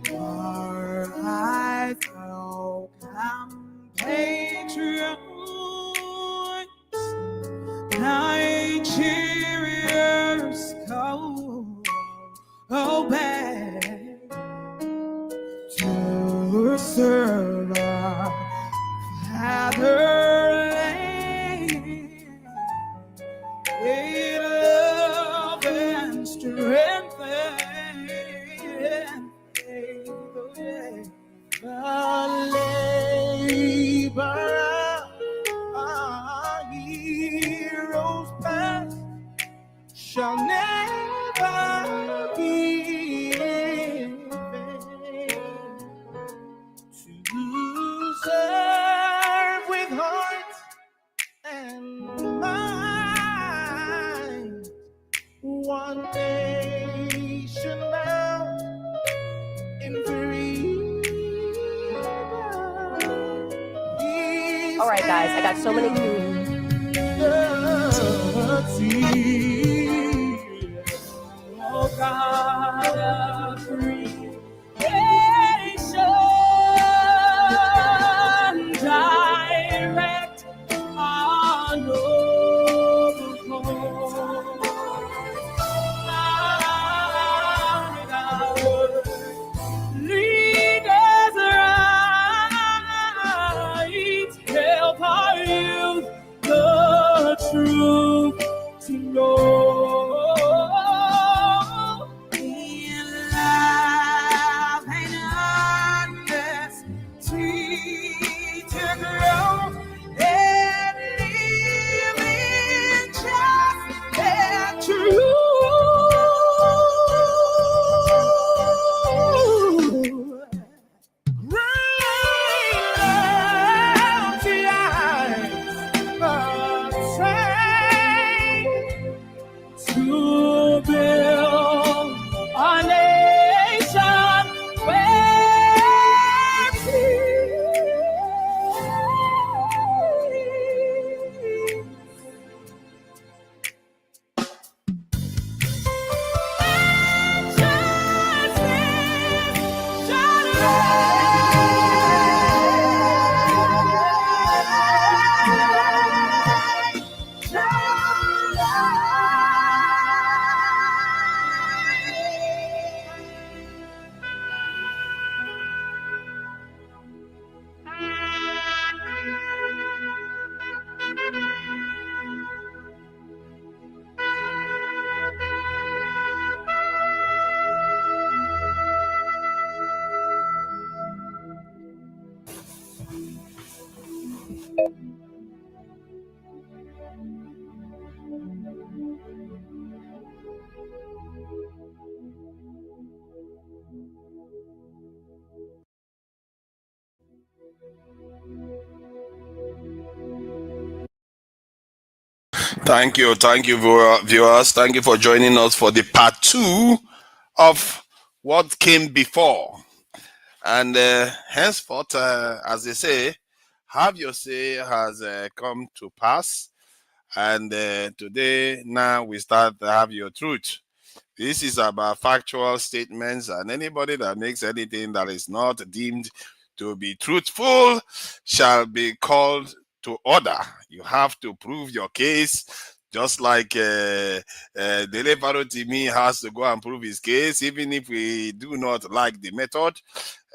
Our eyes fellow compatriots, Nigerians go back to serve our fatherland in love and strength and faith. Oh, yeah. The labor our heroes past shall never be in vain. To serve with heart and mind, one nation bound in freedom. All right, guys, I got so many clues. Oh God, a creation direct our noble cause. Leaders right, help our youth the truth to know. In love and honesty to grow and live in just and true. To build a nation where Thank you, viewers. Thank you for joining us for the part 2 of what came before. And henceforth, as they say, have your say has come to pass. And today, now we start to have your truth. This is about factual statements, and anybody that makes anything that is not deemed to be truthful shall be called to order. You have to prove your case, just like Farotimi has to go and prove his case. Even if we do not like the method,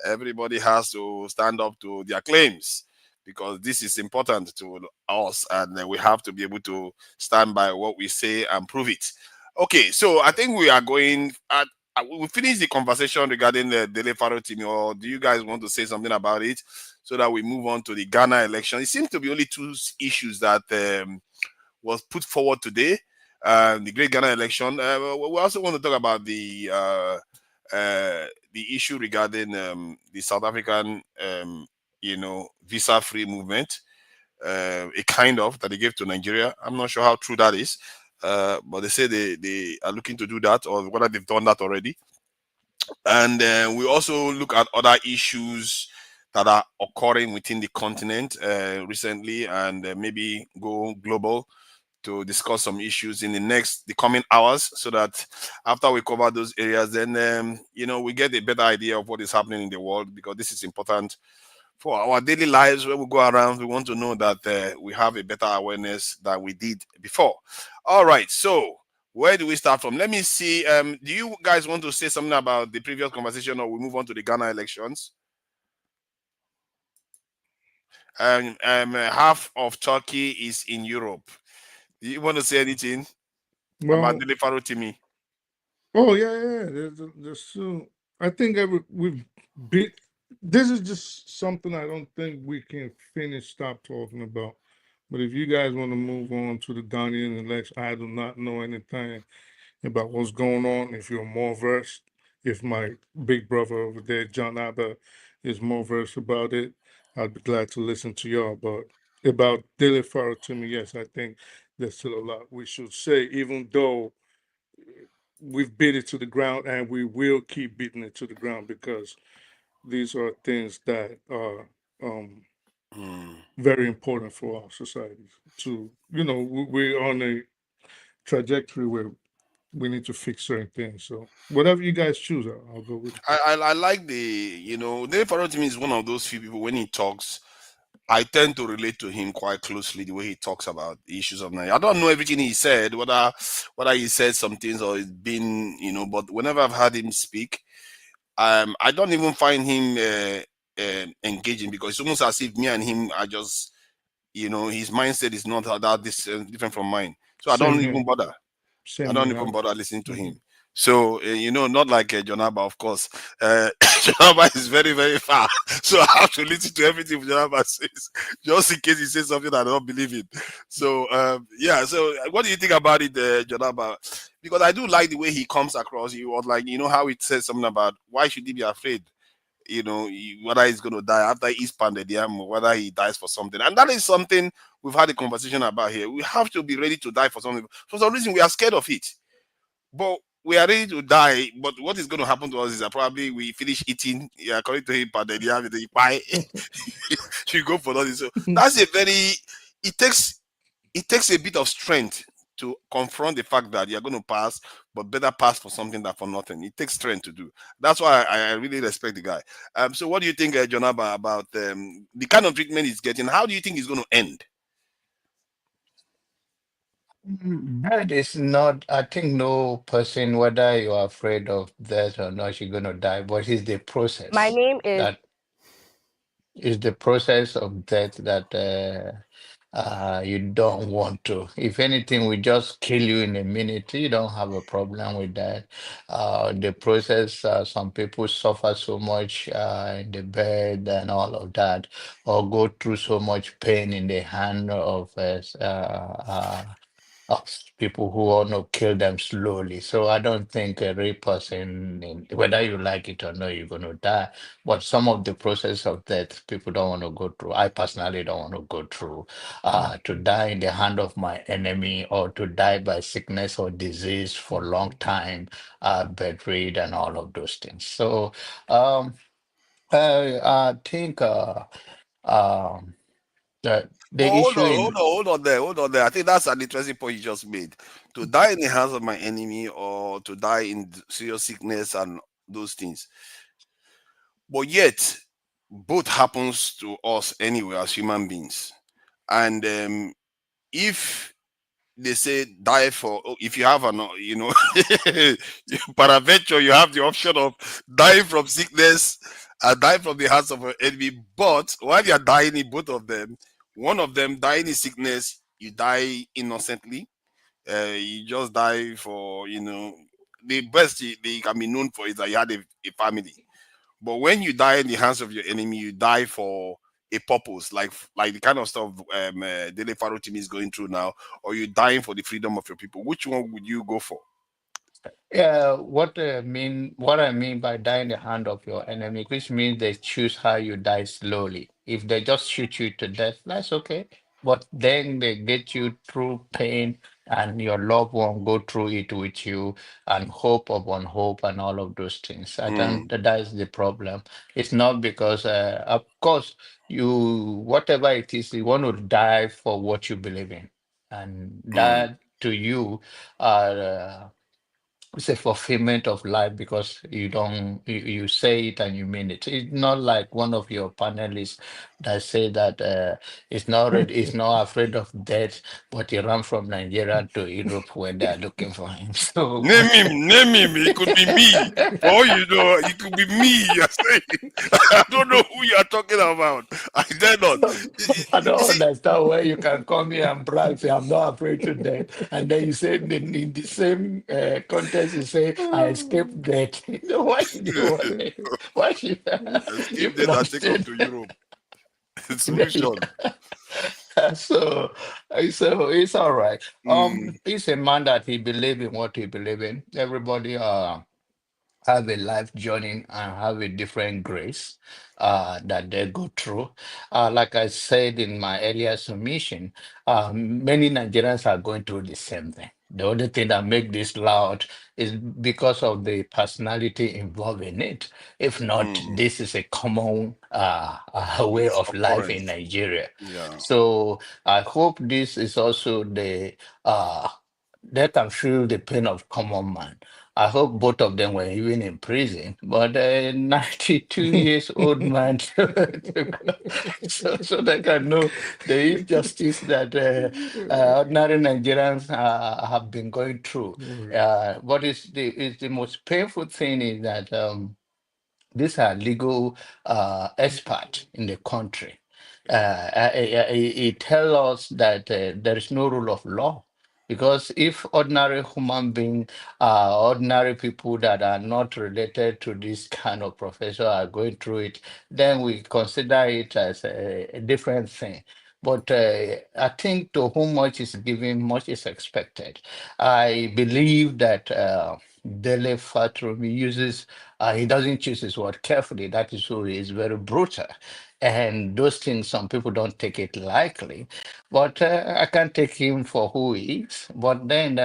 everybody has to stand up to their claims, because this is important to us, and we have to be able to stand by what we say and prove it. Okay, so I think we are going at we finished the conversation regarding the Farotimi, or do you guys want to say something about it so that we move on to the Ghana election? It seems to be only 2 issues that was put forward today. The Great Ghana election. We also want to talk about the issue regarding the South African visa-free movement, a kind of that they gave to Nigeria. I'm not sure how true that is. But they say they are looking to do that, or whether they've done that already. And we also look at other issues that are occurring within the continent recently, and maybe go global to discuss some issues in the coming hours, so that after we cover those areas, then we get a better idea of what is happening in the world, because this is important for our daily lives. When we go around, we want to know that we have a better awareness than we did before. All right, so where do we start from? Let me see. Do you guys want to say something about the previous conversation, or we move on to the Ghana elections? Half of Turkey is in Europe. Do you want to say anything about Well, Dele Farotimi? oh yeah, yeah. There's still. I think we've been. This is just something I don't think we can stop talking about. But if you guys want to move on to the Ghanaian election, I do not know anything about what's going on. If you're more versed, if my big brother over there, John Abba, is more versed about it, I'd be glad to listen to y'all. But about Dele Farrow, to me, yes, I think there's still a lot we should say, even though we've beat it to the ground and we will keep beating it to the ground, because these are things that are Hmm. very important for our societies. To we're on a trajectory where we need to fix certain things. So whatever you guys choose, I'll go with it. I like Dele Farotimi is one of those few people. When he talks, I tend to relate to him quite closely, the way he talks about the issues of Nigeria. I don't know everything he said, whether he said some things or it's been, but whenever I've heard him speak, I don't even find him engaging, because it's almost as if me and him are just, his mindset is not that different from mine. So I don't Same even here. bother. I Same don't here. even bother listening to Mhm. him. So not like Jonaba, of course. Jonaba is very, very far, so I have to listen to everything Jonaba says, just in case he says something I don't believe in. So yeah. So what do you think about it, Jonaba? Because I do like the way he comes across. He was like, how he says something about why should he be afraid? Whether he's going to die after he's pounded yam, or whether he dies for something. And that is something we've had a conversation about here. We have to be ready to die for something. For some reason, we are scared of it. But we are ready to die. But what is going to happen to us is that probably we finish eating, yeah, according to him, pounded yam, the pie, you go for nothing. So that's a very, it takes it takes a bit of strength to confront the fact that you're going to pass, but better pass for something than for nothing. It takes strength to do. That's why I really respect the guy. So, what do you think, Jonaba, about the kind of treatment he's getting? How do you think he's going to end? That is not, I think no person, whether you're afraid of death or not, you're going to die, but it's the My process name is that is the process of death that you don't want to. If anything, we just kill you in a minute. You don't have a problem with that. The process, some people suffer so much in the bed and all of that, or go through so much pain in the hand of people who want to kill them slowly. So I don't think a real person, whether you like it or not, you're going to die. But some of the process of death, people don't want to go through. I personally don't want to go through. To die in the hand of my enemy, or to die by sickness or disease for a long time, bedrid and all of those things. So um, I think um, But the issue in hold on there. I think that's an interesting point you just made. To die in the hands of my enemy, or to die in serious sickness and those things. But yet, both happens to us anyway as human beings. And if they say die for, if you have an peradventure you have the option of dying from sickness and dying from the hands of an enemy. But while you're dying in both of them, one of them dying in sickness, you die innocently. You just die for, the best they can be known for is that you had a family. But when you die in the hands of your enemy, you die for a purpose, like the kind of stuff Dele Farotimi is going through now, or you dying for the freedom of your people. Which one would you go for? Yeah, what I mean by die in the hand of your enemy, which means they choose how you die slowly. If they just shoot you to death, that's okay. But then they get you through pain, and your loved one go through it with you, and hope upon hope and all of those things. I Mm, think that is the problem. It's not because, of course, you, whatever it is, you want to die for what you believe in. and Mm. that to you it's a fulfillment of life because you don't you say it and you mean it. It's not like one of your panelists that say that it's not afraid of death, but he ran from Nigeria to Europe when they are looking for him. So Name him, name him. It could be me. For all you know, it could be me. You're saying. I don't know who you are talking about. I dare not. I You don't see, understand where you can come here and brag, say, I'm not afraid to death. And then you say, in the same context, you say, I escaped death. Why should you, why should you escape could death have and take off stayed to Europe. there? Solution. So, so it's all right. Mm, He's a man that he believe in what he believe in. Everybody, have a life journey and have a different grace that they go through. Like I said in my earlier submission, many Nigerians are going through the same thing. The only thing that make this loud is because of the personality involved in it. If not, mm. this is a common way of life in Occurrence. Nigeria. Yeah. So I hope this is also the they can feel the pain of common man. I hope both of them were even in prison, but 92 years old man, so they can know the injustice that ordinary Nigerians have been going through. What is the most painful thing is that these are legal experts in the country. It tells us that there is no rule of law. Because if ordinary human being, ordinary people that are not related to this kind of profession are going through it, then we consider it as a different thing. But I think to whom much is given, much is expected. I believe that Dele Fatromi uses he doesn't choose his word carefully. That is who he is, very brutal. And those things, some people don't take it lightly. But I can't take him for who he is. But then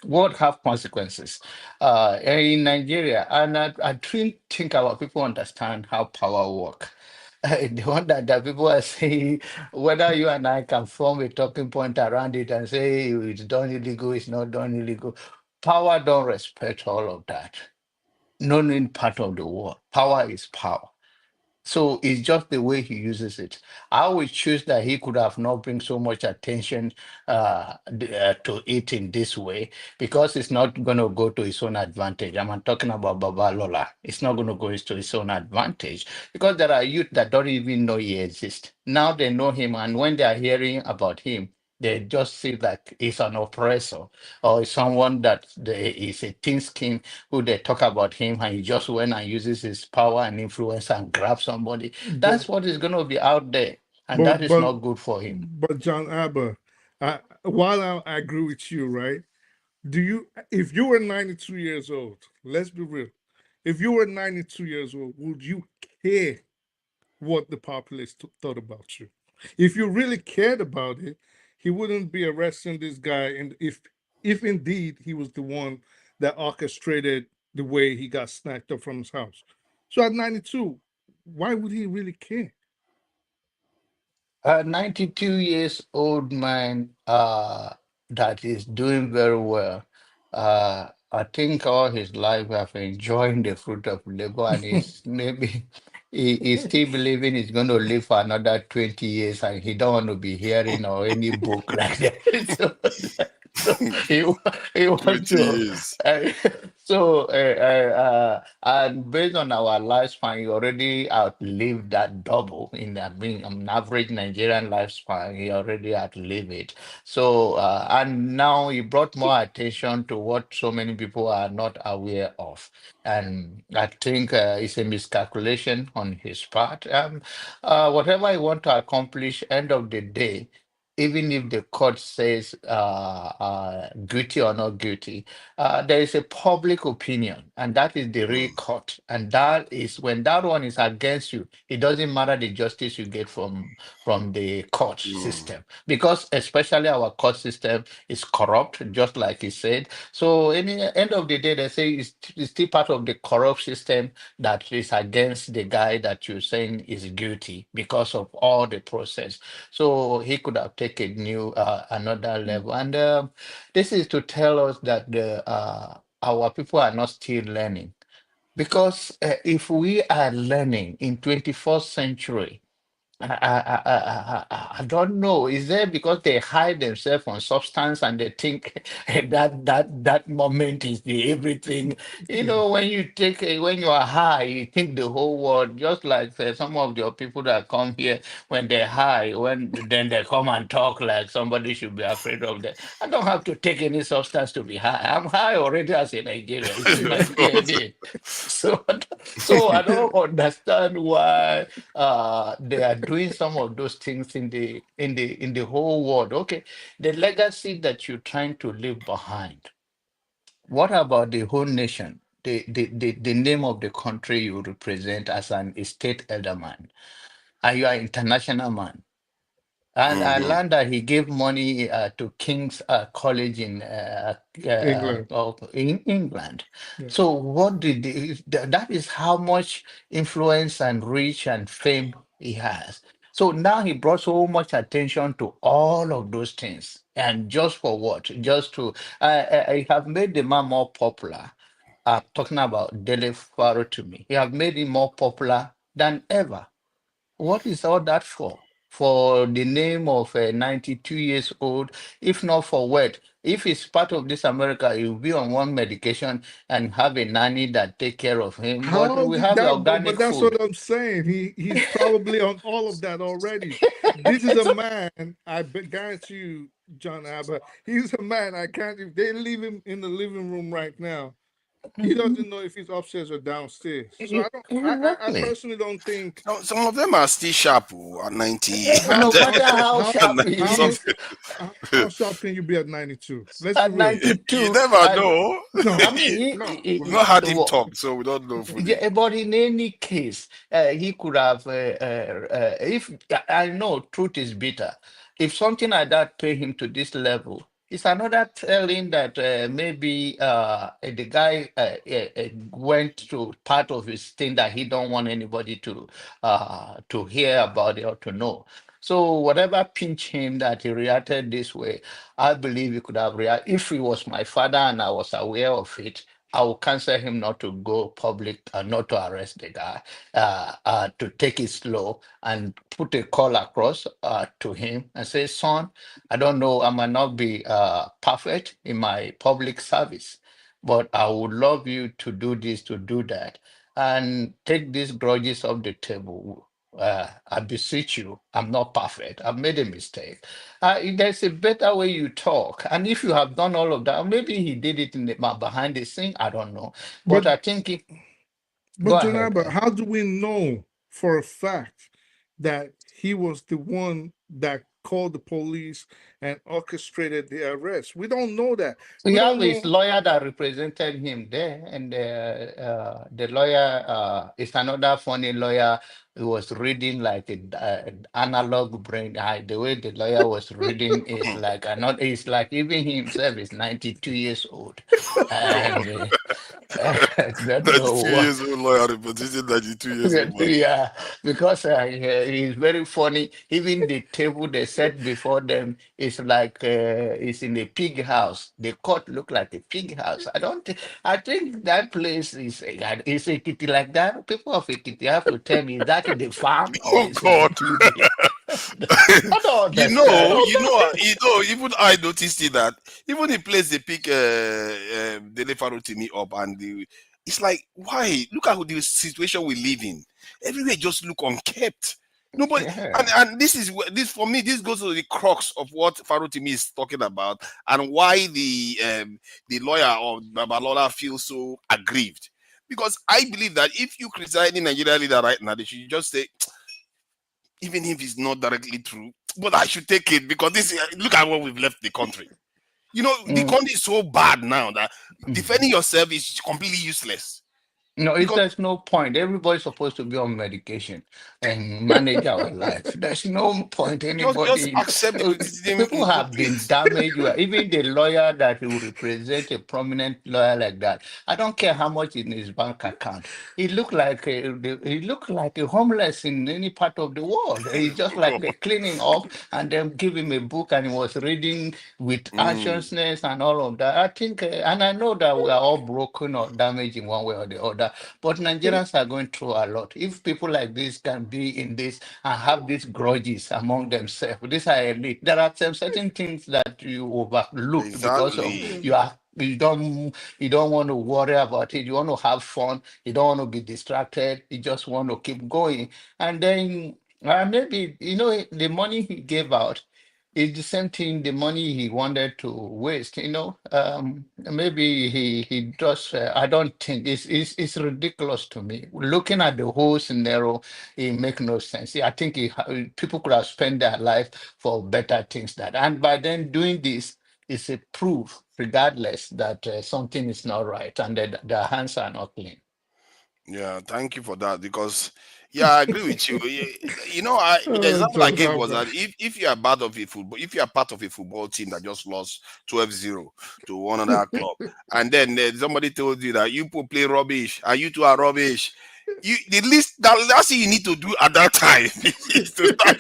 word have consequences in Nigeria. And I truly think our people understand how power work. The one that people are saying, whether you and I can form a talking point around it and say it's done illegal, it's not done illegal. Power don't respect all of that. Not in part of the war. Power is power. So it's just the way he uses it. I would choose that he could have not bring so much attention to it in this way because it's not going to go to his own advantage. I'm talking about Babalola. It's not going to go to his own advantage because there are youth that don't even know he exists. Now they know him, and when they are hearing about him, they just see that he's an oppressor or someone that is a thin skin who they talk about him and he just went and uses his power and influence and grab somebody. but That's what is going to be out there. And but that is but not good for him. but John Abba, while I agree with you, right? Do you, if you were 92 years old, let's be real, if you were 92 years old, would you care what the populace thought about you? If you really cared about it, he wouldn't be arresting this guy. And if indeed he was the one that orchestrated the way he got snatched up from his house. So at 92, why would he really care? A 92 years old man that is doing very well. I think all his life have enjoying the fruit of labor and he's maybe he's still believing he's going to live for another 20 years and he don't want to be hearing or any book like that. So he wants 20 to years. uh, so and based on our lifespan, you already outlived that double in that being an average Nigerian lifespan. He already outlived it. So and now he brought more attention to what so many people are not aware of. And I think it's a miscalculation on his part. Whatever he want to accomplish, end of the day, even if the court says guilty or not guilty, there is a public opinion, and that is the real court. And that is when that one is against you, it doesn't matter the justice you get from the court system, because especially our court system is corrupt, just like he said. So in the end of the day, they say it's still part of the corrupt system that is against the guy that you're saying is guilty because of all the process. So he could have taken new another level. And this is to tell us that our people are not still learning. Because if we are learning in 21st century, I don't know. Is there because they hide themselves on substance and they think that moment is the everything? You know, when you take when you are high, you think the whole world. Just like some of your people that come here when they're high, when then they come and talk like somebody should be afraid of them. I don't have to take any substance to be high. I'm high already as a Nigerian. It's in my Of course. DNA. So, so I don't understand why they are doing some of those things in the whole world. Okay, the legacy that you're trying to leave behind. What about the whole nation? The name of the country you represent as an estate elderman, and you are international man. And I Mhm. learned that he gave money to King's College England. in England. Yeah. So what that is how much influence and reach and fame he has. So now he brought so much attention to all of those things. And just for what? Just to, I have made the man more popular. I'm talking about Dele Farotimi. He have made him more popular than ever. What is all that for? For the name of a 92 years old, if not for what? If it's part of this America, he'll be on one medication and have a nanny that take care of him. But How we did have that? But organic that's food. what I'm saying. He's probably on all of that already. This is a So, man. Guarantee you, John Abba. He's a man. I can't. If they leave him in the living room right now, he doesn't know if he's upstairs or downstairs. So I don't. I exactly. personally don't think. Some of them are still sharp at 90. How No how matter how how sharp And he how is, something. how sharp can you be at 92? Let's be at real. You 92, never and know. I No, mean, no. We've not had him well, talk, so we don't know fully. yeah, but in any case, he could have. If I know truth is bitter, if something like that pay him to this level, it's another telling that maybe the guy went to part of his thing that he don't want anybody to hear about it or to know. So whatever pinch him that he reacted this way, I believe he could have reacted. If he was my father and I was aware of it, I will counsel him not to go public and not to arrest the guy, to take it slow and put a call across to him and say, son, I don't know, I might not be perfect in my public service, but I would love you to do this, to do that, and take these grudges off the table. I beseech you, I'm not perfect. I've made a mistake. There's a better way you talk. And if you have done all of that, maybe he did it in behind the scene. I don't know. But But I think go but ahead. Jonaba, how do we know for a fact that he was the one that called the police and orchestrated the arrest? We don't know that. We We have don't his know. lawyer that represented him there, and the lawyer is another funny lawyer. He was reading like an analog brain. The way the lawyer was reading is like another. It's like even himself is 92 years old, and I don't know 92 what. years old lawyer representing 92 years old man. Yeah, because he's very funny. Even the table they set before them is like it's in a pig house. The court look like a pig house. I don't. I think that place is Ekiti like that. People of Ekiti have to tell me, is that the farm or Oh is God. Ekiti? I don't understand. Even I noticed it that even the place they pick Dele Farotimi up and it's like, why? Look at the situation we live in. Everywhere just look unkept. Nobody, and Yeah. this is this for me. This goes to the crux of what Farotimi is talking about, and why the lawyer of Babalola feels so aggrieved. Because I believe that if you criticize any Nigerian leader right now, they should just say, even if it's not directly true, but I should take it because this look at what we've left the country. You know, the Mm, country is so bad now that mm. defending yourself is completely useless. No, Because there's no point. Everybody's supposed to be on medication and manage our life. There's no point. just Anybody, accept the criticism people in good have been faith. damaged. Even the lawyer that will represent a prominent lawyer like that, I don't care how much in his bank account. He looked like a homeless in any part of the world. He's just like they're cleaning up and then give him a book and he was reading with Mm, anxiousness and all of that. I think, and I know that we are all broken or damaged in one way or the other. But Nigerians are going through a lot. If people like this can be in this and have these grudges among themselves, these are elite. There are some certain things that you overlooked because of exactly. you don't want to worry about it. You want to have fun. You don't want to be distracted. You just want to keep going. And then maybe the money he gave out it's the same thing, the money he wanted to waste, maybe he just, I don't think, it's ridiculous to me. Looking at the whole scenario, it makes no sense. I think people could have spent their life for better things that, and by then doing this is a proof, regardless, that something is not right and that their hands are not clean. Yeah, thank you for that because yeah, I agree with you. You know, the example I Just gave have was that. that if you are part of a football, if you are part of a football team that just lost 12-0 to one other club, and then somebody told you that you people play rubbish and you two are rubbish, the least that last thing you need to do at that time is to start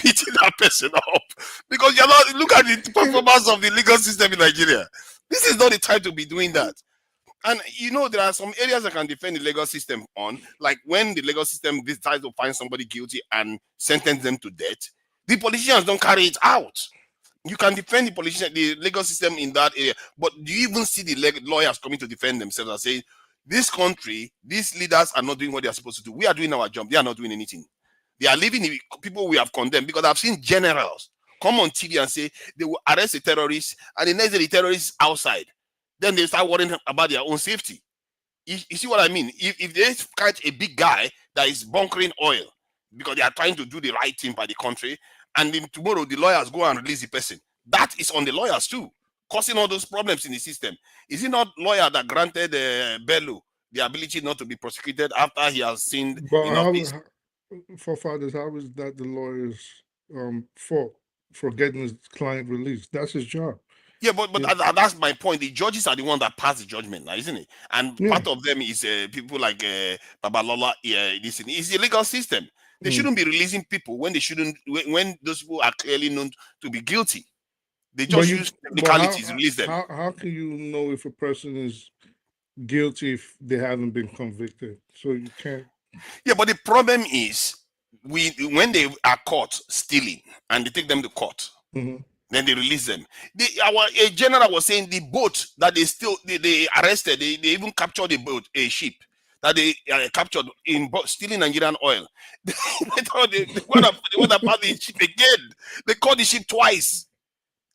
beating that person up because you're not look at the performance of the legal system in Nigeria. This is not the time to be doing that. And you know, there are some areas that can defend the legal system on, like when the legal system decides to find somebody guilty and sentence them to death, the politicians don't carry it out. You can defend the legal system in that area, but do you even see the lawyers coming to defend themselves and saying, this country, these leaders are not doing what they are supposed to do. We are doing our job. They are not doing anything. They are leaving the people we have condemned because I've seen generals come on TV and say they will arrest a terrorist and the next day the terrorist is outside. Then they start worrying about their own safety. You see what I mean? If they catch a big guy that is bunkering oil because they are trying to do the right thing by the country, and then tomorrow the lawyers go and release the person, that is on the lawyers too, causing all those problems in the system. Is it not lawyer that granted Bello the ability not to be prosecuted after he has sinned But in office? for fathers, how is that the lawyer's fault for getting his client released? That's his job. Yeah, but Yeah. that's my point. The judges are the ones that pass the judgment, now, isn't it? And Yeah. part of them is people like Babalola. Listen, it's the legal system. They Mm. shouldn't be releasing people when they shouldn't. When those people are clearly known to be guilty, they But just you, use but technicalities release them. how can you know if a person is guilty if they haven't been convicted? So you can't. Yeah, but the problem is when they are caught stealing and they take them to court. Mhm. Then they release them. A general was saying the boat that they arrested, they even captured a boat, a ship that they captured in stealing Nigerian oil. they thought they want to pass the ship again. They caught the ship twice.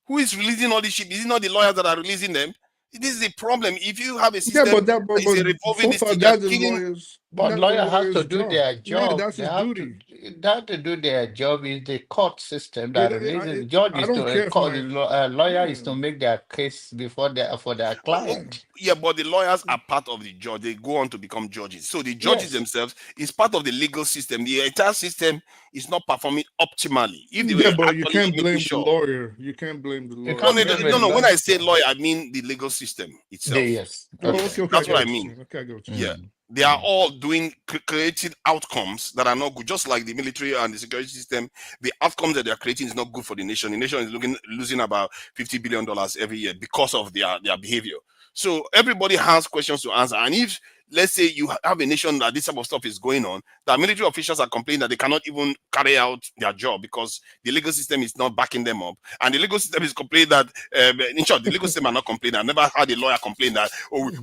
Who is releasing all the ship? Is it not the lawyers that are releasing them? This is the problem. If you have a Yeah, system but that is a revolving so this far thing, you're that's the killing. lawyer's But lawyer has to do job. their Yeah, job. that's his duty. They have to do their job. Is the court system that releases the judge I is don't to care if court, my lawyer is yeah, to make their case before their for their yeah, client. Yeah, but the lawyers are part of the judge. They go on to become judges. So the judges Yes. themselves is part of the legal system. The entire system is not performing optimally. If they yeah, were but you actually can't making blame the sure. lawyer. You can't blame the You No, lawyer. can't no, blame a no, no. When lawyer. I say lawyer, I mean the legal system itself. Yes. Oh, Okay. okay, okay, I That's get what I what you're mean. saying. Okay, I get what you're Yeah, saying. Mm. they are all doing creating outcomes that are not good. Just like the military and the security system, the outcomes that they are creating is not good for the nation. The nation is losing about $50 billion every year because of their behavior. So everybody has questions to answer. And if let's say you have a nation that this type of stuff is going on, the military officials are complaining that they cannot even carry out their job because the legal system is not backing them up, and the legal system is complaining that in short, the legal system are not complaining. I never had a lawyer complain that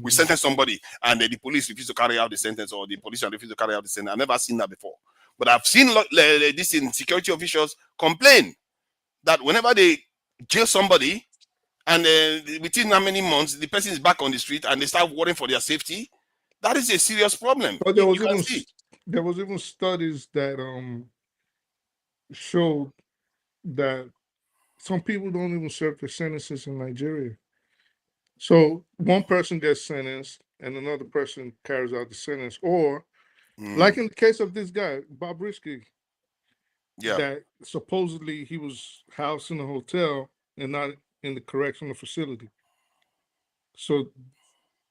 we Mhm. sentence somebody and the police refuse to carry out the sentence, or the police refuse to carry out the sentence. I've never seen that before. But I've seen this in security officials complain that whenever they jail somebody and within how many months the person is back on the street and they start worrying for their safety, that is a serious problem. But You can see it. there was even studies that showed that some people don't even serve their sentences in Nigeria. So one person gets sentenced and another person carries out the sentence. Or, like Mm, in the case of this guy, Bob Risky, yeah. that supposedly he was housed in a hotel and not in the correctional facility. So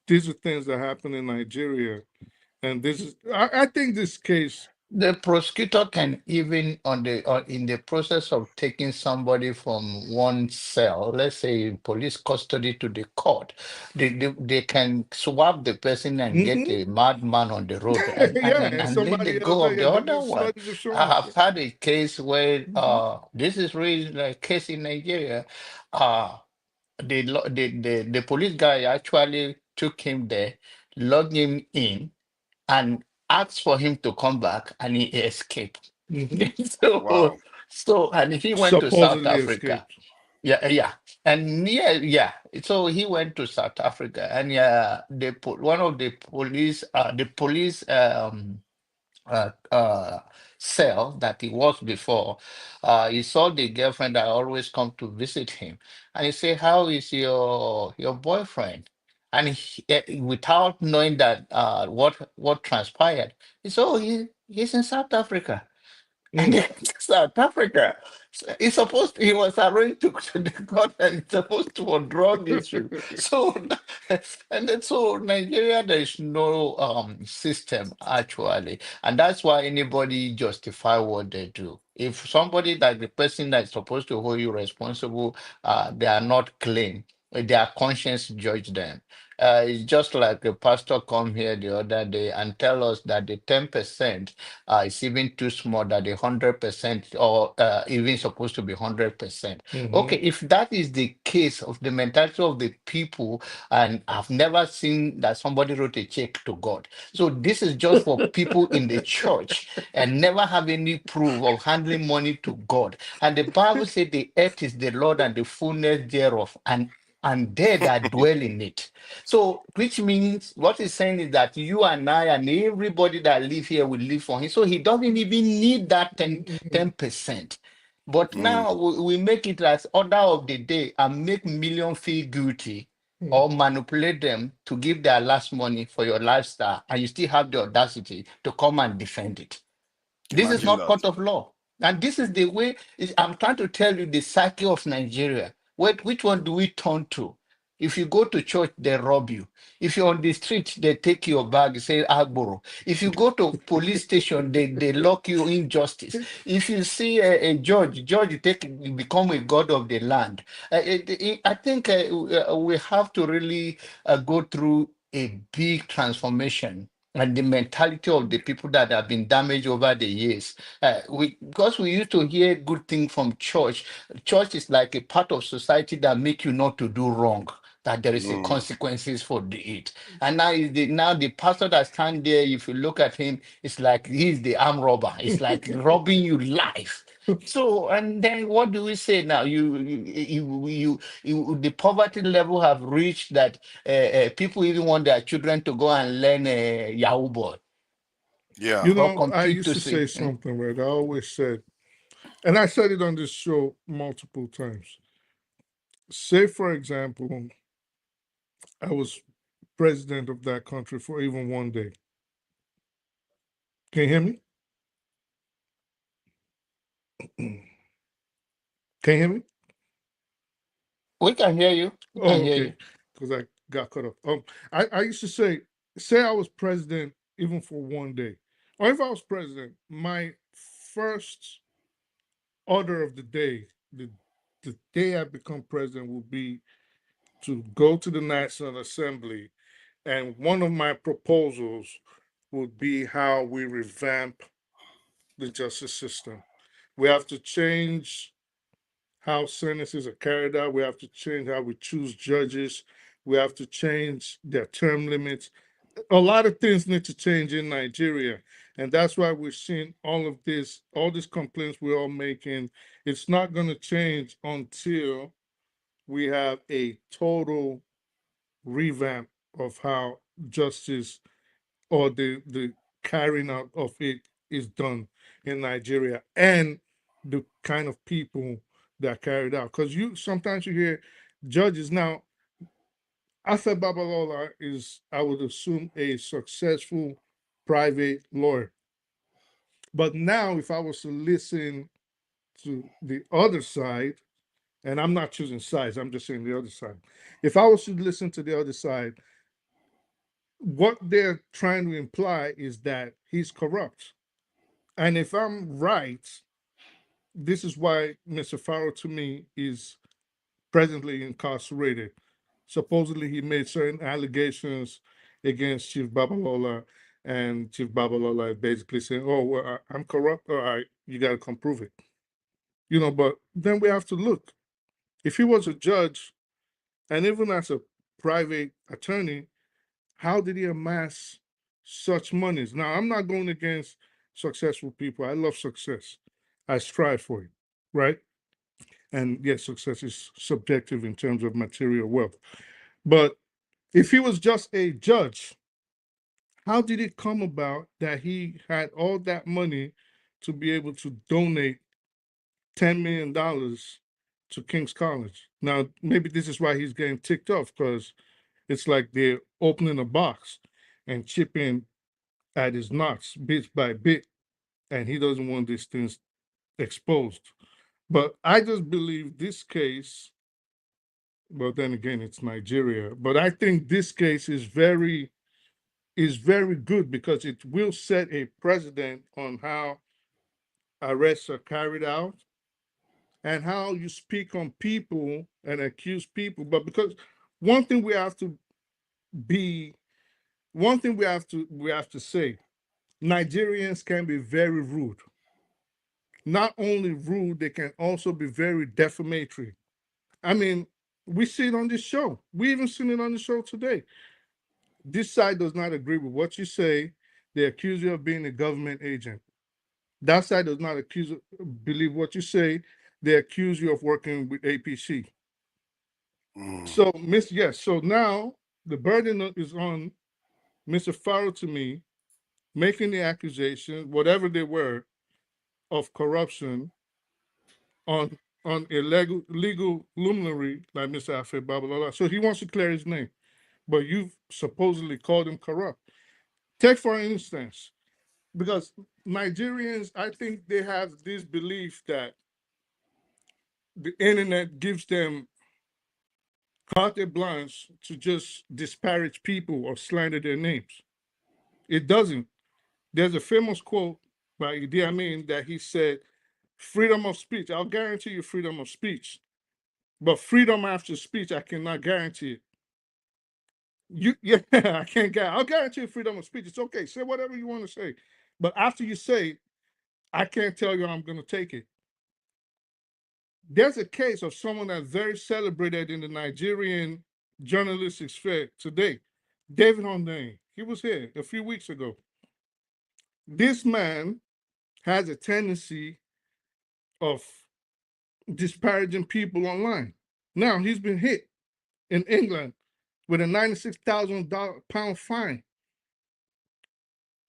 these are things that happen in Nigeria. And this is, I think this case, The prosecutor can even in the process of taking somebody from one cell, let's say in police custody to the court, they can swap the person and get mhm. a madman on the road Yeah, and and let the somebody else, go of yeah, the they other do one. sludge I insurance. have had a case where Mhm. this is really a case in Nigeria. The police guy actually took him there, logged him in, and asked for him to come back, and he escaped. Mhm. so Wow. and he went to South Supposedly Africa. escaped. Yeah. And yeah. So he went to South Africa, and yeah, one of the police uh, uh, cell that he was before, he saw the girlfriend that always come to visit him, and he said, "How is your boyfriend?" And without knowing that what transpired, he said, "Oh, he's in South Africa." And Mm. South Africa. So he was arranged to the court and he's supposed to on drug issue. So and then so Nigeria there is no system actually. And that's why anybody justify what they do. If somebody like the person that's supposed to hold you responsible, they are not clean, their conscience judge them. It's just like a pastor come here the other day and tell us that the 10% it's even too small that the 100% or even supposed to be 100%. Okay, Mhm. if that is the case of the mentality of the people, and I've never seen that somebody wrote a check to God. So this is just for people in the church and never have any proof of handling money to God. And the Bible said the earth is the Lord and the fullness thereof, and they that dwell in it. So, which means what he's saying is that you and I and everybody that live here will live for him. So he doesn't even need that 10%. But Mm, now we make it as order of the day and make million feel guilty or manipulate them to give their last money for your lifestyle, and you still have the audacity to come and defend it. This is imagine not that. court of law. And this is the way I'm trying to tell you the psyche of Nigeria. Which one do we turn to? If you go to church, they rob you. If you're on the street, they take your bag, say Agboro. If you go to police station, they lock you in justice. If you see a judge become a god of the land. I think we have to really go through a big transformation and the mentality of the people that have been damaged over the years. Because we used to hear good things from church. Church is like a part of society that make you not to do wrong. That there is a Mm, consequences for it. And now the pastor that stand there, if you look at him, it's like he's the arm robber. It's like robbing you life. So and then what do we say now? The poverty level have reached that people even want their children to go and learn Yahoo boy yeah. You or know, I compete used to to say see. something, right? I always said, and I said it on this show multiple times. Say, for example, I was president of that country for even one day. Can you hear me? Can you hear me? We can hear you. We can Oh, hear you. okay. Because I got cut off. I used to say I was president even for one day. Or if I was president, my first order of the day, the day I become president, will be to go to the National Assembly, and one of my proposals would be how we revamp the justice system. We have to change how sentences are carried out. We have to change how we choose judges. We have to change their term limits. A lot of things need to change in Nigeria. And that's why we're seeing all these complaints we're all making. It's not going to change until we have a total revamp of how justice or the carrying out of it is done in Nigeria, and the kind of people that carried out. Because you sometimes you hear judges now. Afe Babalola is, I would assume, a successful private lawyer. But now, if I was to listen to the other side, and I'm not choosing sides, I'm just saying the other side. If I was to listen to the other side, what they're trying to imply is that he's corrupt. And if I'm right, this is why Mr. Farotimi is presently incarcerated. Supposedly, he made certain allegations against Chief Babalola, and Chief Babalola basically saying, "Oh, well, I'm corrupt. All right, you got to come prove it." But then we have to look. If he was a judge, and even as a private attorney, how did he amass such monies? Now, I'm not going against successful people. I love success. I strive for it, right? And yes, success is subjective in terms of material wealth. But if he was just a judge, how did it come about that he had all that money to be able to donate $10 million to King's College? Now, maybe this is why he's getting ticked off, because it's like they're opening a box and chipping at his knots bit by bit, and he doesn't want these things exposed. But I just believe this case, but then again, it's Nigeria. But I think this case is very good because it will set a precedent on how arrests are carried out and how you speak on people and accuse people. But because one thing we have to be, one thing we have to say, Nigerians can be very rude. Not only rude, they can also be very defamatory. I mean, we see it on this show. We even seen it on the show today. This side does not agree with what you say. They accuse you of being a government agent. That side does not believe what you say. They accuse you of working with APC. Mm. So, yes. So now the burden is on Mr. Farrow to me making the accusation, whatever they were, of corruption on a legal luminary like Mr. Afe Babalola. So he wants to clear his name, but you've supposedly called him corrupt. Take for instance, because Nigerians, I think they have this belief that the internet gives them carte blanche to just disparage people or slander their names. It doesn't. There's a famous quote by Idi Amin that he said, "Freedom of speech, I'll guarantee you freedom of speech, but freedom after speech, I cannot guarantee it." Yeah, I can't guarantee. I'll guarantee you freedom of speech. It's okay. Say whatever you want to say, but after you say, I can't tell you I'm going to take it. There's a case of someone that's very celebrated in the Nigerian journalistic sphere today, David Hundeyin. He was here a few weeks ago. This man has a tendency of disparaging people online. Now he's been hit in England with a £96,000 fine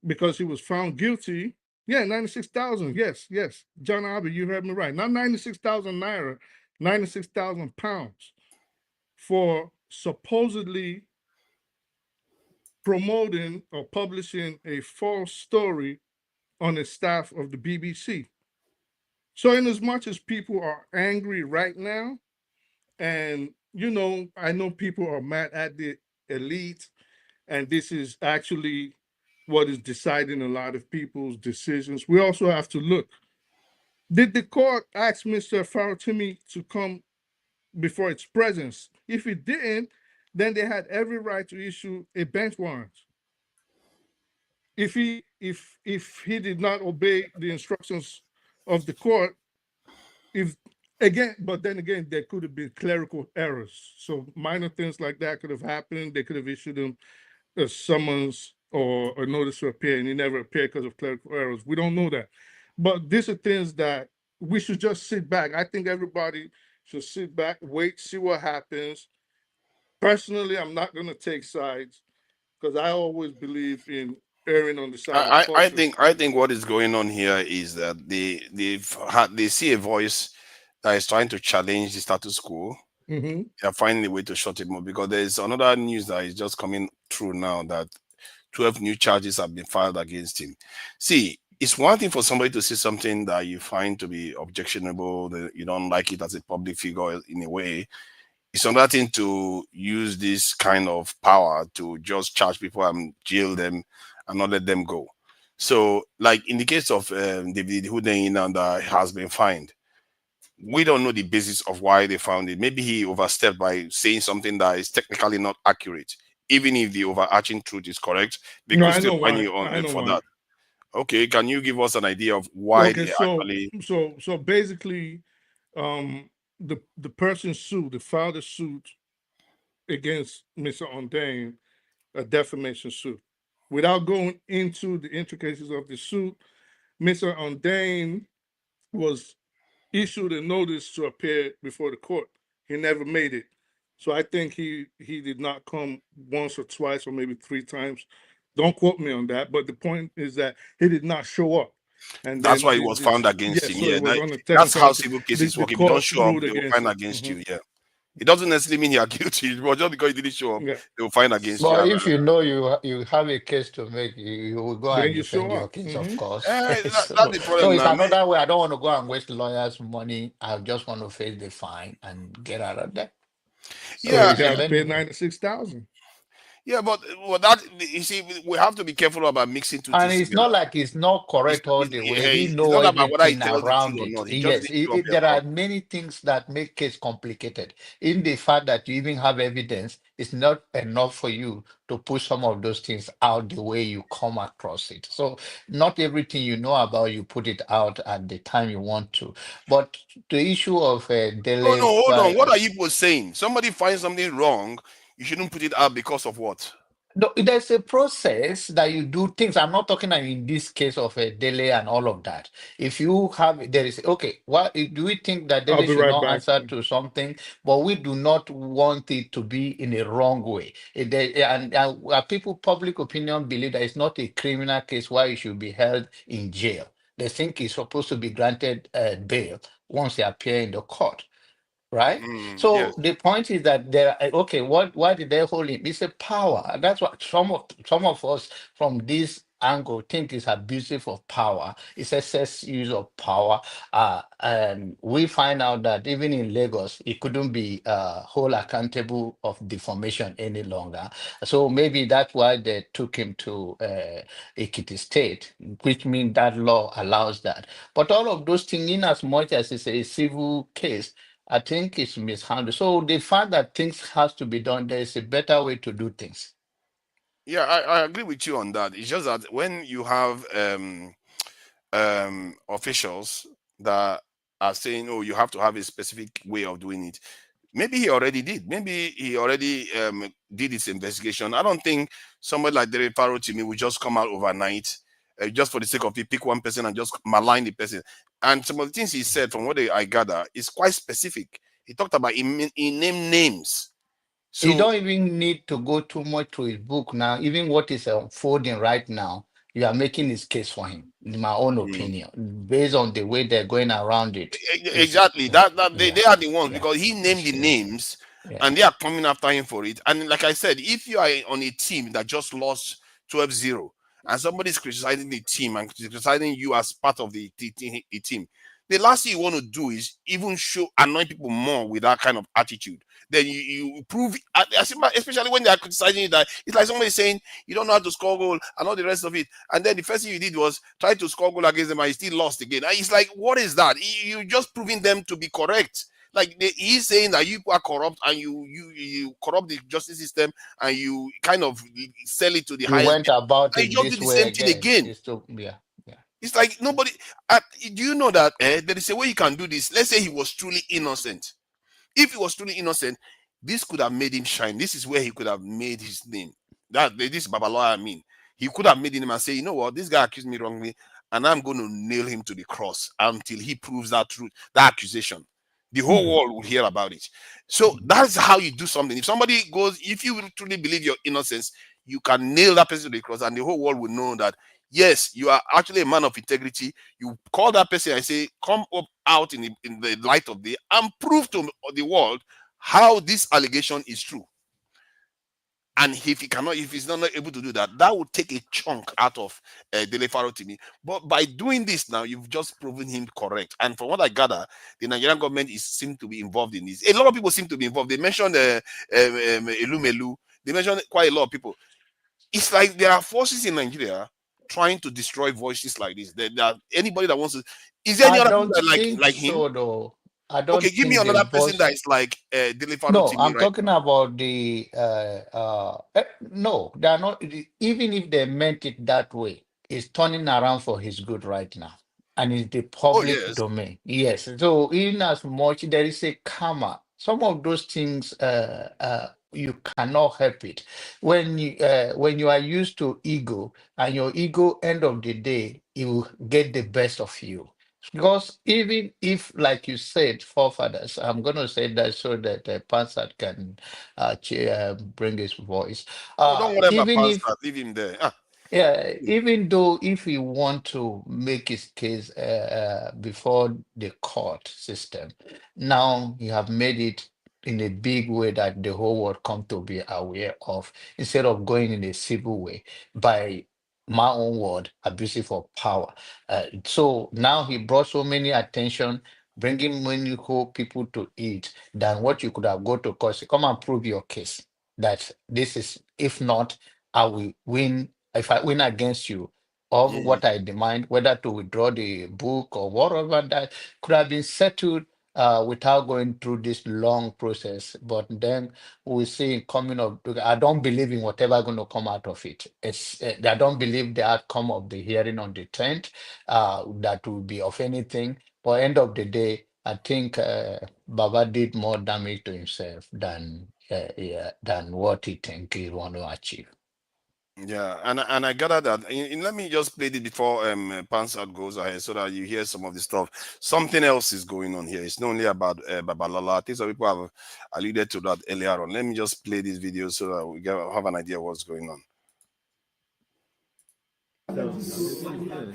because he was found guilty. Yeah, 96,000. Yes, yes. John Abbott, you heard me right. Not 96,000 naira, 96,000 pounds for supposedly promoting or publishing a false story on the staff of the BBC. So, in as much as people are angry right now, and I know people are mad at the elite, and this is actually what is deciding a lot of people's decisions. We also have to look. Did the court ask Mr. Farotimi to come before its presence? If it didn't, then they had every right to issue a bench warrant. If he did not obey the instructions of the court, if again, but then again, there could have been clerical errors. So minor things like that could have happened. They could have issued him a summons or a notice to appear, and he never appeared because of clerical errors. We don't know that. But these are things that we should just sit back. I think everybody should sit back, wait, see what happens. Personally, I'm not going to take sides because I always believe in erring on the side of I caution. think what is going on here is that they see a voice that is trying to challenge the status quo, Mm-hmm. they are finding a way to shut him up, because there is another news that is just coming through now that 12 new charges have been filed against him. See, it's one thing for somebody to say something that you find to be objectionable, that you don't like it as a public figure in a way. It's another thing to use this kind of power to just charge people and jail them and not let them go. So, like in the case of David Hudeyin that has been fined, we don't know the basis of why they found it. Maybe he overstepped by saying something that is technically not accurate, even if the overarching truth is correct. They No, could I still know fine why. you on I know for why. that. Okay, can you give us an idea of why Okay, they so actually? so basically, the person sued, the father sued against Mr. Ondane a defamation suit. Without going into the intricacies of the suit, Mr. Ondane was issued a notice to appear before the court. He never made it. So I think he did not come once or twice or maybe three times. Don't quote me on that, but the point is that he did not show up. And That's then why it was found against yeah, him. so Yeah, it was on a that's how technicality. civil The, cases the work. If you don't court show up, ruled they will against find him. against you. Yeah, it doesn't necessarily mean you are guilty, but just because you didn't show up, Yeah. they will find against you. But if you know you have a case to make, you will go Then and you show defend your up. case, of Hmm. course. That's the So problem it's now. another way. I don't want to go and waste lawyers' money. I just want to face the fine and get out of there. So So Yeah, he it's a had to pay learning. 96,000. yeah, but that, you see, we have to be careful about mixing two And things it's together. not like it's not correct all the way. He It's know not about whether he everything tells the truth around or it. not. He just Yes, didn't show up in there are court. many things that make case complicated. In the fact that you even have evidence, it's not enough for you to push some of those things out the way you come across it. So not everything you know about, you put it out at the time you want to. But the issue of No, no, Dele, hold on. What are you both saying? Somebody finds something wrong, you shouldn't put it out because of what? no, there's a process that you do things. I'm not talking about in this case of a delay and all of that. If you have, there is, okay, what do we think that I'll delay be should right not back. answer to something, but we do not want it to be in a wrong way. And people, public opinion believe that it's not a criminal case why you should be held in jail. They think it's supposed to be granted bail once they appear in the court. Right? Yes. So the point is that there, okay, what why did they hold him? It's a power. And that's what some of us from this angle think is abusive of power. It's excess use of power. And we find out that even in Lagos, he couldn't be hold accountable of defamation any longer. So maybe that's why they took him to Ekiti State, which means that law allows that. But all of those things, in as much as it's a civil case, I think it's mishandled. So the fact that things has to be done, there is a better way to do things. Yeah, I agree with you on that. It's just that when you have officials that are saying, oh, you have to have a specific way of doing it. Maybe he already did. Maybe he already did his investigation. I don't think somebody like Derek Farotimi will just come out overnight, just for the sake of it, pick one person and just malign the person. And some of the things he said, from what I gather, is quite specific. He talked about he named names. You So don't even need to go too much to his book now. Even what is unfolding right now, you are making his case for him, in my own mm, opinion, based on the way they're going around it. Is exactly that yeah, they are the ones, yeah, because he named the yeah, names yeah. and they are coming after him for it. And like I said, if you are on a team that just lost 12-0 and somebody's criticizing the team and criticizing you as part of the team, the last thing you want to do is even show annoy people more with that kind of attitude. Then you prove, especially when they are criticizing you, that it's like somebody saying you don't know how to score goal and all the rest of it, and then the first thing you did was try to score goal against them and you still lost again. And it's like, what is that? You just proving them to be correct. Like he's saying that you are corrupt and you corrupt the justice system and you kind of sell it to the You highest went bidder, about and you it just do this the way same thing again. again. It's to, yeah, yeah. It's like nobody. Do you know that there is a way you can do this? Let's say he was truly innocent. If he was truly innocent, this could have made him shine. This is where he could have made his name. That this Babalola, I mean, he could have made him and say, you know what, this guy accused me wrongly, and I'm going to nail him to the cross until he proves that truth, that accusation. The whole Mhm. world will hear about it. So that's how you do something. If somebody goes, if you truly believe your innocence, you can nail that person to the cross, and the whole world will know that yes, you are actually a man of integrity. You call that person and say, come up out in the light of day and prove to the world how this allegation is true. And if he cannot, if he's not able to do that, that would take a chunk out of Dele Farotimi. But by doing this now, you've just proven him correct. And from what I gather, the Nigerian government is seem to be involved in this. A lot of people seem to be involved. They mentioned Elumelu. They mentioned quite a lot of people. It's like there are forces in Nigeria trying to destroy voices like this. There anybody that wants to. Is there any I other person don't that think like him? so, though. I Okay, don't give me think the another person voice. that is like Dele No, Farotimi I'm right talking about the no, they are not even if they meant it that way, it's turning around for his good right now. And it's the now. Oh public yes. domain. Yes. So in as much there is a karma, some of those things you cannot help it. When you are used to ego and your ego end of the day, it will get the best of you. Because even if, like you said, forefathers, I'm going to say that so that Pansat can bring his voice. Oh, don't worry about Even if Pastor. Leave him there. Ah, yeah, even though if we want to make his case before the court system, now you have made it in a big way that the whole world come to be aware of, instead of going in a civil way by my own word, abusive of power. So now he brought so many attention, bringing many whole people to it than what you could have go to court. Say, come and prove your case that this is, if not, I will win if I win against you of mm, what I demand, whether to withdraw the book or whatever, that could have been settled without going through this long process. But then we see it coming up. I don't believe in whatever going to come out of it. I don't believe the outcome of the hearing on the 10th that will be of anything. But end of the day, I think Baba did more damage to himself yeah, than what he think he want to achieve. yeah, and I gather that. Let me just play it before Pansat goes ahead, so that you hear some of the stuff. Something else is going on here. It's not only about Babalola. I think some people have alluded to that earlier on. Let me just play this video so that we have an idea what's going on.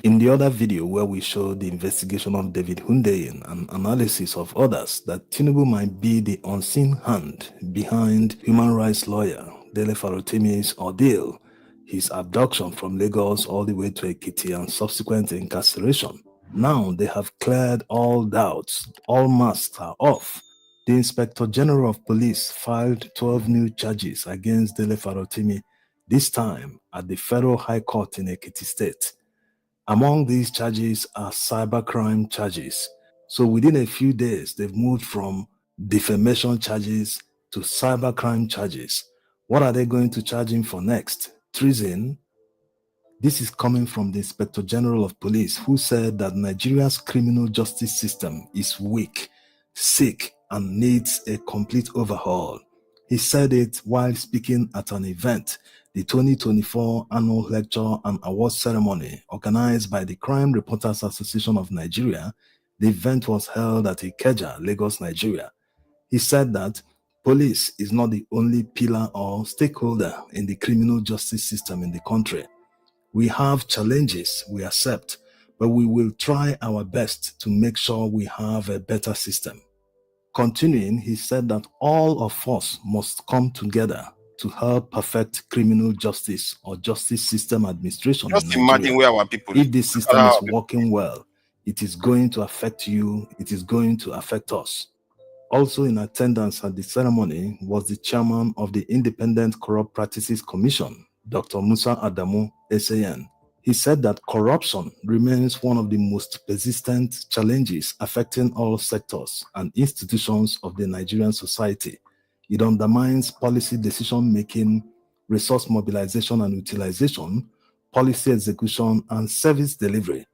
In the other video where we showed the investigation of David Hundeyin and analysis of others, that Tinubu might be the unseen hand behind human rights lawyer Dele Farotimi's ordeal, his abduction from Lagos all the way to Ekiti and subsequent incarceration. Now they have cleared all doubts, all masks are off. The Inspector General of Police filed 12 new charges against Dele Farotimi, this time at the Federal High Court in Ekiti State. Among these charges are cybercrime charges. So within a few days, they've moved from defamation charges to cybercrime charges. What are they going to charge him for next? Treason? This is coming from the Inspector General of Police, who said that Nigeria's criminal justice system is weak, sick, and needs a complete overhaul. He said it while speaking at an event, the 2024 Annual Lecture and Award Ceremony organized by the Crime Reporters Association of Nigeria. The event was held at Ikeja, Lagos, Nigeria. He said that police is not the only pillar or stakeholder in the criminal justice system in the country. We have challenges, we accept, but we will try our best to make sure we have a better system. Continuing, he said that all of us must come together to help perfect criminal justice or justice system administration in Just Nigeria. imagine where our people. If this Look at system how is our people. working well, it is going to affect you, it is going to affect us. Also in attendance at the ceremony was the chairman of the Independent Corrupt Practices Commission, Dr. Musa Adamu, SAN. He said that corruption remains one of the most persistent challenges affecting all sectors and institutions of the Nigerian society. It undermines policy decision-making, resource mobilization and utilization, policy execution, and service delivery.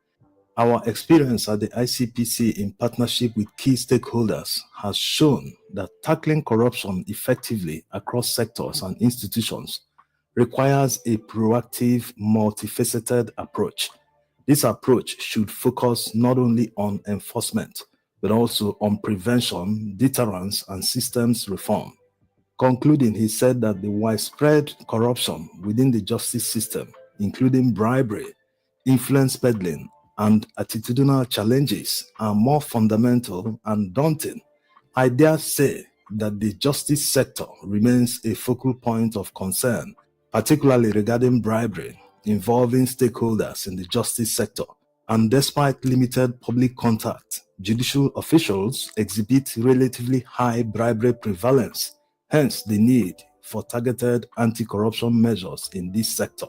Our experience at the ICPC in partnership with key stakeholders has shown that tackling corruption effectively across sectors and institutions requires a proactive, multifaceted approach. This approach should focus not only on enforcement, but also on prevention, deterrence, and systems reform. Concluding, he said that the widespread corruption within the justice system, including bribery, influence peddling, and attitudinal challenges are more fundamental and daunting. I dare say that the justice sector remains a focal point of concern, particularly regarding bribery involving stakeholders in the justice sector. And despite limited public contact, judicial officials exhibit relatively high bribery prevalence, hence the need for targeted anti-corruption measures in this sector.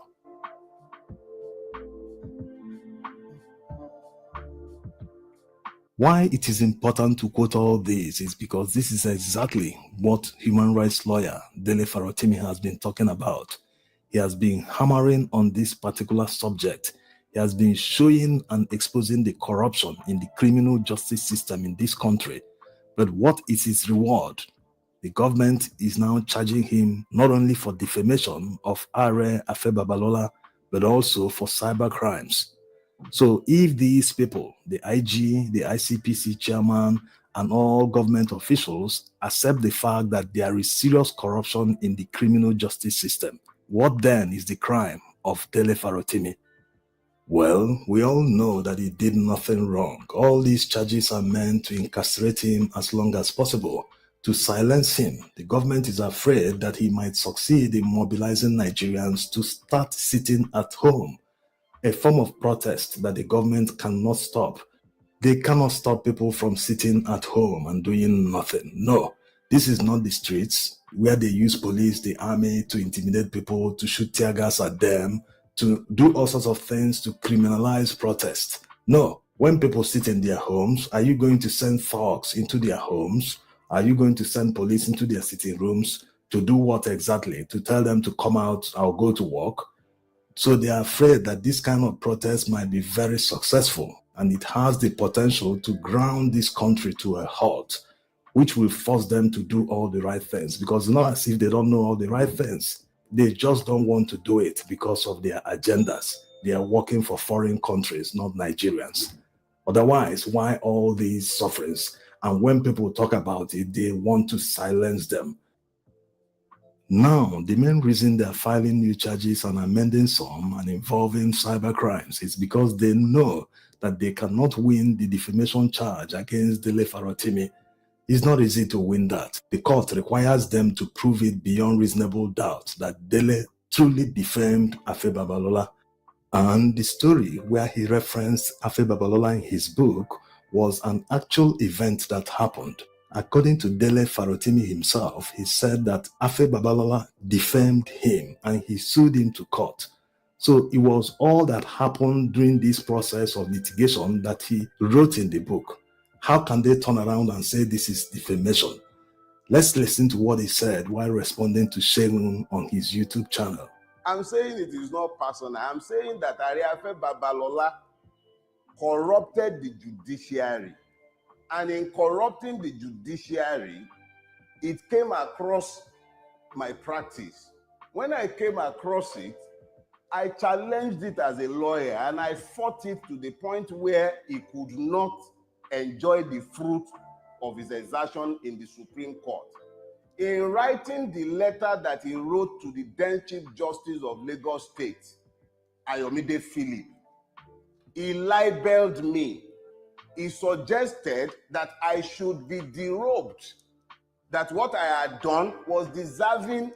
Why it is important to quote all this is because this is exactly what human rights lawyer Dele Farotimi has been talking about. He has been hammering on this particular subject. He has been showing and exposing the corruption in the criminal justice system in this country. But what is his reward? The government is now charging him not only for defamation of Are Afe Babalola, but also for cyber crimes. So if these people, the IG, the ICPC chairman, and all government officials accept the fact that there is serious corruption in the criminal justice system, what then is the crime of Dele Farotimi? Well, we all know that he did nothing wrong. All these charges are meant to incarcerate him as long as possible, to silence him. The government is afraid that he might succeed in mobilizing Nigerians to start sitting at home, a form of protest that the government cannot stop. They cannot stop people from sitting at home and doing nothing. No, this is not the streets where they use police, the army to intimidate people, to shoot tear gas at them, to do all sorts of things to criminalize protest. No, when people sit in their homes, are you going to send thugs into their homes? Are you going to send police into their sitting rooms to do what exactly? To tell them to come out or go to work? So they are afraid that this kind of protest might be very successful, and it has the potential to ground this country to a halt, which will force them to do all the right things, because it's not as if they don't know all the right things. They just don't want to do it because of their agendas. They are working for foreign countries, not Nigerians. Otherwise, why all these sufferings? And when people talk about it, they want to silence them. Now, the main reason they're filing new charges and amending some and involving cyber crimes is because they know that they cannot win the defamation charge against Dele Farotimi. It's not easy to win that. The court requires them to prove it beyond reasonable doubt that Dele truly defamed Afe Babalola. And the story where he referenced Afe Babalola in his book was an actual event that happened. According to Dele Farotimi himself, he said that Afe Babalola defamed him and he sued him to court. So it was all that happened during this process of litigation that he wrote in the book. How can they turn around and say this is defamation? Let's listen to what he said while responding to Shegun on his YouTube channel. I'm saying it is not personal. I'm saying that Are Afe Babalola corrupted the judiciary. And in corrupting the judiciary, it came across my practice. When I came across it, I challenged it as a lawyer and I fought it to the point where he could not enjoy the fruit of his exertion in the Supreme Court. In writing the letter that he wrote to the then Chief Justice of Lagos State, Ayomide Philip, he libeled me. He suggested that I should be derobed, that what I had done was deserving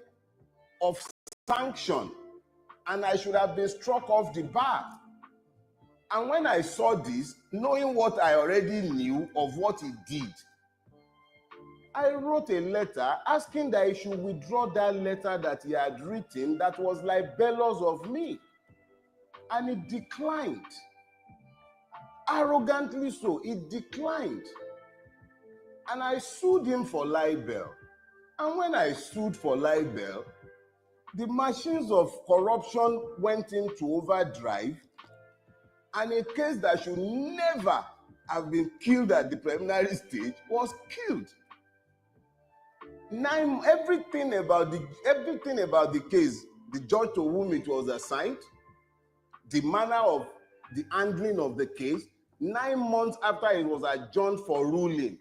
of sanction, and I should have been struck off the bar. And when I saw this, knowing what I already knew of what he did, I wrote a letter asking that he should withdraw that letter that he had written that was libelous of me. And he declined. Arrogantly so, he declined. And I sued him for libel. And when I sued for libel, the machines of corruption went into overdrive, and a case that should never have been killed at the preliminary stage was killed. Now, everything about the case, the judge to whom it was assigned, the manner of the handling of the case, 9 months after it was adjourned for ruling,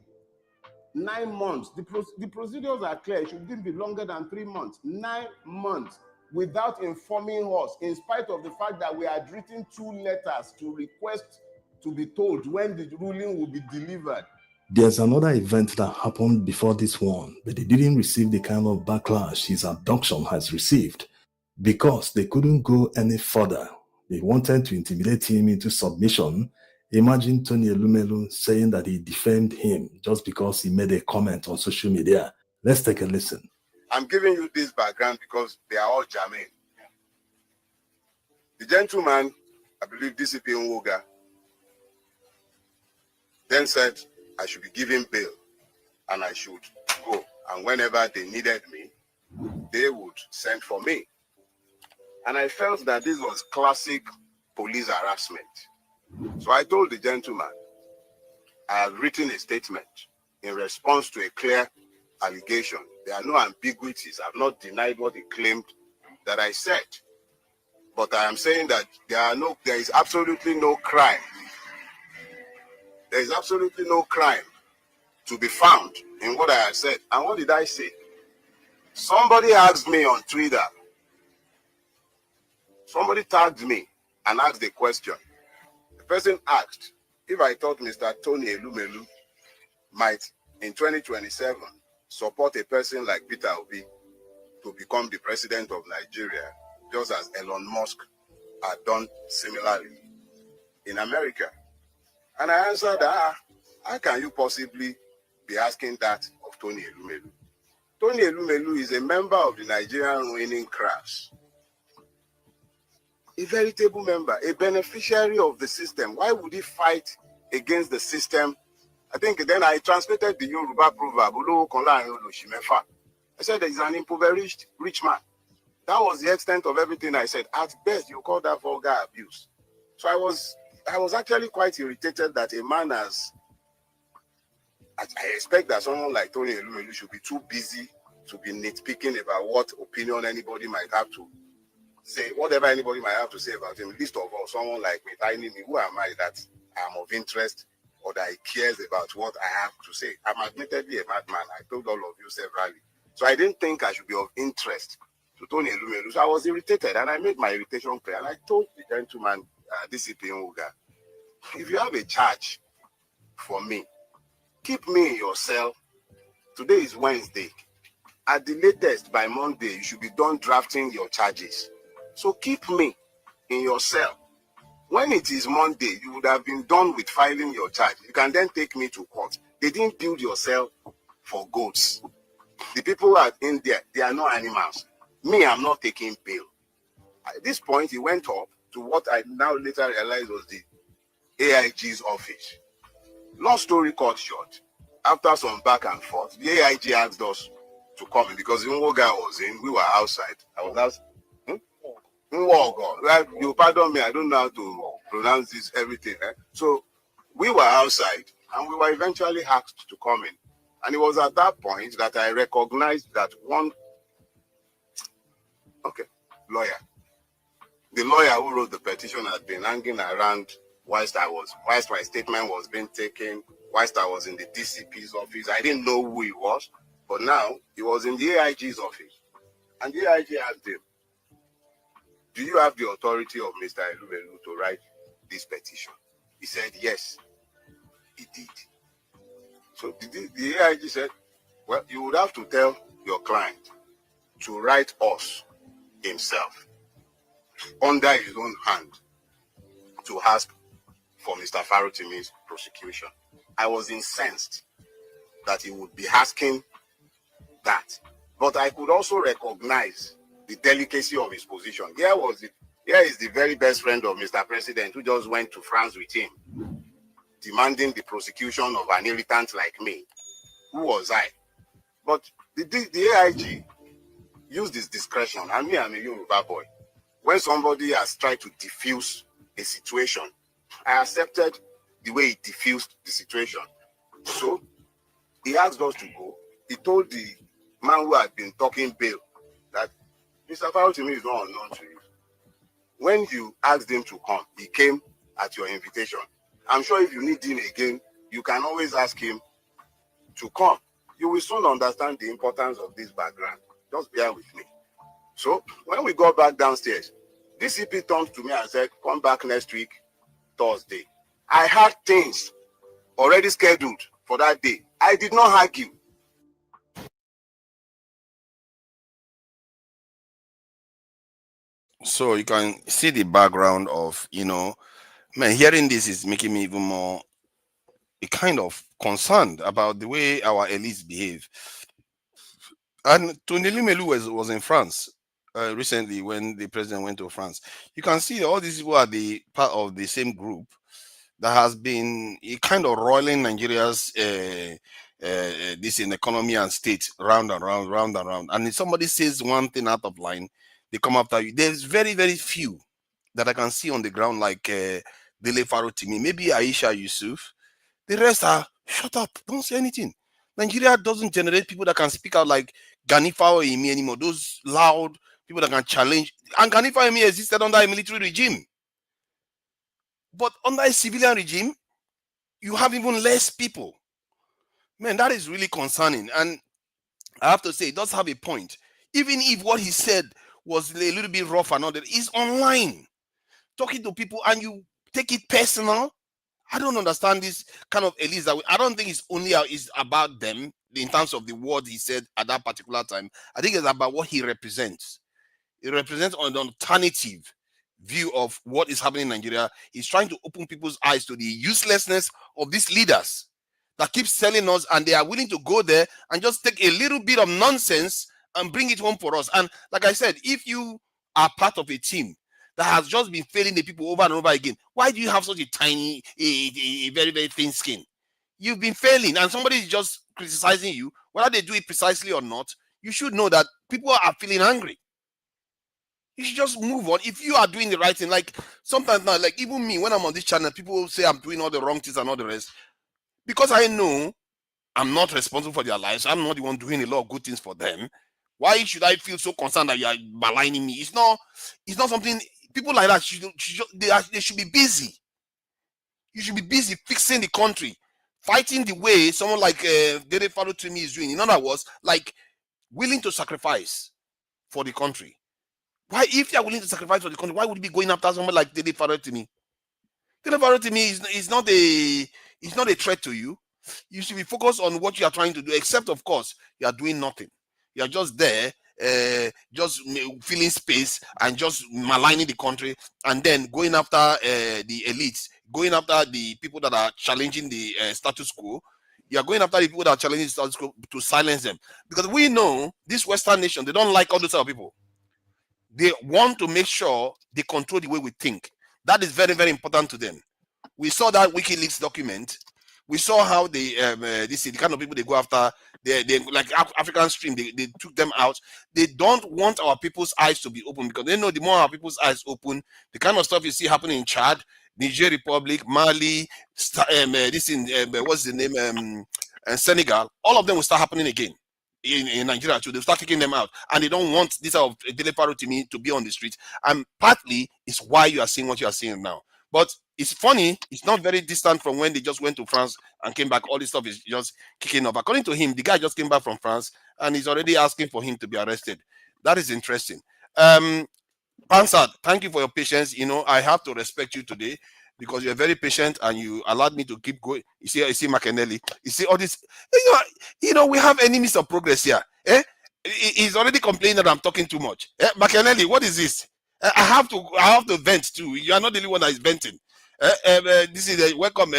9 months. The procedures are clear. It shouldn't be longer than 3 months. 9 months. without informing us, in spite of the fact that we had written 2 letters to request to be told when the ruling will be delivered. There's another event that happened before this one, but they didn't receive the kind of backlash his abduction has received because they couldn't go any further. They wanted to intimidate him into submission. Imagine Tony Elumelu saying that he defamed him just because he made a comment on social media. Let's take a listen. I'm giving you this background because they are all germane. The gentleman, I believe DCP Nwoga, then said I should be given bail and I should go. And whenever they needed me, they would send for me. And I felt that this was classic police harassment. So I told the gentleman, I have written a statement in response to a clear allegation. There are no ambiguities. I've not denied what he claimed that I said. But I am saying that there is absolutely no crime. There is absolutely no crime to be found in what I have said. And what did I say? Somebody asked me on Twitter. Somebody tagged me and asked a question. The person asked if I thought Mr. Tony Elumelu might, in 2027, support a person like Peter Obi to become the president of Nigeria, just as Elon Musk had done similarly in America. And I answered, how can you possibly be asking that of Tony Elumelu? Tony Elumelu is a member of the Nigerian winning class, a veritable member, a beneficiary of the system. Why would he fight against the system? I think then I translated the Yoruba proverb, I said he's an impoverished rich man. That was the extent of everything I said. At best, you call that vulgar abuse. So I was actually quite irritated that a man has, I expect that someone like Tony Elumelu should be too busy to be nitpicking about what opinion anybody might have to say, whatever anybody might have to say about him. Least of all, someone like me, tiny me, who am I that I'm of interest or that he cares about what I have to say? I'm admittedly a madman. I told all of you severally. So I didn't think I should be of interest to Tony Elumelu. So I was irritated and I made my irritation clear. And I told the gentleman, DCP Nwoga, if you have a charge for me, keep me in your cell. Today is Wednesday. At the latest, by Monday, you should be done drafting your charges. So keep me in your cell. When it is Monday, you would have been done with filing your charge. You can then take me to court. They didn't build your cell for goats. The people are in there, they are not animals. Me, I'm not taking bail. At this point, he went up to what I now later realized was the AIG's office. Long story cut short, after some back and forth, the AIG asked us to come in because Nwoga was in, we were outside. I was outside. Well, you pardon me, I don't know how to pronounce this, everything. So we were outside and we were eventually asked to come in. And it was at that point that I recognized that the lawyer who wrote the petition had been hanging around whilst my statement was being taken, whilst I was in the DCP's office. I didn't know who he was, but now he was in the AIG's office. And the AIG asked him, do you have the authority of Mr. Elumelu to write this petition? He said, yes, he did. So the AIG said, well, you would have to tell your client to write us himself under his own hand to ask for Mr. Farotimi's prosecution. I was incensed that he would be asking that. But I could also recognize the delicacy of his position. Here is the very best friend of Mr. President who just went to France with him, demanding the prosecution of an irritant like me. Who was I? But the AIG used his discretion, and me, I'm a Yoruba boy. When somebody has tried to diffuse a situation, I accepted the way he diffused the situation. So he asked us to go. He told the man who had been talking bail that Mr. Farotimi is not unknown to you. When you asked him to come, he came at your invitation. I'm sure if you need him again, you can always ask him to come. You will soon understand the importance of this background. Just bear with me. So when we got back downstairs, DCP turned to me and said, come back next week, Thursday. I had things already scheduled for that day. I did not argue. So you can see the background of, you know, man, hearing this is making me even more kind of concerned about the way our elites behave. And Tony Limelu was in France recently when the president went to France. You can see all these people are the part of the same group that has been kind of roiling Nigeria's this in economy and state round and round, round and round. And if somebody says one thing out of line, they come after you. There's very, very few that I can see on the ground like Dele Farotimi, maybe Aisha Yusuf. The rest are shut up, don't say anything. Nigeria doesn't generate people that can speak out like Ganifa or Imi anymore. Those loud people that can challenge. And Ganifa Imi existed under a military regime. But under a civilian regime, you have even less people. Man, that is really concerning. And I have to say, it does have a point. Even if what he said was a little bit rough and all that, he's online talking to people and you take it personal. I don't understand this kind of elites. I don't think it's only is about them in terms of the word he said at that particular time. I think it's about what he represents. It represents an alternative view of what is happening in Nigeria. He's trying to open people's eyes to the uselessness of these leaders that keeps telling us, and they are willing to go there and just take a little bit of nonsense and bring it home for us. And like I said, if you are part of a team that has just been failing the people over and over again, why do you have such a tiny, a very, very thin skin? You've been failing and somebody is just criticizing you, whether they do it precisely or not. You should know that people are feeling angry. You should just move on. If you are doing the right thing, like sometimes now, like even me, when I'm on this channel, people say I'm doing all the wrong things and all the rest. Because I know I'm not responsible for their lives. I'm not the one doing a lot of good things for them. Why should I feel so concerned that you are maligning me? It's not something. People like that, they should be busy. You should be busy fixing the country, fighting the way someone like Dede Farotimi is doing. In other words, like willing to sacrifice for the country. Why, if you are willing to sacrifice for the country, why would you be going after someone like Dede Farotimi? Dede Farotimi is not a threat to you. You should be focused on what you are trying to do, except, of course, you are doing nothing. You are just there, just filling space and just maligning the country, and then going after the elites, going after the people that are challenging the status quo. You are going after the people that are challenging the status quo to silence them. Because we know this Western nation, they don't like all those other people. They want to make sure they control the way we think. That is very, very important to them. We saw that WikiLeaks document. We saw how the kind of people they go after, they like African Stream, they took them out. They don't want our people's eyes to be open, because they know the more our people's eyes open, the kind of stuff you see happening in Chad, Niger Republic, Mali, what's the name, and Senegal, all of them will start happening again in Nigeria too. They'll start kicking them out, and they don't want this of Dele Farotimi to be on the street. And partly is why you are seeing what you are seeing now. But it's funny, it's not very distant from when they just went to France and came back. All this stuff is just kicking up. According to him, the guy just came back from France and he's already asking for him to be arrested. That is interesting. Pansad, thank you for your patience. You know, I have to respect you today because you're very patient and you allowed me to keep going. You see McAnally. You see all this. You know, we have enemies of progress here. He's already complaining that I'm talking too much. McAnally, what is this? I have to vent too. You are not the only one that is venting. This is a welcome,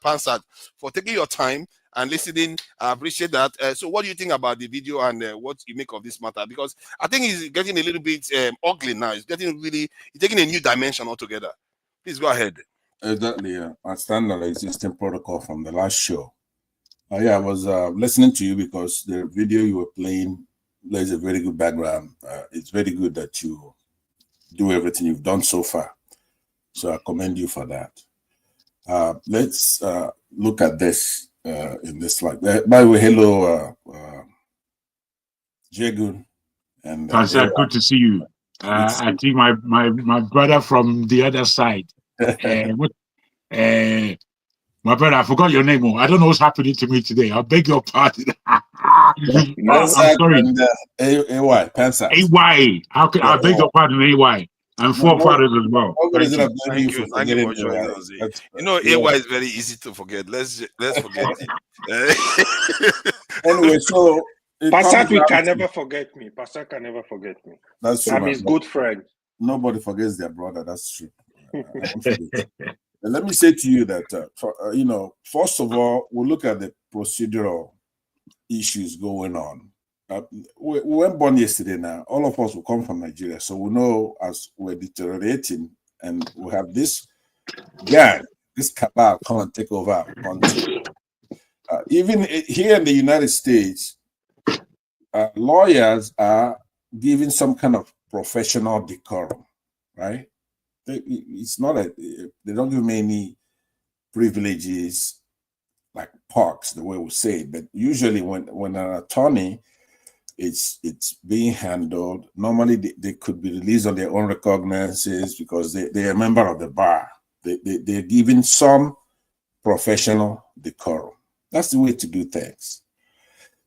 Pansad, for taking your time and listening. I appreciate that. So what do you think about the video and what you make of this matter? Because I think it's getting a little bit ugly now. It's taking a new dimension altogether. Please go ahead. Exactly. I stand on the existing protocol from the last show. I was listening to you because the video you were playing lays a very good background. It's very good that you do everything you've done so far. So I commend you for that. Let's look at this in this slide. By the way, hello, Jegun. And good to see you. I think my brother from the other side. My brother, I forgot your name. Oh. I don't know what's happening to me today. I beg your pardon. I'm sorry. And AY, Pensac. AY. I beg your pardon, AY. And No, forefathers as well. nobody's Thank gonna you. blame you for Thank you forgetting for joining AY. us. That's, You know, yeah. AY is very easy to forget. Let's forget it. Anyway, so it Pastor comes down can to- never forget me. Pastor can never forget me. That's true. I'm his good friend. Nobody forgets their brother. That's true. I don't forget. And let me say to you that, you know, first of all, we'll look at the procedural issues going on. We weren't born yesterday now. All of us will come from Nigeria. So we know as we're deteriorating and we have this gang, this cabal come and take over our country. Even here in the United States, lawyers are given some kind of professional decorum, right? It's not they don't give me any privileges like perks, the way we say it. But usually when an attorney, it's being handled. Normally they could be released on their own recognizances because they're a member of the bar. They're given some professional decorum. That's the way to do things.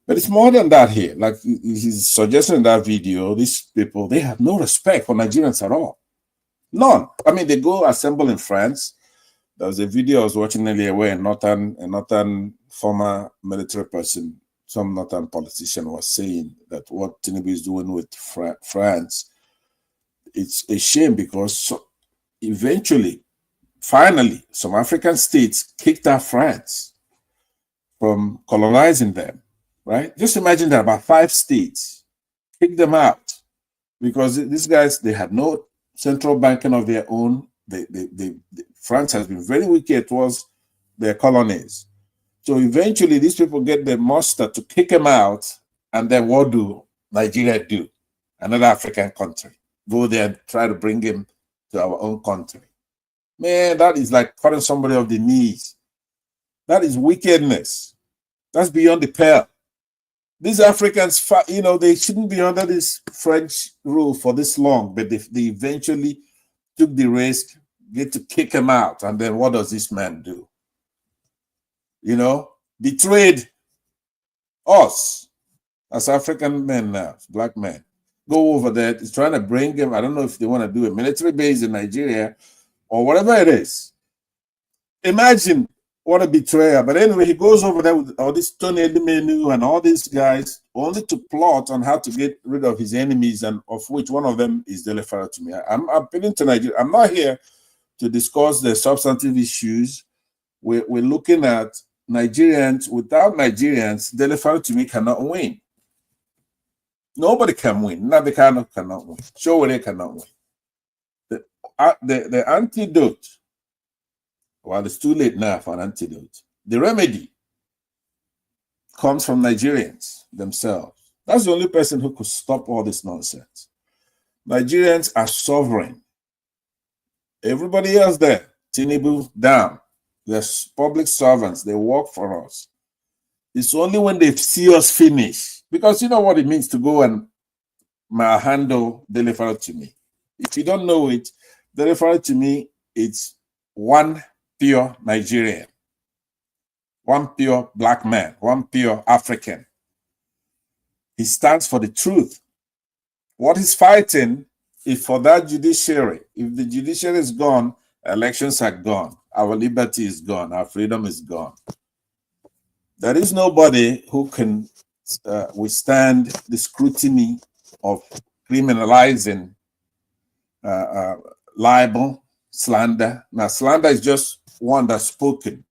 But it's more than that here. Like he's suggesting in that video, these people, they have no respect for Nigerians at all. None. I mean, they go assemble in France. There was a video I was watching earlier where a northern former military person, some northern politician was saying that what Tinubu is doing with France, it's a shame because eventually, finally, some African states kicked out France from colonizing them, right? Just imagine that about 5 states kicked them out because these guys, they had no central banking of their own. France has been very wicked towards their colonies. So eventually these people get the muster to kick them out, and then what do Nigeria do? Another African country. Go there and try to bring him to our own country. Man, that is like cutting somebody off the knees. That is wickedness. That's beyond the pale. These Africans, you know, they shouldn't be under this French rule for this long, but they eventually took the risk, get to kick him out. And then what does this man do? You know, betrayed us as African men now, black men. Go over there, it's trying to bring him. I don't know if they want to do a military base in Nigeria or whatever it is. Imagine what a betrayer. But anyway, he goes over there with all this Tony Elimenu and all these guys only to plot on how to get rid of his enemies, and of which one of them is Dele Farotimi. I'm appealing to Nigeria. I'm not here to discuss the substantive issues. We're looking at Nigerians. Without Nigerians, Dele Farotimi cannot win. Nobody can win. Nabekano cannot win. Showore cannot win. The antidote, well, it's too late now for an antidote. The remedy comes from Nigerians themselves. That's the only person who could stop all this nonsense. Nigerians are sovereign. Everybody else there, Tinubu down. They're public servants. They work for us. It's only when they see us finish, because you know what it means to go and handle Dele Farotimi. If you don't know it, Dele Farotimi, it's one pure Nigerian, one pure black man, one pure African. He stands for the truth. What he's fighting is for that judiciary. If the judiciary is gone, elections are gone. Our liberty is gone. Our freedom is gone. There is nobody who can withstand the scrutiny of criminalizing libel, slander. Now, slander is just one that's spoken.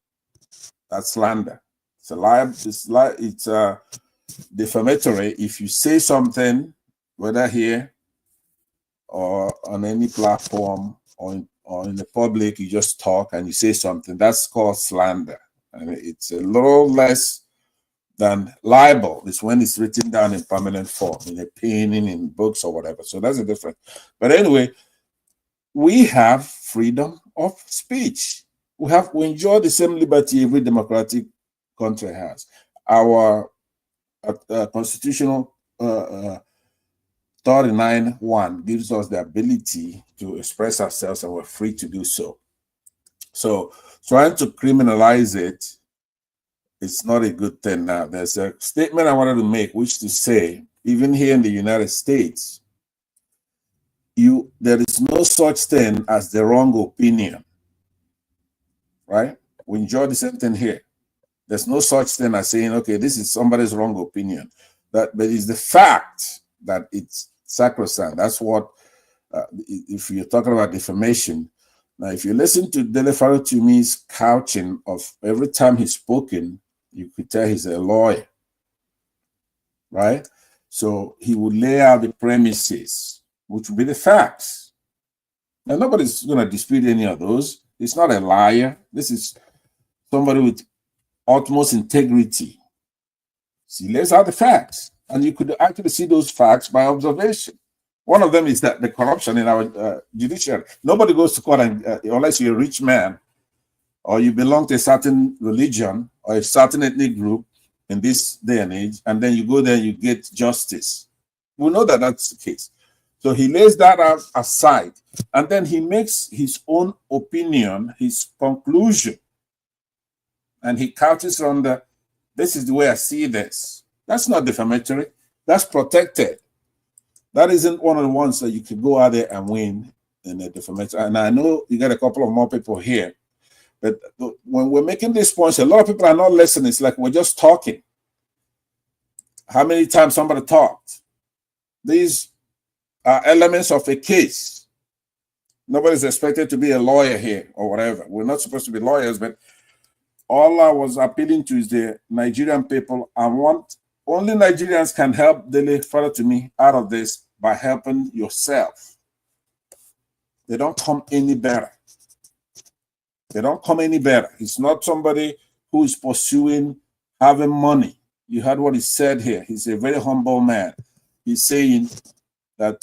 That's slander. It's a lie. It's defamatory. If you say something, whether here or on any platform or in the public, you just talk and you say something, that's called slander. And it's a little less than libel. It's when it's written down in permanent form, in a painting, in books or whatever. So that's a difference. But anyway, we have freedom of speech. We enjoy the same liberty every democratic country has. Our constitutional 39(1) gives us the ability to express ourselves, and we're free to do so. So trying to criminalize it, it's not a good thing. Now, there's a statement I wanted to make, which to say, even here in the United States, there is no such thing as the wrong opinion, right? We enjoy the same thing here. There's no such thing as saying, okay, this is somebody's wrong opinion. But it's the fact that it's sacrosanct. That's what, if you're talking about defamation. Now, if you listen to Dele Farotimi's couching of every time he's spoken, you could tell he's a lawyer, right? So he would lay out the premises, which would be the facts. Now, nobody's going to dispute any of those. He's not a liar. This is somebody with utmost integrity. So he lays out the facts, and you could actually see those facts by observation. One of them is that the corruption in our judiciary. Nobody goes to court unless you're a rich man or you belong to a certain religion or a certain ethnic group in this day and age, and then you go there and you get justice. We know that that's the case. So he lays that out aside, and then he makes his own opinion, his conclusion, and he couches on this is the way I see this. That's not defamatory. That's protected. That isn't one of the ones that you can go out there and win in a defamatory. And I know you got a couple of more people here, but when we're making these points, a lot of people are not listening. It's like we're just talking. How many times somebody talked? These are elements of a case. Nobody's expected to be a lawyer here or whatever. We're not supposed to be lawyers, but all I was appealing to is the Nigerian people. Only Nigerians can help Dele Farotimi out of this by helping yourself. They don't come any better. They don't come any better. He's not somebody who is pursuing having money. You heard what he said here. He's a very humble man. He's saying that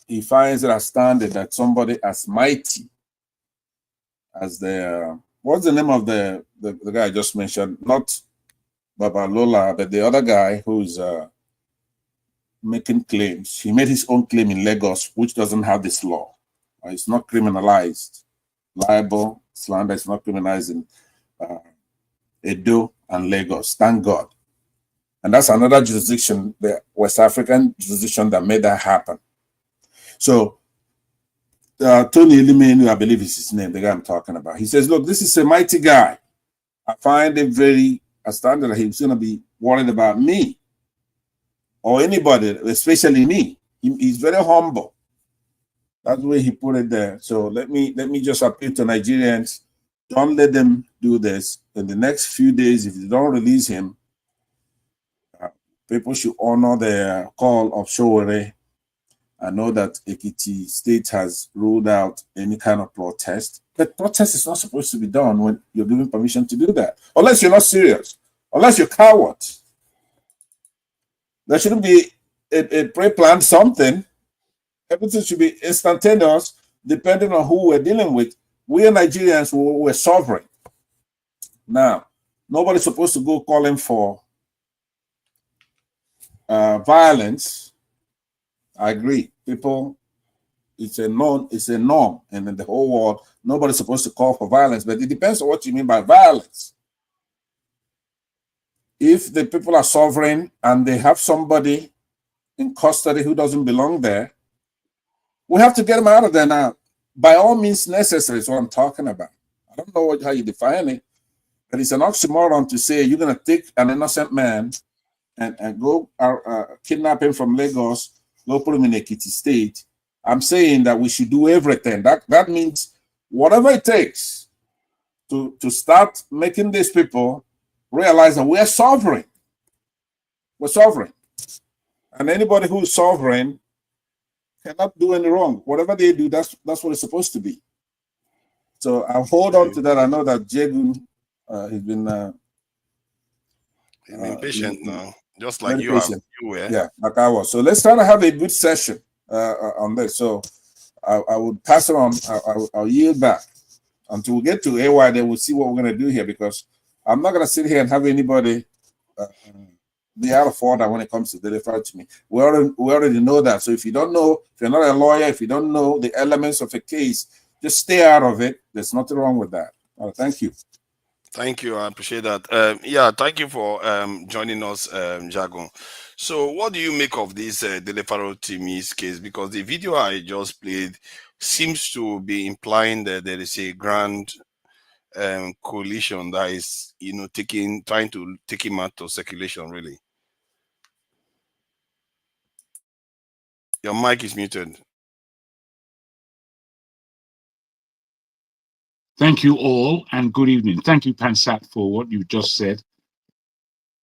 he finds it astounding that somebody as mighty as what's the name of the guy I just mentioned? Not Babalola, but the other guy who's making claims. He made his own claim in Lagos, which doesn't have this law. It's not criminalized. Libel, slander is not criminalized in Edo and Lagos. Thank God. And that's another jurisdiction, the West African jurisdiction, that made that happen. So Tony Elimenu, I believe is his name, the guy I'm talking about. He says, look, this is a mighty guy. I find it very astounding that he's going to be worried about me or anybody, especially me. He's very humble. That's the way he put it there. So let me just appeal to Nigerians. Don't let them do this. In the next few days, if you don't release him, people should honor the call of Showore. I know that Ekiti State has ruled out any kind of protest, but protest is not supposed to be done when you're given permission to do that, unless you're not serious, unless you're cowards. There shouldn't be a pre-planned something. Everything should be instantaneous, depending on who we're dealing with. We are Nigerians, we're sovereign. Now, nobody's supposed to go calling for violence. I agree. People, it's a norm, and in the whole world, nobody's supposed to call for violence, but it depends on what you mean by violence. If the people are sovereign and they have somebody in custody who doesn't belong there, we have to get them out of there now. By all means necessary is what I'm talking about. I don't know how you define it, but it's an oxymoron to say you're going to take an innocent man and go kidnap him from Lagos, go put him in Ekiti State. I'm saying that we should do everything. That means whatever it takes to start making these people realize that we're sovereign. We're sovereign. And anybody who is sovereign cannot do any wrong. Whatever they do, that's what it's supposed to be. So I'll hold on to that. I know that Jegun has been patient now, just like you patient. were. Yeah, like I was. So let's try to have a good session on this. So I would pass it on. I'll yield back until we get to AY. Then we'll see what we're going to do here, because I'm not going to sit here and have anybody be out of order when it comes to Dele Farotimi. We already know that. So if you don't know, if you're not a lawyer, if you don't know the elements of a case, just stay out of it. There's nothing wrong with that. Thank you. Thank you. I appreciate that. Yeah, thank you for joining us, Jago. So, what do you make of this Dele Farotimi's case? Because the video I just played seems to be implying that there is a grand coalition that is, trying to take him out of circulation. Really, your mic is muted. Thank you all, and good evening. Thank you, Pansat, for what you just said.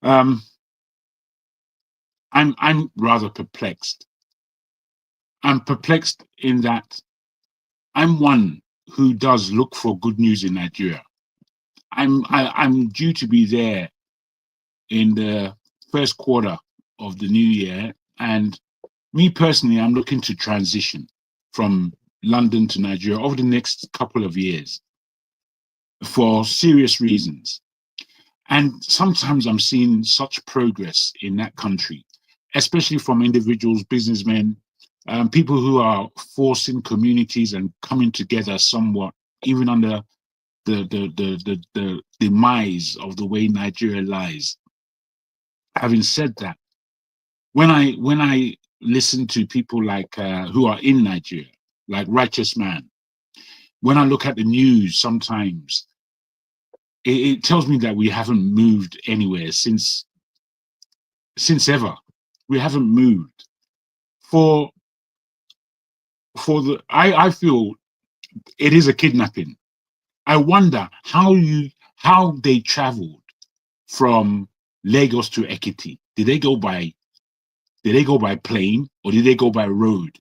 I'm rather perplexed. I'm perplexed in that I'm one who does look for good news in Nigeria. I'm due to be there in the first quarter of the new year, and me personally, I'm looking to transition from London to Nigeria over the next couple of years for serious reasons. And sometimes I'm seeing such progress in that country, especially from individuals, businessmen, people who are forcing communities and coming together somewhat, even under the demise of the way Nigeria lies. Having said that, when I listen to people like who are in Nigeria, like Righteous Man, when I look at the news sometimes, it tells me that we haven't moved anywhere since ever. We haven't moved. For the I feel it is a kidnapping. I wonder how they traveled from Lagos to Ekiti. Did they go by plane or did they go by road?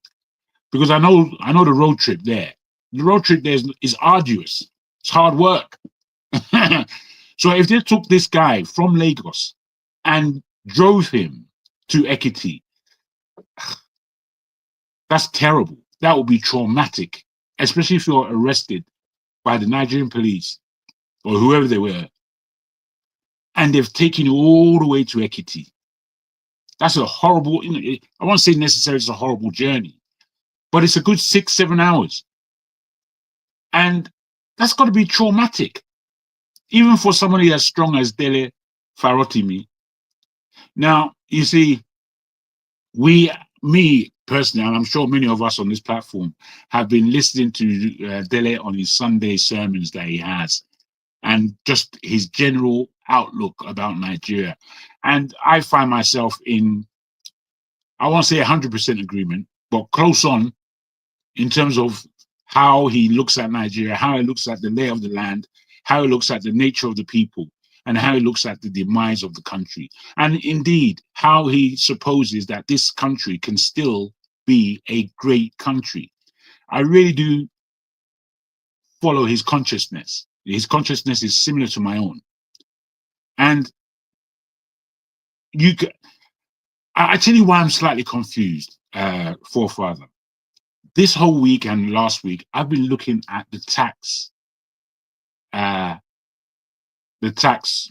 Because I know the road trip there. The road trip there is arduous. It's hard work. So if they took this guy from Lagos and drove him to Ekiti, that's terrible. That would be traumatic, especially if you're arrested by the Nigerian police or whoever they were, and they've taken you all the way to Ekiti. That's a horrible, I won't say necessarily it's a horrible journey, but it's a good 6-7 hours. And that's got to be traumatic, even for somebody as strong as Dele Farotimi. Now, you see, me personally, and I'm sure many of us on this platform have been listening to Dele on his Sunday sermons that he has, and just his general outlook about Nigeria. And I find myself in, I won't say 100% agreement, but close on in terms of how he looks at Nigeria, how he looks at the lay of the land, how he looks at the nature of the people, and how he looks at the demise of the country. And indeed, how he supposes that this country can still be a great country. I really do follow his consciousness. His consciousness is similar to my own. And I tell you why I'm slightly confused, forefather. This whole week and last week, I've been looking at the tax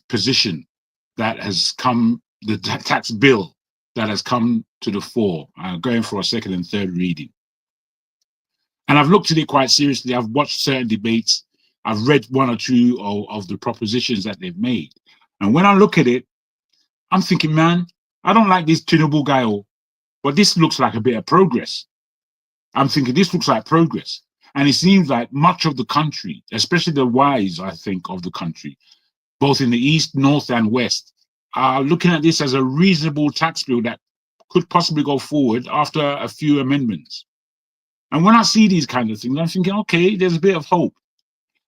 position that has come, the tax bill that has come to the fore, going for a second and third reading. And I've looked at it quite seriously. I've watched certain debates. I've read one or two of the propositions that they've made. And when I look at it, I'm thinking, man, I don't like this Tinubu guy, but this looks like a bit of progress. I'm thinking this looks like progress. And it seems like much of the country, especially the wise, I think, of the country, both in the East, North, and West, are looking at this as a reasonable tax bill that could possibly go forward after a few amendments. And when I see these kind of things, I'm thinking, okay, there's a bit of hope.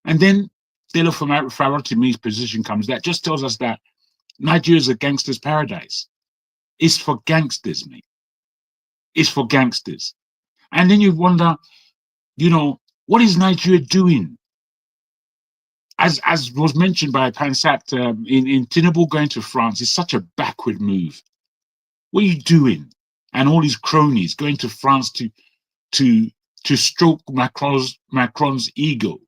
And then Dele Farotimi's position comes that just tells us that Nigeria is a gangster's paradise. It's for gangsters, mate. It's for gangsters. And then you wonder, what is Nigeria doing? As was mentioned by Pansat, in Tinubu going to France is such a backward move. What are you doing? And all these cronies going to France to stroke Macron's ego.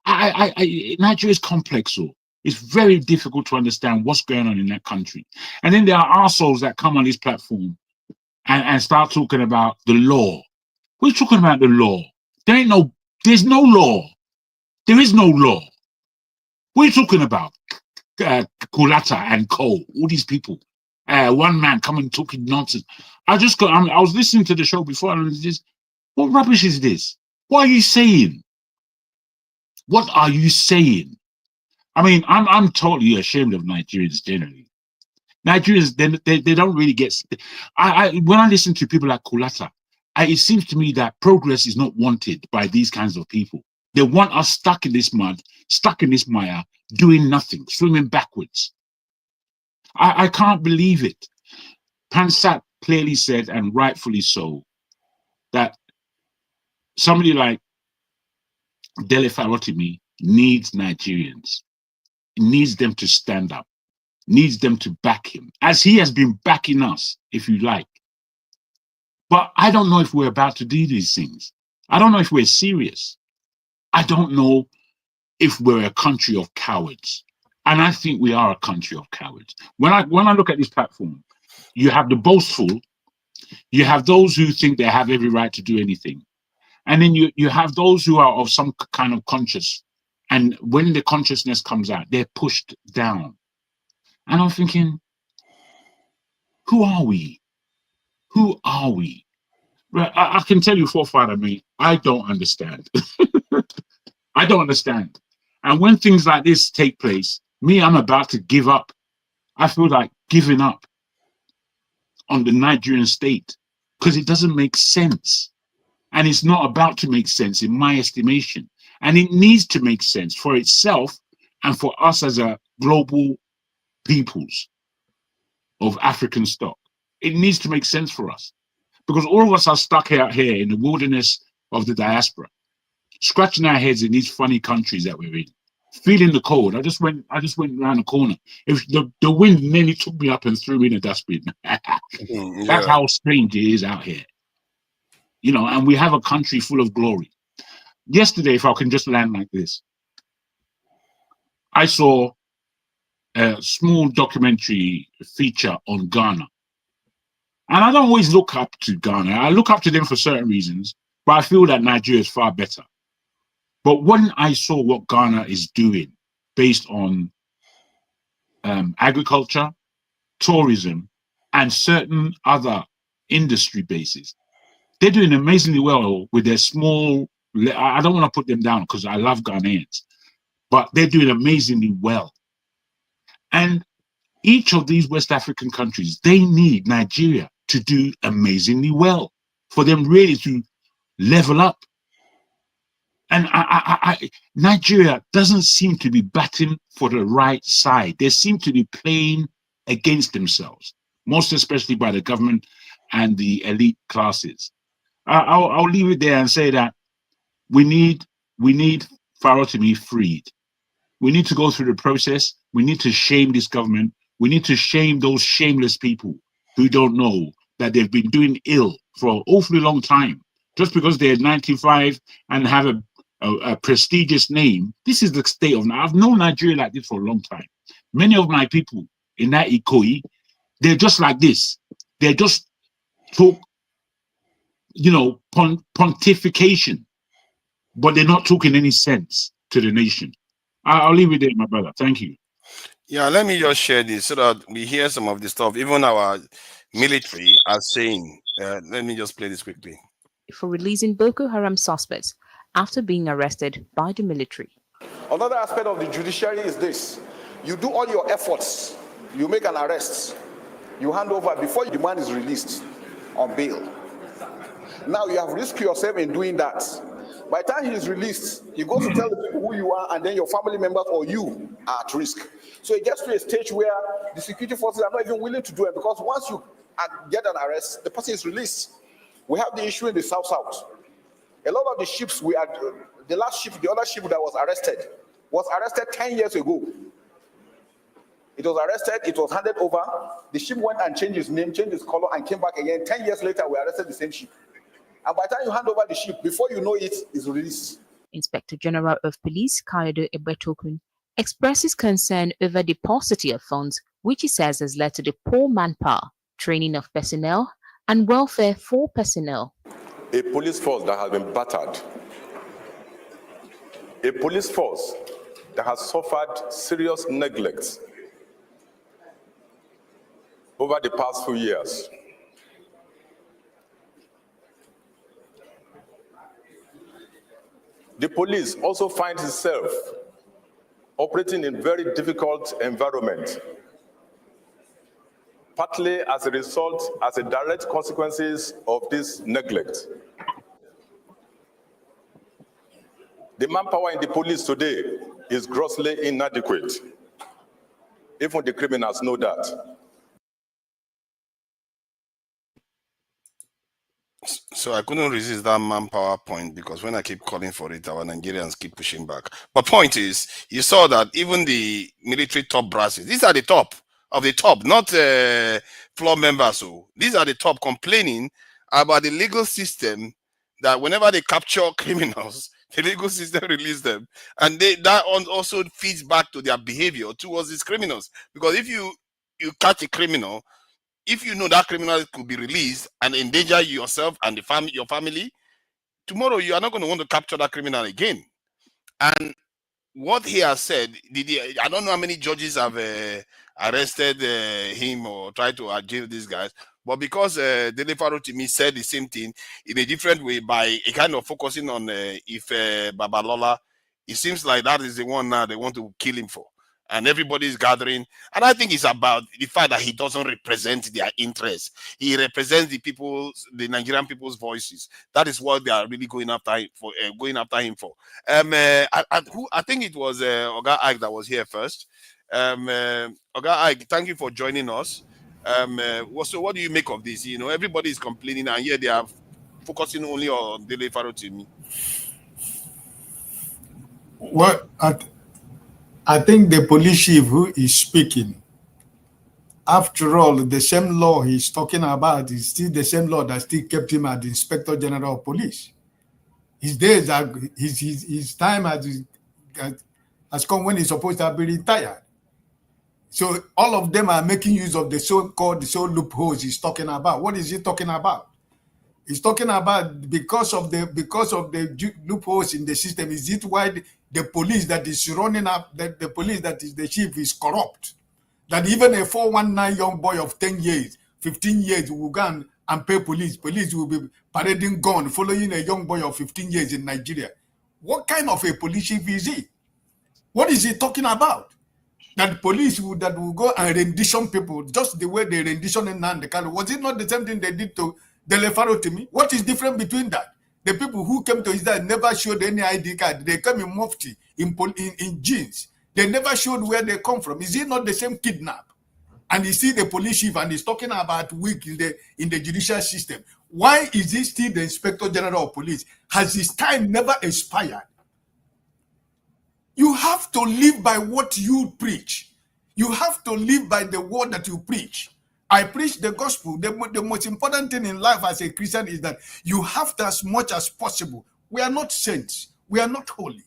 Nigeria is complex, so it's very difficult to understand what's going on in that country. And then there are assholes that come on this platform and start talking about the law. We're talking about the law. There ain't There's no law. There is no law. What are you talking about? Kulata and Cole, all these people. One man coming talking nonsense. I was listening to the show before, and this, what rubbish is this? What are you saying? What are you saying? I mean, I'm totally ashamed of Nigerians generally. Nigerians, they don't really get. When I listen to people like Kulata, it seems to me that progress is not wanted by these kinds of people. They want us stuck in this mud, stuck in this mire, doing nothing, swimming backwards. I can't believe it. Pansat clearly said, and rightfully so, that somebody like Dele Farotimi needs Nigerians. He needs them to stand up, needs them to back him, as he has been backing us, if you like. But I don't know if we're about to do these things. I don't know if we're serious. I don't know if we're a country of cowards. And I think we are a country of cowards. When I look at this platform, you have the boastful, you have those who think they have every right to do anything. And then you have those who are of some kind of conscious. And when the consciousness comes out, they're pushed down. And I'm thinking, who are we? Who are we? Right, I can tell you for a fact, I don't understand. I don't understand. And when things like this take place, I'm about to give up. I feel like giving up on the Nigerian state because it doesn't make sense. And it's not about to make sense in my estimation. And it needs to make sense for itself and for us as a global peoples of African stock. It needs to make sense for us because all of us are stuck out here in the wilderness of the diaspora, scratching our heads in these funny countries that we're in, feeling the cold. I just went around the corner. If the wind nearly took me up and threw me in a dustbin. That's how strange it is out here. You know, and we have a country full of glory. Yesterday, if I can just land like this, I saw a small documentary feature on Ghana. And I don't always look up to Ghana. I look up to them for certain reasons, but I feel that Nigeria is far better. But when I saw what Ghana is doing based on agriculture, tourism, and certain other industry bases, they're doing amazingly well with their small. I don't want to put them down because I love Ghanaians, but they're doing amazingly well. And each of these West African countries, they need Nigeria to do amazingly well for them really to level up. And Nigeria doesn't seem to be batting for the right side. They seem to be playing against themselves, most especially by the government and the elite classes. I'll leave it there and say that we need Farotimi freed. We need to go through the process. We need to shame this government. We need to shame those shameless people who don't know that they've been doing ill for an awfully long time. Just because they're 95 and have a prestigious name, this is the state of. I've known Nigeria like this for a long time. Many of my people in that Ikoyi, they're just like this. They're just talk, pontification, but they're not talking any sense to the nation. I'll leave it there, my brother. Thank you. Yeah, let me just share this so that we hear some of the stuff. Even our military are saying, let me just play this quickly. For releasing Boko Haram suspects after being arrested by the military. Another aspect of the judiciary is this. You do all your efforts. You make an arrest. You hand over before the man is released on bail. Now you have risked yourself in doing that. By the time he is released, he goes to tell the people who you are, and then your family members or you are at risk. So it gets to a stage where the security forces are not even willing to do it, because once you get an arrest, the person is released. We have the issue in the South. A lot of the ships the other ship that was arrested 10 years ago. It was arrested, it was handed over. The ship went and changed its name, changed its color, and came back again. 10 years later, we arrested the same ship. And by the time you hand over the ship, before you know it, it's released. Inspector General of Police Kayode Ebetokun expresses concern over the paucity of funds, which he says has led to the poor manpower, training of personnel, and welfare for personnel. A police force that has been battered, a police force that has suffered serious neglect over the past few years. The police also finds itself operating in very difficult environment, partly as a result, as a direct consequences of this neglect. The manpower in the police today is grossly inadequate. Even the criminals know that. So I couldn't resist that manpower point, because when I keep calling for it, our Nigerians keep pushing back. But point is, you saw that even the military top brasses, these are the top of the top, not floor members. So these are the top complaining about the legal system, that whenever they capture criminals, the legal system release them, and that also feeds back to their behavior towards these criminals. Because if you catch a criminal, if you know that criminal could be released and endanger yourself and your family, tomorrow you are not going to want to capture that criminal again. And what he has said, I don't know how many judges have arrested him or tried to jail these guys, but because Dele Farotimi said the same thing in a different way, by a kind of focusing on Babalola, it seems like that is the one now they want to kill him for. And everybody is gathering. And I think it's about the fact that he doesn't represent their interests. He represents the Nigerian people's voices. That is what they are really going after him for. I think it was Oga Ike that was here first. Oga Ike, thank you for joining us. So what do you make of this? You know, everybody is complaining, and yet they are focusing only on Dele Farotimi. Well, I think the police chief who is speaking, after all, the same law he's talking about is still the same law that still kept him as the Inspector General of Police. His days are, his time has come when he's supposed to have been retired. So all of them are making use of the so-called loopholes he's talking about. What is he talking about? He's talking about because of the loopholes in the system. Is it why the police that is running up, the police that is the chief is corrupt? That even a 419 young boy of 10 years, 15 years will go and pay police. Police will be parading gun, following a young boy of 15 years in Nigeria. What kind of a police chief is he? What is he talking about? That police will go and rendition people just the way they rendition in Nandekalo. Was it not the same thing they did to Dele Farotimi? What is different between that? The people who came to his dad never showed any ID card. They come in mufti, in jeans. They never showed where they come from. Is it not the same kidnap? And you see the police chief and he's talking about weak in the judicial system. Why is he still the Inspector General of Police? Has his time never expired? You have to live by what you preach. You have to live by the word that you preach. I preach the gospel. The most important thing in life as a Christian is that you have to, as much as possible. We are not saints. We are not holy.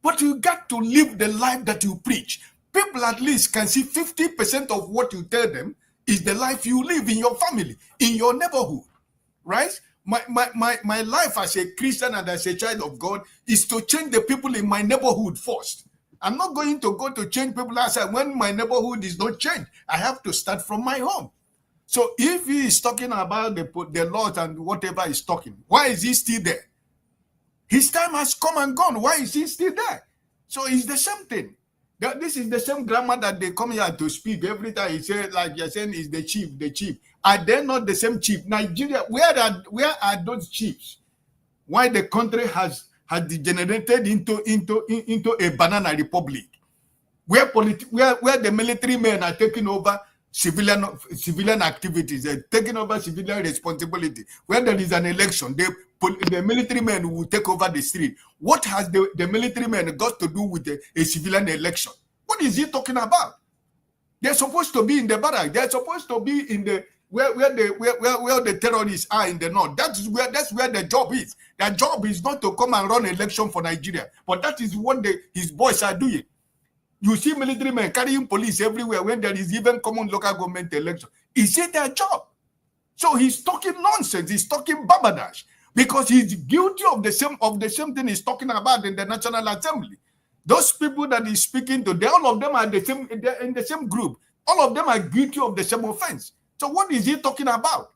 But you got to live the life that you preach. People at least can see 50% of what you tell them is the life you live in your family, in your neighborhood, right? My life as a Christian and as a child of God is to change the people in my neighborhood first. I'm not going to go to change people outside when my neighborhood is not changed. I have to start from my home. So if he is talking about the laws and whatever he's talking, why is he still there? His time has come and gone. Why is he still there? So it's the same thing. This is the same grammar that they come here to speak every time. He said, like you're saying, is the chief, the chief. Are they not the same chief? Nigeria, where are those chiefs? Why the country has degenerated into a banana republic, where the military men are taking over civilian activities, taking over civilian responsibility. Where there is an election, the military men will take over the street. What has the military men got to do with a civilian election? What is he talking about? They're supposed to be in the barrack. They're supposed to be in the where the terrorists are in the north. That's where the job is. Their job is not to come and run election for Nigeria, but that is what his boys are doing. You see military men carrying police everywhere when there is even common local government election. Is it their job? So he's talking nonsense. He's talking babadash. because he's guilty of the same thing he's talking about in the National Assembly. Those people that he's speaking to, all of them are in the same group. All of them are guilty of the same offense. So what is he talking about?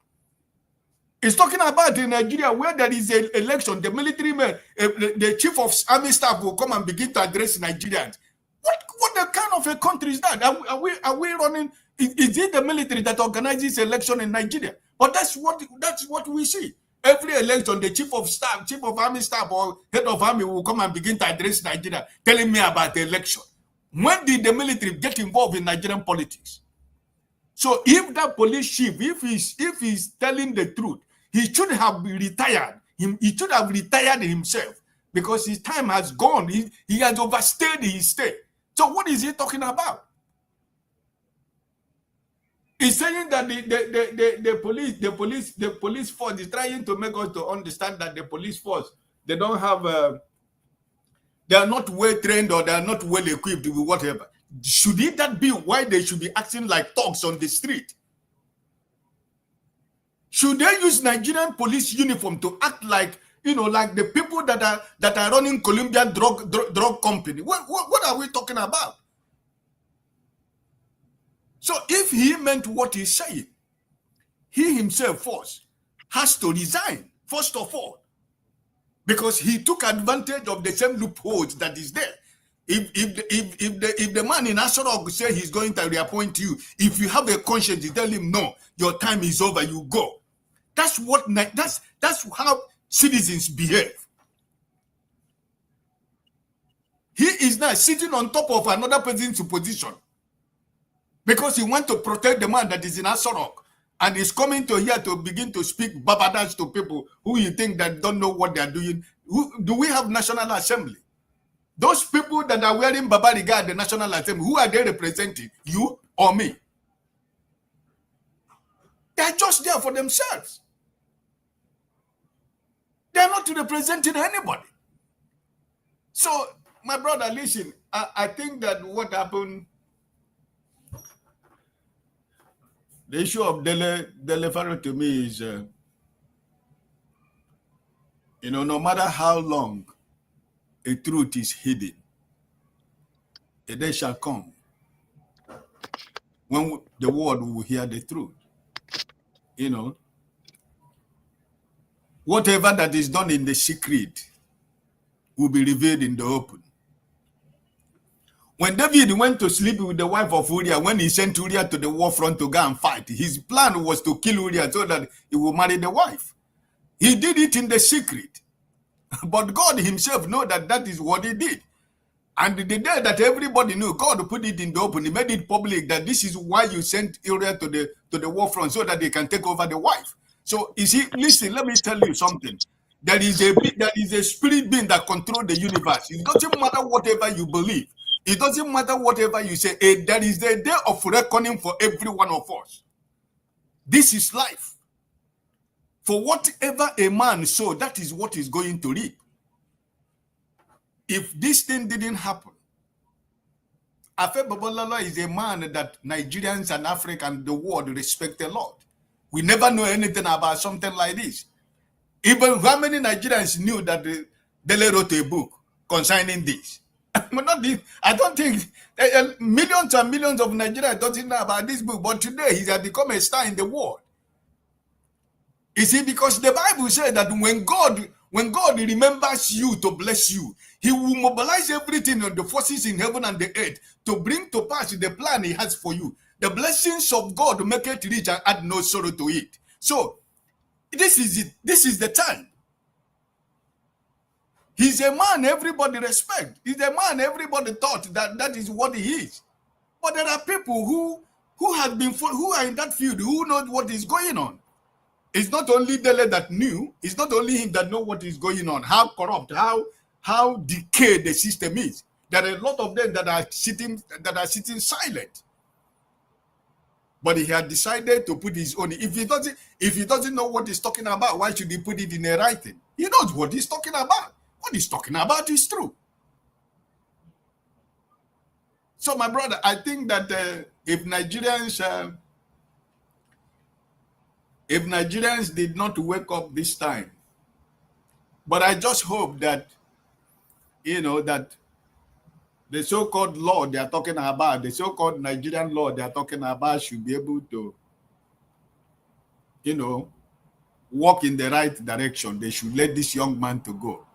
He's talking about in Nigeria where there is an election, the military man, the chief of army staff will come and begin to address Nigerians. What kind of a country is that? Are we running? Is it the military that organizes election in Nigeria? But that's what we see. Every election, the chief of staff, chief of army staff, or head of army will come and begin to address Nigeria, telling me about the election. When did the military get involved in Nigerian politics? So if that police chief, if he's telling the truth, he should have retired. He should have retired himself because his time has gone. He has overstayed his stay. So what is he talking about? He's saying that the police force is trying to make us to understand that the police force, they don't have they are not well trained or they are not well equipped with whatever. Should that be why they should be acting like thugs on the street? Should they use Nigerian police uniform to act like, like the people that are running Colombian drug company? What are we talking about? So if he meant what he's saying, he himself first has to resign, first of all, because he took advantage of the same loopholes that is there. If the man in Asarok say he's going to reappoint you, if you have a conscience, you tell him no, your time is over, you go. That's how citizens behave. He is now sitting on top of another person's position because he wants to protect the man that is in Asarok, and is coming to here to begin to speak babadans to people who you think that don't know what they are doing. Do we have National Assembly? Those people that are wearing babariga at the National Assembly, who are they representing? You or me? They are just there for themselves. They are not representing anybody. So, my brother, listen, I think that what happened, the issue of Dele Farotimi is, no matter how long a truth is hidden, a day shall come when the world will hear the truth. Whatever that is done in the secret will be revealed in the open. When David went to sleep with the wife of Uriah, when he sent Uriah to the war front to go and fight, his plan was to kill Uriah so that he will marry the wife. He did it in the secret. But God himself knew that that is what he did. And the day that everybody knew, God put it in the open. He made it public that this is why you sent Uriah to the war front, so that they can take over the wife. So you see, listen, let me tell you something. There is a spirit being that controls the universe. It doesn't matter whatever you believe. It doesn't matter whatever you say. There is a day of reckoning for every one of us. This is life. For whatever a man sows, that is what he's going to reap. If this thing didn't happen, Afe Babalola is a man that Nigerians and Africa and the world respect a lot. We never know anything about something like this. Even how many Nigerians knew that Dele wrote a book concerning this? I don't think millions and millions of Nigerians don't know about this book, but today he has become a star in the world. You see, because the Bible says that when God remembers you to bless you, he will mobilize everything on the forces in heaven and the earth to bring to pass the plan he has for you. The blessings of God make it rich and add no sorrow to it. So, this is it. This is the time. He's a man everybody respect. He's a man everybody thought that is what he is. But there are people who are in that field, who know what is going on. It's not only Dele that knew. It's not only him that know what is going on. How corrupt, how decayed the system is. There are a lot of them that are sitting silent. But he had decided to put his own. If he doesn't know what he's talking about, why should he put it in a writing? He knows what he's talking about. What he's talking about is true. So, my brother, I think that if Nigerians did not wake up this time, But I just hope that, you know, that the so-called law they are talking about, the so-called Nigerian law they are talking about, should be able to, you know, walk in the right direction. They should let this young man to go.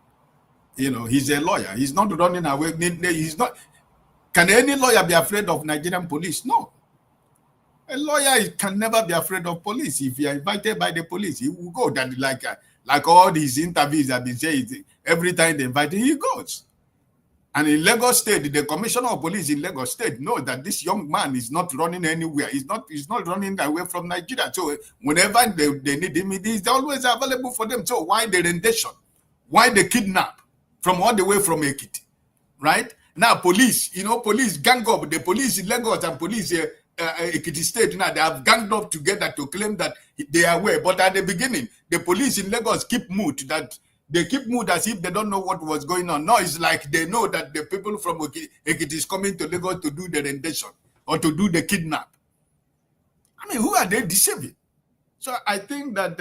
You know, he's a lawyer. He's not running away. He's not. Can any lawyer be afraid of Nigerian police? No. A lawyer can never be afraid of police. If you are invited by the police, he will go. That like all these interviews have been saying, every time they invite him, he goes. And in Lagos State, the commissioner of police in Lagos State knows that this young man is not running anywhere. He's not running away from Nigeria. So whenever they need him, he's always available for them. So why the rendition? Why the kidnap from all the way from Ekiti? Right? Now police, you know, police gang up. The police in Lagos and police Ekiti State now, they have ganged up together to claim that they are aware. But at the beginning, the police in Lagos keep mute that. They keep mood as if they don't know what was going on. No, it's like they know that the people from Ekiti is coming to Lagos to do the rendition or to do the kidnap. I mean, who are they deceiving? So I think that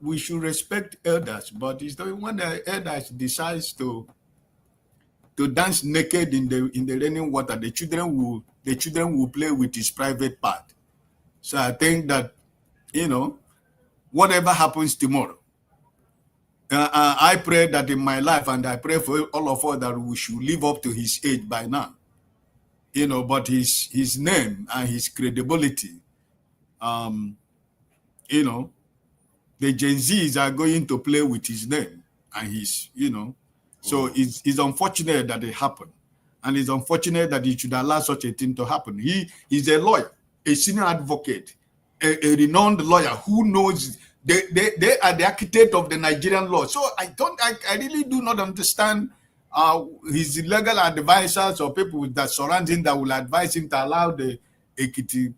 we should respect elders, but it's the when the elders decides to dance naked in the raining water, the children will play with his private part. So I think that, you know, whatever happens tomorrow, I pray that in my life, and I pray for all of us, that we should live up to his age by now. You know, but his name and his credibility, you know, the Gen Zs are going to play with his name and his, you know. So it's unfortunate that it happened. And it's unfortunate that he should allow such a thing to happen. He is a lawyer, a senior advocate, a renowned lawyer who knows they are the architect of the Nigerian law. So I really do not understand his legal advisors or people that surround him that will advise him to allow the Ekiti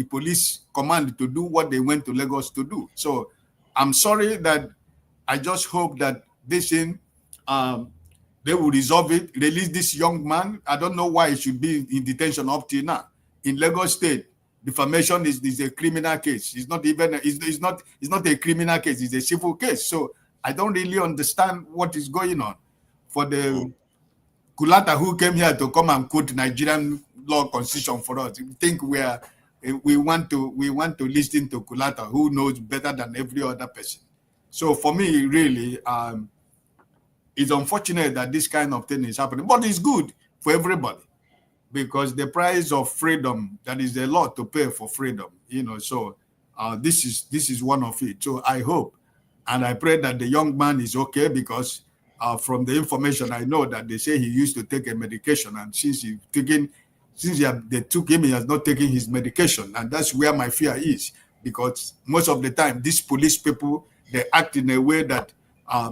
police command to do what they went to Lagos to do. So I'm sorry that I just hope that this thing, they will resolve it, release this young man. I don't know why he should be in detention up till now. In Lagos State, defamation is a criminal case. It's not even it's not a criminal case. It's a civil case. So I don't really understand what is going on. For the Kulata who came here to come and quote Nigerian law constitution for us, we think we want to listen to Kulata, who knows better than every other person. So for me, really, it's unfortunate that this kind of thing is happening, but it's good for everybody. Because the price of freedom, that is a lot to pay for freedom, you know. So this is one of it. So I hope and I pray that the young man is okay, because from the information I know that they say he used to take a medication, and since they took him, he has not taken his medication, and that's where my fear is. Because most of the time, these police people, they act in a way that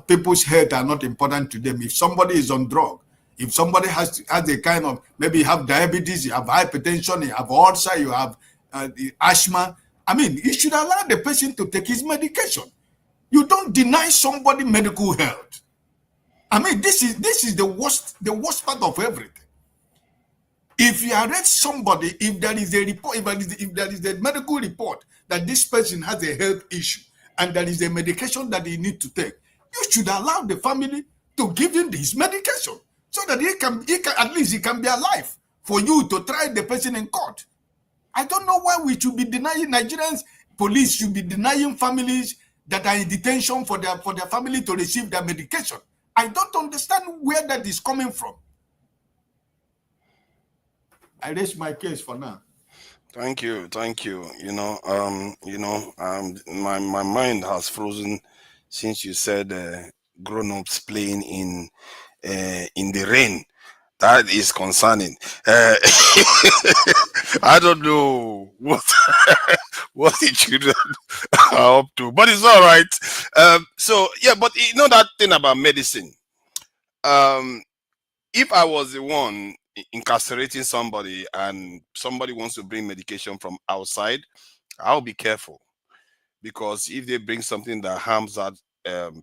people's health are not important to them. If somebody is on drug, if somebody has a kind of, maybe you have diabetes, you have hypertension, you have ulcer, you have asthma, I mean, you should allow the patient to take his medication. You don't deny somebody medical health. I mean, this is the worst part of everything. If you arrest somebody, if there is a report, if there is a medical report that this person has a health issue and there is a medication that he needs to take, you should allow the family to give him this medication, so that he can at least he can be alive for you to try the person in court. I don't know why we should be denying Nigerians. Police should be denying families that are in detention for their family to receive their medication. I don't understand where that is coming from. I raise my case for now. Thank you. My mind has frozen since you said grown-ups playing in the rain. That is concerning. I don't know what what the children are up to, but it's all right. So yeah, but you know that thing about medicine. If I was the one incarcerating somebody and somebody wants to bring medication from outside, I'll be careful, because if they bring something that harms that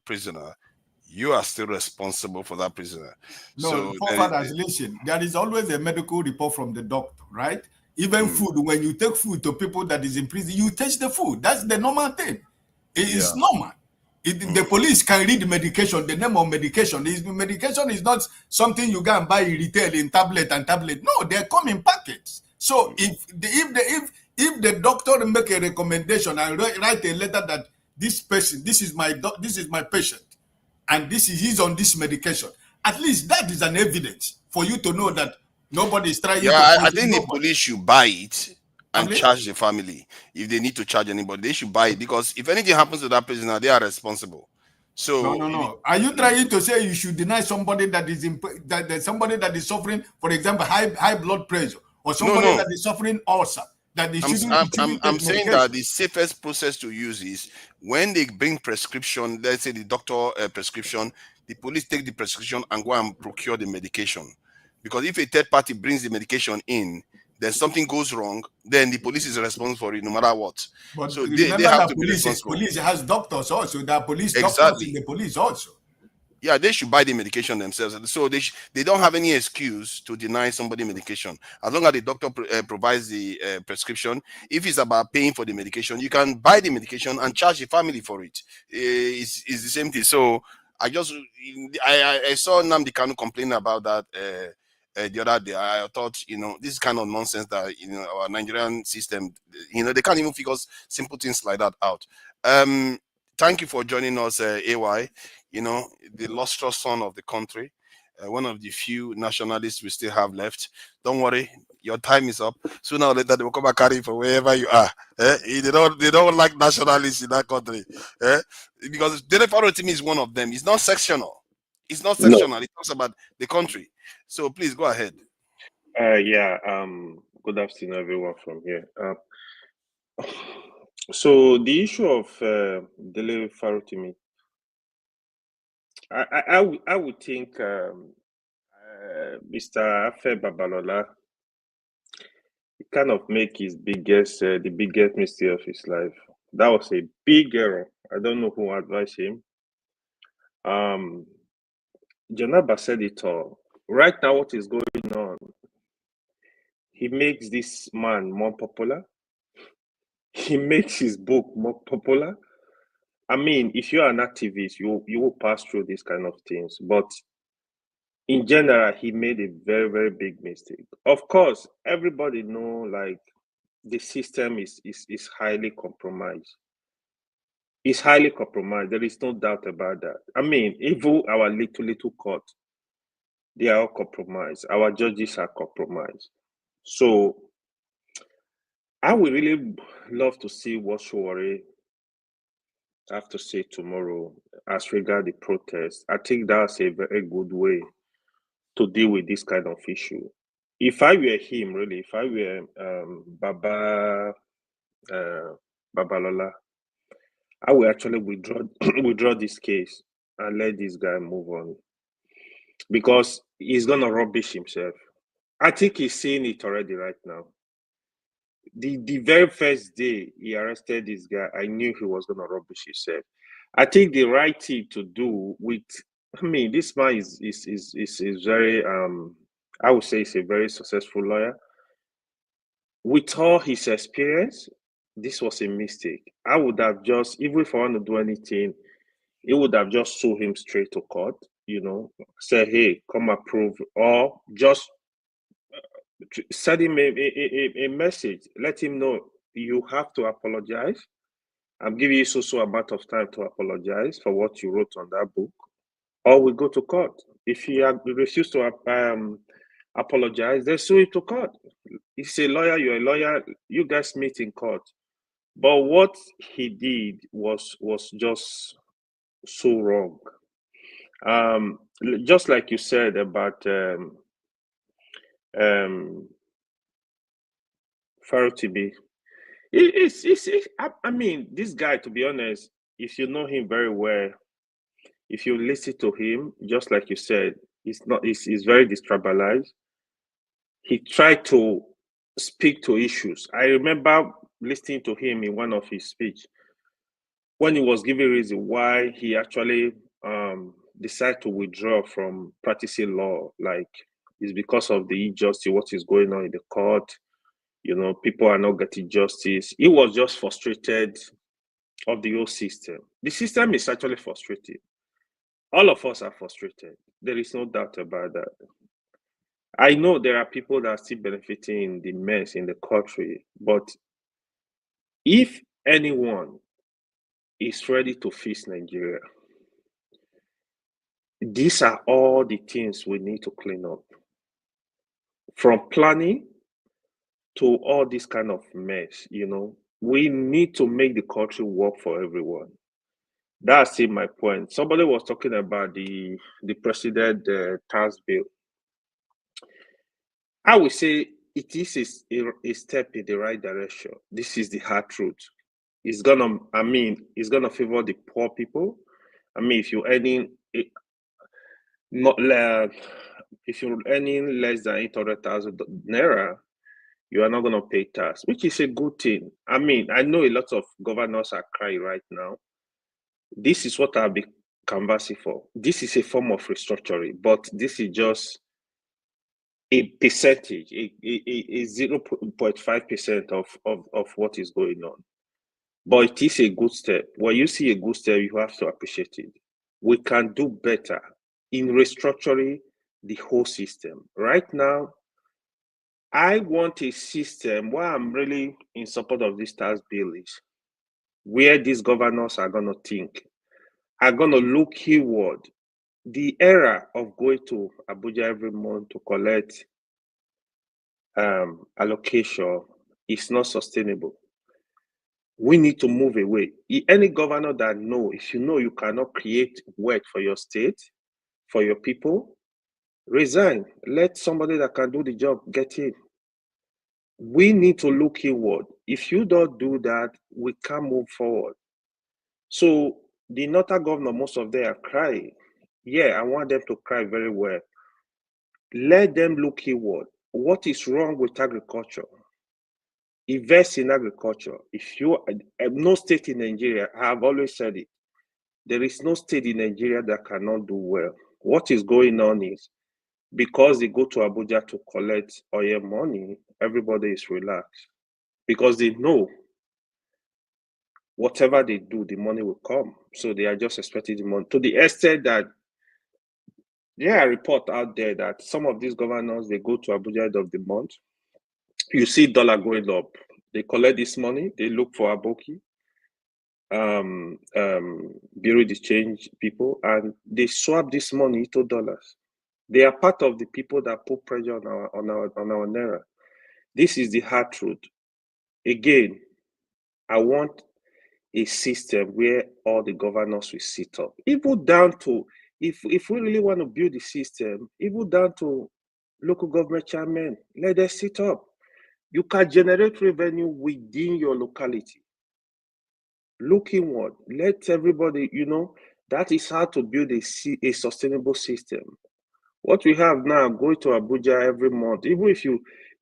prisoner, you are still responsible for that prisoner. No, so forefathers, listen, there is always a medical report from the doctor, right? Even food, when you take food to people that is in prison, you taste the food. That's the normal thing. It's normal. The police can read the medication, the name of medication. Medication is not something you go and buy in retail in tablet. No, they come in packets. So if the doctor make a recommendation and write a letter that this person, this is my patient, and he's on this medication, at least that is an evidence for you to know that nobody is trying to I poison think the nobody. police should buy it and Family? charge the family. If they need to charge anybody, they should buy it, because if anything happens to that prisoner, they are responsible. So No. Are you trying to say you should deny somebody that is somebody that is suffering, for example, high blood pressure, or somebody that is suffering ulcer, that they shouldn't I'm take saying medication? that the safest process to use is when they bring prescription, let's say the doctor prescription, the police take the prescription and go and procure the medication. Because if a third party brings the medication in, then something goes wrong, then the police is responsible for it no matter what. But So remember they have that to be responsible. police has doctors also. There are police doctors Exactly. in the police also. Yeah, they should buy the medication themselves. So they don't have any excuse to deny somebody medication. As long as the doctor provides the prescription, if it's about paying for the medication, you can buy the medication and charge the family for it. It's the same thing. So I saw Nnamdi Kanu complain about that the other day. I thought, this is kind of nonsense that our Nigerian system, they can't even figure simple things like that out. Thank you for joining us, AY. The lustrous son of the country, one of the few nationalists we still have left. Don't worry, your time is up. Sooner or later, they will come and carry you from wherever you are. They don't like nationalists in that country. Because Farotimi is one of them. It's not sectional. It talks about the country. So please go ahead. Good afternoon, everyone from here. So the issue of Dele Farotimi, I would think Mr. Afe Babalola kind of make the biggest mistake of his life. That was a big error. I don't know who advised him. Janaba said it all. Right now, what is going on? He makes this man more popular. He makes his book more popular. I mean, if you're an activist, you will pass through these kind of things. But in general, he made a very, very big mistake. Of course, everybody know like the system is highly compromised. It's highly compromised. There is no doubt about that. I mean, even our little court, they are all compromised. Our judges are compromised. So I would really love to see what Showore have to say tomorrow as regard the protest. I think that's a very good way to deal with this kind of issue. If I were him, really, if I were Babalola, I will actually withdraw this case and let this guy move on, because he's gonna rubbish himself. I think he's seeing it already right now. The very first day he arrested this guy, I knew he was gonna rubbish himself. I think the right thing to do this man is very I would say he's a very successful lawyer. With all his experience, this was a mistake. I would have just, even if I want to do anything, it would have just sued him straight to court, say, hey, come approve, or just send him a message, let him know you have to apologize. I'm giving you so amount of time to apologize for what you wrote on that book, or we go to court. If he refused to apologize, then sue him to court. He's a lawyer, you're a lawyer, you guys meet in court. But what he did was just so wrong. Just like you said about Farotimi, I mean, this guy, to be honest, if you know him very well, if you listen to him, just like you said, he's very destabilized. He tried to speak to issues. I remember listening to him in one of his speech when he was giving reason why he actually decided to withdraw from practicing law. Like, it's because of the injustice, what is going on in the court. People are not getting justice. He was just frustrated of the whole system. The system is actually frustrating. All of us are frustrated. There is no doubt about that. I know there are people that are still benefiting in the mess in the country, but if anyone is ready to fix Nigeria, these are all the things we need to clean up. From planning to all this kind of mess, we need to make the country work for everyone. That's in my point. Somebody was talking about the president tax bill. I would say it is a step in the right direction. This is the hard truth. It's gonna favor the poor people. If you're earning if you're earning less than 800,000 naira, you are not gonna pay tax, which is a good thing. I know a lot of governors are crying right now. This is what I'll be canvassing for. This is a form of restructuring, but this is just a percentage, a 0.5% of what is going on. But it is a good step. When you see a good step, you have to appreciate it. We can do better in restructuring the whole system. Right now, I want a system where I'm really in support of this tax bill is where these governors are going to think, are going to look inward. The era of going to Abuja every month to collect allocation is not sustainable. We need to move away. Any governor that if you know you cannot create wealth for your state, for your people, resign. Let somebody that can do the job get in. We need to look inward. If you don't do that, we can't move forward. So the northern governor, most of them are crying. Yeah, I want them to cry very well. Let them look inward. What is wrong with agriculture? Invest in agriculture. If you no state in Nigeria, I have always said it, there is no state in Nigeria that cannot do well. What is going on is because they go to Abuja to collect oil money, everybody is relaxed because they know whatever they do, the money will come. So they are just expecting the money to the extent that there are reports out there that some of these governors, they go to Abuja end of the month. You see dollar going up. They collect this money, they look for Aboki, Bureau de Change people, and they swap this money into dollars. They are part of the people that put pressure on our naira. This is the hard truth. Again, I want a system where all the governors will sit up, even down to if we really want to build the system, even down to local government chairmen, let them sit up. You can generate revenue within your locality. Look inward. Let everybody, that is how to build a sustainable system. What we have now, going to Abuja every month, even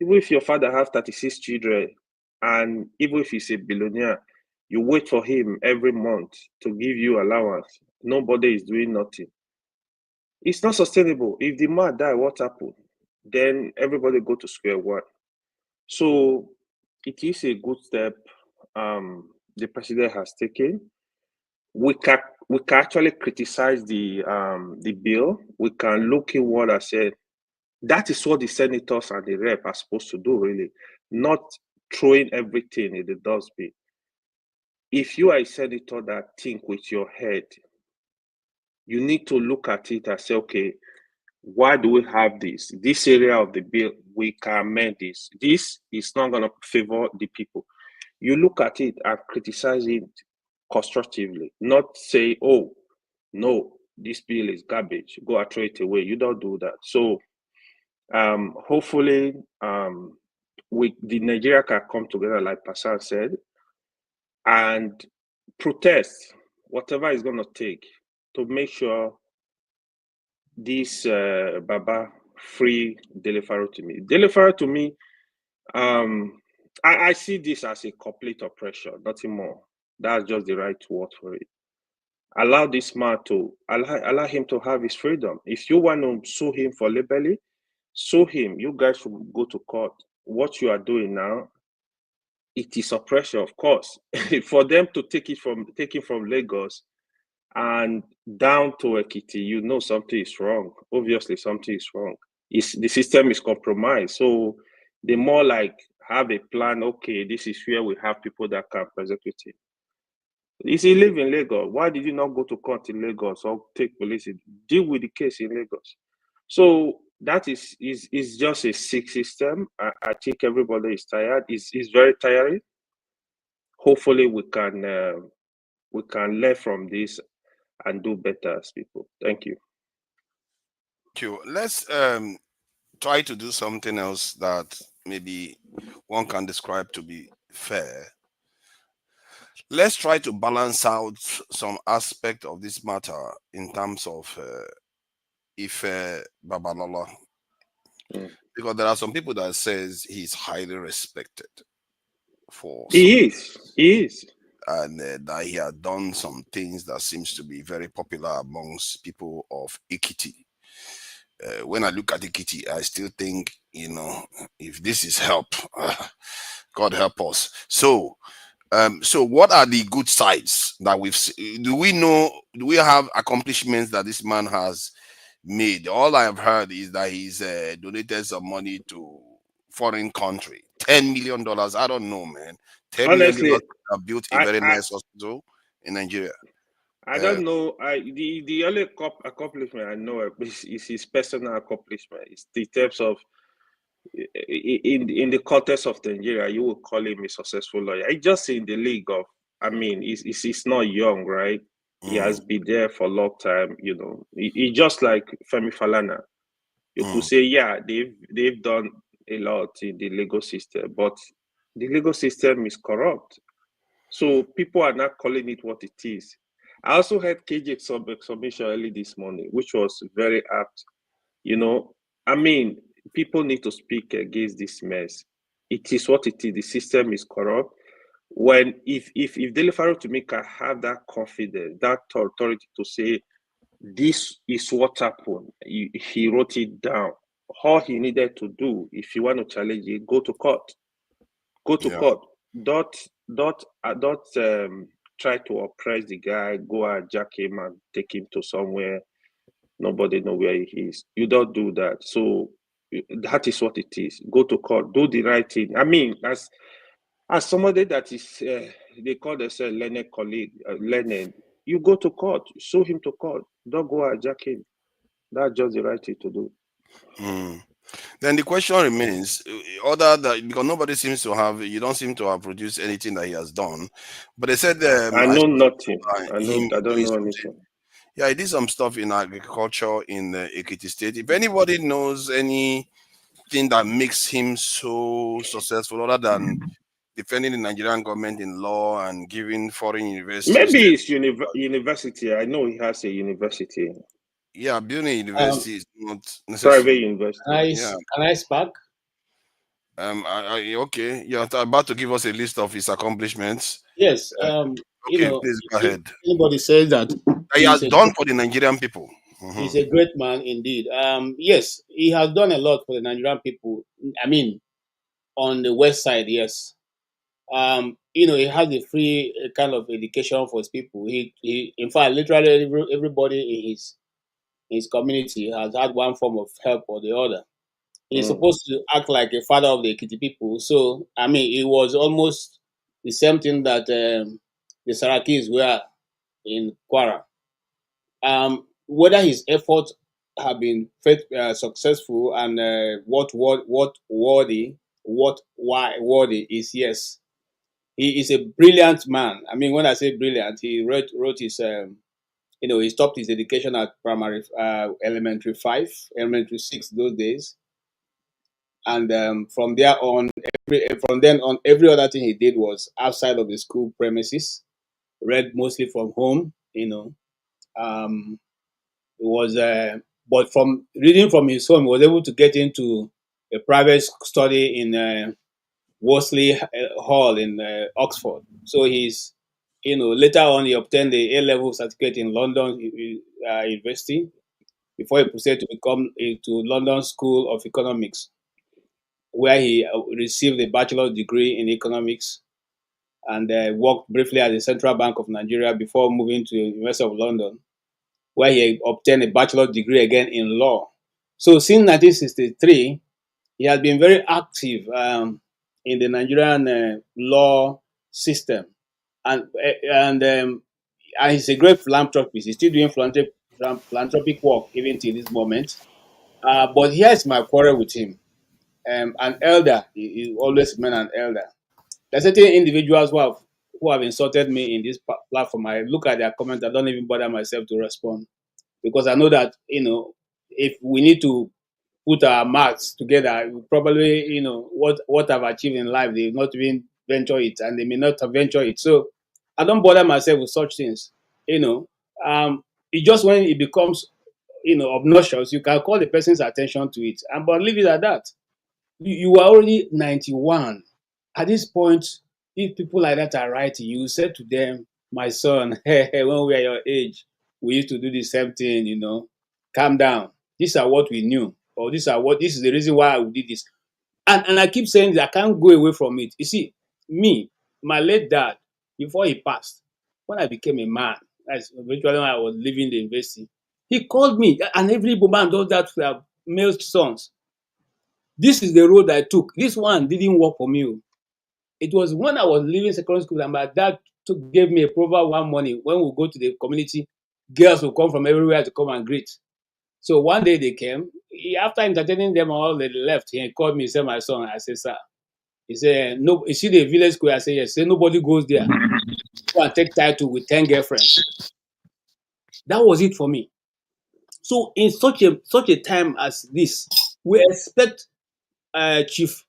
if your father has 36 children, and even if he's a billionaire, you wait for him every month to give you allowance. Nobody is doing nothing. It's not sustainable. If the man die, what happened? Then everybody go to square one. So it is a good step the president has taken. We can actually criticize the bill. We can look in what I said. That is what the senators and the rep are supposed to do, really, not throwing everything in the dustbin. If you are a senator that think with your head, you need to look at it and say, okay, why do we have this? This area of the bill, we can amend this. This is not going to favor the people. You look at it and criticize it constructively, not say, oh, no, this bill is garbage, go and throw it away. You don't do that. So hopefully the Nigeria can come together, like Pascal said, and protest whatever it's going to take to make sure this Baba free Dele Farotimi. Dele Farotimi, I see this as a complete oppression, nothing more. That's just the right word for it. Allow this man to allow him to have his freedom. If you want to sue him for libelling, sue him. You guys should go to court. What you are doing now it is oppression, of course. For them to take it from Lagos and down to Ekiti, you know something is wrong. Obviously, something is wrong. The system is compromised. So they more like have a plan. Okay, this is where we have people that can prosecute him. If he live in Lagos, why did you not go to court in Lagos or take police? Deal with the case in Lagos. So that is just a sick system. I think everybody is tired. It's very tiring. Hopefully, we can learn from this and do better as people. Thank you. Thank you. Let's try to do something else that maybe one can describe to be fair. Let's try to balance out some aspect of this matter in terms of Ife Babalola, because there are some people that says he's highly respected for He is, and that he had done some things that seems to be very popular amongst people of Ekiti. When I look at Ekiti, I still think, if this is help, God help us. So what are the good sides that we've seen? Do we have accomplishments that this man has made? All I have heard is that he's donated some money to foreign country, $10 million. I don't know, man. honestly, have built a very nice hospital in Nigeria. I don't know. The only accomplishment I know is his personal accomplishment. It's the terms of in the context of Nigeria, you would call him a successful lawyer. He's just in the league of. I mean, he's not young, right? He has been there for a long time. He just like Femi Falana. You could say, yeah, they've done a lot in the legal system, but the legal system is corrupt. So people are not calling it what it is. I also heard KJ submission early this morning, which was very apt. I mean, people need to speak against this mess. It is what it is. The system is corrupt. If Dele Farotimi can have that confidence, that authority to say, this is what happened, he wrote it down. All he needed to do, if you want to challenge it, go to court. Go to court. Don't try to oppress the guy, go and jack him and take him to somewhere nobody know where he is. You don't do that. So that is what it is. Go to court, do the right thing. I mean, as somebody that is they call themselves learned colleague, learned, you go to court, show him to court. Don't go and jack him. That's just the right thing to do. Then the question remains, other that because nobody seems to have, you don't seem to have produced anything that he has done. But they said, I know nothing. I don't know anything. Yeah, he did some stuff in agriculture in Ekiti State. If anybody knows anything that makes him so successful, other than defending the Nigerian government in law and giving foreign universities, maybe it's university. I know he has a university. Yeah, building a university is not necessary. Private university. Can I spark? Okay, you're about to give us a list of his accomplishments. Yes. Okay, please go ahead. Anybody says that he has done for the Nigerian people. He's a great man indeed. Yes, he has done a lot for the Nigerian people. I mean, on the west side, yes. He has a free kind of education for his people. He in fact, literally everybody in his community has had one form of help or the other. He's supposed to act like a father of the Ekiti people. So, I mean, it was almost the same thing that the Sarakis were in Kwara. Whether his efforts have been successful and worthy is yes. He is a brilliant man. I mean, when I say brilliant, he wrote his he stopped his education at primary, elementary 5, elementary 6 those days. And from then on, every other thing he did was outside of the school premises, read mostly from home, it was, but from reading from his home, he was able to get into a private study in Worsley Hall in Oxford. So he's, later on he obtained the A-level certificate in London University before he proceeded to become to London School of Economics, where he received a bachelor's degree in economics and worked briefly at the Central Bank of Nigeria before moving to the University of London, where he obtained a bachelor's degree again in law. So since 1963, he has been very active in the Nigerian law system, and he's a great philanthropist. He's still doing philanthropic work even till this moment. But here's my quarrel with him. An elder, he always been an elder. There's certain individuals who have insulted me in this platform. I look at their comments, I don't even bother myself to respond, because I know that, if we need to put our marks together, probably, what I've achieved in life, they will not even venture it, and they may not venture it. So I don't bother myself with such things. It just, when it becomes, obnoxious, you can call the person's attention to it, but leave it at that. You are already 91. At this point, if people like that are writing, you say to them, my son, when we are your age, we used to do the same thing, calm down. These are what we knew, or this is the reason why we did this. And I keep saying that I can't go away from it. You see, me, my late dad, before he passed, when I became a man, that's eventually when I was leaving the university, he called me, and every woman does that to their male sons. This is the road I took. This one didn't work for me. It was when I was leaving secondary school, and my dad gave me a proper one morning. When we go to the community, girls will come from everywhere to come and greet. So one day they came. After entertaining them all, they left. He called me, he said, my son. I said, sir. He said, no, you see the village square? I said, yes. He said, nobody goes there. Go and take title with 10 girlfriends. That was it for me. So in such a time as this, we expect Chief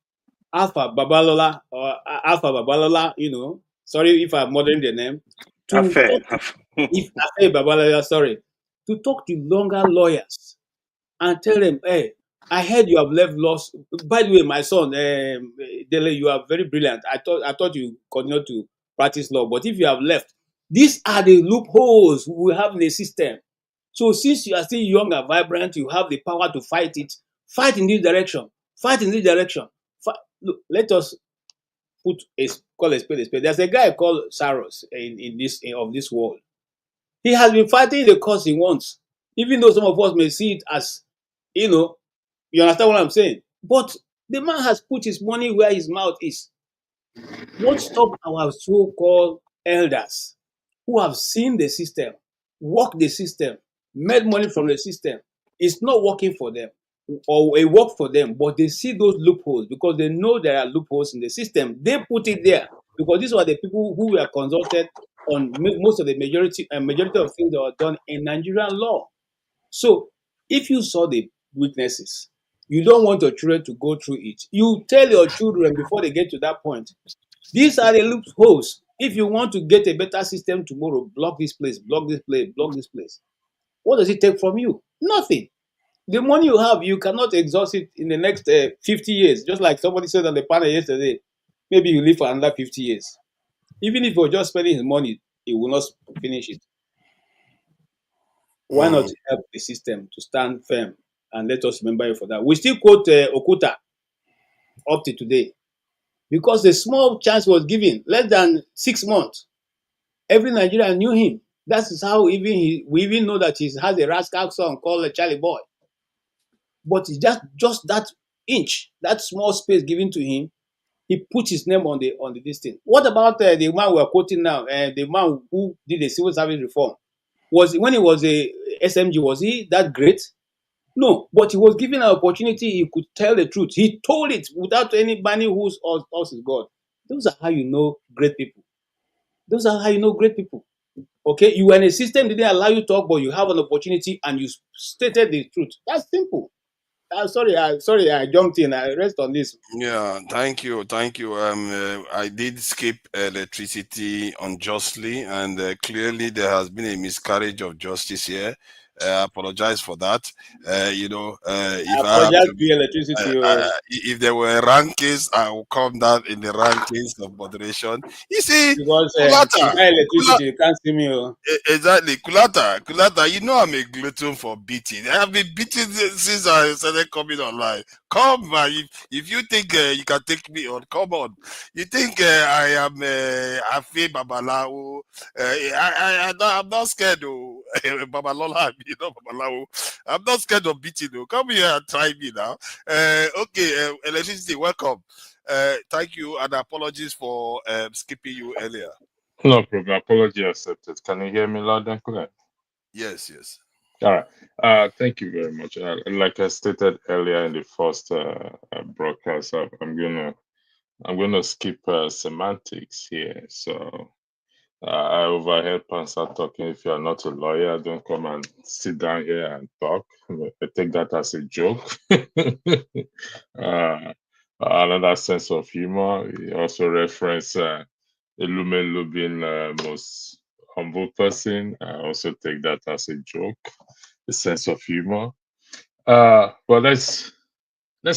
Alpha Babalola, or Alpha Babalola, sorry if I'm murdering the name, Babalola, sorry, to talk to younger lawyers and tell them, hey, I heard you have left laws. By the way, my son, Dele, you are very brilliant. I thought you continue to practice law, but if you have left, these are the loopholes we have in the system. So since you are still young and vibrant, you have the power to fight it. Fight in this direction. Fight in this direction. Look, let us call a spade a spade. There's a guy called Saros of this world. He has been fighting the cause he wants, even though some of us may see it as, you understand what I'm saying? But the man has put his money where his mouth is. What stopped our so-called elders who have seen the system, worked the system, made money from the system? It's not working for them, or it worked for them, but they see those loopholes because they know there are loopholes in the system. They put it there because these were the people who were consulted on most of the majority of things that were done in Nigerian law. So if you saw the weaknesses, you don't want your children to go through it. You tell your children before they get to that point, these are the loopholes. If you want to get a better system tomorrow, block this place, block this place, block this place. What does it take from you? Nothing. The money you have, you cannot exhaust it in the next 50 years. Just like somebody said on the panel yesterday, maybe you live for another 50 years. Even if you're just spending his money, he will not finish it. Why not help the system to stand firm, and let us remember you for that? We still quote Okuta up to today because a small chance was given, less than 6 months. Every Nigerian knew him. That is how we even know that he has a rascal song called Charlie Boy. But just that inch, that small space given to him, he put his name on the this thing. What about the man we are quoting now? The man who did the civil service reform, when he was a SMG, was he that great? No, but he was given an opportunity. He could tell the truth. He told it without anybody who's else is God. Those are how you know great people. Those are how you know great people. Okay, you were in a system that didn't allow you to talk, but you have an opportunity and you stated the truth. That's simple. Sorry, I jumped in. I rest on this. Yeah, thank you. I did skip electricity unjustly, and clearly there has been a miscarriage of justice here. apologize for that. You know, I if I have apologize to to be, your electricity. Oh. if there were rankings, I will come down in the rankings of moderation. You see, Because Kulata, without electricity, you can't see me. Oh. exactly, Kulata. You know I'm a glutton for beating. I have been beating since I started coming online. Come, man. If you think you can take me on, come on. You think I am Afe Babalawo? I'm not scared of Babalola. You know Babalawo. I'm not scared of beating. Though. Come here and try me now. Okay, electricity. Welcome. Thank you and apologies for skipping you earlier. No problem. Apology accepted. Can you hear me loud and clear? Yes, yes. All right. Thank you very much. Like I stated earlier in the first broadcast, I'm gonna skip semantics here. So I overheard Pansa talking. If you are not a lawyer, don't come and sit down here and talk. I take that as a joke. Another sense of humor. He also referenced Elumelu being most humble person. I also take that as a joke, a sense of humor. But let's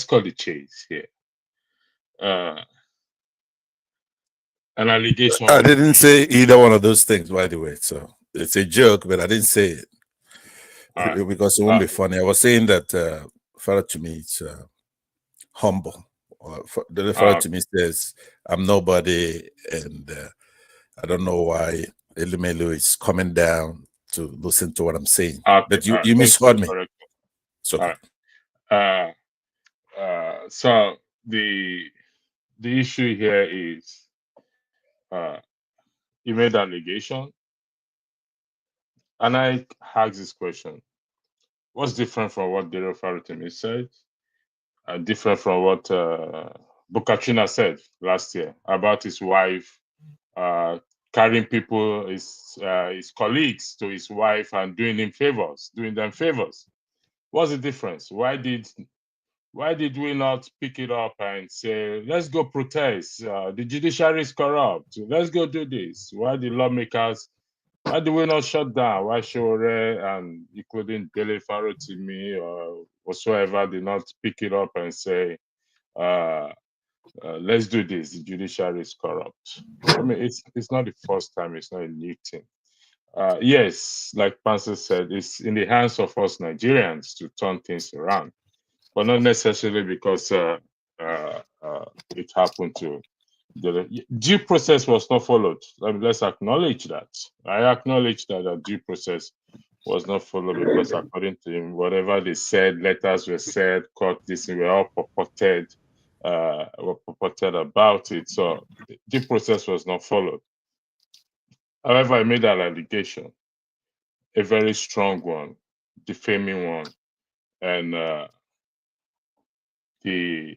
call it chase here. An allegation I was didn't say either one of those things, by the way. So it's a joke, but I didn't say it because it won't be funny. I was saying that Farotimi is humble. The Farotimi says, "I'm nobody," and I don't know why Elimelu is coming down to listen to what I'm saying. But you Thanks misheard for me. correcting. So So the issue here is you made an allegation, and I asked this question: what's different from what Daryl Farotimi said? Different from what Bukachina said last year about his wife carrying people, his colleagues to his wife and doing them favors. What's the difference? Why did we not pick it up and say, let's go protest? The judiciary is corrupt. Let's go do this. Why do we not shut down? Why Shore and including Dele Farotimi or whatsoever did not pick it up and say, let's do this. The judiciary is corrupt. I mean, it's not the first time. It's not a new thing. Yes, like Pansa said, it's in the hands of us Nigerians to turn things around, but not necessarily because it happened to the due process was not followed. Let's acknowledge that. I acknowledge that the due process was not followed because, according to him, whatever they said, letters were said, court this, were all purported about it. So the due process was not followed. However, I made an allegation, a very strong one, defaming one, and the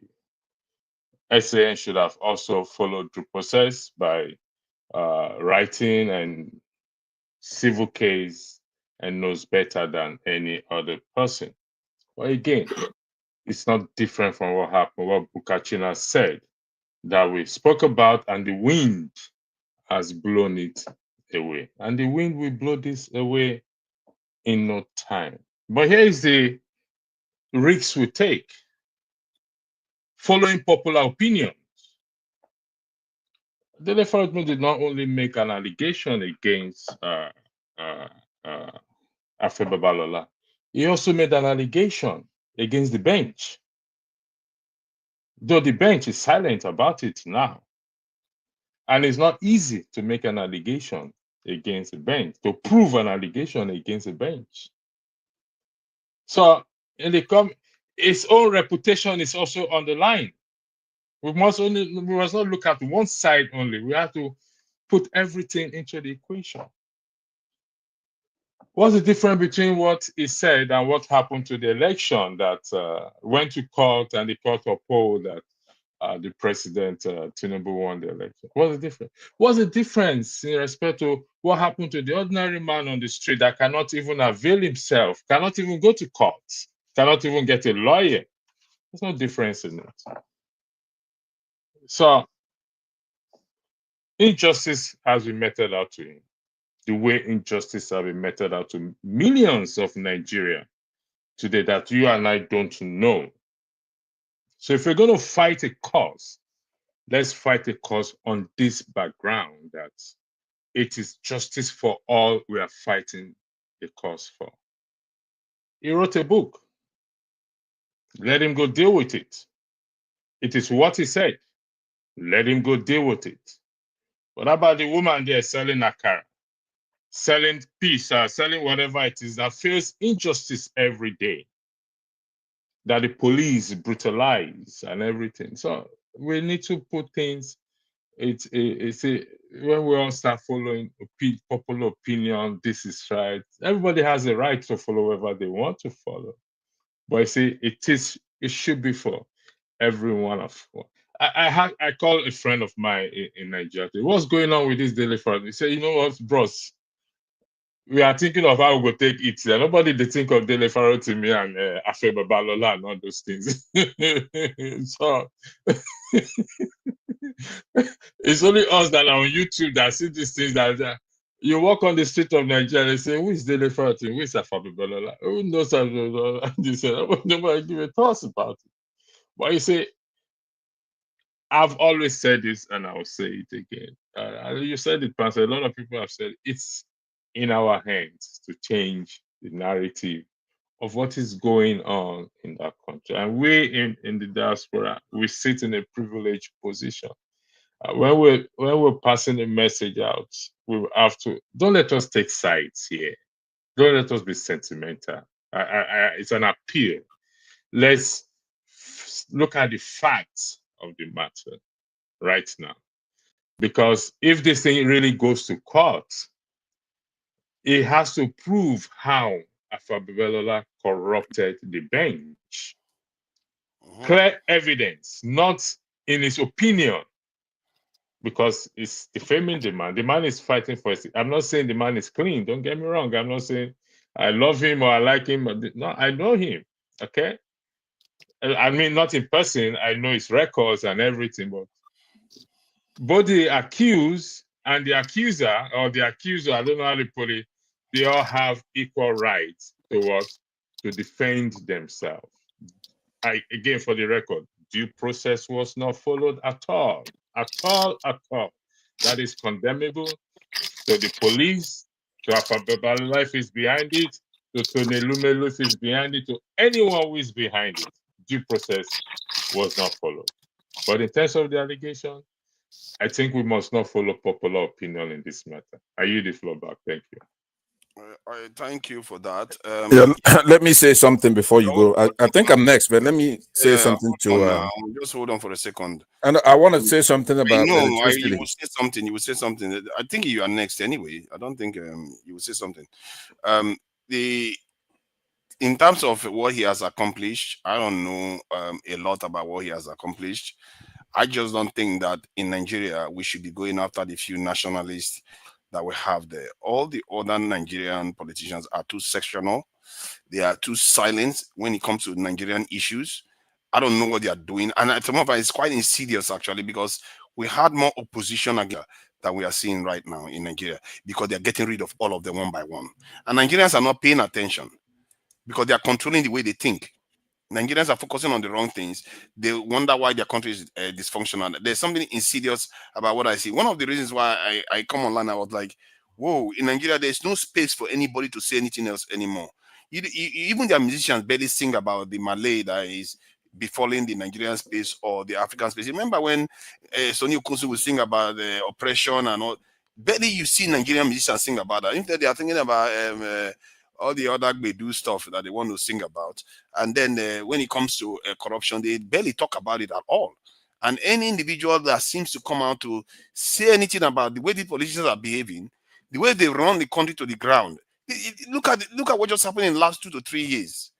SAN should have also followed due process by writing and civil case and knows better than any other person. But again, it's not different from what happened, what Bukachina said that we spoke about, and the wind has blown it away. And the wind will blow this away in no time. But here is the risks we take. Following popular opinion. The referendum did not only make an allegation against Afe Babalola, he also made an allegation against the bench. Though the bench is silent about it now. And it's not easy to make an allegation against the bench, to prove an allegation against the bench. So its own reputation is also on the line. We must not look at one side only. We have to put everything into the equation. What's the difference between what he said and what happened to the election that went to court and the court upheld that the president Tinubu won the election? What's the difference? What's the difference in respect to what happened to the ordinary man on the street that cannot even avail himself, cannot even go to court, cannot even get a lawyer? There's no difference in it. So injustice has been meted out to him. the way injustice have been meted out to millions of Nigeria today that you and I don't know. So if we're going to fight a cause, let's fight a cause on this background that it is justice for all we are fighting the cause for. He wrote a book. Let him go deal with it. It is what he said. Let him go deal with it. What about the woman there selling akara, selling peace, selling whatever it is that feels injustice every day, that the police brutalize and everything? So we need to put things. When we all start following popular opinion, this is right. Everybody has a right to follow whatever they want to follow. But it should be for every one of us. I called a friend of mine in Nigeria. What's going on with this daily fraud? He said, you know what, bros? We are thinking of how we go take it. Nobody they think of daily Farotimi and Afe Babalola and all those things. So it's only us that are on YouTube that see these things that you walk on the street of Nigeria and say, who is daily Farotimi? Who is Afe Babalola? Who knows Afe Babalola? They say, nobody give a toss about it. But you say, I've always said this and I'll say it again. You said it, Pastor. A lot of people have said it's in our hands to change the narrative of what is going on in that country. And we in the diaspora, we sit in a privileged position. When we're passing a message out, we have to, don't let us take sides here. Don't let us be sentimental. It's an appeal. Let's look at the facts of the matter right now. Because if this thing really goes to court, it has to prove how Afe Babalola corrupted the bench. Clear evidence, not in his opinion, because it's defaming the man. The man is fighting for it. I'm not saying the man is clean. Don't get me wrong. I'm not saying I love him or I like him. No, I know him. Okay? I mean, not in person. I know his records and everything, but both the accused and the accuser, or the accuser, I don't know how to put it, they all have equal rights to what? To defend themselves. Again, for the record, due process was not followed at all. At all, at all. That is condemnable. So the police, to Afe Babalola if is behind it, to Tony Lumelu if is behind it, to anyone who is behind it, due process was not followed. But in terms of the allegation, I think we must not follow popular opinion in this matter. I yield the floor back. Thank you. Thank you for that. Let me say something before you go. I think I'm next, but let me say something to. Just hold on for a second. And I want to say something about you electricity. will say something. You will say something. I think you are next anyway. I don't think you will say something. In terms of what he has accomplished, I don't know a lot about what he has accomplished. I just don't think that in Nigeria we should be going after the few nationalists that we have there. All the other Nigerian politicians are too sectional. They are too silent when it comes to Nigerian issues. I don't know what they are doing. And some of it is quite insidious, actually, because we had more opposition again that we are seeing right now in Nigeria because they are getting rid of all of them one by one. And Nigerians are not paying attention because they are controlling the way they think. Nigerians are focusing on the wrong things. They wonder why their country is dysfunctional. There's something insidious about what I see. One of the reasons why I come online, I was like, whoa, in Nigeria, there's no space for anybody to say anything else anymore. Even their musicians barely sing about the Malay that is befalling the Nigerian space or the African space. Remember when Sonny Okosu would sing about the oppression and all? Barely you see Nigerian musicians sing about that. Instead, they are thinking about all the other do stuff that they want to sing about. And then when it comes to corruption, they barely talk about it at all. And any individual that seems to come out to say anything about the way the politicians are behaving, the way they run the country to the ground, look at what just happened in the last 2 to 3 years.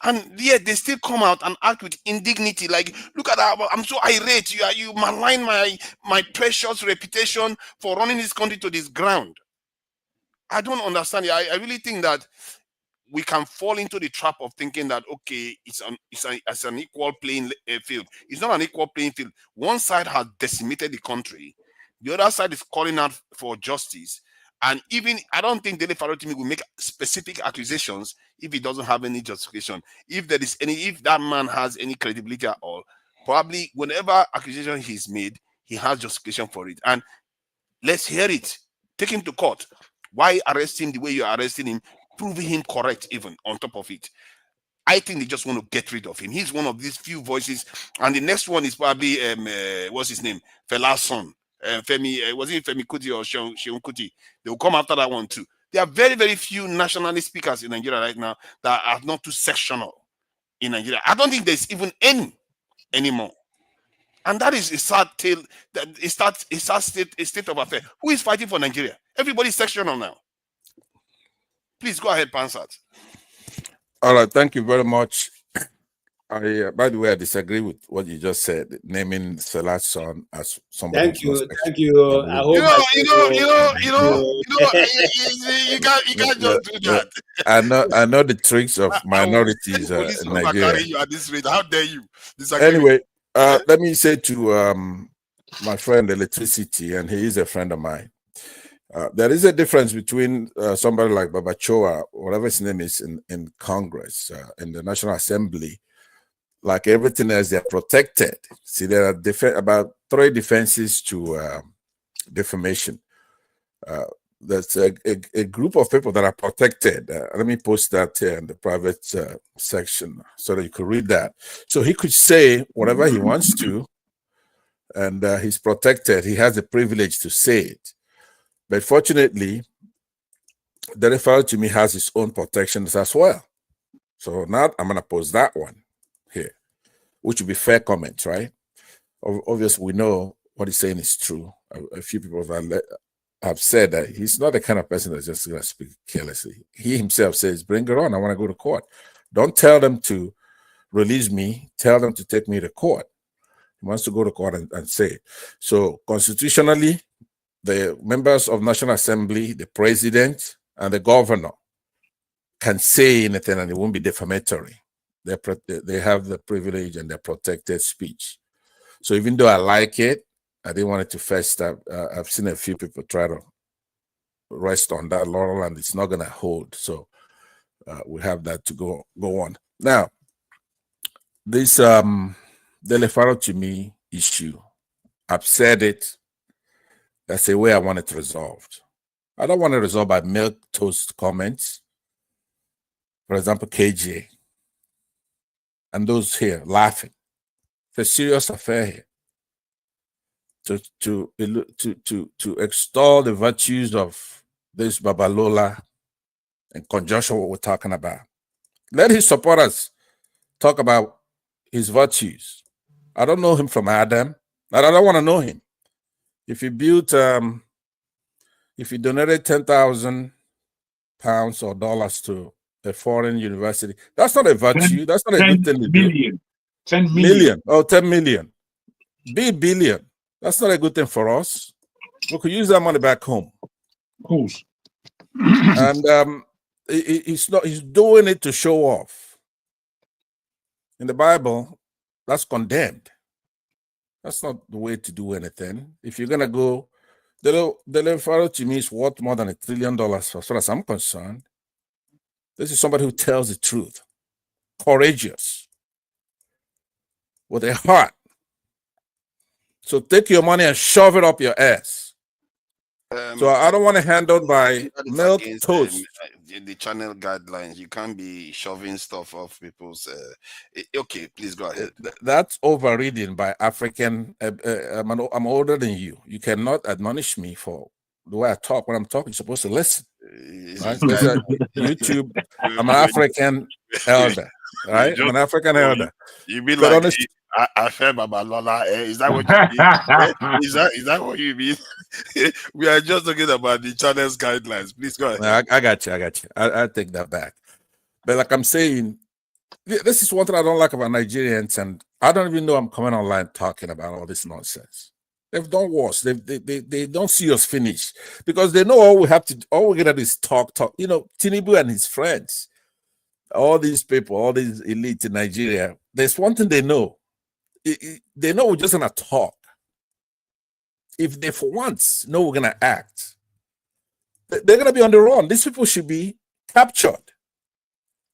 And yet they still come out and act with indignity. Like, look at that, I'm so irate. You malign my precious reputation for running this country to this ground. I don't understand it. I really think that we can fall into the trap of thinking that, okay, it's an equal playing field. It's not an equal playing field. One side has decimated the country. The other side is calling out for justice. And even I don't think Dele Farotimi will make specific accusations if he doesn't have any justification. If that man has any credibility at all, probably whenever accusation he's made, he has justification for it. And let's hear it. Take him to court. Why arrest him the way you're arresting him? Proving him correct, even on top of it. I think they just want to get rid of him. He's one of these few voices. And the next one is probably what's his name? Fela's son. Femi, was it Femi Kuti or Seun Kuti? They will come after that one too. There are very, very few nationalist speakers in Nigeria right now that are not too sectional in Nigeria. I don't think there's even any anymore. And that is a sad tale. That a state of affair. Who is fighting for Nigeria? Everybody's sectional now. Please go ahead, Pansat. All right, thank you very much. I, by the way, I disagree with what you just said, naming Fela's son as somebody. Thank you. I hope You can't just do that. I know the tricks of minorities in Nigeria. You at this rate. How dare you? Anyway, let me say to my friend Electricity, and he is a friend of mine. There is a difference between somebody like Babachoa, whatever his name is, in Congress, in the National Assembly. Like everything else, they're protected. See, there are about 3 defenses to defamation. There's a group of people that are protected. Let me post that here in the private section so that you can read that. So he could say whatever he wants to, and he's protected. He has the privilege to say it. But fortunately, the referral to me has his own protections as well. So now I'm going to post that one here, which will be fair comments, right? Obviously, we know what he's saying is true. A few people have said that he's not the kind of person that's just going to speak carelessly. He himself says, bring it on. I want to go to court. Don't tell them to release me. Tell them to take me to court. He wants to go to court and say it. So constitutionally, the members of National Assembly, the president, and the governor can say anything and it won't be defamatory. They have the privilege and their protected speech. So even though I like it, I didn't want it to fester. I've seen a few people try to rest on that laurel and it's not going to hold. So we have that to go on. Now, this Dele Farotimi issue, I've said it. That's the way I want it resolved. I don't want it resolved by milk toast comments. For example, KJ and those here laughing. It's a serious affair here. To extol the virtues of this Babalola in conjunction with what we're talking about. Let his supporters talk about his virtues. I don't know him from Adam, and I don't want to know him. If he built, if he donated 10,000 pounds or dollars to a foreign university, that's not a virtue. That's not a good thing to do. 10 million. Oh, 10 million. Be billion. That's not a good thing for us. We could use that money back home. Of course. And he's doing it to show off. In the Bible, that's condemned. That's not the way to do anything. If you're gonna go, the referral to me is worth more than $1 trillion as far as I'm concerned. This is somebody who tells the truth, courageous, with a heart. So take your money and shove it up your ass. So I don't want to handle by milk toast. The channel guidelines, you can't be shoving stuff off people's. Okay, please go ahead. That's overreading by African. I'm older than you. You cannot admonish me for the way I talk. When I'm talking, you're supposed to listen. Right? YouTube. I'm an African elder. Right? I'm an African elder. You mean like I feel Babalola? Is that what you mean? Is that what you mean? We are just talking about the channel's guidelines. Please go ahead. I got you. I take that back. But like I'm saying, this is one thing I don't like about Nigerians, and I don't even know I'm coming online talking about all this nonsense. They've done worse. They don't see us finish because they know all we get at is talk. You know, Tinubu and his friends, all these people, all these elite in Nigeria. There's one thing they know. They know we're just gonna talk. If they for once know we're gonna act, They're going to be on the run. These people should be captured.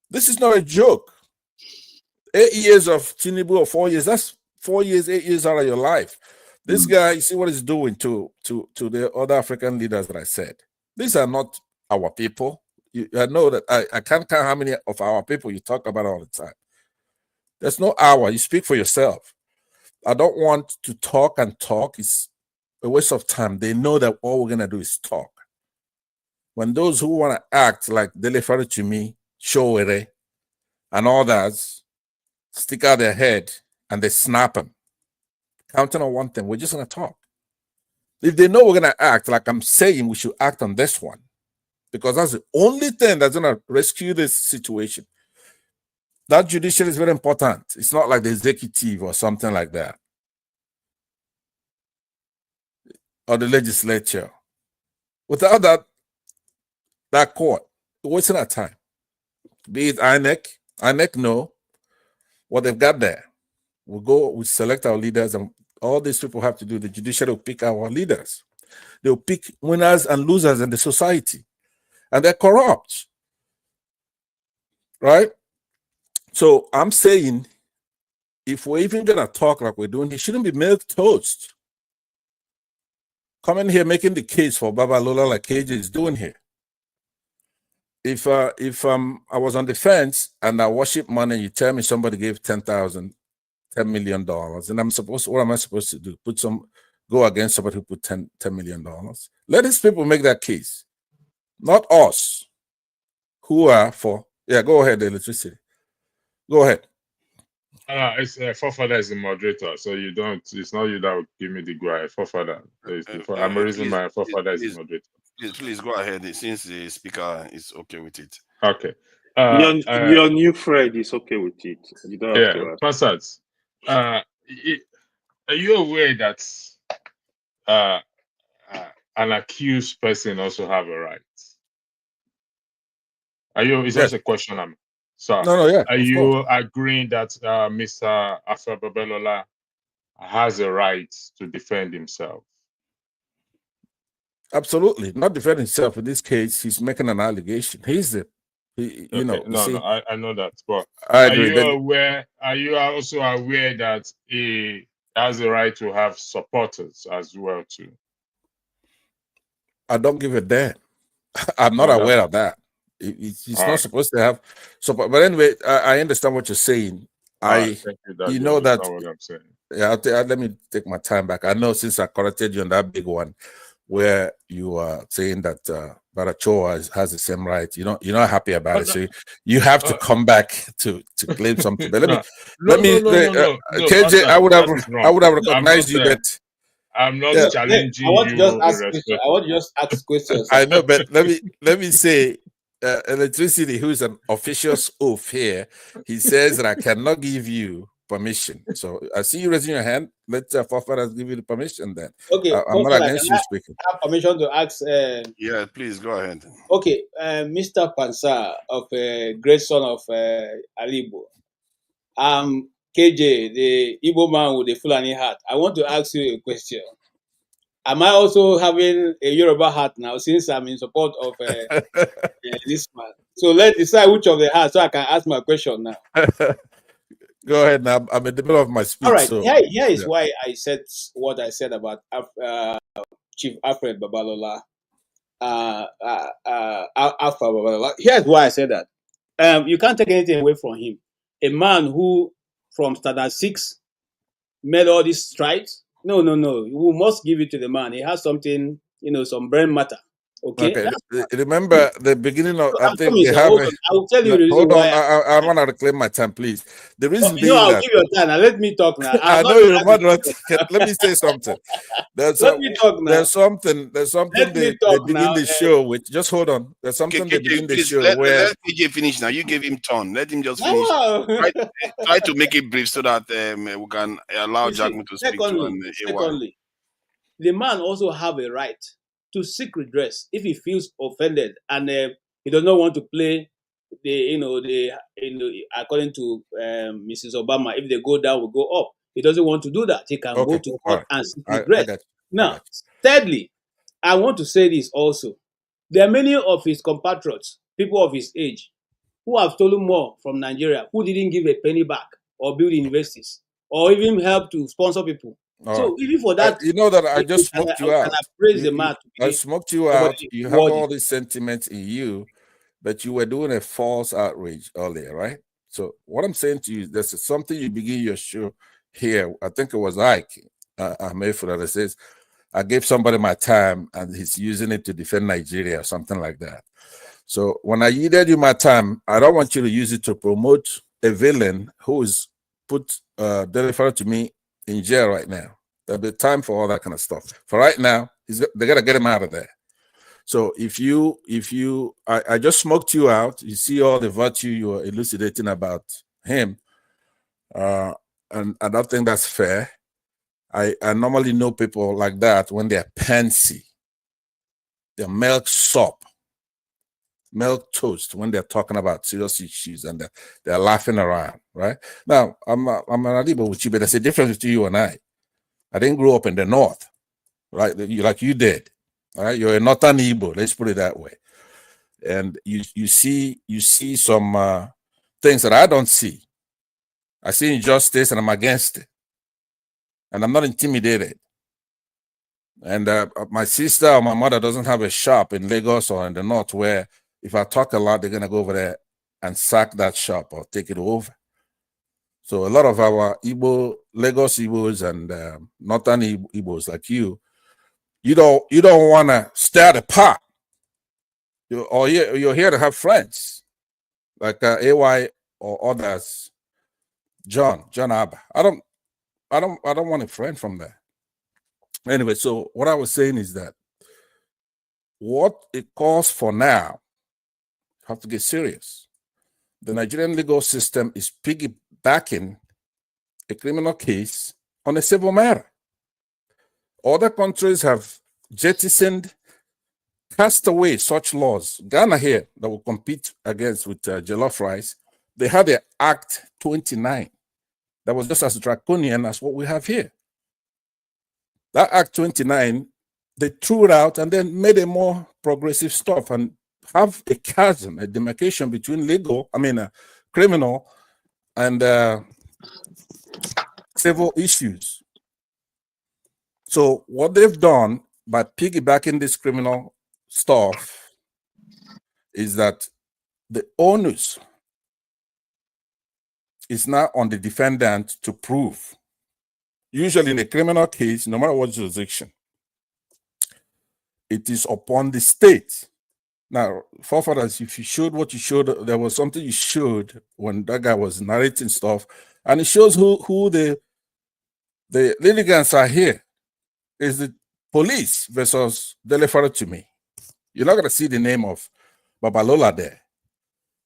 This is not a joke. 8 years of Tinubu or 4 years, that's 4 years, 8 years out of your life. This guy, you see what he's doing to the other African leaders that I said. These are not our people. I know that I can't count how many of our people you talk about all the time. There's no our. You speak for yourself. I don't want to talk and talk. It's a waste of time. They know that all we're going to do is talk. When those who want to act like Dele Farotimi, Showere, and others stick out their head and they snap them, counting on one thing, we're just going to talk. If they know we're going to act like I'm saying, we should act on this one, because that's the only thing that's going to rescue this situation. That judiciary is very important. It's not like the executive or something like that, or the legislature. Without that court, we're wasting our time. Be it INEC know what they've got there. We select our leaders, and all these people have to do. The judiciary will pick our leaders. They'll pick winners and losers in the society, and they're corrupt, right? So I'm saying, if we're even gonna talk like we're doing, he shouldn't be milk toast. Coming here making the case for Babalola like KJ is doing here. If I was on the fence and I worship money, you tell me somebody gave $10 million, and what am I supposed to do? Go against somebody who put $10 million? Let these people make that case, not us, who are for. Yeah, go ahead, the electricity. Go ahead. It's Fofather is the moderator, so you don't. It's not you that will give me the guy. Fofather. I'm raising my Fofather is the moderator. Please go ahead, since the speaker is okay with it. Okay. Your new friend is okay with it. You don't have to ask. Passats, are you aware that an accused person also have a right? Are you? Is that a question? No, yeah. Are you agreeing that Mr. Alpha Babalola has a right to defend himself? Absolutely, not defend himself. In this case, he's making an allegation. I know that, but I agree. Are you also aware that he has a right to have supporters as well too? I don't give a damn. I'm not aware of that. He's not supposed to have support. But anyway, I understand what you're saying. Thank you, know that. What I'm saying. Yeah, let me take my time back. I know since I corrected you on that big one, where you are saying that Barachoa has the same right. You're not happy about it, so you have to come back to claim something. But KJ, I would have recognized you that. I'm not challenging I want to just ask questions. I want to just ask questions. I know, but let me say, electricity, who is an officious oath here, he says that I cannot give you permission. So I see you raising your hand. Let Fofaras give you the permission then. Okay, I'm not against you speaking. I have permission to ask. Yeah, please go ahead. Okay, Mr. Pansa of great son of Alibo. KJ, the Igbo man with the Fulani hat. I want to ask you a question. Am I also having a Yoruba hat now, since I'm in support of this man? So let's decide which of the hats, so I can ask my question now. Go ahead now. I'm in the middle of my speech. All right. So, here is why I said what I said about Chief Alfred Babalola. Alpha Babalola. Here's why I said that. You can't take anything away from him. A man who, from standard 6, made all these strides. No. We must give it to the man. He has something, some brain matter. Okay. Remember the beginning of. I think they have. I will tell you the reason hold why. I want to reclaim my time, please. The reason being I'll that, give you time. Now let me talk now. I know you're moderator. Let me say something. Let me talk now. There's something. They begin the show with. Just hold on. There's something they begin the show where. Let KJ finish now. You give him turn. Let him just finish. Try to make it brief so that we can allow Jackman to speak. Secondly, the man also have a right to seek redress if he feels offended and he does not want to play according to Mrs. Obama, if they go down, we go up. He doesn't want to do that. He can go to court and seek redress. Now, thirdly, I want to say this also. There are many of his compatriots, people of his age, who have stolen more from Nigeria, who didn't give a penny back or build universities or even help to sponsor people. So even for that, you know that I just smoked you and I out. praise the man to I be smoked you out. somebody You have worthy. all these sentiments in you, but you were doing a false outrage earlier, right? So what I'm saying to you is there's something you begin your show here. I think it was Ike Amefu that says, I gave somebody my time and he's using it to defend Nigeria or something like that. So when I yielded you my time, I don't want you to use it to promote a villain who is put Farotimi in jail right now. There'll be time for all that kind of stuff. For right now, they gotta get him out of there. So I just smoked you out. You see all the virtue you are elucidating about him, and I don't think that's fair. I normally know people like that when they're pansy, they're milk sop, milk toast when they're talking about serious issues and they're laughing around, right? Now, I'm an Adibo with you, but there's a difference between you and I. I didn't grow up in the North, right? Like you did, all right? You're a Northern Igbo, let's put it that way. And you see some things that I don't see. I see injustice and I'm against it. And I'm not intimidated. And my sister or my mother doesn't have a shop in Lagos or in the North where if I talk a lot, they're going to go over there and sack that shop or take it over. So a lot of our Lagos Igbos and Northern Igbos like you don't want to stir the pot. You're here to have friends like AY or others. John Abba. I don't want a friend from there. Anyway, so what I was saying is that what it calls for now, have to get serious. The Nigerian legal system is piggybacking a criminal case on a civil matter. Other countries have jettisoned, cast away such laws. Ghana here that will compete against with jollof rice, they had their Act 29 that was just as draconian as what we have here. That Act 29, they threw it out and then made a more progressive stuff and have a chasm, a demarcation between criminal and civil issues. So what they've done by piggybacking this criminal stuff is that the onus is now on the defendant to prove. Usually in a criminal case, no matter what jurisdiction, it is upon the state. Now, forefathers, if you showed what you showed, there was something you showed when that guy was narrating stuff, and it shows who the litigants are here. Is the police versus Farotimi. You're not going to see the name of Babalola there.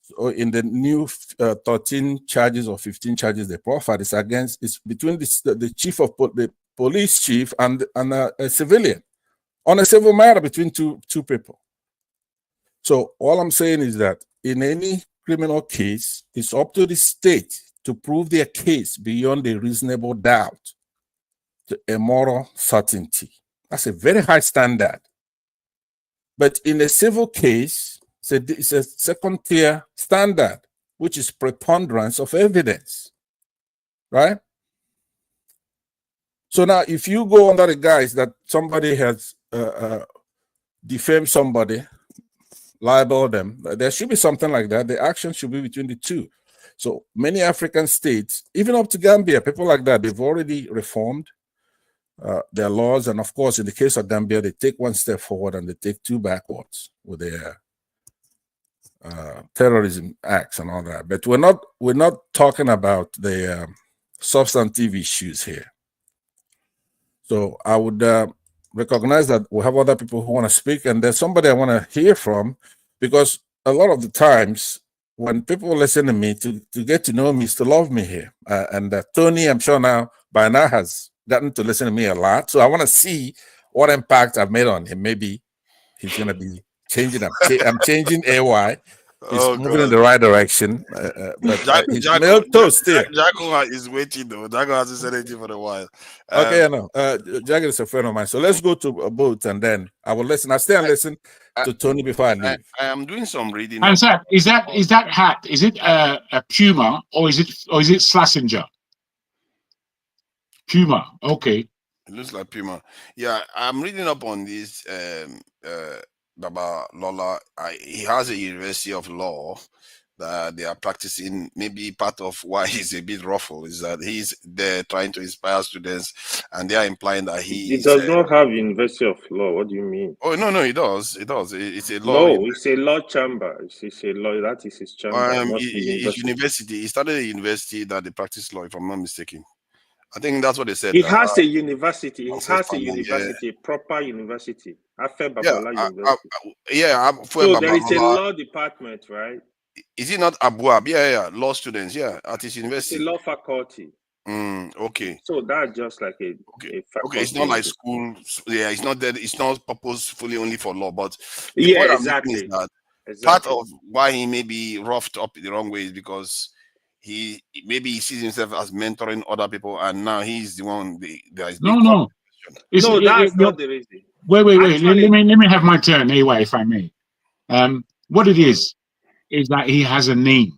So in the new 13 charges or 15 charges they profiled, it's between the chief of the police chief and a civilian on a civil matter between two people. So all I'm saying is that in any criminal case, it's up to the state to prove their case beyond a reasonable doubt to a moral certainty. That's a very high standard. But in a civil case, it's a second tier standard, which is preponderance of evidence, right? So now if you go under the guise that somebody has defamed somebody, libel them, there should be something like that. The action should be between the two. So many African states, even up to Gambia, people like that, they've already reformed their laws. And of course, in the case of Gambia, they take one step forward and they take two backwards with their terrorism acts and all that. But we're not talking about the substantive issues here. So I would recognize that we have other people who want to speak, and there's somebody I want to hear from, because a lot of the times when people listen to me, to get to know me is to love me here. And Tony, I'm sure by now has gotten to listen to me a lot. So I want to see what impact I've made on him. Maybe he's going to be changing. I'm changing AY. He's moving in the right direction. But he's milk toast still. Jaco is waiting though. Jaco hasn't said anything for a while. Okay, I know. Jaco is a friend of mine. So let's go to both and then I will listen. I stay and listen. to Tony before I leave. I am doing some reading. And sir, is that hat? Is it a Puma or is it Schlesinger? Puma. Okay. It looks like Puma. Yeah, I'm reading up on this. Babalola. He has a University of Law that they are practicing. Maybe part of why he's a bit ruffled is that he's there trying to inspire students, and they are implying that He does not have University of Law. What do you mean? Oh no, he does. It does. It's a law. No, it's a law chamber. It's a law. That is his chamber, not the It's university. university. He started a university that they practice law, if I'm not mistaken. I think that's what they said. He has a university. He Nonsense has a panel, yeah. university, a proper university. Afe Babalola University. So there is a law department, right? Is it not Abuab? Yeah. Law students, yeah, at his university. It's a law faculty. Okay. So that's just like a Okay. faculty. It's not like school. Yeah, it's not that. It's not purposefully only for law, but yeah, point exactly. I'm making is that part Exactly. of why he may be roughed up the wrong way is because he sees himself as mentoring other people, and now he's the one that is being No. No, that's not the reason. Wait. Actually, Let me have my turn, AY, if I may. What it is that he has a name,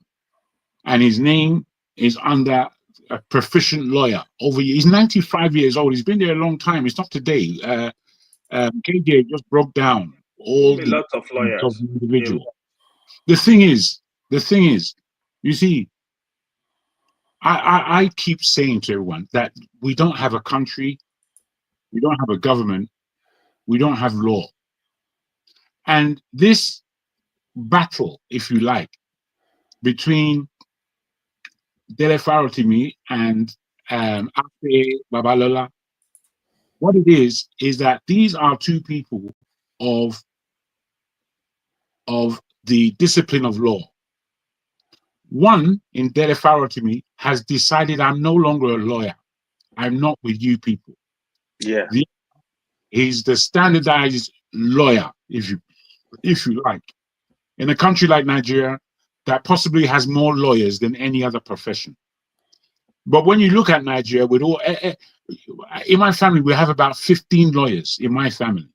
and his name is under a proficient lawyer. He's 95 years old. He's been there a long time. It's not today. KJ just broke down all the lots of lawyers. of the individual. The thing is, you see, I keep saying to everyone that we don't have a country, we don't have a government, we don't have law. And this battle, if you like, between Farotimi and Afe Babalola, what it is that these are two people of the discipline of law. One, in Farotimi, has decided, I'm no longer a lawyer. I'm not with you people. Yeah. He's the standardized lawyer, if you like. In a country like Nigeria, that possibly has more lawyers than any other profession. But when you look at Nigeria, with all in my family, we have about 15 lawyers in my family.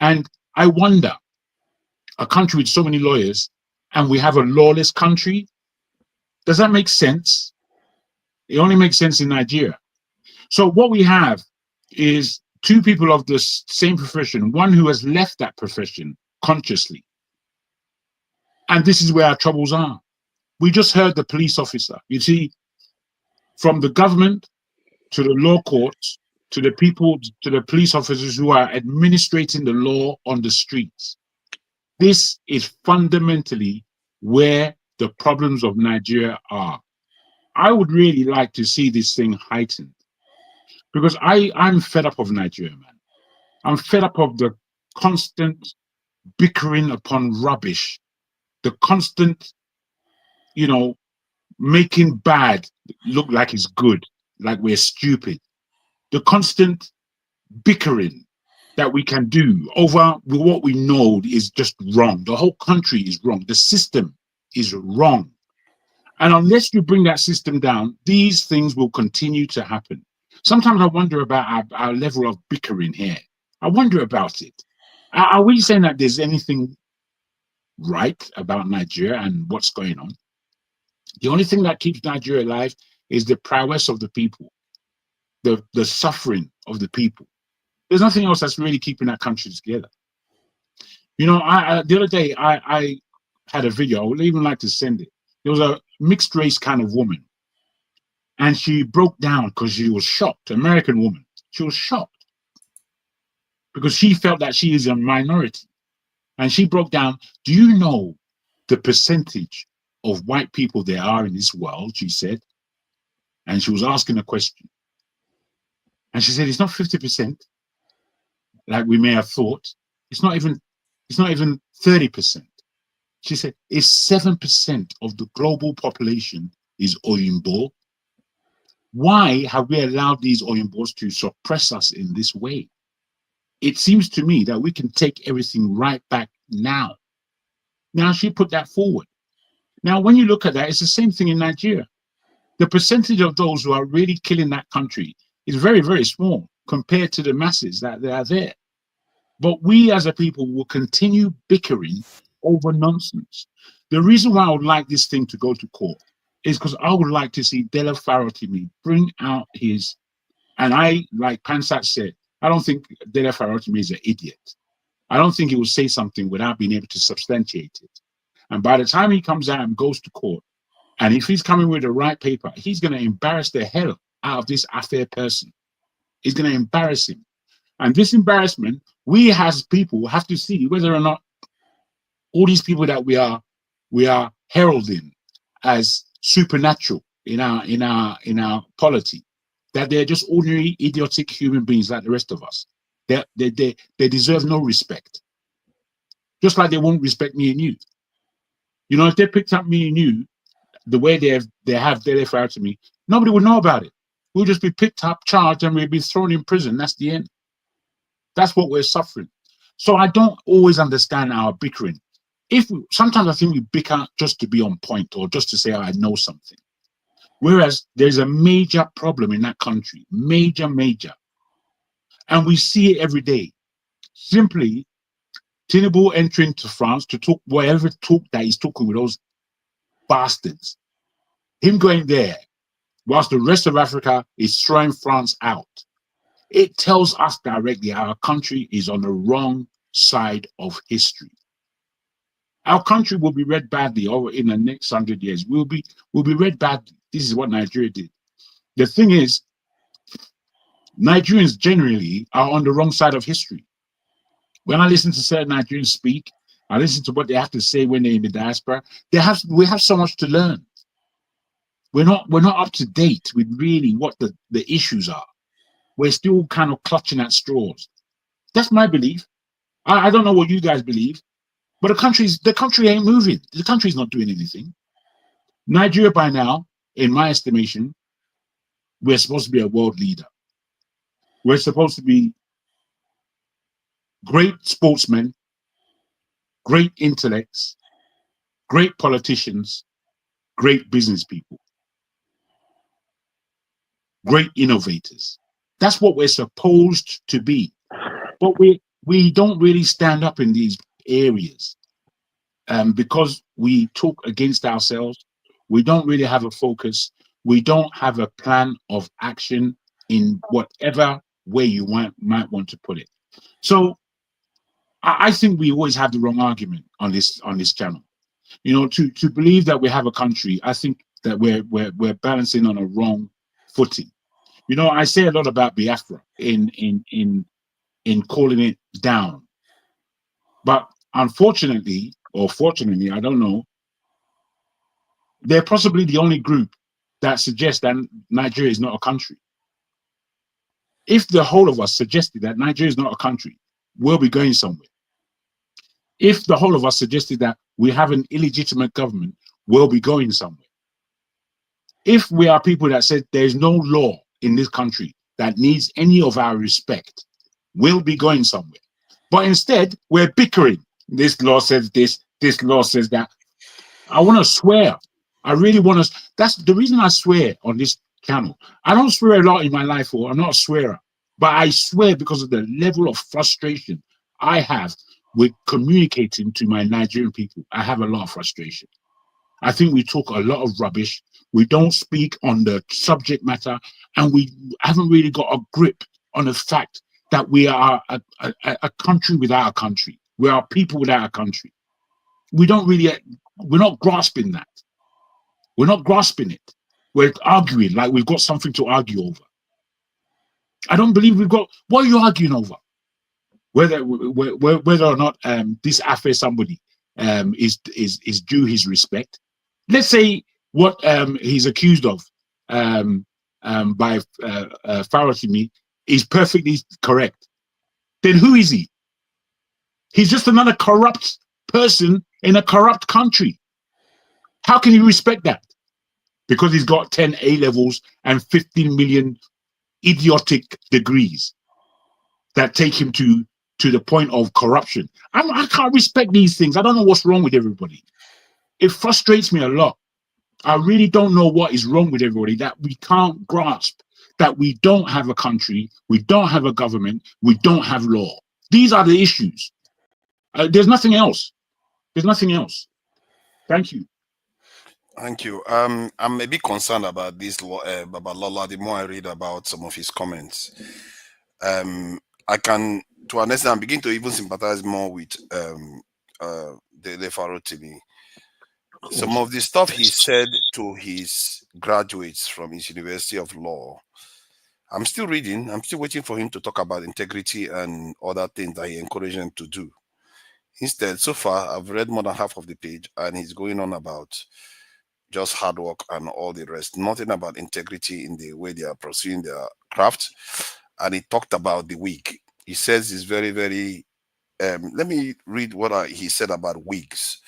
And I wonder, a country with so many lawyers, and we have a lawless country, does that make sense? It only makes sense in Nigeria. So what we have is two people of the same profession, one who has left that profession consciously. And this is where our troubles are. We just heard the police officer. You see, from the government to the law courts, to the people, to the police officers who are administrating the law on the streets. This is fundamentally where the problems of Nigeria are. I would really like to see this thing heightened, because I'm fed up of Nigeria, man. I'm fed up of the constant bickering upon rubbish, the constant, making bad look like it's good, like we're stupid, the constant bickering that we can do over what we know is just wrong. The whole country is wrong. The system is wrong. And unless you bring that system down, these things will continue to happen. Sometimes I wonder about our level of bickering here. I wonder about it. Are we saying that there's anything right about Nigeria and what's going on? The only thing that keeps Nigeria alive is the prowess of the people, the suffering of the people. There's nothing else that's really keeping that country together. The other day, I had a video. I would even like to send it. There was a mixed race kind of woman, and she broke down because she was shocked. American woman. She was shocked because she felt that she is a minority. And she broke down, do you know the percentage of white people there are in this world, she said. And she was asking a question. And she said, it's not 50%, like we may have thought. It's not even 30%. She said, it's 7% of the global population is Oyinbo. Why have we allowed these Oyimbos to suppress us in this way? It seems to me that we can take everything right back now. Now she put that forward. Now, when you look at that, it's the same thing in Nigeria. The percentage of those who are really killing that country is very, very small compared to the masses that are there. But we as a people will continue bickering over nonsense. The reason why I would like this thing to go to court is because I would like to see Dele Farotimi bring out his, and I, like Pansat said, I don't think Dele Farotimi is an idiot. I don't think he will say something without being able to substantiate it. And by the time he comes out and goes to court, and if he's coming with the right paper, he's going to embarrass the hell out of this affair person. He's going to embarrass him. And this embarrassment, we as people have to see whether or not all these people that we are heralding as supernatural in our polity, that they're just ordinary idiotic human beings like the rest of us. They deserve no respect. Just like they won't respect me and you. You know, if they picked up me and you the way they have Dele Farotimi, nobody would know about it. We'll just be picked up, charged, and we'll be thrown in prison. That's the end. That's what we're suffering. So I don't always understand our bickering. Sometimes I think we bicker just to be on point or just to say, oh, I know something. Whereas there's a major problem in that country, major. And we see it every day. Simply, Tinubu entering to France to talk whatever talk that he's talking with those bastards. Him going there, whilst the rest of Africa is throwing France out. It tells us directly our country is on the wrong side of history. Our country will be read badly over in the next 100 years. We'll be read badly. This is what Nigeria did. The thing is, Nigerians generally are on the wrong side of history. When I listen to certain Nigerians speak, I listen to what they have to say when they're in the diaspora. We have so much to learn. We're not up to date with really what the issues are. We're still kind of clutching at straws. That's my belief. I don't know what you guys believe, but the country ain't moving. The country's not doing anything. Nigeria by now, in my estimation, we're supposed to be a world leader. We're supposed to be great sportsmen, great intellects, great politicians, great business people, great innovators. That's what we're supposed to be. But we don't really stand up in these areas because we talk against ourselves. We don't really have a focus. We don't have a plan of action in whatever way you might want to put it. So I think we always have the wrong argument on this channel. You know, to believe that we have a country, I think that we're balancing on a wrong footing. You know, I say a lot about Biafra in calling it down, but unfortunately, or fortunately, I don't know, they're possibly the only group that suggests that Nigeria is not a country. If the whole of us suggested that Nigeria is not a country, we'll be going somewhere. If the whole of us suggested that we have an illegitimate government, we'll be going somewhere. If we are people that said there's no law in this country that needs any of our respect, we'll be going somewhere. But instead, we're bickering. This law says this law says that. I want to swear. I really want to. That's the reason I swear on this channel. I don't swear a lot in my life, or I'm not a swearer, but I swear because of the level of frustration I have with communicating to my Nigerian people. I have a lot of frustration. I think we talk a lot of rubbish. We don't speak on the subject matter, and we haven't really got a grip on the fact that we are a country without a country. We are people without a country. We're not grasping that. We're not grasping it. We're arguing like we've got something to argue over. I don't believe we've got. What are you arguing over? Whether or not this affair somebody is due his respect. Let's say what he's accused of by Farotimi is perfectly correct. Then who is he? He's just another corrupt person in a corrupt country. How can you respect that? Because he's got 10 A-levels and 15 million idiotic degrees that take him to the point of corruption. I can't respect these things. I don't know what's wrong with everybody. It frustrates me a lot. I really don't know what is wrong with everybody, that we can't grasp that we don't have a country, we don't have a government, we don't have law. These are the issues. There's nothing else. There's nothing else. Thank you. Thank you. I'm a bit concerned about this Babalola. The more I read about some of his comments, I can, to an extent, begin to even sympathize more with the Farotimi. Some of the stuff he said to his graduates from his University of Law, I'm still reading. I'm still waiting for him to talk about integrity and other things that he encouraged them to do. Instead, so far, I've read more than half of the page, and he's going on about just hard work and all the rest. Nothing about integrity in the way they are pursuing their craft. And he talked about the wig. He says it's very, very. Let me read what he said about wigs.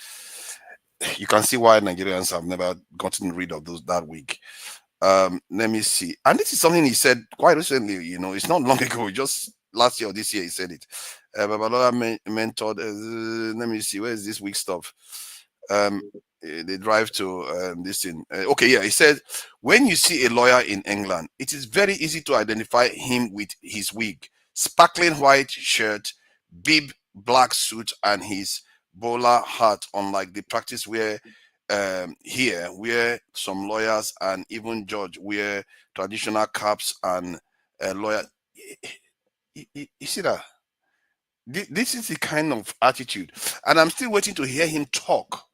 You can see why Nigerians have never gotten rid of that wig. Let me see. And this is something he said quite recently. You know, it's not long ago. Just last year or this year, he said it. Babalola mentored. Let me see. Where is this wig stuff? They drive to this thing. Okay, yeah, he said, when you see a lawyer in England, it is very easy to identify him with his wig, sparkling white shirt, bib black suit, and his bowler hat, unlike the practice where here, where some lawyers and even judge wear traditional caps and lawyer. You see that? This is the kind of attitude, and I'm still waiting to hear him talk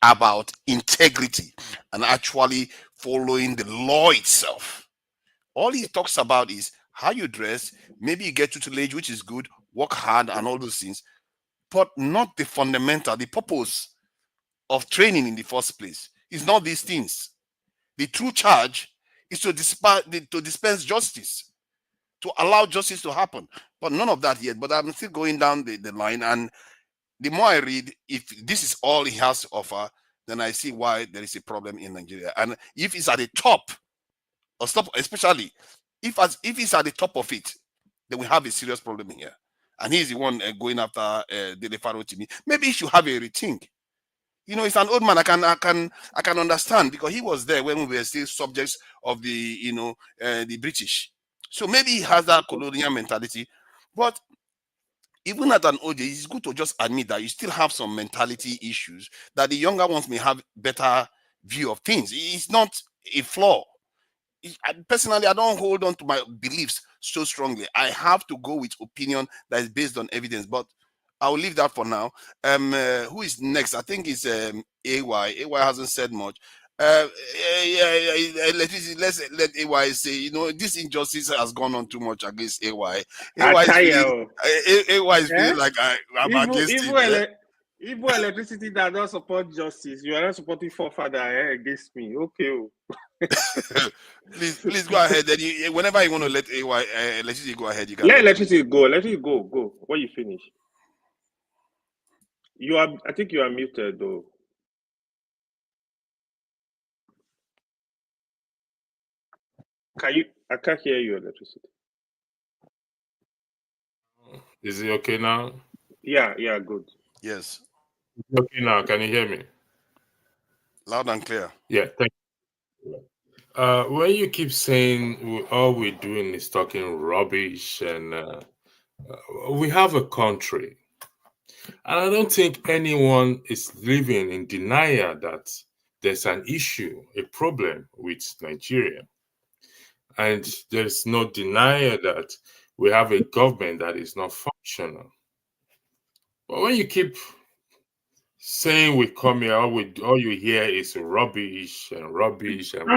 about integrity and actually following the law itself. All he talks about is how you dress, maybe you get tutelage, which is good, work hard and all those things, but not the fundamental, the purpose of training in the first place. It's not these things. The true charge is to dispense justice, to allow justice to happen. But none of that yet. But I'm still going down the line, and the more I read, if this is all he has to offer, then I see why there is a problem in Nigeria. And if it's at the top, or stop, especially if it's at the top of it, then we have a serious problem here. And he's the one going after the Farotimi. Maybe he should have a rethink. You know, it's an old man. I can understand, because he was there when we were still subjects of the British. So maybe he has that colonial mentality, but even at an old age, it's good to just admit that you still have some mentality issues that the younger ones may have better view of things. It's not a flaw. Personally, I don't hold on to my beliefs so strongly. I have to go with opinion that is based on evidence, but I'll leave that for now. Who is next? I think it's AY. AY hasn't said much. Let's let AY say, you know, this injustice has gone on too much against AY. AY is feeling like I'm against him. Even electricity that don't support justice, you are not supporting forefather against me. Okay. please go ahead. Then whenever you want to let AY electricity go ahead, you can. Let electricity go. Let it go. When you finish. I think you are muted though. I can't hear you, electricity. Is it okay now? Yeah, good. Yes. Okay now, can you hear me? Loud and clear. Yeah, thank you. When you keep saying all we're doing is talking rubbish, and we have a country, and I don't think anyone is living in denial that there's an issue, a problem with Nigeria. And there's no denial that we have a government that is not functional. But when you keep saying we come here, all you hear is rubbish and rubbish. And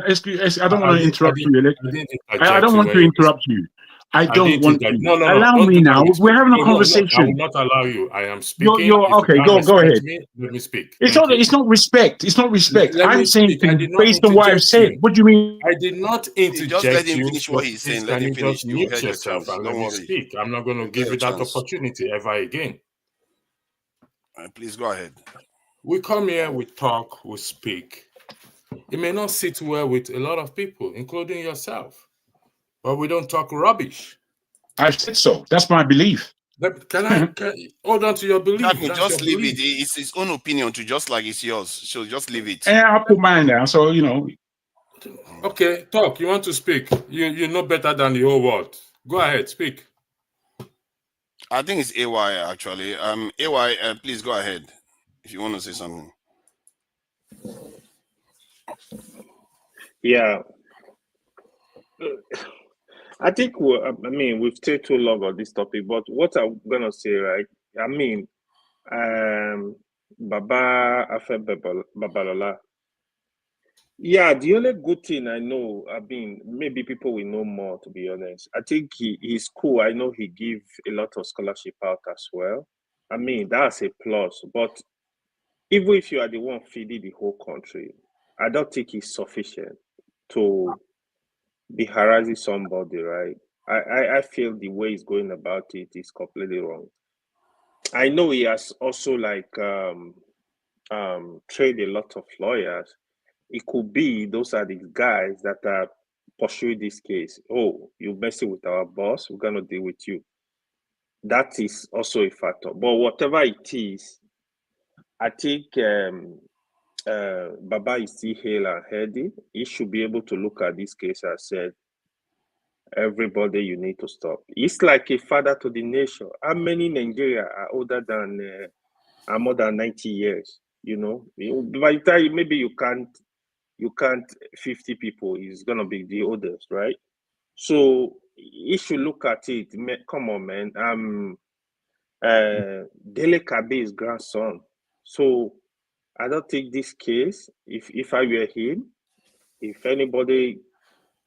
Excuse, I don't want to interrupt you. I don't want to interrupt you. I don't want to. No. Allow me now. We're having a conversation. I will not allow you. I am speaking. You're okay. Go ahead. Let me speak. It's not respect. It's not respect. I'm saying based on what I've said. What do you mean? I did not interject. Just let him finish what he's saying. Let him finish. Just mute yourself and let me speak. I'm not going to give you that opportunity ever again. Please go ahead. We come here, we talk, we speak. It may not sit well with a lot of people, including yourself, but we don't talk rubbish. I said so. That's my belief. Can I hold on to your belief? Just leave it. It's his own opinion too, just like it's yours. So just leave it. And I'll put mine down. So you know. Okay, talk. You want to speak? You know better than the whole world. Go ahead, speak. I think it's AY actually. AY, please go ahead if you want to say something. Yeah, I think we've stayed too long on this topic, but what I'm gonna say, right? I mean, Baba Afe Babalola. Yeah, the only good thing I know, I mean, maybe people will know more, to be honest. I think he's cool. I know he give a lot of scholarship out as well. I mean, that's a plus. But even if you are the one feeding the whole country, I don't think it's sufficient to be harassing somebody, right? I feel the way he's going about it is completely wrong. I know he has also trained a lot of lawyers. It could be those are the guys that are pursuing this case. Oh, you're messing with our boss, we're gonna deal with you. That is also a factor. But whatever it is, I think Baba is still hale and healthy. He should be able to look at this case and say, everybody, you need to stop. It's like a father to the nation. How many in Nigeria are older than are more than 90 years? You know, by the time maybe you can't 50 people is gonna be the oldest, right? So you should look at it. Come on, man. Dele Kabe's grandson. So I don't think this case, if I were him, if anybody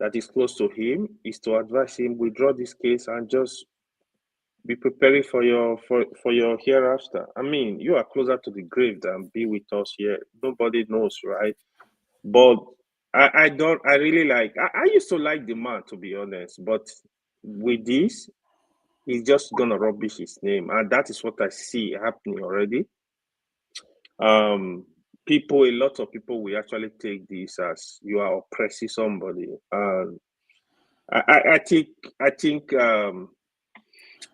that is close to him, is to advise him withdraw this case and just be preparing for your hereafter. I mean, you are closer to the grave than be with us here. Nobody knows, right? But I really like. I used to like the man, to be honest, but with this, he's just gonna rubbish his name, and that is what I see happening already. People, a lot of people will actually take this as you are oppressing somebody. I think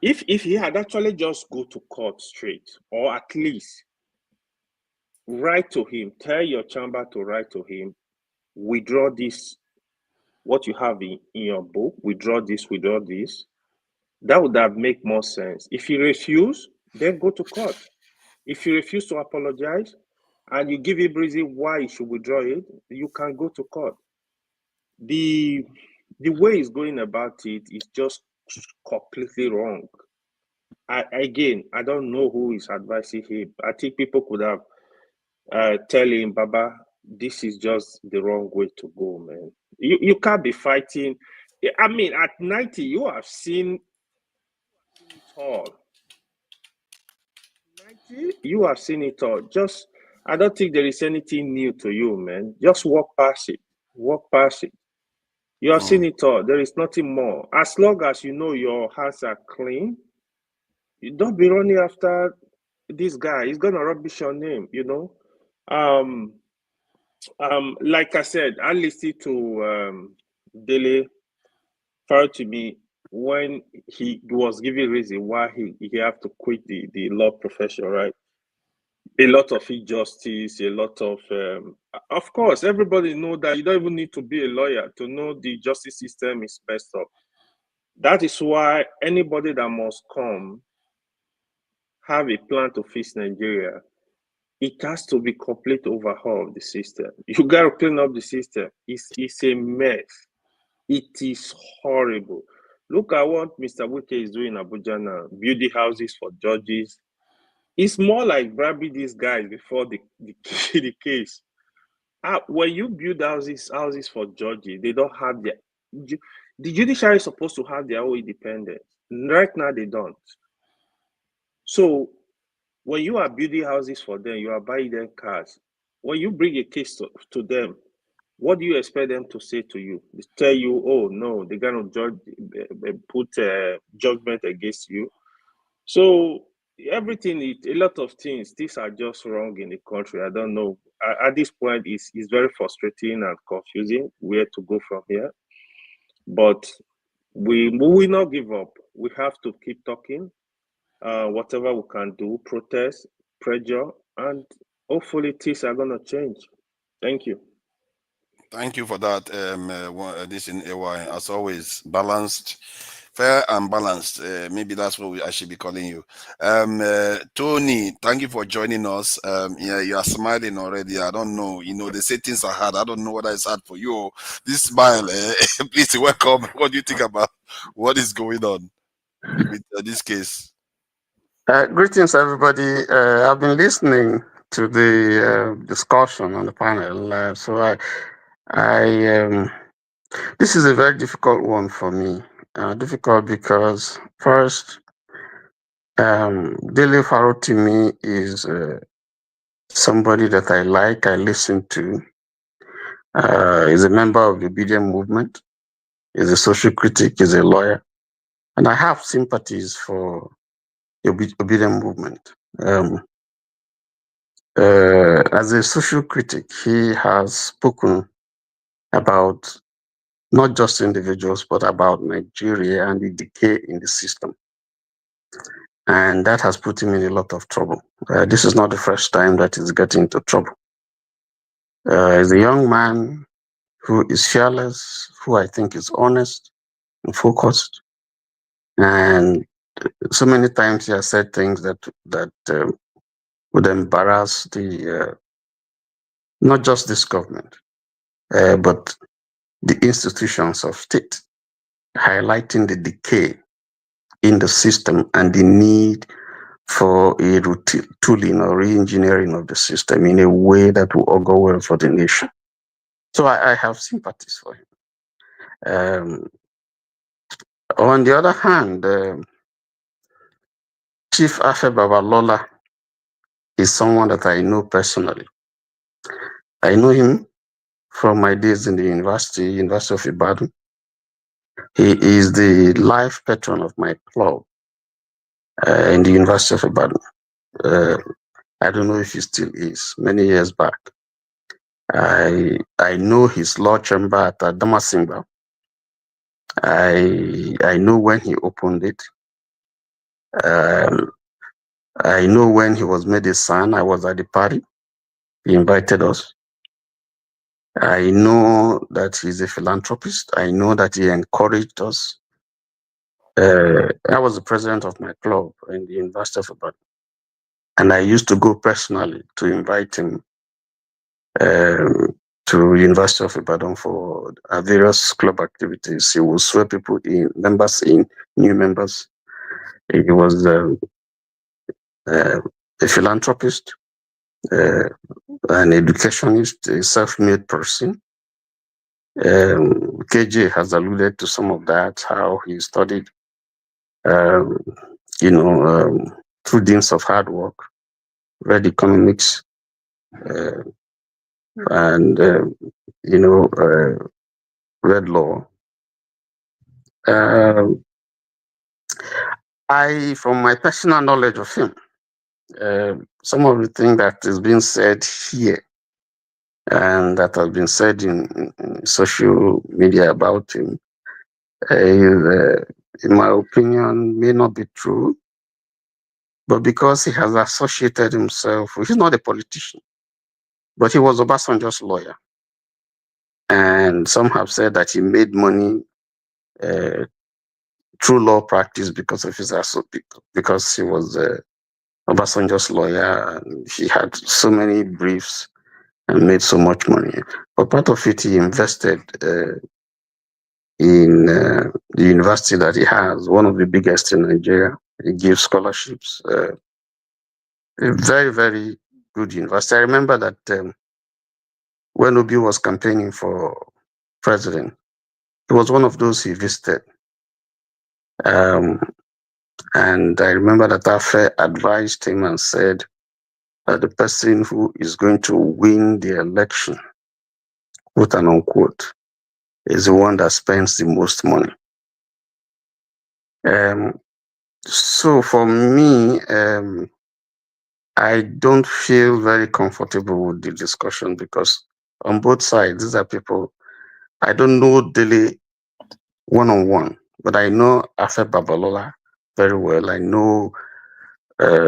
if he had actually just go to court straight, or at least write to him, tell your chamber to write to him, withdraw this, what you have in your book, withdraw this, that would have make more sense. If you refuse, then go to court. If you refuse to apologize and you give him reason why you should withdraw it, you can go to court. The way he's going about it is just completely wrong. Again, I don't know who is advising him. I think people could have tell him, Baba, this is just the wrong way to go, man. You can't be fighting. I mean, at 90, you have seen it all. 90, you have seen it all. Just, I don't think there is anything new to you, man. Just walk past it. Walk past it. You have seen it all. There is nothing more. As long as you know your hands are clean, you don't be running after this guy. He's gonna rubbish your name, you know. Like I said, I listened to Dele Farotimi when he was giving reason why he have to quit the law profession, right? A lot of injustice, a lot of course, everybody know that you don't even need to be a lawyer to know the justice system is messed up. That is why anybody that must come have a plan to fix Nigeria, it has to be complete overhaul of the system. You got to clean up the system. It's a mess. It is horrible. Look at what Mr. Wike is doing in Abuja now, building houses for judges. It's more like bribing these guys before the case. When you build houses for judges, they don't have the judiciary is supposed to have their own independence. Right now, they don't. So when you are building houses for them, you are buying them cars. When you bring a case to them, what do you expect them to say to you? They tell you, oh no, they're gonna put judgment against you. So everything, a lot of things, these are just wrong in the country. I don't know. At this point, it's very frustrating and confusing where to go from here. But we will not give up. We have to keep talking. Whatever we can do, protest, pressure, and hopefully things are gonna change. Thank you. Thank you for that. This in AY, as always, balanced, Fair and balanced. Maybe that's what I should be calling you. Tony, thank you for joining us. Yeah, you are smiling already. I don't know. You know, they say things are hard. I don't know whether it's hard for you. This smile, please welcome. What do you think about what is going on with this case? Greetings, everybody. I've been listening to the discussion on the panel. This is a very difficult one for me. Difficult because first, Dele Farotimi is somebody that I like. I listen to. He's a member of the BDM movement. He's a social critic. He's a lawyer, and I have sympathies for the BDM movement. As a social critic, he has spoken about not just individuals, but about Nigeria and the decay in the system. And that has put him in a lot of trouble. This is not the first time that he's getting into trouble. He's a young man who is fearless, who I think is honest and focused. And so many times he has said things that would embarrass not just this government, but the institutions of state, highlighting the decay in the system and the need for a tooling or re-engineering of the system in a way that will augur well for the nation. So I have sympathies for him. On the other hand, Chief Afe Babalola is someone that I know personally. I know him from my days in the University of Ibadan. He is the life patron of my club in the University of Ibadan. I don't know if he still is, many years back. I know his law chamber at Damasimba. I know when he opened it. I know when he was made a son. I was at the party. He invited us. I know that he's a philanthropist. I know that he encouraged us. I was the president of my club in the University of Ibadan. And I used to go personally to invite him to University of Ibadan for various club activities. He will swear people in, members in, new members. He was a philanthropist, an educationist, a self-made person. KJ has alluded to some of that, how he studied, through deans of hard work, read economics, and read law. From my personal knowledge of him, some of the things that is being said here and that has been said in social media about him, in my opinion, may not be true. But because he has associated himself, he's not a politician, but he was Obasanjo's lawyer. And some have said that he made money through law practice because of his because he was Obasanjo's lawyer. And he had so many briefs and made so much money. But part of it, he invested in the university that he has, one of the biggest in Nigeria. He gives scholarships. A very, very good university. I remember that when Obi was campaigning for president, he was one of those he visited. And I remember that Afe advised him and said that the person who is going to win the election, quote and unquote, is the one that spends the most money. So for me, I don't feel very comfortable with the discussion because on both sides, these are people, I don't know Dele one-on-one, but I know Afe Babalola very well. I know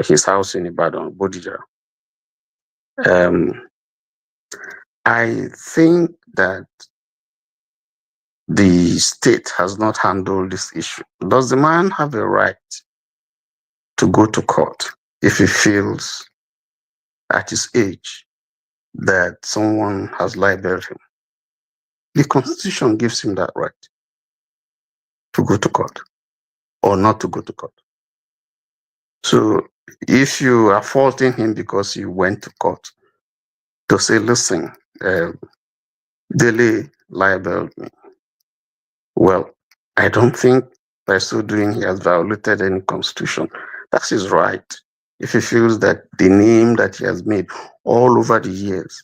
his house in Ibadan, Bodija. I think that the state has not handled this issue. Does the man have a right to go to court if he feels at his age that someone has libeled him? The Constitution gives him that right to go to court or not to go to court. So if you are faulting him because he went to court to say, listen, Dele libeled me, well, I don't think by so doing he has violated any constitution. That's his right. If he feels that the name that he has made all over the years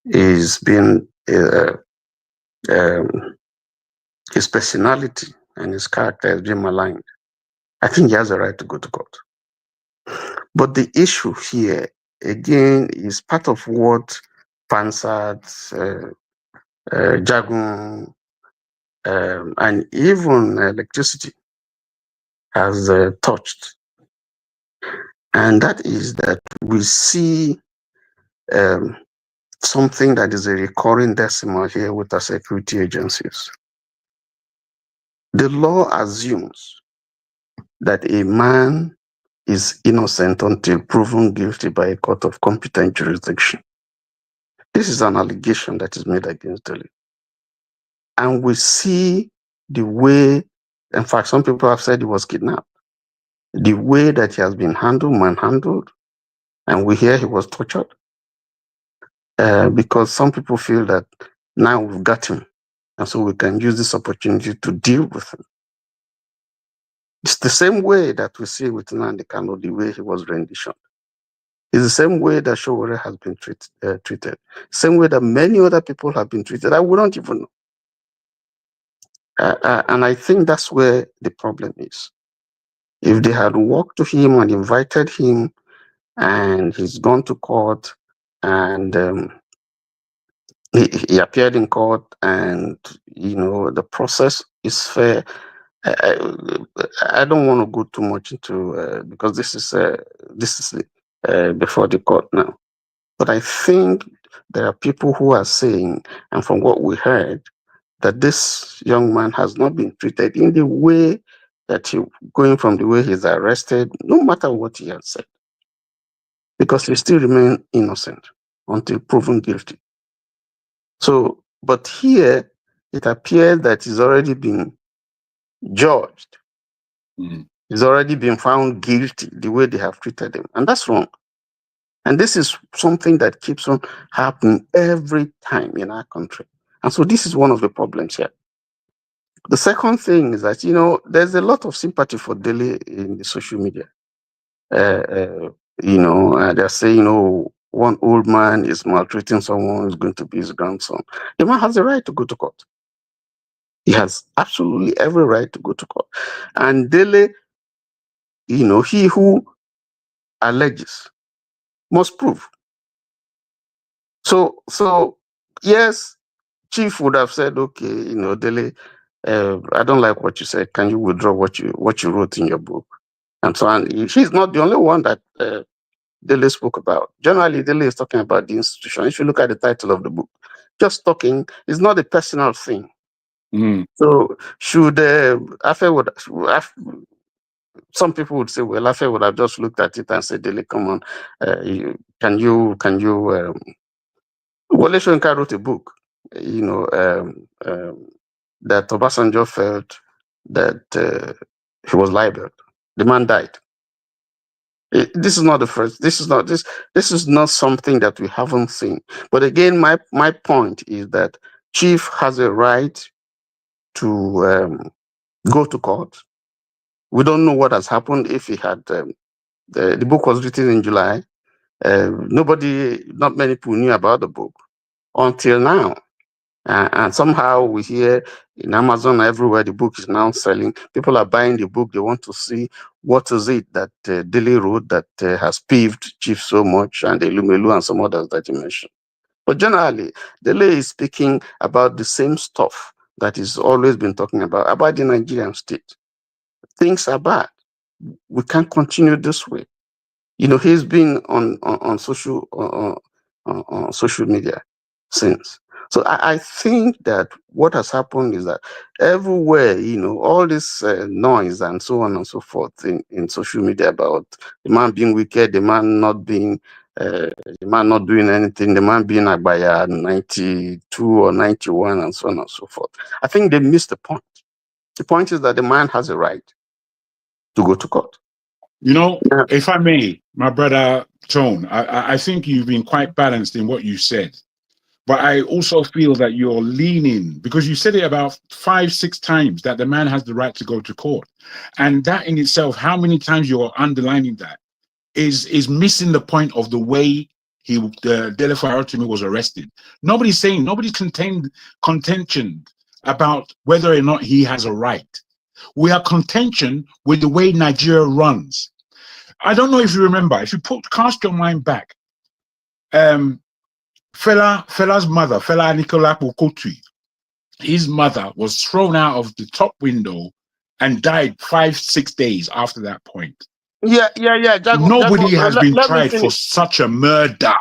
is being his personality and his character has been maligned, I think he has a right to go to court. But the issue here, again, is part of what Pansat, Jagun, and even electricity has touched. And that is that we see something that is a recurring decimal here with our security agencies. The law assumes that a man is innocent until proven guilty by a court of competent jurisdiction. This is an allegation that is made against Dele. And we see the way, in fact, some people have said he was kidnapped, the way that he has been manhandled, and we hear he was tortured. Because some people feel that now we've got him, and so we can use this opportunity to deal with him. It's the same way that we see with Nnamdi Kanu, the way he was renditioned. It's the same way that Sowore has been treated. Same way that many other people have been treated. I wouldn't even know. And I think that's where the problem is. If they had walked to him and invited him, and he's gone to court, and he appeared in court, and the process is fair. I don't want to go too much into because this is before the court now. But I think there are people who are saying, and from what we heard, that this young man has not been treated in the way that going from the way he's arrested, no matter what he has said, because he still remains innocent until proven guilty. So, but here it appears that he's already been judged. He's already been found guilty the way they have treated him, and that's wrong. And this is something that keeps on happening every time in our country. And so this is one of the problems here. The second thing is that, there's a lot of sympathy for Dele in the social media. They're saying, one old man is maltreating someone who's going to be his grandson. The man has the right to go to court. He has absolutely every right to go to court. And Dele, he who alleges must prove. So yes, Chief would have said, okay, Dele, I don't like what you said. Can you withdraw what you wrote in your book? And so on. He's not the only one that Dele spoke about. Generally, Dele is talking about the institution. If you look at the title of the book, just talking is not a personal thing. So should some people would say, well, Afe would have just looked at it and said, Dele, come on, can you Wole Soyinka wrote a book, that Obasanjo felt that he was libeled. The man died. This is not the first. This is not something that we haven't seen. But again, my point is that Chief has a right to go to court. We don't know what has happened if he had. The book was written in July. Not many people knew about the book until now. And somehow we hear in Amazon everywhere the book is now selling. People are buying the book. They want to see what is it that Dele wrote that has peeved Chief so much, and Elumelu and some others that you mentioned. But generally, Dele is speaking about the same stuff that he's always been talking about the Nigerian state. Things are bad. We can't continue this way. He's been on social media since. So I think that what has happened is that everywhere, all this noise and so on and so forth in social media about the man being wicked, the man not being, the man not doing anything, the man being Abaya 92 or 91 and so on and so forth. I think they missed the point. The point is that the man has a right to go to court. If I may, my brother Tone, I think you've been quite balanced in what you said. But I also feel that you're leaning, because you said it about 5-6 times, that the man has the right to go to court. And that in itself, how many times you're underlining that is missing the point of the way Dele Farotimi was arrested. Nobody's contention about whether or not he has a right. We are contention with the way Nigeria runs. I don't know if you remember, if you cast your mind back, Fela's mother, Fela Nicola Okotui, his mother was thrown out of the top window and died 5-6 days after that point. Yeah. Nobody has been tried for such a murder.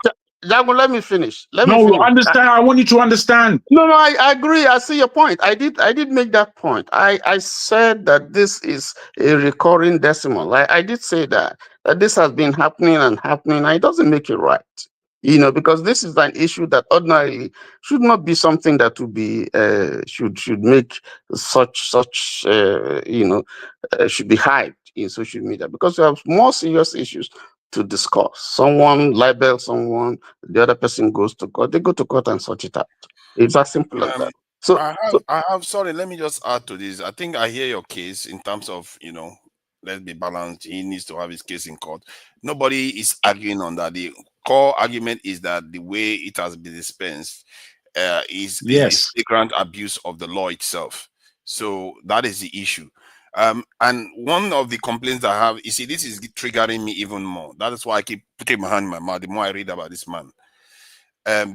Jago, let me finish. Understand. I want you to understand. No, I agree. I see your point. I did make that point. I said that this is a recurring decimal. I did say that this has been happening and happening, and it doesn't make it right. Because this is an issue that ordinarily should not be something that would be should make such should be hyped in social media, because we have more serious issues to discuss. Someone libels someone, the other person goes to court. They go to court and sort it out. It's as simple as that. So I have. Sorry, let me just add to this. I think I hear your case in terms of let's be balanced. He needs to have his case in court. Nobody is arguing on that. The core argument is that the way it has been dispensed is a flagrant abuse of the law itself. So that is the issue. And one of the complaints I have, you see, this is triggering me even more. That is why I keep putting my hand in my mouth the more I read about this man.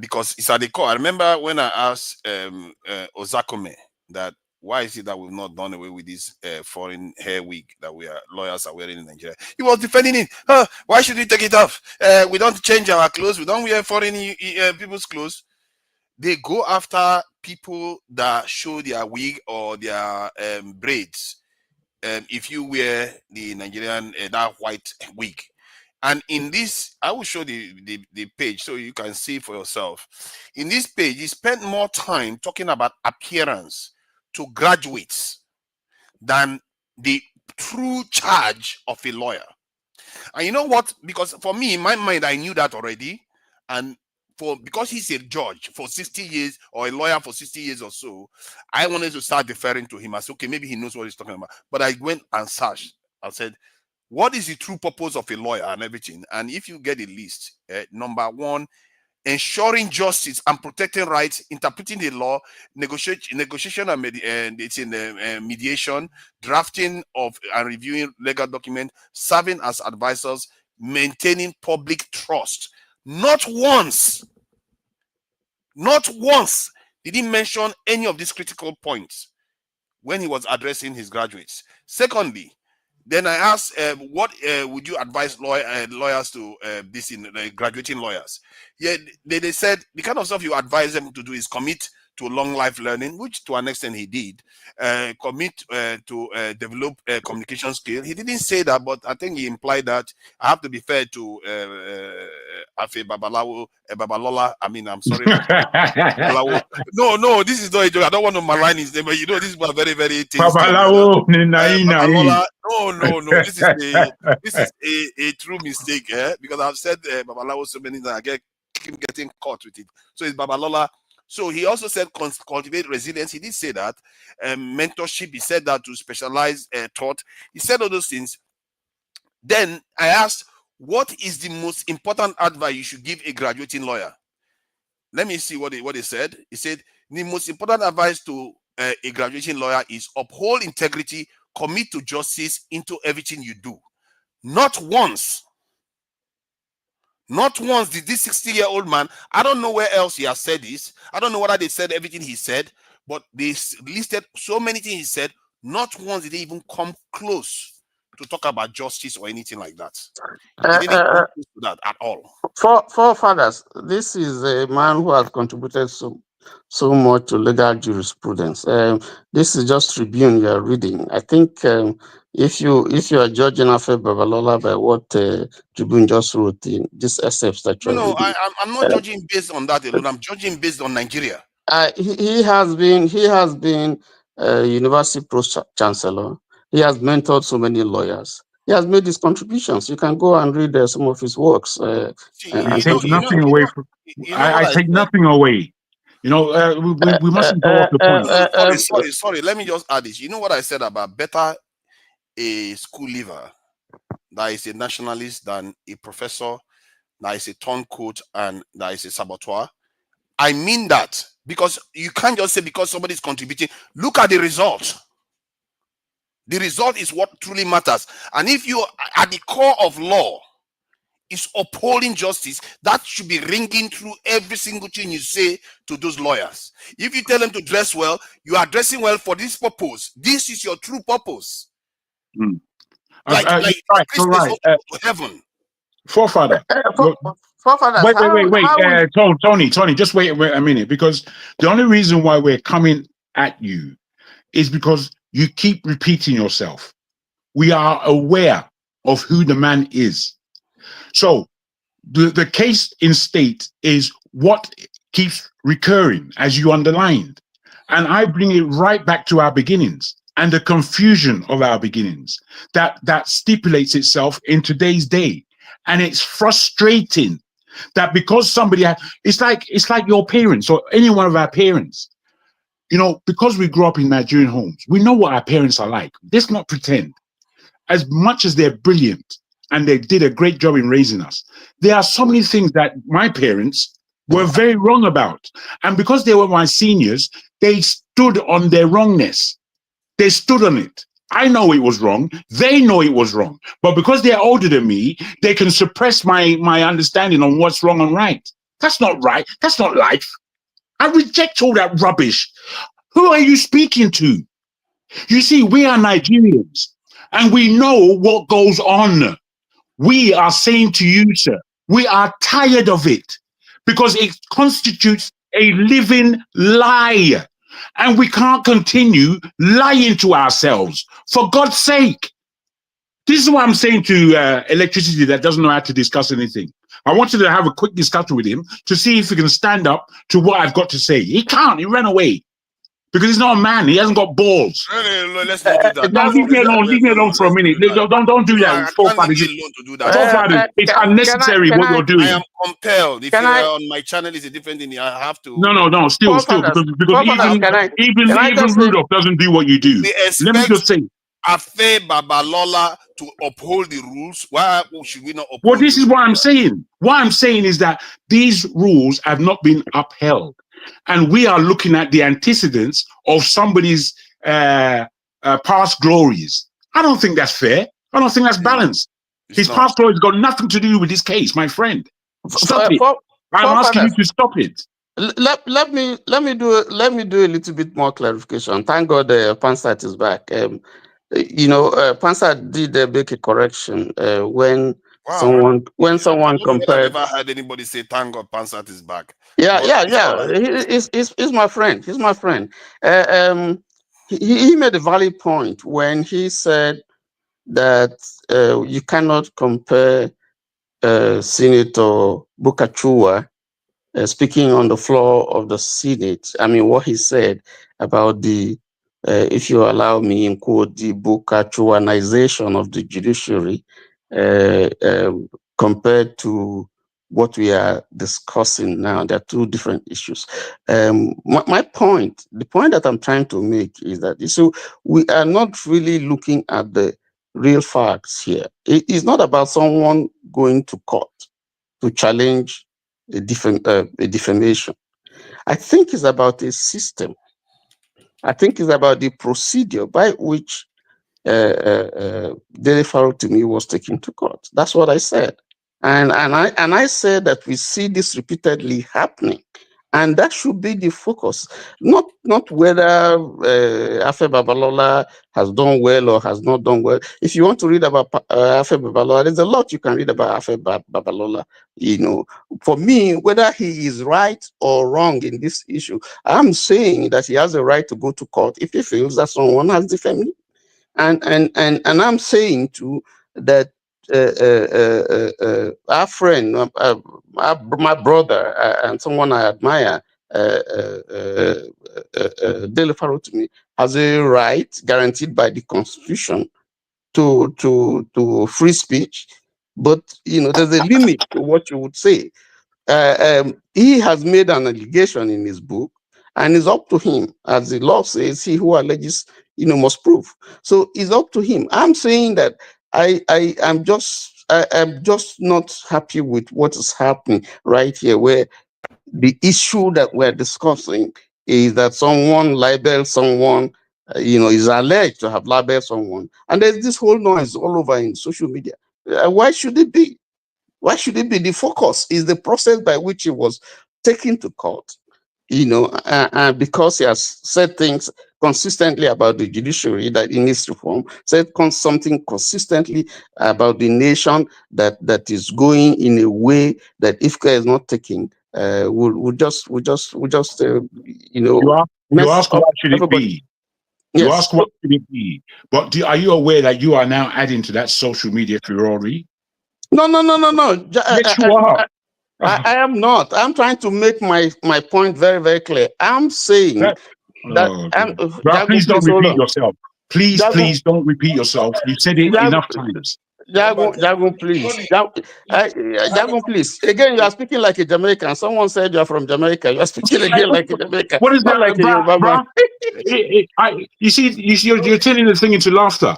Because it's at the core. I remember when I asked Ozakome that why is it that we've not done away with this foreign hair wig that lawyers are wearing in Nigeria? He was defending it. Why should we take it off? We don't change our clothes. We don't wear foreign people's clothes. They go after people that show their wig or their braids. If you wear the Nigerian that white wig. And in this, I will show the page so you can see for yourself. In this page, he spent more time talking about appearance to graduates than the true charge of a lawyer. And you know what? Because for me, in my mind, I knew that already. And because he's a judge for 60 years or a lawyer for 60 years or so, I wanted to start deferring to him. I said, okay, maybe he knows what he's talking about. But I went and searched. I said, what is the true purpose of a lawyer and everything? And if you get a list, number one, ensuring justice and protecting rights, interpreting the law, negotiation and mediation, drafting of and reviewing legal documents, serving as advisors, maintaining public trust. Not once did he mention any of these critical points when he was addressing his graduates. Secondly, then I asked, what would you advise lawyers to this in graduating lawyers? Yeah, they said the kind of stuff you advise them to do is commit to long life learning, which to an extent he did. Commit to develop communication skill. He didn't say that, but I think he implied that. I have to be fair to Afe Babalola. I mean, I'm sorry. No, this is not a joke. I don't want to malign his name, but this is very, very tasty. Babalola. No. This is a true mistake, because I've said Babalawo so many times. I keep getting caught with it. So it's Babalola. So he also said cultivate resilience. He did say that. Mentorship, he said that to specialize thought. He said all those things. Then I asked, what is the most important advice you should give a graduating lawyer? Let me see what he said. He said, the most important advice to a graduating lawyer is uphold integrity, commit to justice into everything you do. Not once did this 60-year-old man, I don't know where else he has said this. I don't know whether they said everything he said, but they listed so many things he said. Not once did they even come close to talk about justice or anything like that. He didn't come close to that at all. Forefathers, this is a man who has contributed so so much to legal jurisprudence. This is just Tribune you are reading. I think if you are judging Afe Babalola by what Tribune just wrote in this excerpts that you are No, reading, I'm not judging based on that alone. I'm judging based on Nigeria. he has been a university pro chancellor. He has mentored so many lawyers. He has made his contributions. You can go and read some of his works. I take nothing away from. I take nothing away. You know, we mustn't go off the point. Sorry. Let me just add this. You know what I said about better a school leaver that is a nationalist than a professor that is a turncoat and that is a saboteur? I mean that, because you can't just say because somebody is contributing. Look at the result. The result is what truly matters. And if you at the core of law is upholding justice, that should be ringing through every single thing you say to those lawyers. If you tell them to dress well, you are dressing well for this purpose. This is your true purpose. Like Christians want to go to heaven. Forefather. Forefathers, wait. Tony, just wait a minute, because the only reason why we're coming at you is because you keep repeating yourself. We are aware of who the man is. So the case in state is what keeps recurring, as you underlined. And I bring it right back to our beginnings and the confusion of our beginnings that stipulates itself in today's day. And it's frustrating that because somebody it's like your parents or any one of our parents, you know, because we grew up in Nigerian homes, we know what our parents are like. Let's not pretend. As much as they're brilliant and they did a great job in raising us, there are so many things that my parents were very wrong about. And because they were my seniors, they stood on their wrongness. They stood on it. I know it was wrong. They know it was wrong. But because they're older than me, they can suppress my understanding on what's wrong and right. That's not right. That's not life. I reject all that rubbish. Who are you speaking to? You see, we are Nigerians and we know what goes on. We are saying to you, sir, we are tired of it because it constitutes a living lie. And we can't continue lying to ourselves, for God's sake. This is what I'm saying to electricity that doesn't know how to discuss anything. I wanted to have a quick discussion with him to see if he can stand up to what I've got to say. He can't. He ran away. Because he's not a man. He hasn't got balls. Let's not do that. No, leave me alone. Leave me alone for a minute. Don't do that. It's unnecessary what you're doing. I am compelled. If you're on my channel, it's a different thing. I have to. No. Still, because even Rudolph doesn't do what you do. Let me just say. Afe Babalola to uphold the rules. Why should we not uphold? Well, this is what I'm saying. What I'm saying is that these rules have not been upheld. And we are looking at the antecedents of somebody's past glories. I don't think that's fair. I don't think that's balanced. His past glories got nothing to do with this case, my friend. Stop it. I'm asking you to stop it. Let me do a little bit more clarification. Thank God Pansat is back. Pansat did make a correction when someone compared. I've never heard anybody say thank God Pansat is back. Yeah. He's my friend. He's my friend. He made a valid point when he said that you cannot compare Senator Bukachua speaking on the floor of the Senate. I mean, what he said about the, if you allow me, in quote, the Bukachuanization of the judiciary compared to what we are discussing now. There are two different issues. My point, the point that I'm trying to make is that we are not really looking at the real facts here. It is not about someone going to court to challenge a defamation. I think it's about a system. I think it's about the procedure by which Dele Farotimi was taken to court. That's what I said. And I said that we see this repeatedly happening. And that should be the focus, not whether Afe Babalola has done well or has not done well. If you want to read about Afe Babalola, there's a lot you can read about Afe Babalola. You know, for me, whether he is right or wrong in this issue, I'm saying that he has a right to go to court if he feels that someone has defamed him. And I'm saying too that our friend, my brother, and someone I admire, Dele Farotimi, has a right guaranteed by the Constitution to free speech. But you know, there's a limit to what you would say. He has made an allegation in his book, and it's up to him, as the law says, he who alleges, you know, must prove. So it's up to him. I'm saying that I'm just not happy with what is happening right here, where the issue that we're discussing is that someone labeled someone, you know, is alleged to have labeled someone, and there's this whole noise all over in social media. Why should it be? Why should it be? The focus is the process by which he was taken to court, you know, and because he has said things consistently about the judiciary that it needs reform, said something consistently about the nation that is going in a way that if care is not taken, will just you know, You mess ask up what should it everybody. be? You Yes. ask what should it be? But are you aware that you are now adding to that social media furore? No. Yes, you are. I am not. I'm trying to make my point very, very clear. I'm saying that Well, Jagun, please don't please hold repeat on. yourself. Please, Jagun, please don't repeat yourself. You've said it enough times. Jagun, please. Jagun, please. Again, you are speaking like a Jamaican. Someone said you are from Jamaica. You are speaking again like a Jamaican, What is not like that, a Yoruba man. You see, you're turning the thing into laughter.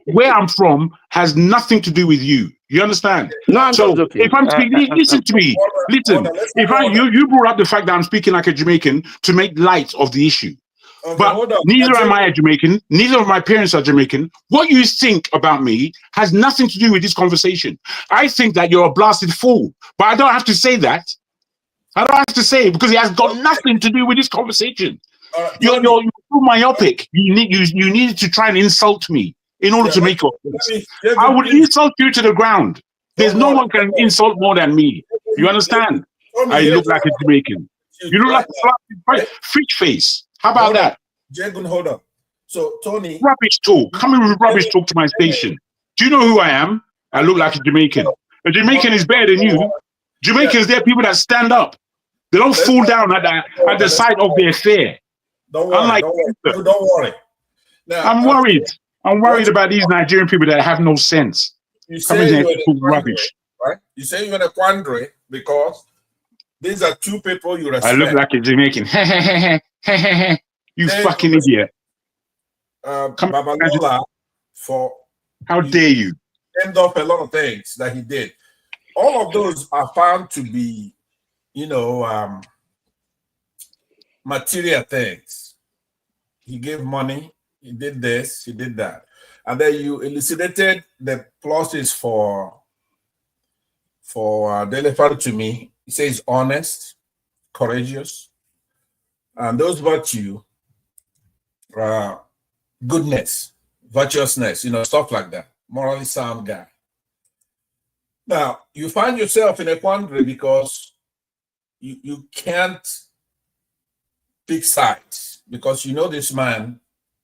Where I'm from has nothing to do with you. You understand? No, I'm So just joking. if I'm speaking, listen to me. Listen, if you brought up the fact that I'm speaking like a Jamaican to make light of the issue. Okay, but hold on. neither am I a Jamaican. Neither of my parents are Jamaican. What you think about me has nothing to do with this conversation. I think that you're a blasted fool, but I don't have to say that. I don't have to say it because it has got nothing to do with this conversation. You're too myopic. You need to try and insult me in order to make your point. I would insult you to the ground. There's no one can insult more than me. You understand? I look like a Jamaican. You look like a fish face. How about that? Jagun, hold on. So, Tony. Rubbish talk. Coming with rubbish talk to my station. Do you know who I am? I look like a Jamaican. A Jamaican is better than you. Jamaicans, they're people that stand up. They don't fall down at the sight of their fear. Don't worry. Don't worry. Now, I'm worried. I'm worried about these Nigerian people that have no sense. You say you're you're in a rubbish, right? You say you're in a quandary because these are two people you respect. I look like a Jamaican. You fucking idiot. Babalola, for how dare you? End up a lot of things that he did. All of those are found to be, you know, material things. He gave money, he did this, he did that. And then you elucidated the pluses for Dele Farotimi. He says honest, courageous, and those virtues, goodness, virtuousness, you know, stuff like that. Morally sound guy. Now, you find yourself in a quandary because you can't pick sides because you know this man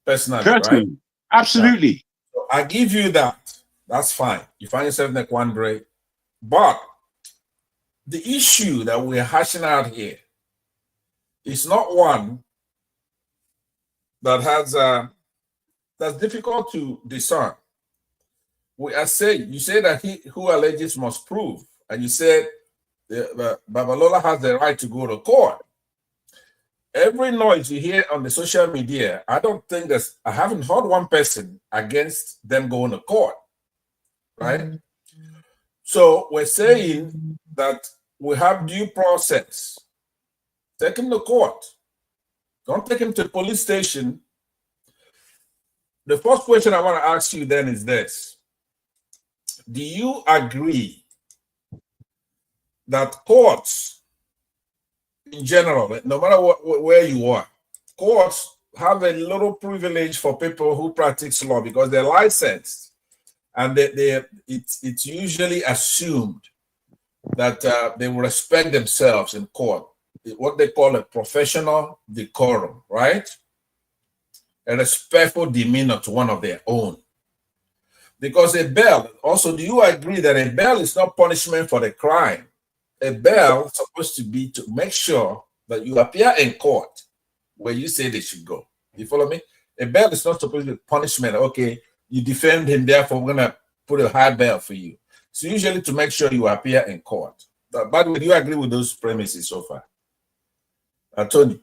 personally, right? Absolutely. So I give you that. That's fine. You find yourself in a quandary. But the issue that we're hashing out here is not one that has that's difficult to discern. We are saying, you say that he who alleges must prove, and you said the Babalola has the right to go to court. Every noise you hear on the social media, I haven't heard one person against them going to court, right? So we're saying that we have due process. Take him to court. Don't take him to the police station. The first question I want to ask you then is this. Do you agree that courts in general, no matter where you are, courts have a little privilege for people who practice law because they're licensed, and it's usually assumed that they will respect themselves in court, what they call a professional decorum, right? A respectful demeanor to one of their own. Because a bail, also, do you agree that a bail is not punishment for the crime? A bail is supposed to be to make sure that you appear in court where you say they should go. You follow me? A bail is not supposed to be punishment. Okay, you defend him, therefore we're going to put a high bail for you. So usually to make sure you appear in court. By the way, do you agree with those premises so far? Tony?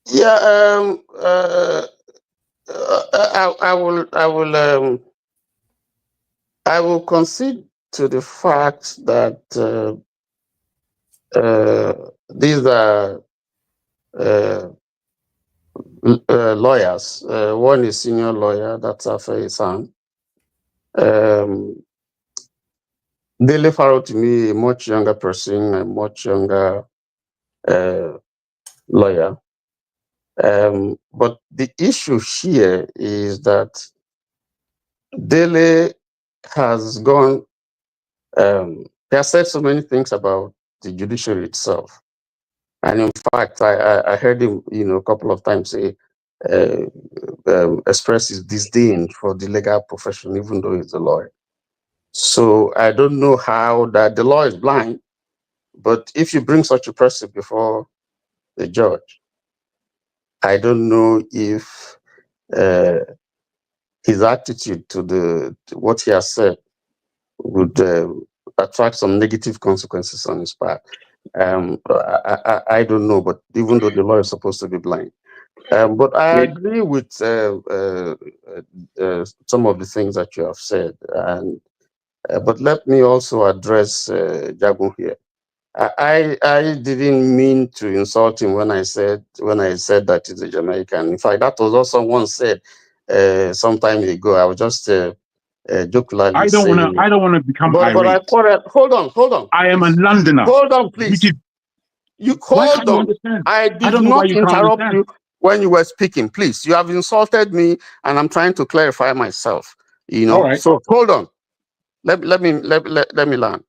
Yeah, I will concede to the fact that these are lawyers. One is senior lawyer, that's Afe San. Dele Farotimi, a much younger person, a much younger lawyer. But the issue here is that Dele has gone, he has said so many things about the judiciary itself. And in fact, I heard him, a couple of times say, express his disdain for the legal profession, even though he's a lawyer. So I don't know how that the law is blind, but if you bring such a person before the judge, I don't know if his attitude to what he has said would attract some negative consequences on his part. I don't know, but even though the law is supposed to be blind. But I agree with some of the things that you have said. And but let me also address Jagun here. I didn't mean to insult him when I said that he's a Jamaican. In fact, that was what someone said some time ago. I was just jokingly I don't want to become but irate. Hold on. I am a Londoner. Hold on, please. Why can't you understand? I did not interrupt you when you were speaking. Please, you have insulted me, and I'm trying to clarify myself. All right. So hold on. Let me learn.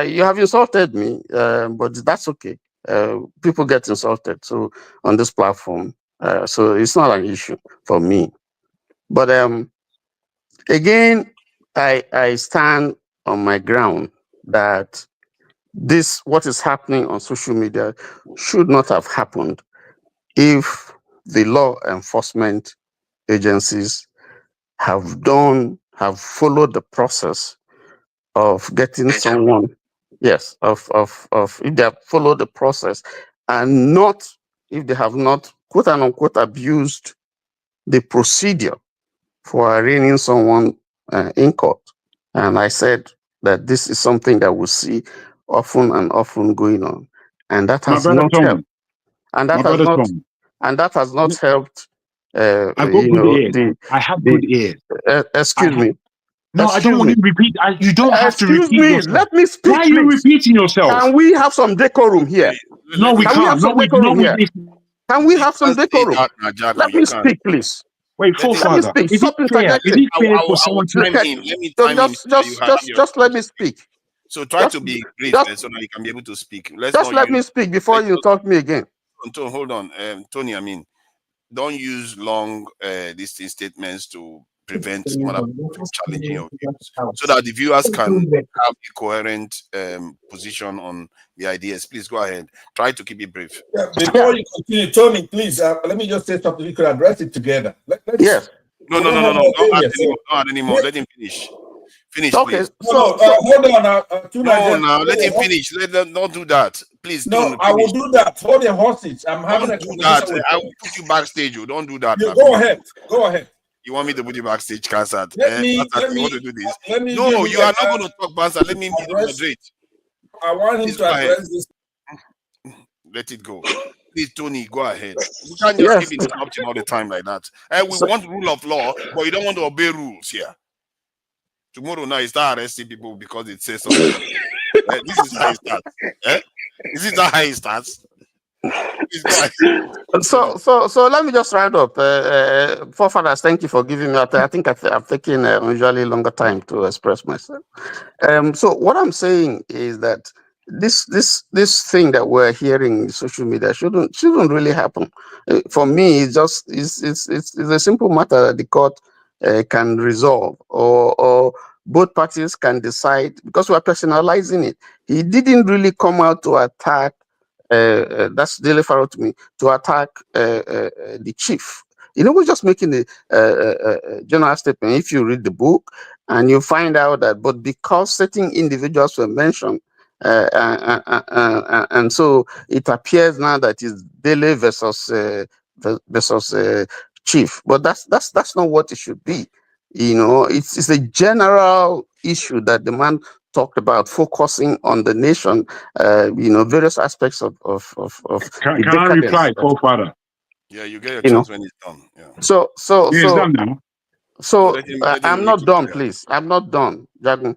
You have insulted me, but that's okay. People get insulted so on this platform, so it's not an issue for me. But again, I stand on my ground that what is happening on social media should not have happened if the law enforcement agencies have followed the process of getting someone, yes, of if they have followed the process and not if they have not quote unquote abused the procedure for arraigning someone in court. And I said that this is something that we see often and often going on, and that has not helped. And that has not helped. I've got good ears. I have good ears. Excuse me. No, I don't want you to repeat. You don't have to repeat yourself. Let me speak. Why are you repeating yourself? Can we have some decorum here? No, we can't. Can we have some decorum? Let me speak, please. Wait, forefather. Is it fair for someone to just let me speak? So try to be brief so that you can be able to speak. Just let me speak before you talk me again. Hold on, Tony. I mean, don't use long these statements to prevent one from challenging your views, so that the viewers can have a coherent position on the ideas. Please go ahead. Try to keep it brief. Yeah, before you continue, Tony, please let me just say something. We could address it together. Yes. No. Don't add anymore. Let him finish. Finish, okay, please. Hold on. No, let him finish. Let them not do that, please. No, I will do that. Hold your horses. I'm having a conversation. I will put you backstage. You don't do that. Go ahead. Go ahead. You want me to put you backstage, Kansas? Let me want to do this. No, you are not going to talk, Bansa. Let me moderate. I want him to address this. Let it go. Please, Tony, go ahead. You can't just keep interrupting all the time like that. And we want rule of law, but you don't want to obey rules here. Tomorrow now, you start arresting people because it says something. This is how it starts. Is it not how it starts? So let me just round up. Forefathers, thank you for giving me. I think I've taken unusually longer time to express myself. So what I'm saying is that this thing that we're hearing in social media shouldn't really happen. For me, it's a simple matter that the court can resolve, or both parties can decide, because we're personalizing it. He didn't really come out to attack. That's Dele Farotimi, to attack the chief. We're just making a general statement. If you read the book and you find out that, but because certain individuals were mentioned, and so it appears now that it's Dele versus chief. But that's not what it should be. It's a general issue that the man talked about, focusing on the nation, various aspects of Can the I reply, co-father? Yeah, you get your chance when it's done. Yeah. So it's done now. So let him I'm make not it done, clear. please. I'm not done, Jagun.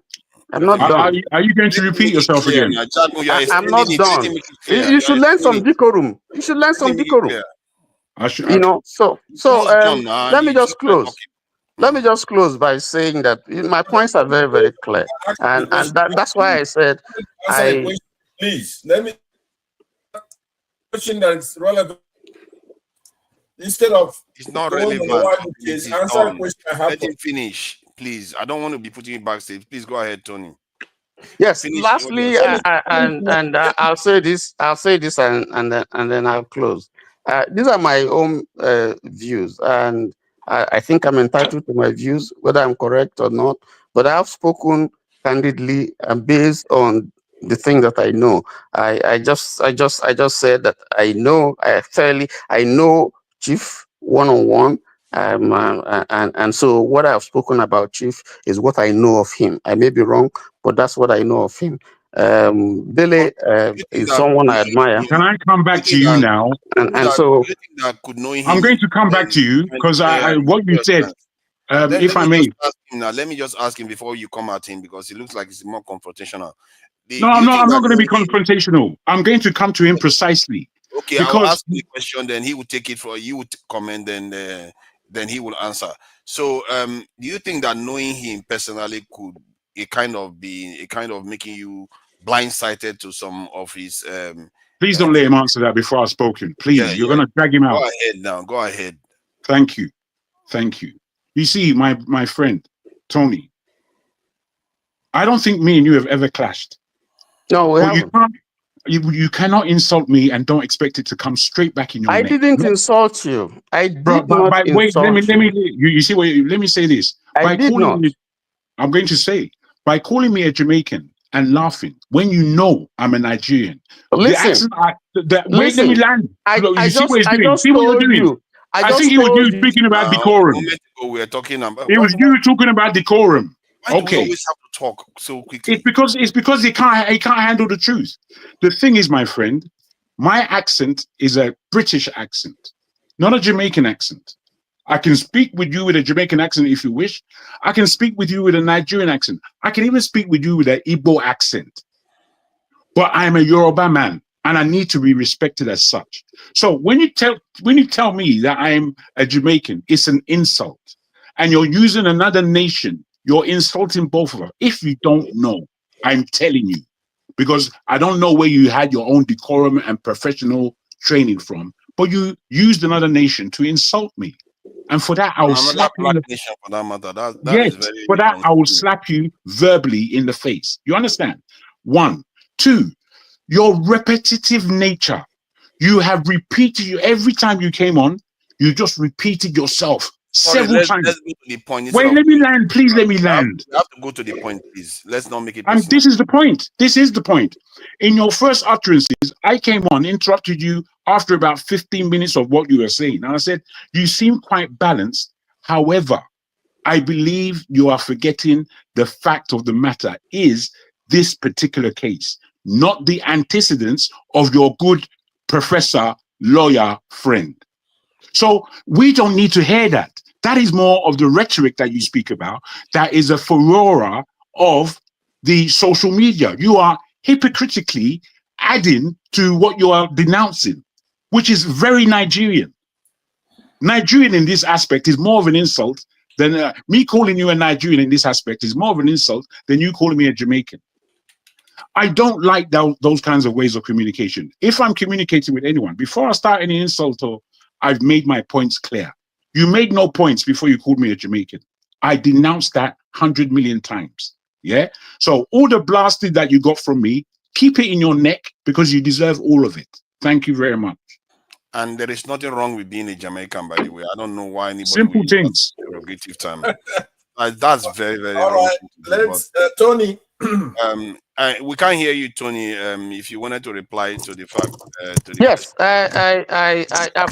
I'm Let not him done. Are you going to repeat yourself clear again? now. Jagun, you are I'm not explaining it. Let done. him make it clear. You should are learn some explaining it. decorum. You should learn Let some him make it decorum. clear. So It's almost done now. let me You just just start close. talking. Let me just close by saying that my points are very, very clear, and that's why I said Answer a question, please. Let me question that is relevant. Instead of It's not going on relevant. what It it is, is answer a done. question I Let have. him finish, please. I don't want to be putting you backstage. Please go ahead, Tony. yes. Finish what you Lastly, are saying. I'll say this. And then I'll close. These are my own views, and I think I'm entitled to my views, whether I'm correct or not. But I have spoken candidly and based on the thing that I know. I just said that I know. I know Chief one-on-one. And so what I've spoken about Chief is what I know of him. I may be wrong, but that's what I know of him. Billy is someone I admire. Can I come back to you now? And so that could know him. I'm going to come back to you because what you said, if I may. Let me just ask him before you come at him, because it looks like it's more confrontational. No, I'm not going to be confrontational. I'm going to come to him precisely. Okay, I will ask him the question, then he would take it for you, would comment, then he will answer. So, do you think that knowing him personally could kind of making you blindsided to some of his? Please don't let him answer that before I've spoken. Please, you're going to drag him out. Go ahead now. Go ahead. Thank you. You see, my friend Tony, I don't think me and you have ever clashed. No, we haven't. You cannot insult me and don't expect it to come straight back in your neck. I didn't insult you. I did not wait, insult you see what? Let me say this. I did not. I'm going to say, by calling me a Jamaican and laughing when you know I'm a Nigerian. Listen. Wait, let me land. You see what he's doing? See what you're doing? I think it was you speaking about decorum. A moment ago we were talking about. It was you talking about decorum. Why do we always have to talk so quickly? It's because he can't handle the truth. The thing is, my friend, my accent is a British accent, not a Jamaican accent. I can speak with you with a Jamaican accent if you wish. I can speak with you with a Nigerian accent. I can even speak with you with an Igbo accent. But I am a Yoruba man, and I need to be respected as such. So when you tell me that I am a Jamaican, it's an insult. And you're using another nation, you're insulting both of us. If you don't know, I'm telling you, because I don't know where you had your own decorum and professional training from, but you used another nation to insult me. And for that, I will slap you in the face. For that matter. That yes, is very for that, I will slap you verbally in the face. You understand? 1, 2, your repetitive nature. You have repeated every time you came on, you just repeated yourself several times. Let's go to the point. Wait, let me land. Please let me land. You have to go to the point, please. Let's not make it personal. And this is the point. This is the point. In your first utterances, I came on, interrupted you after about 15 minutes of what you were saying. And I said, you seem quite balanced. However, I believe you are forgetting the fact of the matter is this particular case, not the antecedents of your good professor, lawyer friend. So we don't need to hear that. That is more of the rhetoric that you speak about. That is a furore of the social media. You are hypocritically adding to what you are denouncing, which is very Nigerian. Nigerian in this aspect is more of an insult than me calling you a Nigerian in this aspect is more of an insult than you calling me a Jamaican. I don't like those kinds of ways of communication. If I'm communicating with anyone, before I start any insult, or I've made my points clear. You made no points before you called me a Jamaican. I denounced that 100 million times. Yeah. So all the blasting that you got from me, keep it in your neck because you deserve all of it. Thank you very much. And there is nothing wrong with being a Jamaican, by the way. I don't know why anybody Simple will use things. that derogative term. That's very, very all wrong. right. Let's Tony. We can't hear you, Tony. If you wanted to reply to the fact, to the Yes,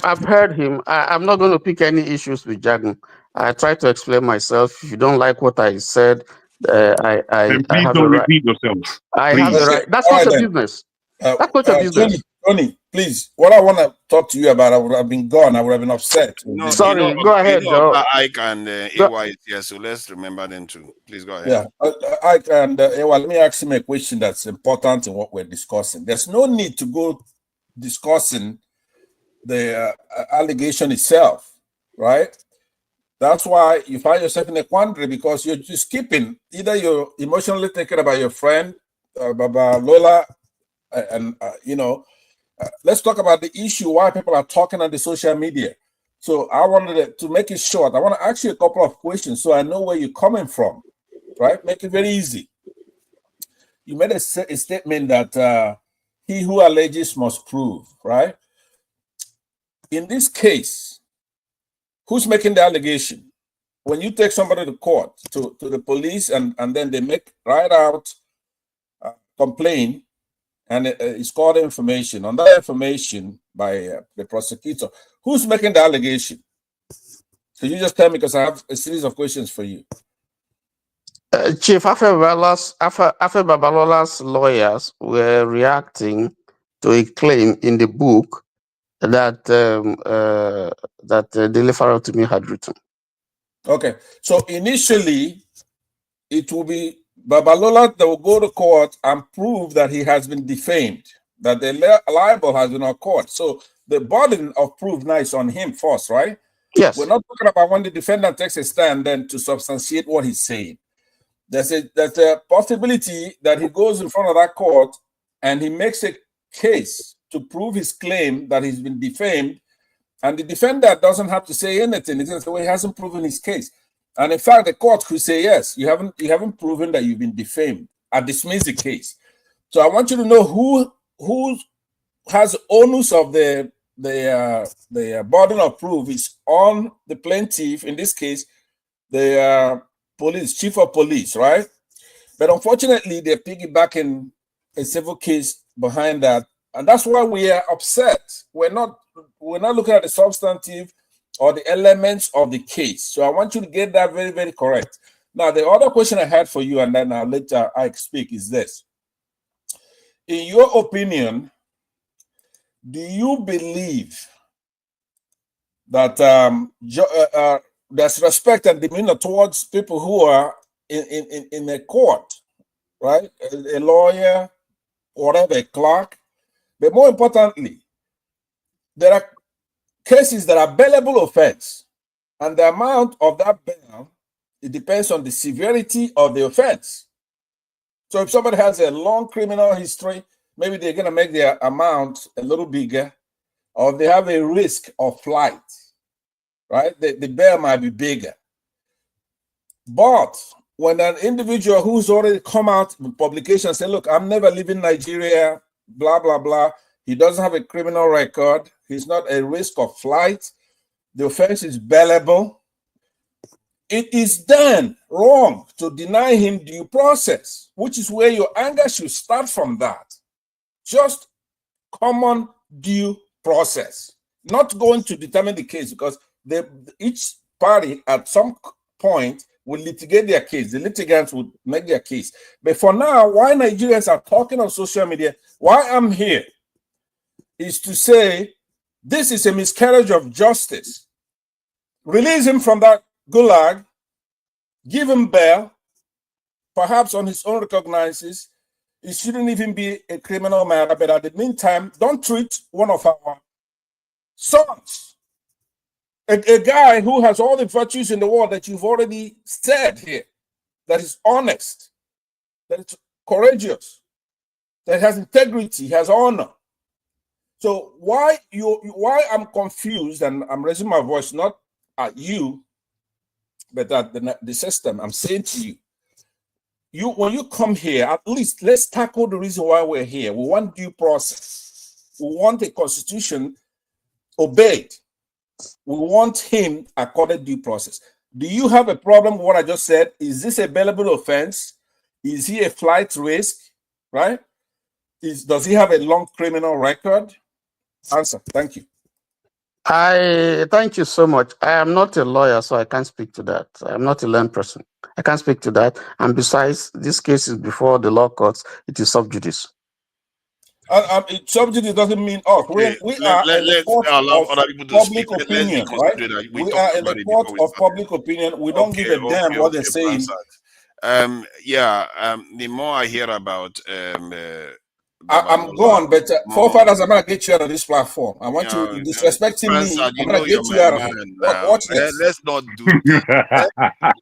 I've heard him. I'm not going to pick any issues with Jagan. I try to explain myself. If you don't like what I said, I Then please have a don't right. repeat yourself. I Please. have a right. That's All not right your then. business. That's not your business. Tony, please. What I want to talk to you about, I would have been gone. I would have been upset. Sorry, go ahead, Joe. Ike and AY is here, so let's remember them too. Please go ahead. Yeah, Ike and let me ask him a question that's important in what we're discussing. There's no need to go discussing the allegation itself, right? That's why you find yourself in a quandary because you're just skipping. Either you're emotionally thinking about your friend, Babalola, and let's talk about the issue why people are talking on the social media. So I wanted to make it short. I want to ask you a couple of questions so I know where you're coming from, right? Make it very easy. You made a statement that he who alleges must prove, right? In this case, who's making the allegation? When you take somebody to court, to the police, and then they make right out complaint, and it's called information. On that information by the prosecutor, who's making the allegation? So you just tell me because I have a series of questions for you. Chief Afe Babalola's lawyers were reacting to a claim in the book that Dele Farotimi had written. Okay, so initially, it will be Babalola that will go to court and prove that he has been defamed, that the libel has been on court. So the burden of proof now is on him first, right? Yes. We're not talking about when the defendant takes a stand then to substantiate what he's saying. There's a possibility that he goes in front of that court and he makes a case to prove his claim that he's been defamed, and the defendant doesn't have to say anything. He says, well, he hasn't proven his case. And in fact, the court could say, yes, you haven't proven that you've been defamed. I dismiss the case. So I want you to know who has onus of the burden of proof is on the plaintiff, in this case, the police, chief of police, right? But unfortunately, they're piggybacking a civil case behind that. And that's why we are upset. We're not looking at the substantive or the elements of the case. So I want you to get that very, very correct. Now, the other question I had for you, and then I'll let Ike speak, is this. In your opinion, do you believe that there's respect and demeanor towards people who are in a court, right? A lawyer, whatever, a clerk. But more importantly, there are cases that are bailable offense, and the amount of that bail, it depends on the severity of the offense. So if somebody has a long criminal history, maybe they're going to make their amount a little bigger, or if they have a risk of flight, right? The bail might be bigger. But when an individual who's already come out with publication and say, look, I'm never leaving Nigeria, blah, blah, blah, he doesn't have a criminal record, he's not a risk of flight, the offense is bailable, it is then wrong to deny him due process, which is where your anger should start from that. Just common due process, not going to determine the case, because each party at some point will litigate their case. The litigants would make their case. But for now, why Nigerians are talking on social media, why I'm here, is to say this is a miscarriage of justice. Release him from that gulag, give him bail, perhaps on his own recognizes it shouldn't even be a criminal matter, but at the meantime, don't treat one of our sons, a guy who has all the virtues in the world that you've already said here, that is honest, that is courageous, that has integrity, has honor. So why I'm confused, and I'm raising my voice not at you, but at the system. I'm saying to you, when you come here, at least let's tackle the reason why we're here. We want due process. We want a constitution obeyed. We want him accorded due process. Do you have a problem with what I just said? Is this a bailable offense? Is he a flight risk? Right? Does he have a long criminal record? Answer. Thank you. I thank you so much. I am not a lawyer, so I can't speak to that. I'm not a learned person. I can't speak to that. And besides, this case is before the law courts. It is sub judice. Sub judice doesn't mean us. We are in the court of public opinion, right? We are in the court of public opinion. We don't give a damn what they're saying. The more I hear about I'm gone, but forefathers, I'm gonna get you out of this platform. I want you disrespecting me. I'm gonna get you out of here. Watch this. Let's not do this.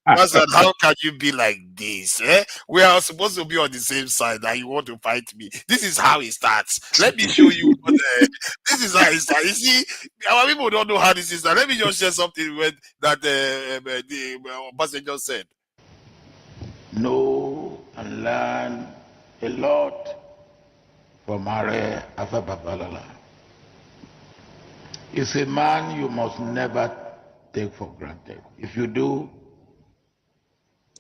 How can you be like this? We are supposed to be on the same side, and you want to fight me. This is how it starts. Let me show you. This is how it starts. You see, our people don't know how this is. Let me just share something with that the passenger said. Know and learn a lot from Farotimi Vs Babalola. He's a man you must never take for granted. If you do,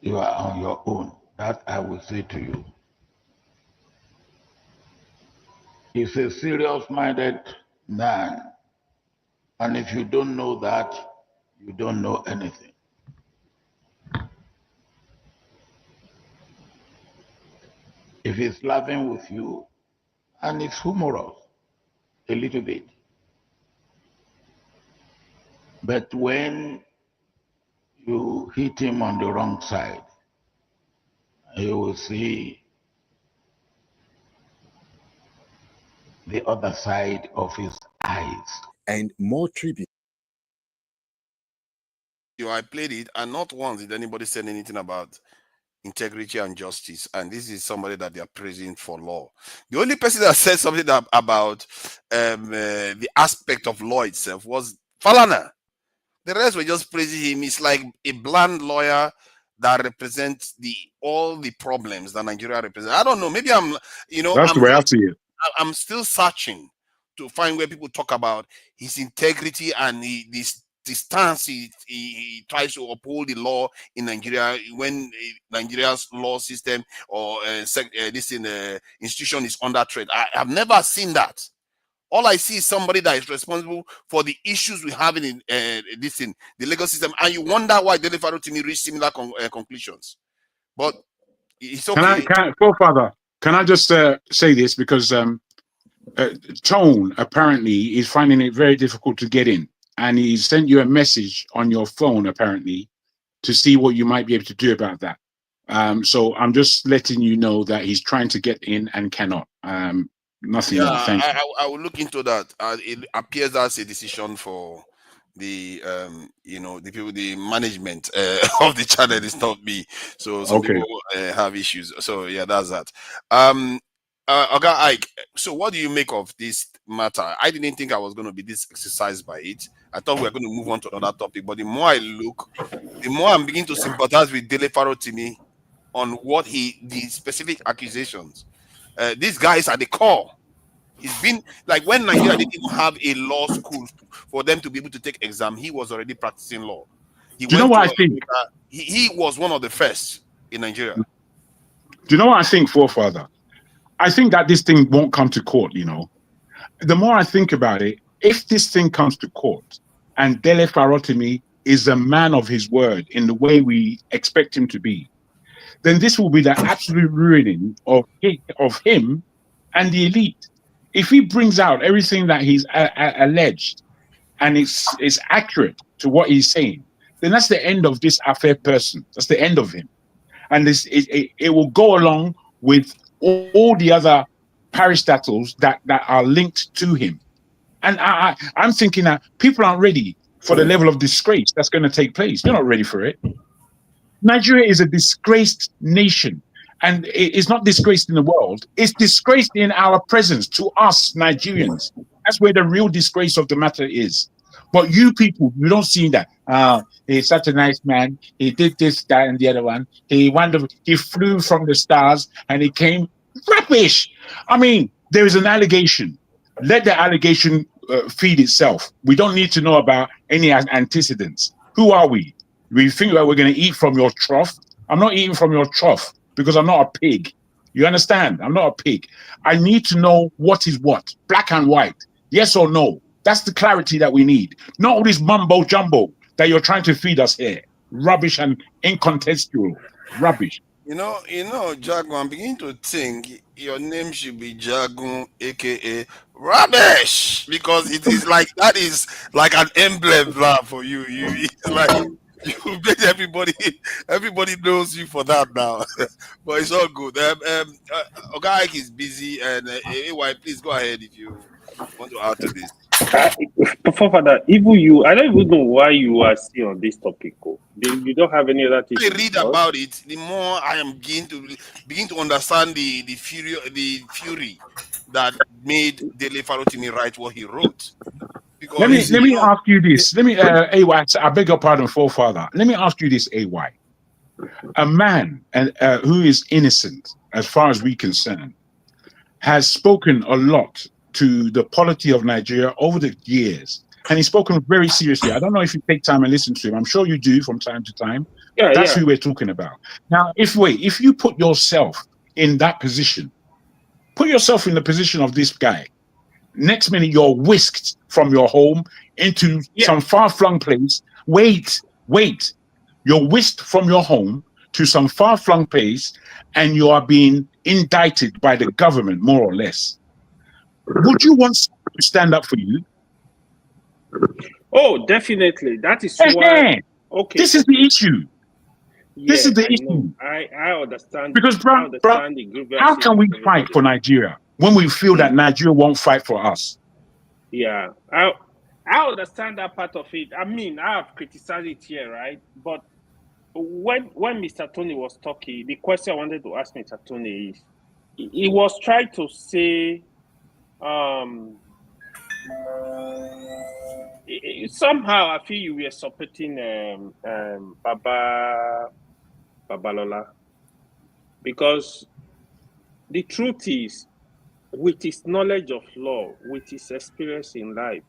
you are on your own. That I will say to you. He's a serious-minded man. And if you don't know that, you don't know anything. If he's laughing with you, and it's humorous, a little bit. But when you hit him on the wrong side, you will see the other side of his eyes. And more tribute. I played it, and not once did anybody say anything about integrity and justice, and this is somebody that they are praising for law. The only person that said something about the aspect of law itself was Falana. The rest were just praising him. He's like a bland lawyer that represents all the problems that Nigeria represents. I don't know. Maybe That's the way I see it. I'm still searching to find where people talk about his integrity and the stance he tries to uphold the law in Nigeria when Nigeria's law system or institution is under threat. I have never seen that. All I see is somebody that is responsible for the issues we have in the legal system, and you wonder why Dele Farotimi reached similar conclusions. But it's okay. Can I just say this, because Tone apparently is finding it very difficult to get in, and he sent you a message on your phone apparently to see what you might be able to do about that. So I'm just letting you know that he's trying to get in and cannot. Nothing more. Thank you. I will look into that. It appears as a decision for the the people, the management of the channel. Is not me. So some people have issues. So yeah, that's that. Okay, Ike, so what do you make of this matter? I didn't think I was going to be this exercised by it. I thought we were going to move on to another topic, but the more I look, the more I'm beginning to sympathize with Dele Farotimi on the specific accusations. These guys are the core. He's been like, when Nigeria didn't even have a law school for them to be able to take exam, he was already practicing law. Do you know what I think? He was one of the first in Nigeria. Do you know what I think, forefather? I think that this thing won't come to court, The more I think about it, if this thing comes to court and Dele Farotimi is a man of his word in the way we expect him to be, then this will be the absolute ruining of him and the elite. If he brings out everything that he's alleged and it's accurate to what he's saying, then that's the end of this affair person. That's the end of him. and it will go along with all the other parastatals that are linked to him. And I'm thinking that people aren't ready for the level of disgrace that's going to take place. You're not ready for it. Nigeria is a disgraced nation, and it's not disgraced in the world. It's disgraced in our presence to us Nigerians. That's where the real disgrace of the matter is. But you people, you don't see that. He's such a nice man. He did this, that, and the other one. He flew from the stars and he came. Rubbish. I mean, there is an allegation. Let the allegation feed itself. We don't need to know about any antecedents. Who are we? We think that we're going to eat from your trough. I'm not eating from your trough because I'm not a pig. You understand? I'm not a pig. I need to know what is what, black and white, yes or no. That's the clarity that we need. Not all this mumbo jumbo that you're trying to feed us here. Rubbish and incontestable. Rubbish. You know, Jagun, I'm beginning to think your name should be Jagun, aka Rubbish, because it is like that is like an emblem for you. It's like you make everybody knows you for that now. But it's all good. Oga Ike is busy, and AY, please go ahead if you want to add to this. Father, even you, I don't even know why you are still on this topic. You don't have any other thing. I read about it, the more I am begin to understand the fury that made Dele Farotimi write what he wrote. Because let me ask you this. Let me AY, I beg your pardon, forefather. Let me ask you this, AY. A man who is innocent, as far as we're concerned, has spoken a lot to the polity of Nigeria over the years, and he's spoken very seriously. I don't know if you take time and listen to him. I'm sure you do from time to time. That's who we're talking about. Now, if you put yourself in that position, put yourself in the position of this guy. Next minute, you're whisked from your home into some far-flung place. Wait. You're whisked from your home to some far-flung place, and you are being indicted by the government, more or less. Would you want someone to stand up for you? Oh, definitely. That is why. Okay. This is the issue. This is the issue. I understand. Because, bro, how can we fight for Nigeria when we feel that Nigeria won't fight for us? Yeah, I understand that part of it. I mean, I have criticized it here, right? But when Mr. Tony was talking, the question I wanted to ask Mr. Tony is, he was trying to say, somehow I feel you were supporting Babalola, because the truth is, with his knowledge of law, with his experience in life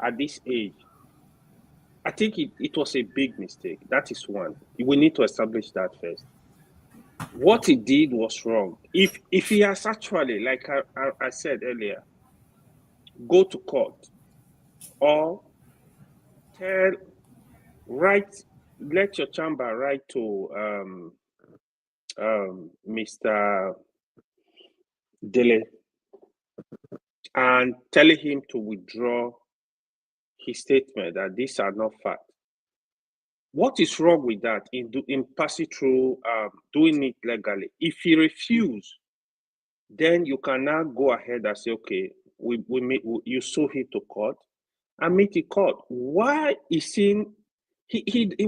at this age, I think it was a big mistake. That is one. We need to establish that first. What he did was wrong. If he has actually, like I said earlier, go to court or let your chamber write to Mr. Dele and telling him to withdraw his statement that these are not facts. What is wrong with that in passing through doing it legally? If he refuses, then you can now go ahead and say, okay, you sue him to court and meet in court. Why is he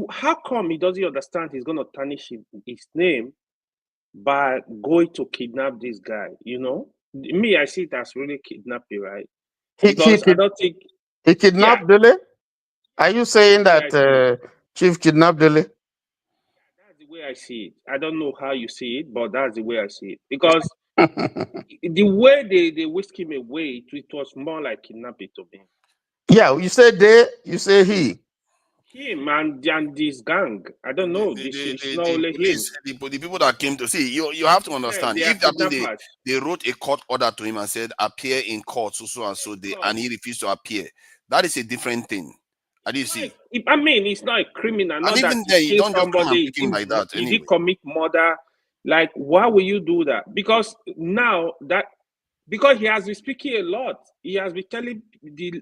how come he doesn't understand he's going to tarnish his name by going to kidnap this guy? You know, me, I see it as really kidnapping, right? Because I don't think he kidnapped Dele. Are you saying that Chief kidnapped Dele? That's the way I see it. I don't know how you see it, but that's the way I see it. Because the way they whisked him away, it was more like kidnapping to me. Yeah, you say they, you say he. Him and this gang. I don't know. It's not only him. The people that came to see you have to understand. If they wrote a court order to him and said appear in court so and so day, and he refused to appear, that is a different thing. How do you see? I mean, it's not a criminal. And not even that then, you don't just come and somebody pick him like that. Did he commit murder? Like, why will you do that? Because now because he has been speaking a lot. He has been telling the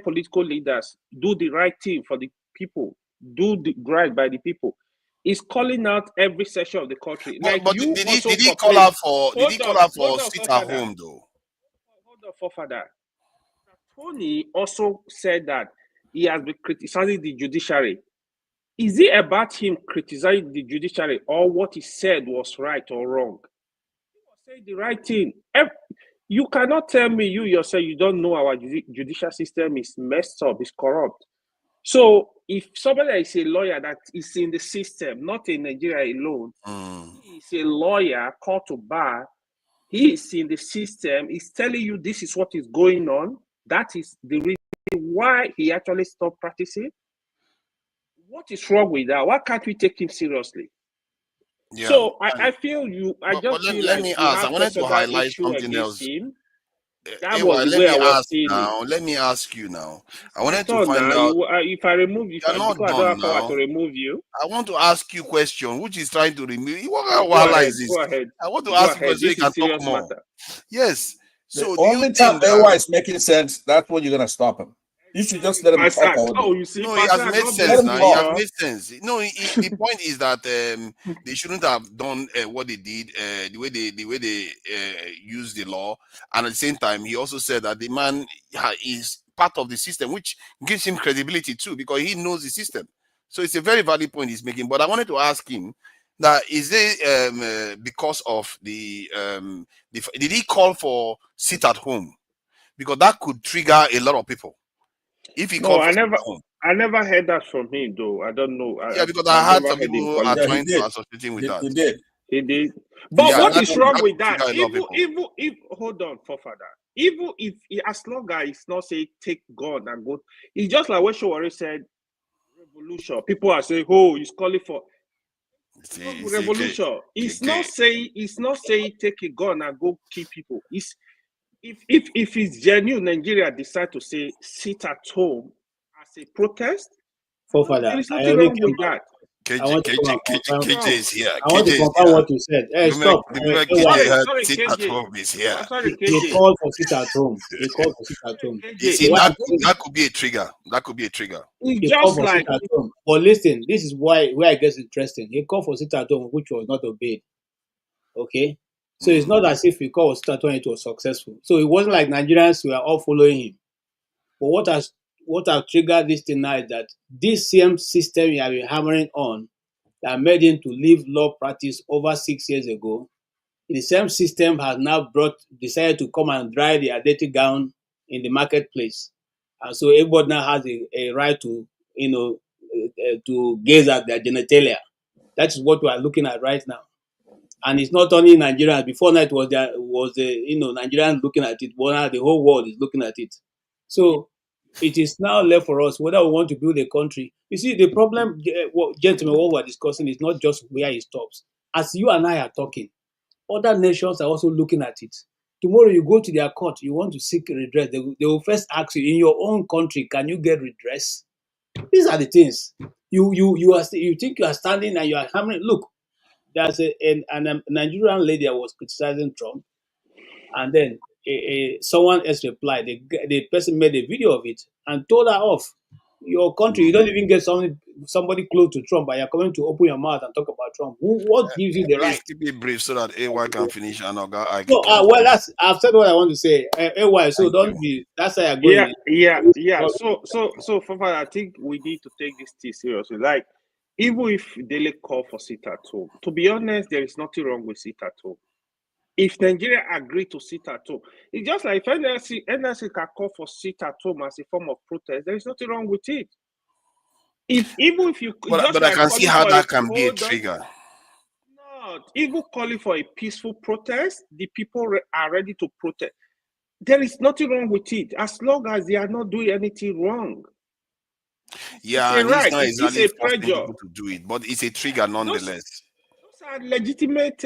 political leaders, do the right thing for the people, do the right by the people. is calling out every section of the country. Like but you did also he call out for hold on, sit at forefather. home though? Hold on, forefather. Tony also said that he has been criticizing the judiciary. Is it about him criticizing the judiciary or what he said was right or wrong? He was saying the right thing. You cannot tell me you yourself you don't know our judicial system is messed up, is corrupt. So if somebody is a lawyer that is in the system, not in Nigeria alone, he is a lawyer called to bar, he is in the system, he's telling you this is what is going on. That is the reason why he actually stopped practicing. What is wrong with that? Why can't we take him seriously? Yeah. So I feel let me ask. I wanted to highlight something else. Him. That was the let way me I was ask seeing now. it. Let me ask you now. I wanted That's to find now. out. If I remove you, You're not because I don't done have power now. to remove you. I want to ask you a question, which is trying to remove. What Go wahala ahead. is this? Go ahead. I want to Go ask you a ahead. question so you This is can talk serious more. matter. Yes. The So do you only time think that AY is making sense, that's when you're gonna stop him. You should just let him talk all day. Oh, you see, no, it has Pastor, made God sense bless now. you, It has sir. made sense. No, the point is that they shouldn't have done what they did, the way they used the law, and at the same time, he also said that the man is part of the system, which gives him credibility too, because he knows the system. So it's a very valid point he's making. But I wanted to ask him that is it because of did he call for sit at home? Because that could trigger a lot of people. If he No, called for I never heard that from him though. I don't know. yeah, because I heard never some heard him people call are it. trying to associate him with that. He did. He did. But Yeah, what that is wrong could with that? trigger a lot of Even if hold on, forefather. Even if as long as it's not say take gun and go, it's just like what Shawari said. Revolution. People are saying, "Oh, he's calling for revolution." It's not say take a gun and go kill people. It's if it's genuine, Nigeria decide to say sit at home as a protest. Forefather, There is I nothing only wrong came with that. I want to come and confirm. KJ is here. I want to KJ is confirm here. what you said. Hey, The moment stop. KJ heard Sorry, sit at KJ. home is here. Sorry, He KJ. called for sit at home. He called for sit at home. You see, that could be a trigger. That could be a trigger. He called for sit at home. But listen, this is where it gets interesting. He called for sit at home, which was not obeyed. Okay? So it's not as if he called for sit at home, it was successful. So it wasn't like Nigerians were all following him. But what has triggered this thing now is that this same system you have been hammering on that made him to leave law practice over 6 years ago, the same system has now decided to come and dry their dirty gown in the marketplace. And so everybody now has a right to, to gaze at their genitalia. That is what we are looking at right now. And it's not only Nigerians. Before that was Nigerians looking at it, but now the whole world is looking at it. So it is now left for us whether we want to build a country. You see, the problem, gentlemen, what we're discussing is not just where it stops. As you and I are talking, other nations are also looking at it. Tomorrow you go to their court, you want to seek redress. They will first ask you, in your own country, can you get redress? These are the things. You think you are standing and you are hammering. Look, there's a Nigerian lady that was criticizing Trump, and then someone else replied. The person made a video of it and told her off. Your country, you don't even get somebody close to Trump, but you're coming to open your mouth and talk about Trump. What gives you the Please right? keep it brief so that AY can finish and Oga No, can well, I've said what I want to say. AY, so don't be. That's how you're going. Yeah. So, Fafana, I think we need to take this thing seriously. Like, even if Dele call for sit at home, to be honest, there is nothing wrong with sit at home. If Nigeria agree to sit at home, it's just like if NLC can call for sit at home as a form of protest, there is nothing wrong with it. Even if you but I can see how that can be a trigger. Not even calling for a peaceful protest, the people are ready to protest. There is nothing wrong with it as long as they are not doing anything wrong. Yeah, it's and right. he's not It is exactly a forcing pressure. people to do it, but it's a trigger nonetheless. Those are legitimate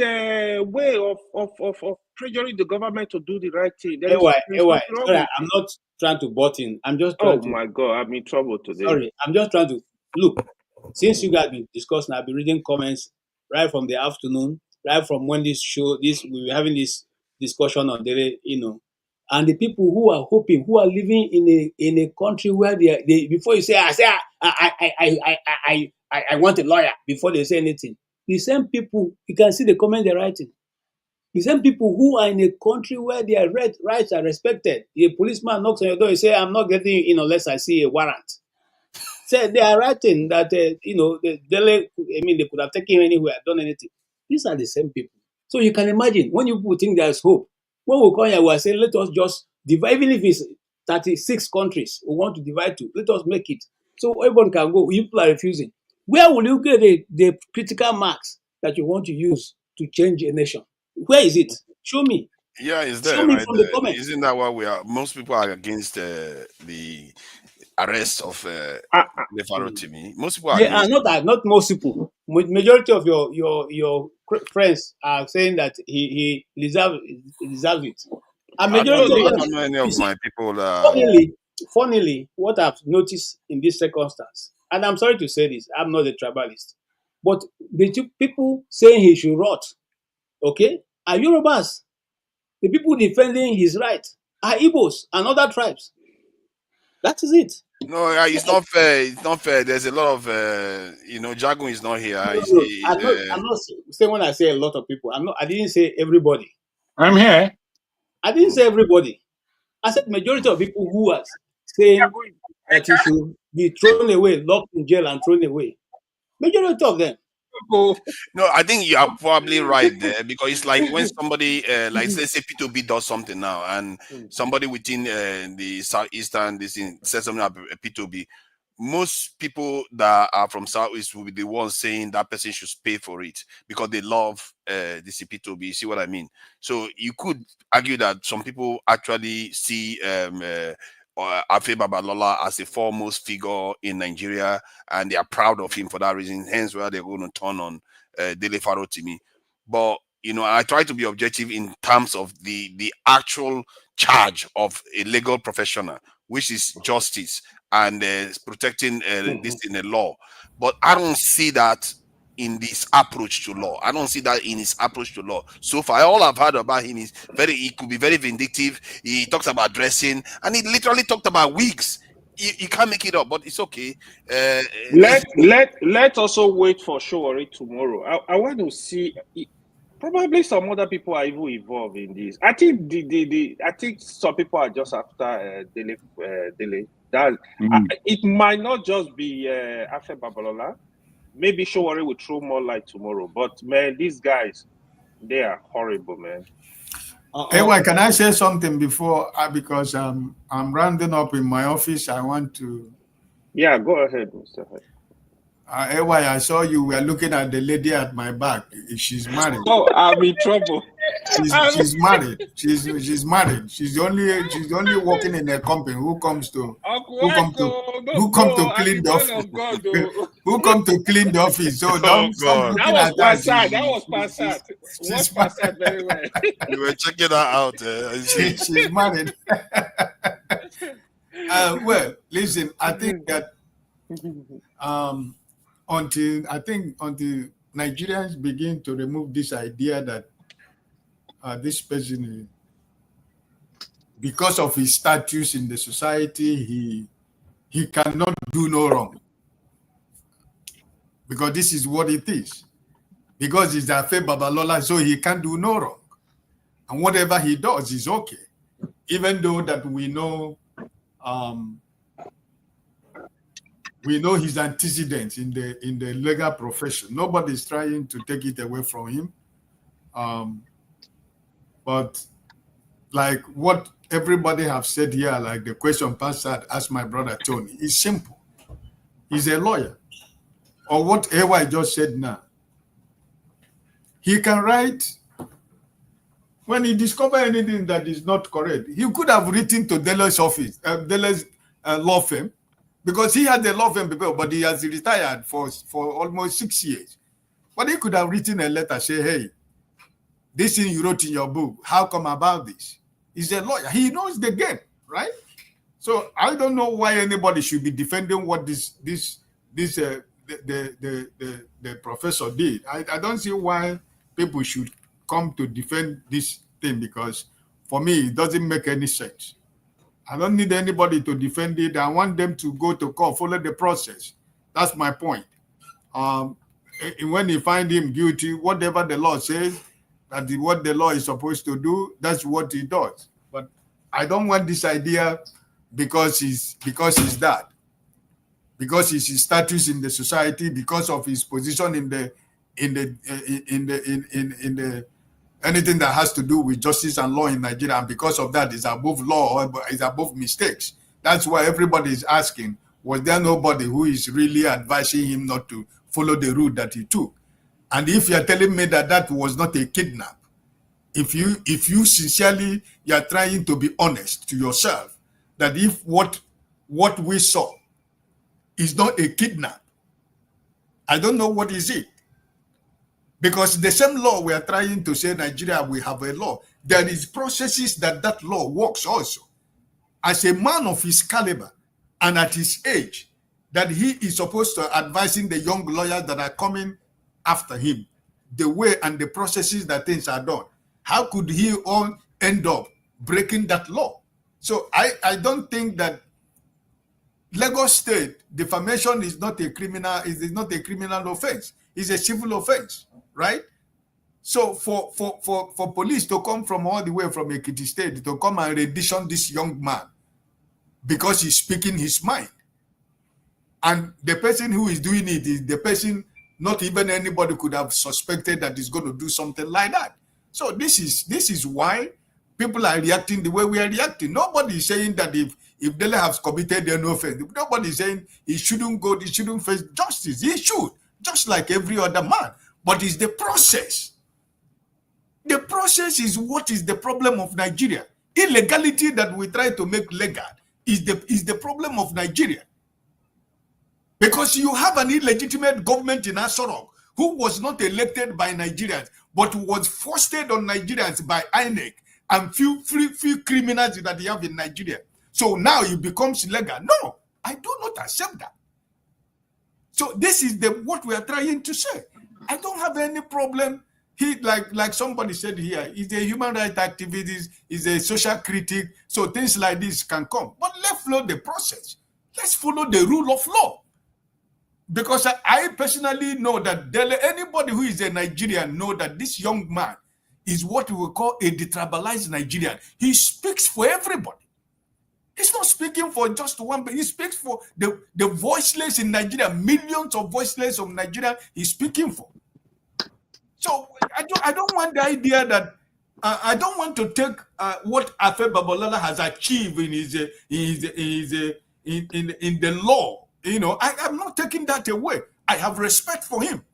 way of pressuring the government to do the right thing. There is nothing wrong sorry, with I'm it. not trying to butt in. I'm just Oh trying to. my God, I'm in trouble today. Sorry, I'm just trying to look. Since you guys been discussing, I've been reading comments right from the afternoon, right from when we were having this discussion on the, and the people who are hoping, who are living in a country where they before you say I want a lawyer before they say anything. The same people, you can see the comment they're writing. The same people who are in a country where their rights are respected. A policeman knocks on your door, you say, I'm not getting you in unless I see a warrant. So they are writing that, they could have taken him anywhere, done anything. These are the same people. So you can imagine, when you people think there's hope, when we come here, we are saying, let us just divide, even if it's 36 countries we want to divide to, let us make it. So everyone can go. You people are refusing. Where will you get the critical marks that you want to use to change a nation? Where is it? Show me. Yeah, it's Show there, me right from the there. comment. Isn't that what we are? Most people are against the arrest of the Farotimi. Most people are They are against. not most people. Majority of your friends are saying that he deserves it. And I majority don't of know. them, I don't know any you of see, my people. funnily, what I've noticed in this circumstance, and I'm sorry to say this, I'm not a tribalist, but the two people saying he should rot, okay, are Yorubas. The people defending his right are Igbos and other tribes. That is it. No, it's not fair. It's not fair. There's a lot of Jagun is not here. No. I'm not saying when I say a lot of people. I didn't say everybody. I'm here. I didn't say everybody. I said majority of people who are saying that he should be thrown away, locked in jail and thrown away. Majority of them. No, I think you are probably right there because it's like when somebody, like let's say P2B does something now, and somebody within the southeastern this thing says something about P2B. Most people that are from southeast will be the ones saying that person should pay for it because they love this P2B. See what I mean? So you could argue that some people actually see Afe Babalola as a foremost figure in Nigeria, and they are proud of him for that reason. Hence, where they're going to turn on Dele Farotimi. But I try to be objective in terms of the actual charge of a legal professional, which is justice and protecting this in the law. But I don't see that in this approach to law. I don't see that in his approach to law. So far, all I've heard about him is he could be very vindictive. He talks about dressing, and he literally talked about wigs. You can't make it up, but it's okay. Let also wait for Showori tomorrow. I want to see. Probably some other people are even involved in this. I think I think some people are just after Dele. That it might not just be Afe Babalola. Maybe Showori will throw more light tomorrow. But man, these guys, they are horrible, man. Anyway, can I say something before? Because I'm rounding up in my office. I want to. Yeah, go ahead, Mr. Hyde. Anyway, I saw you were looking at the lady at my back. She's married. Oh, I'm in trouble. She's married. She's married. She's only working in a company who comes to clean the office. Who come to clean the office. So don't stop looking at that. That was Passat. Watch Passat very well. You were checking that out. She's married. Well, listen, I think that until Nigerians begin to remove this idea that this person, because of his status in the society, he cannot do no wrong. Because this is what it is. Because he's Afe Babalola, so he can't do no wrong. And whatever he does is okay. Even though that we know his antecedents in the legal profession. Nobody's trying to take it away from him. But like what everybody have said here, like the question Passat asked my brother Tony, is simple. He's a lawyer. Or what I just said now. He can write, when he discovers anything that is not correct, he could have written to Dele's office, Dele's law firm, because he had a law firm before, but he has retired for almost 6 years. But he could have written a letter, say, hey, this thing you wrote in your book, how come about this? He's a lawyer. He knows the game, right? So I don't know why anybody should be defending what the professor did. I don't see why people should come to defend this thing, because for me, it doesn't make any sense. I don't need anybody to defend it. I want them to go to court, follow the process. That's my point. When you find him guilty, whatever the law says, that what the law is supposed to do, that's what he does. But I don't want this idea because he's that, because it's his status in the society, because of his position in the anything that has to do with justice and law in Nigeria, and because of that is above law or is above mistakes. That's why everybody is asking, was there nobody who is really advising him not to follow the route that he took? And if you are telling me that that was not a kidnap, if you sincerely, you are trying to be honest to yourself, that if what we saw is not a kidnap, I don't know what is it. Because the same law we are trying to say Nigeria, we have a law. There is processes that law works also. As a man of his caliber and at his age, that he is supposed to advising the young lawyers that are coming after him, the way and the processes that things are done. How could he all end up breaking that law? So I don't think that Lagos State defamation is not a criminal, it is not a criminal offense. It's a civil offense, right? So for police to come from all the way from Ekiti State to come and rendition this young man because he's speaking his mind, and the person who is doing it is the person not even anybody could have suspected that he's going to do something like that. So this is why people are reacting the way we are reacting. Nobody is saying that if Dele has committed an offense, nobody is saying he shouldn't go, he shouldn't face justice. He should, just like every other man. But it's the process. The process is what is the problem of Nigeria. Illegality that we try to make legal is the problem of Nigeria. Because you have an illegitimate government in Asorok who was not elected by Nigerians, but was foisted on Nigerians by INEC and few criminals that you have in Nigeria. So now it becomes legal. No, I do not accept that. So this is what we are trying to say. I don't have any problem. He, like somebody said here, he's a human rights activist, he's a social critic, so things like this can come. But let's follow the process. Let's follow the rule of law. Because I personally know that anybody who is a Nigerian know that this young man is what we call a detribalized Nigerian. He speaks for everybody. He's not speaking for just one, but he speaks for the voiceless in Nigeria, millions of voiceless of Nigeria he's speaking for. So I don't want the idea that I don't want to take what Afe Babalola has achieved in the law. You know, I'm not taking that away. I have respect for him.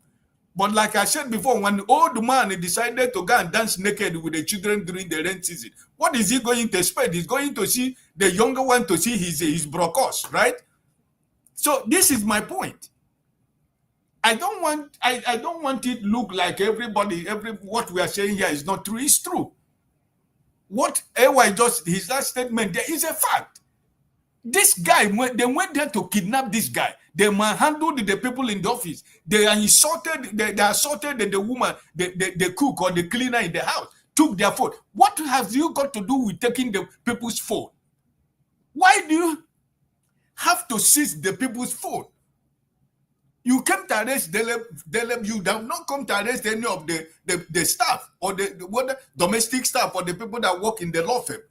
But like I said before, when the old man decided to go and dance naked with the children during the rain season, what is he going to expect? He's going to see the younger one to see his brokos, right? So this is my point. I don't want it look like what we are saying here is not true. It's true. What AY just his last statement there is a fact. This guy, they went there to kidnap this guy. They manhandled the people in the office. They assaulted the woman, the cook or the cleaner in the house, took their phone. What have you got to do with taking the people's phone? Why do you have to seize the people's phone? You came to arrest Deleb, you have not come to arrest any of the staff or the domestic staff or the people that work in the law firm.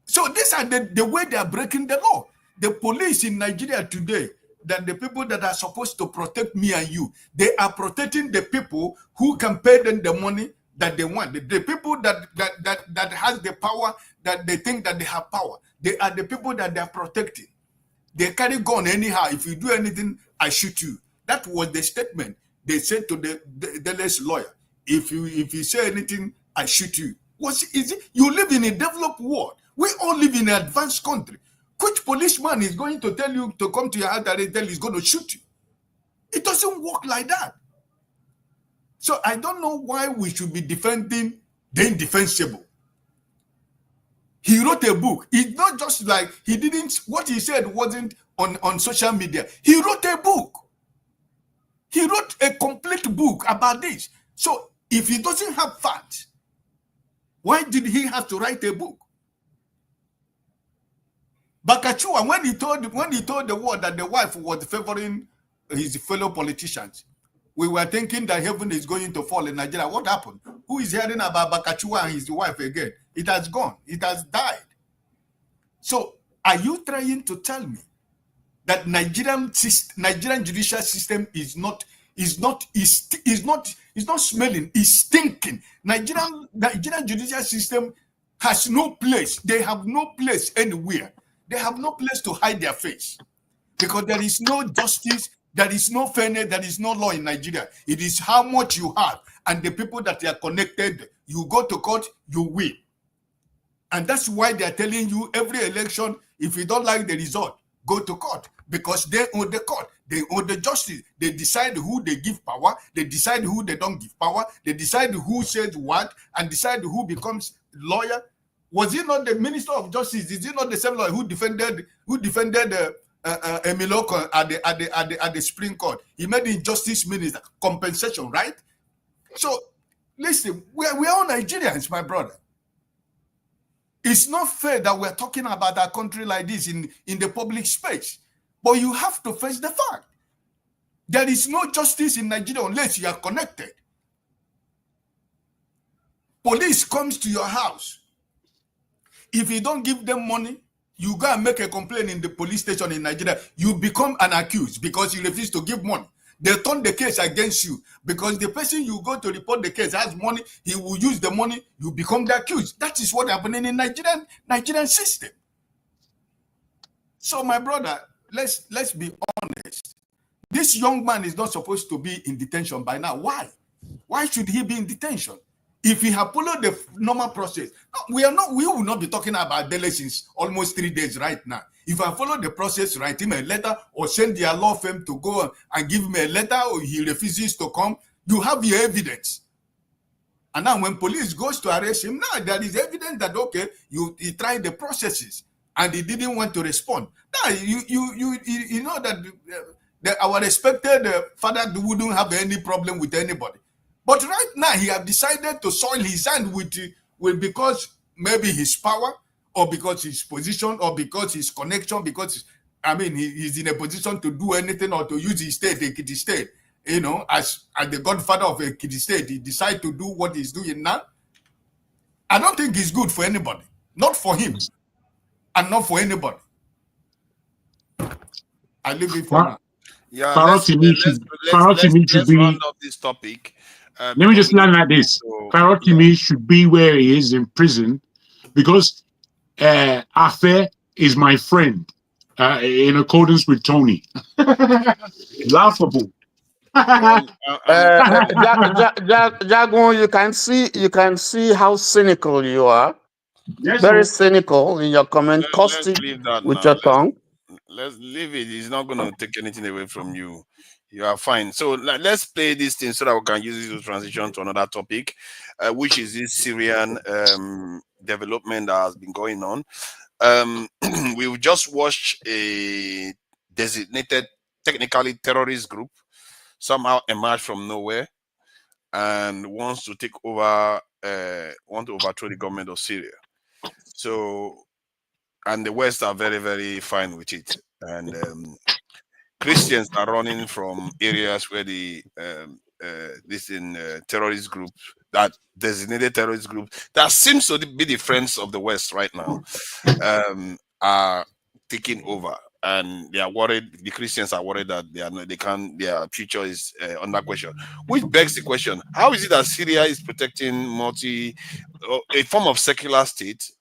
So these are the way they are breaking the law. The police in Nigeria today, that the people that are supposed to protect me and you, they are protecting the people who can pay them the money that they want. The people that has the power, that they think that they have power, they are the people that they are protecting. They carry gun anyhow. If you do anything, I shoot you. That was the statement they said to the less lawyer. If you say anything, I shoot you. You live in a developed world. We all live in an advanced country. Which policeman is going to tell you to come to your house and tell he's going to shoot you? It doesn't work like that. So I don't know why we should be defending the indefensible. He wrote a book. It's not just like what he said wasn't on social media. He wrote a book. He wrote a complete book about this. So if he doesn't have facts, Why did he have to write a book? Bakachua, when he told the world that the wife was favoring his fellow politicians, we were thinking that heaven is going to fall in Nigeria. What happened? Who is hearing about Bakachua and his wife again? It has gone. It has died. So, are you trying to tell me that Nigerian judicial system is not smelling, is stinking? Nigerian judicial system has no place. They have no place anywhere. They have no place to hide their face, because there is no justice, there is no fairness, there is no law in Nigeria. It is how much you have and the people that are connected. You go to court, you win. And that's why they are telling you every election, if you don't like the result, go to court, because they own the court, they own the justice. They decide who they give power, they decide who they don't give power, they decide who says what, and decide who becomes lawyer. Was he not the Minister of Justice? Is he not the same lawyer who defended Emiloko at the Supreme Court? He made the Justice Minister compensation, right? So listen, we are all Nigerians, my brother. It's not fair that we're talking about our country like this in the public space. But you have to face the fact. There is no justice in Nigeria unless you are connected. Police comes to your house. If you don't give them money, you go and make a complaint in the police station in Nigeria. You become an accused because you refuse to give money. They turn the case against you because the person you go to report the case has money. He will use the money. You become the accused. That is what happening in Nigerian system. So, my brother, let's be honest. This young man is not supposed to be in detention by now. Why? Why should he be in detention? If he had followed the normal process, we will not be talking about delay since almost 3 days right now. If I follow the process, write him a letter or send their law firm to go and give him a letter, or he refuses to come, you have your evidence. And now when police goes to arrest him, now there is evidence that, okay, he tried the processes and he didn't want to respond. Now, you know that our respected father wouldn't have any problem with anybody. But right now, he has decided to soil his hand with because maybe his power, or because his position, or because his connection, because, he's in a position to do anything or to use his state, Ekiti state, as the godfather of Ekiti state, he decided to do what he's doing now. I don't think it's good for anybody. Not for him, and not for anybody. I leave it for now. Yeah, let's round up this topic. Let me just land like this. Farotimi should be where he is in prison, because Afe is my friend, in accordance with Tony. Laughable. Jaguar, you can see how cynical you are. Yes, very cynical in your comment, caustic with your tongue. Let's leave it. It's not going to take anything away from you. You are fine. So let's play this thing so that we can use it to transition to another topic, which is this Syrian development that has been going on. We've just watched a designated, technically terrorist group somehow emerge from nowhere and wants to take over, want to overthrow the government of Syria. So, and the West are very, very fine with it. And Christians are running from areas where the terrorist group, that designated terrorist group that seems to be the friends of the West right now, are taking over, and they are worried. The Christians are worried that their future is under question. Which begs the question: how is it that Syria is protecting a form of secular state,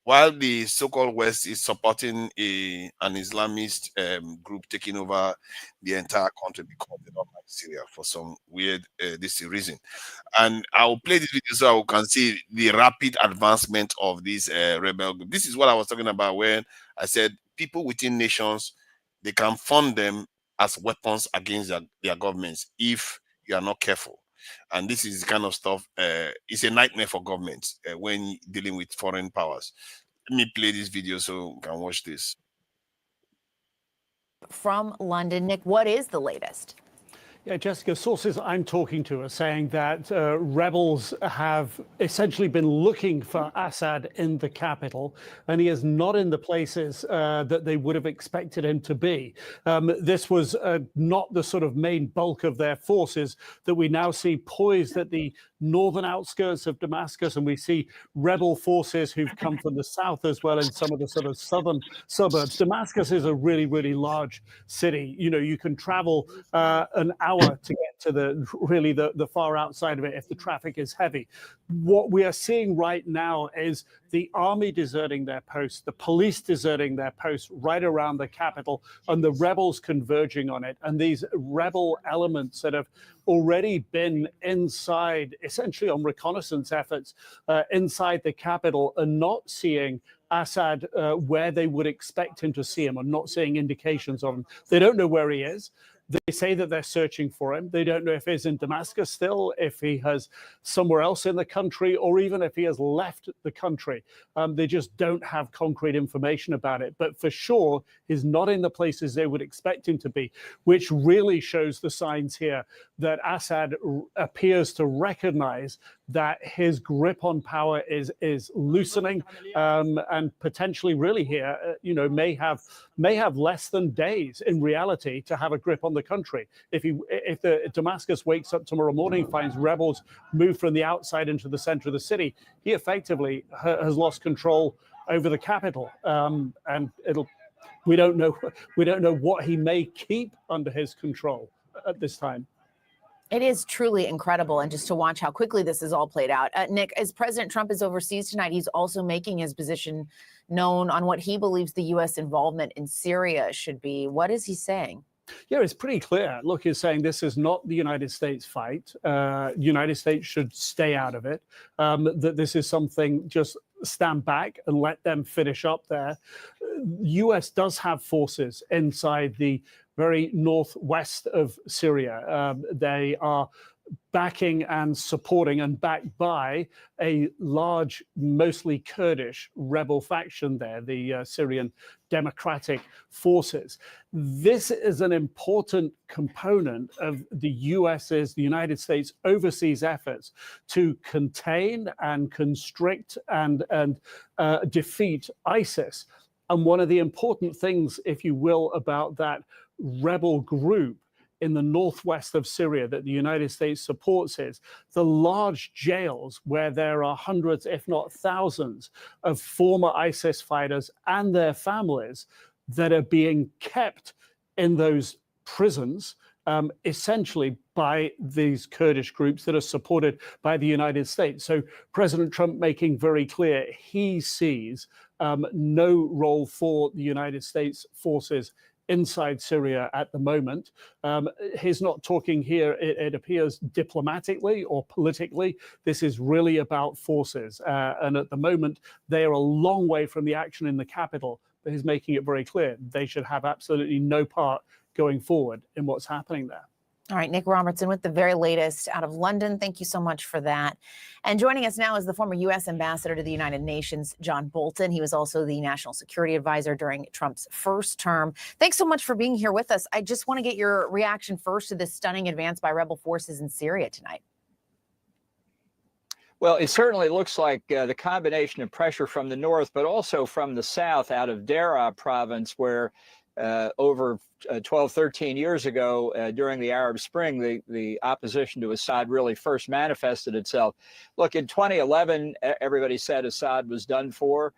while the so-called West is supporting an Islamist group taking over the entire country because they don't like Syria for some weird reason? And I'll play this video so I can see the rapid advancement of this rebel group. This is what I was talking about when I said people within nations, they can fund them as weapons against their governments if you are not careful. And this is the kind of stuff, it's a nightmare for governments when dealing with foreign powers. Let me play this video so you can watch this. From London, Nick, what is the latest? Yeah, Jessica, sources I'm talking to are saying that rebels have essentially been looking for Assad in the capital, and he is not in the places that they would have expected him to be. This was not the sort of main bulk of their forces that we now see poised at the northern outskirts of Damascus, and we see rebel forces who've come from the south as well in some of the sort of southern suburbs. Damascus is a really, really large city. You know, you can travel an hour to get to the far outside of it if the traffic is heavy. What we are seeing right now is the army deserting their posts, the police deserting their posts right around the capital, and the rebels converging on it. And these rebel elements that have already been inside, essentially on reconnaissance efforts inside the capital, are not seeing Assad where they would expect him to see him, and not seeing indications of him. They don't know where he is. They say that they're searching for him. They don't know if he's in Damascus still, if he has somewhere else in the country, or even if he has left the country. They just don't have concrete information about it. But for sure, he's not in the places they would expect him to be, which really shows the signs here that Assad appears to recognize that his grip on power is loosening, and potentially really here, may have less than days in reality to have a grip on the country. If Damascus wakes up tomorrow morning, finds rebels move from the outside into the center of the city, he effectively has lost control over the capital, and we don't know what he may keep under his control at this time. It is truly incredible, and just to watch how quickly this is all played out. Nick, as President Trump is overseas tonight, he's also making his position known on what he believes the U.S. involvement in Syria should be. What is he saying? Yeah, it's pretty clear. Look, he's saying this is not the United States fight. The United States should stay out of it. That this is something, just stand back and let them finish up there. U.S. does have forces inside the very northwest of Syria. They are backing and supporting and backed by a large, mostly Kurdish rebel faction there, the Syrian Democratic Forces. This is an important component of the United States overseas efforts to contain and constrict and defeat ISIS. And one of the important things, if you will, about that rebel group in the northwest of Syria that the United States supports is the large jails where there are hundreds, if not thousands, of former ISIS fighters and their families that are being kept in those prisons, essentially by these Kurdish groups that are supported by the United States. So President Trump making very clear he sees no role for the United States forces inside Syria at the moment. He's not talking here, it appears, diplomatically or politically. This is really about forces. And at the moment, they are a long way from the action in the capital, but he's making it very clear they should have absolutely no part going forward in what's happening there. All right, Nick Robertson with the very latest out of London. Thank you so much for that. And joining us now is the former U.S. ambassador to the United Nations, John Bolton. He was also the national security advisor during Trump's first term. Thanks so much for being here with us. I just want to get your reaction first to this stunning advance by rebel forces in Syria tonight. Well, it certainly looks like the combination of pressure from the north, but also from the south out of Daraa province, where over 12, 13 years ago, during the Arab Spring, the opposition to Assad really first manifested itself. Look, in 2011, everybody said Assad was done for,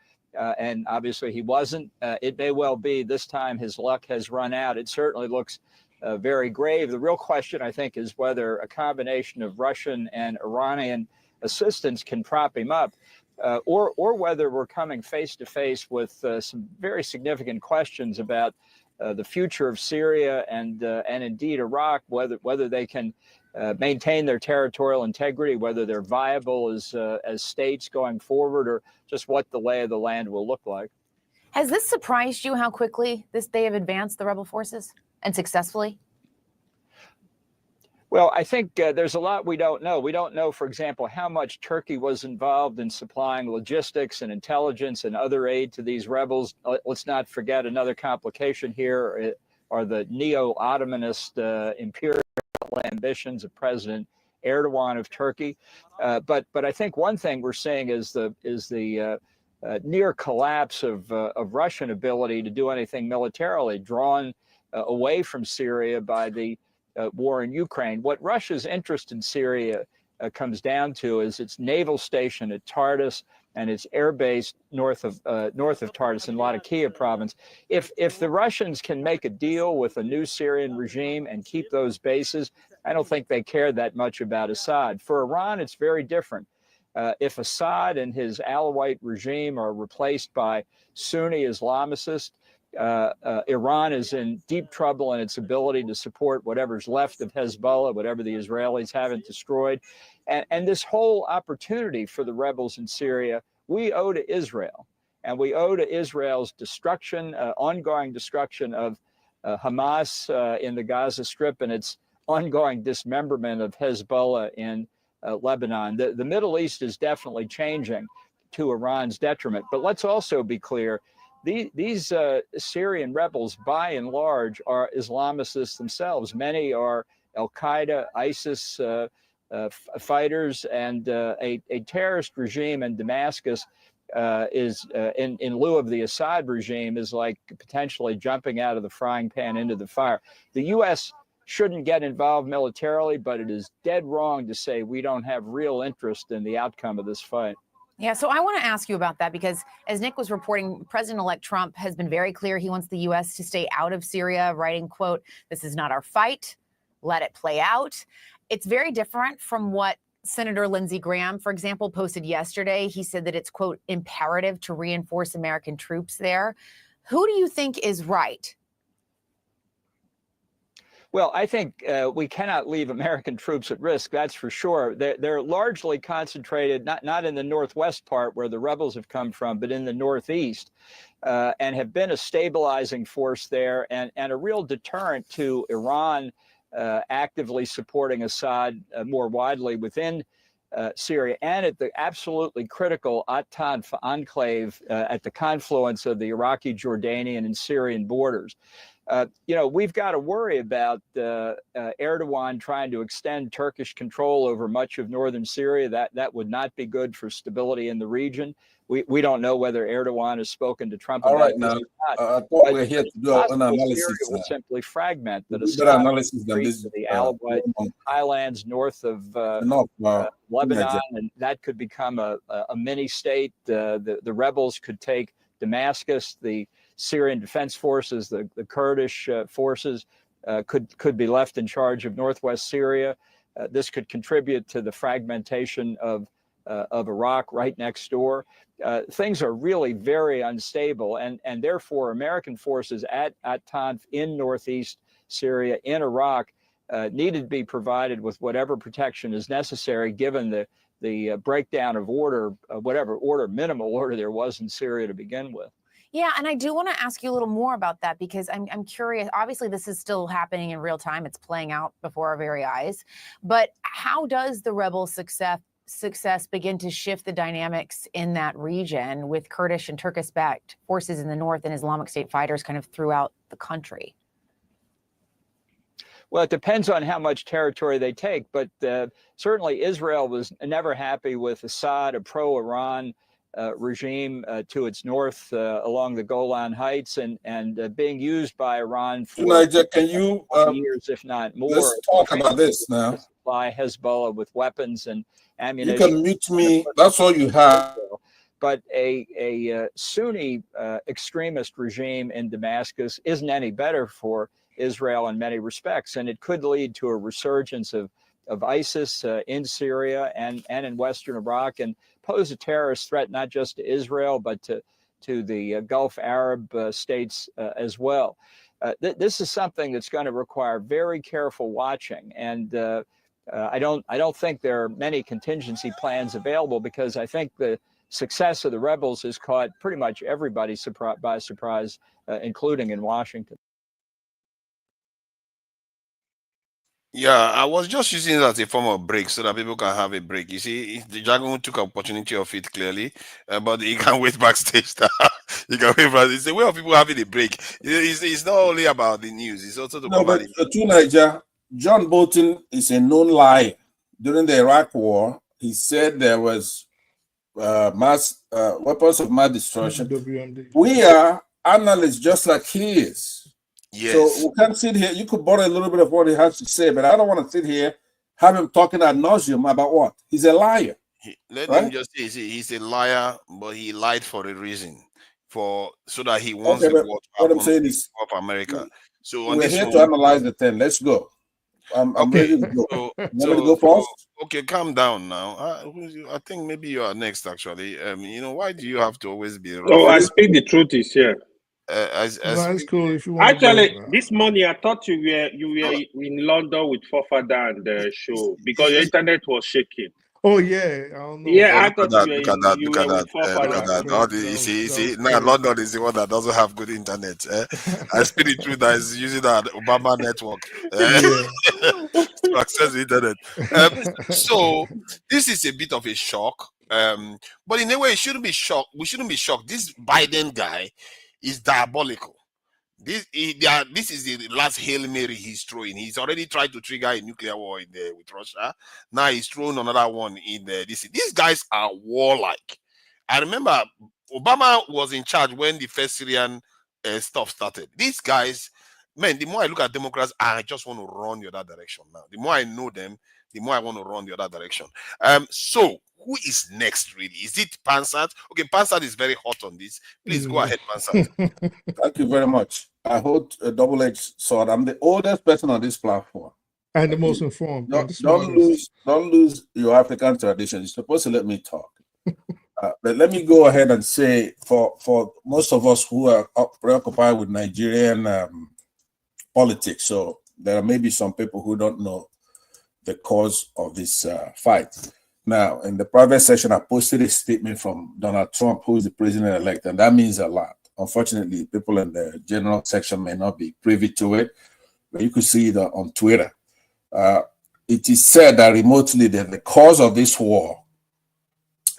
and obviously he wasn't. It may well be this time his luck has run out. It certainly looks very grave. The real question, I think, is whether a combination of Russian and Iranian assistance can prop him up. Or whether we're coming face to face with some very significant questions about the future of Syria and indeed Iraq, whether they can maintain their territorial integrity, whether they're viable as states going forward, or just what the lay of the land will look like. Has this surprised you how quickly they have advanced the rebel forces and successfully? Well, I think there's a lot we don't know. We don't know, for example, how much Turkey was involved in supplying logistics and intelligence and other aid to these rebels. Let's not forget another complication here are the neo-Ottomanist imperial ambitions of President Erdogan of Turkey. But I think one thing we're seeing is the near collapse of Russian ability to do anything militarily, drawn away from Syria by the war in Ukraine. What Russia's interest in Syria comes down to is its naval station at Tartus and its air base north of Tartus in Latakia province. If the Russians can make a deal with a new Syrian regime and keep those bases, I don't think they care that much about Assad. For Iran, it's very different. If Assad and his Alawite regime are replaced by Sunni Islamicists, Iran is in deep trouble in its ability to support whatever's left of Hezbollah, whatever the Israelis haven't destroyed. And this whole opportunity for the rebels in Syria, we owe to Israel. And we owe to Israel's destruction, ongoing destruction of Hamas in the Gaza Strip and its ongoing dismemberment of Hezbollah in Lebanon. The Middle East is definitely changing to Iran's detriment. But let's also be clear, these Syrian rebels, by and large, are Islamicists themselves. Many are Al-Qaeda, ISIS fighters, and a terrorist regime in Damascus is, in lieu of the Assad regime, is like potentially jumping out of the frying pan into the fire. The U.S. shouldn't get involved militarily, but it is dead wrong to say we don't have real interest in the outcome of this fight. Yeah, so I want to ask you about that because as Nick was reporting, President-elect Trump has been very clear he wants the U.S. to stay out of Syria, writing, quote, "This is not our fight. Let it play out." It's very different from what Senator Lindsey Graham, for example, posted yesterday. He said that it's, quote, "imperative to reinforce American troops there." Who do you think is right? Well, I think we cannot leave American troops at risk, that's for sure. They're largely concentrated, not in the northwest part where the rebels have come from, but in the northeast, and have been a stabilizing force there and a real deterrent to Iran actively supporting Assad more widely within Syria, and at the absolutely critical Atan enclave at the confluence of the Iraqi, Jordanian, and Syrian borders. We've got to worry about Erdogan trying to extend Turkish control over much of northern Syria. That would not be good for stability in the region. We don't know whether Erdogan has spoken to Trump All about right, this now, or not. I thought we're here to do an analysis. Syria would simply fragment that better analysis than this. the Alawite highlands north of Lebanon, and that could become a mini state. The rebels could take Damascus. The Syrian Defense Forces, the Kurdish forces, could be left in charge of northwest Syria. This could contribute to the fragmentation of Iraq right next door. Things are really very unstable, and therefore American forces at Tanf in northeast Syria, in Iraq, needed to be provided with whatever protection is necessary given the breakdown of order, whatever minimal order there was in Syria to begin with. Yeah, and I do want to ask you a little more about that because I'm curious. Obviously, this is still happening in real time. It's playing out before our very eyes. But how does the rebel success begin to shift the dynamics in that region with Kurdish and Turkish-backed forces in the north and Islamic State fighters kind of throughout the country? Well, it depends on how much territory they take, but certainly Israel was never happy with Assad, a pro-Iran regime to its north along the Golan Heights and being used by Iran for Elijah, can you, years, if not more. Let's talk about this now. Supply Hezbollah with weapons and ammunition. You can mute me. That's all you have. But a Sunni extremist regime in Damascus isn't any better for Israel in many respects, and it could lead to a resurgence of ISIS in Syria and in Western Iraq, and pose a terrorist threat not just to Israel but to the Gulf Arab states as well. This is something that's going to require very careful watching, and I don't think there are many contingency plans available because I think the success of the rebels has caught pretty much everybody by surprise, including in Washington. Yeah, I was just using it as a form of break so that people can have a break. You see, the Dragon took opportunity of it clearly, but he can wait backstage. You can wait backstage. It's a way of people having a break. It's not only about the news; it's also to no, but to Niger, John Bolton is a known liar. During the Iraq War, he said there was mass weapons of mass destruction. WMD. We are analysts just like he is. Yes. So we can't sit here. You could borrow a little bit of what he has to say, but I don't want to sit here, have him talking ad nauseum about what? He's a liar. Let right? him just say he's a liar, but he lied for a reason, so that he wants Okay, the but war to what I'm happen saying is, of America. So on we're this here one, to analyze the 10. Let's go. I'm ready to go. So, You want me to go first? okay, calm down now. I think maybe you are next. Actually, why do you have to always be rough? Oh, I speak the truth is here. That's cool if you want Actually, to go. this morning I thought you were in London with Fofather and the show because your internet was shaking. Oh yeah, I don't know. Yeah, Oh, I look at thought that! you were Look at that! you Look were at with that! Look at Fofather. that! All the, you see, now crazy. London is the one that doesn't have good internet. I speak the truth that is using that Obama network to access the internet. So this is a bit of a shock, but in a way, it shouldn't be shocked. We shouldn't be shocked. This Biden guy is diabolical. This is the last Hail Mary he's throwing. He's already tried to trigger a nuclear war with Russia. Now he's throwing another one in there. These guys are warlike. I remember Obama was in charge when the first Syrian stuff started. These guys, man, the more I look at Democrats, I just want to run the other direction now. The more I know them, the more I want to run the other direction. So who is next, really? Is it Pansat? Okay, Pansat is very hot on this. Please go ahead, Pansat. Thank you very much. I hold a double-edged sword. I'm the oldest person on this platform. And the most informed. Don't lose your African tradition. You're supposed to let me talk. But let me go ahead and say, for most of us who are preoccupied with Nigerian politics, so there are maybe some people who don't know the cause of this fight. Now, in the private session, I posted a statement from Donald Trump, who is the president-elect, and that means a lot. Unfortunately, people in the general section may not be privy to it, but you could see it on Twitter. It is said that remotely that the cause of this war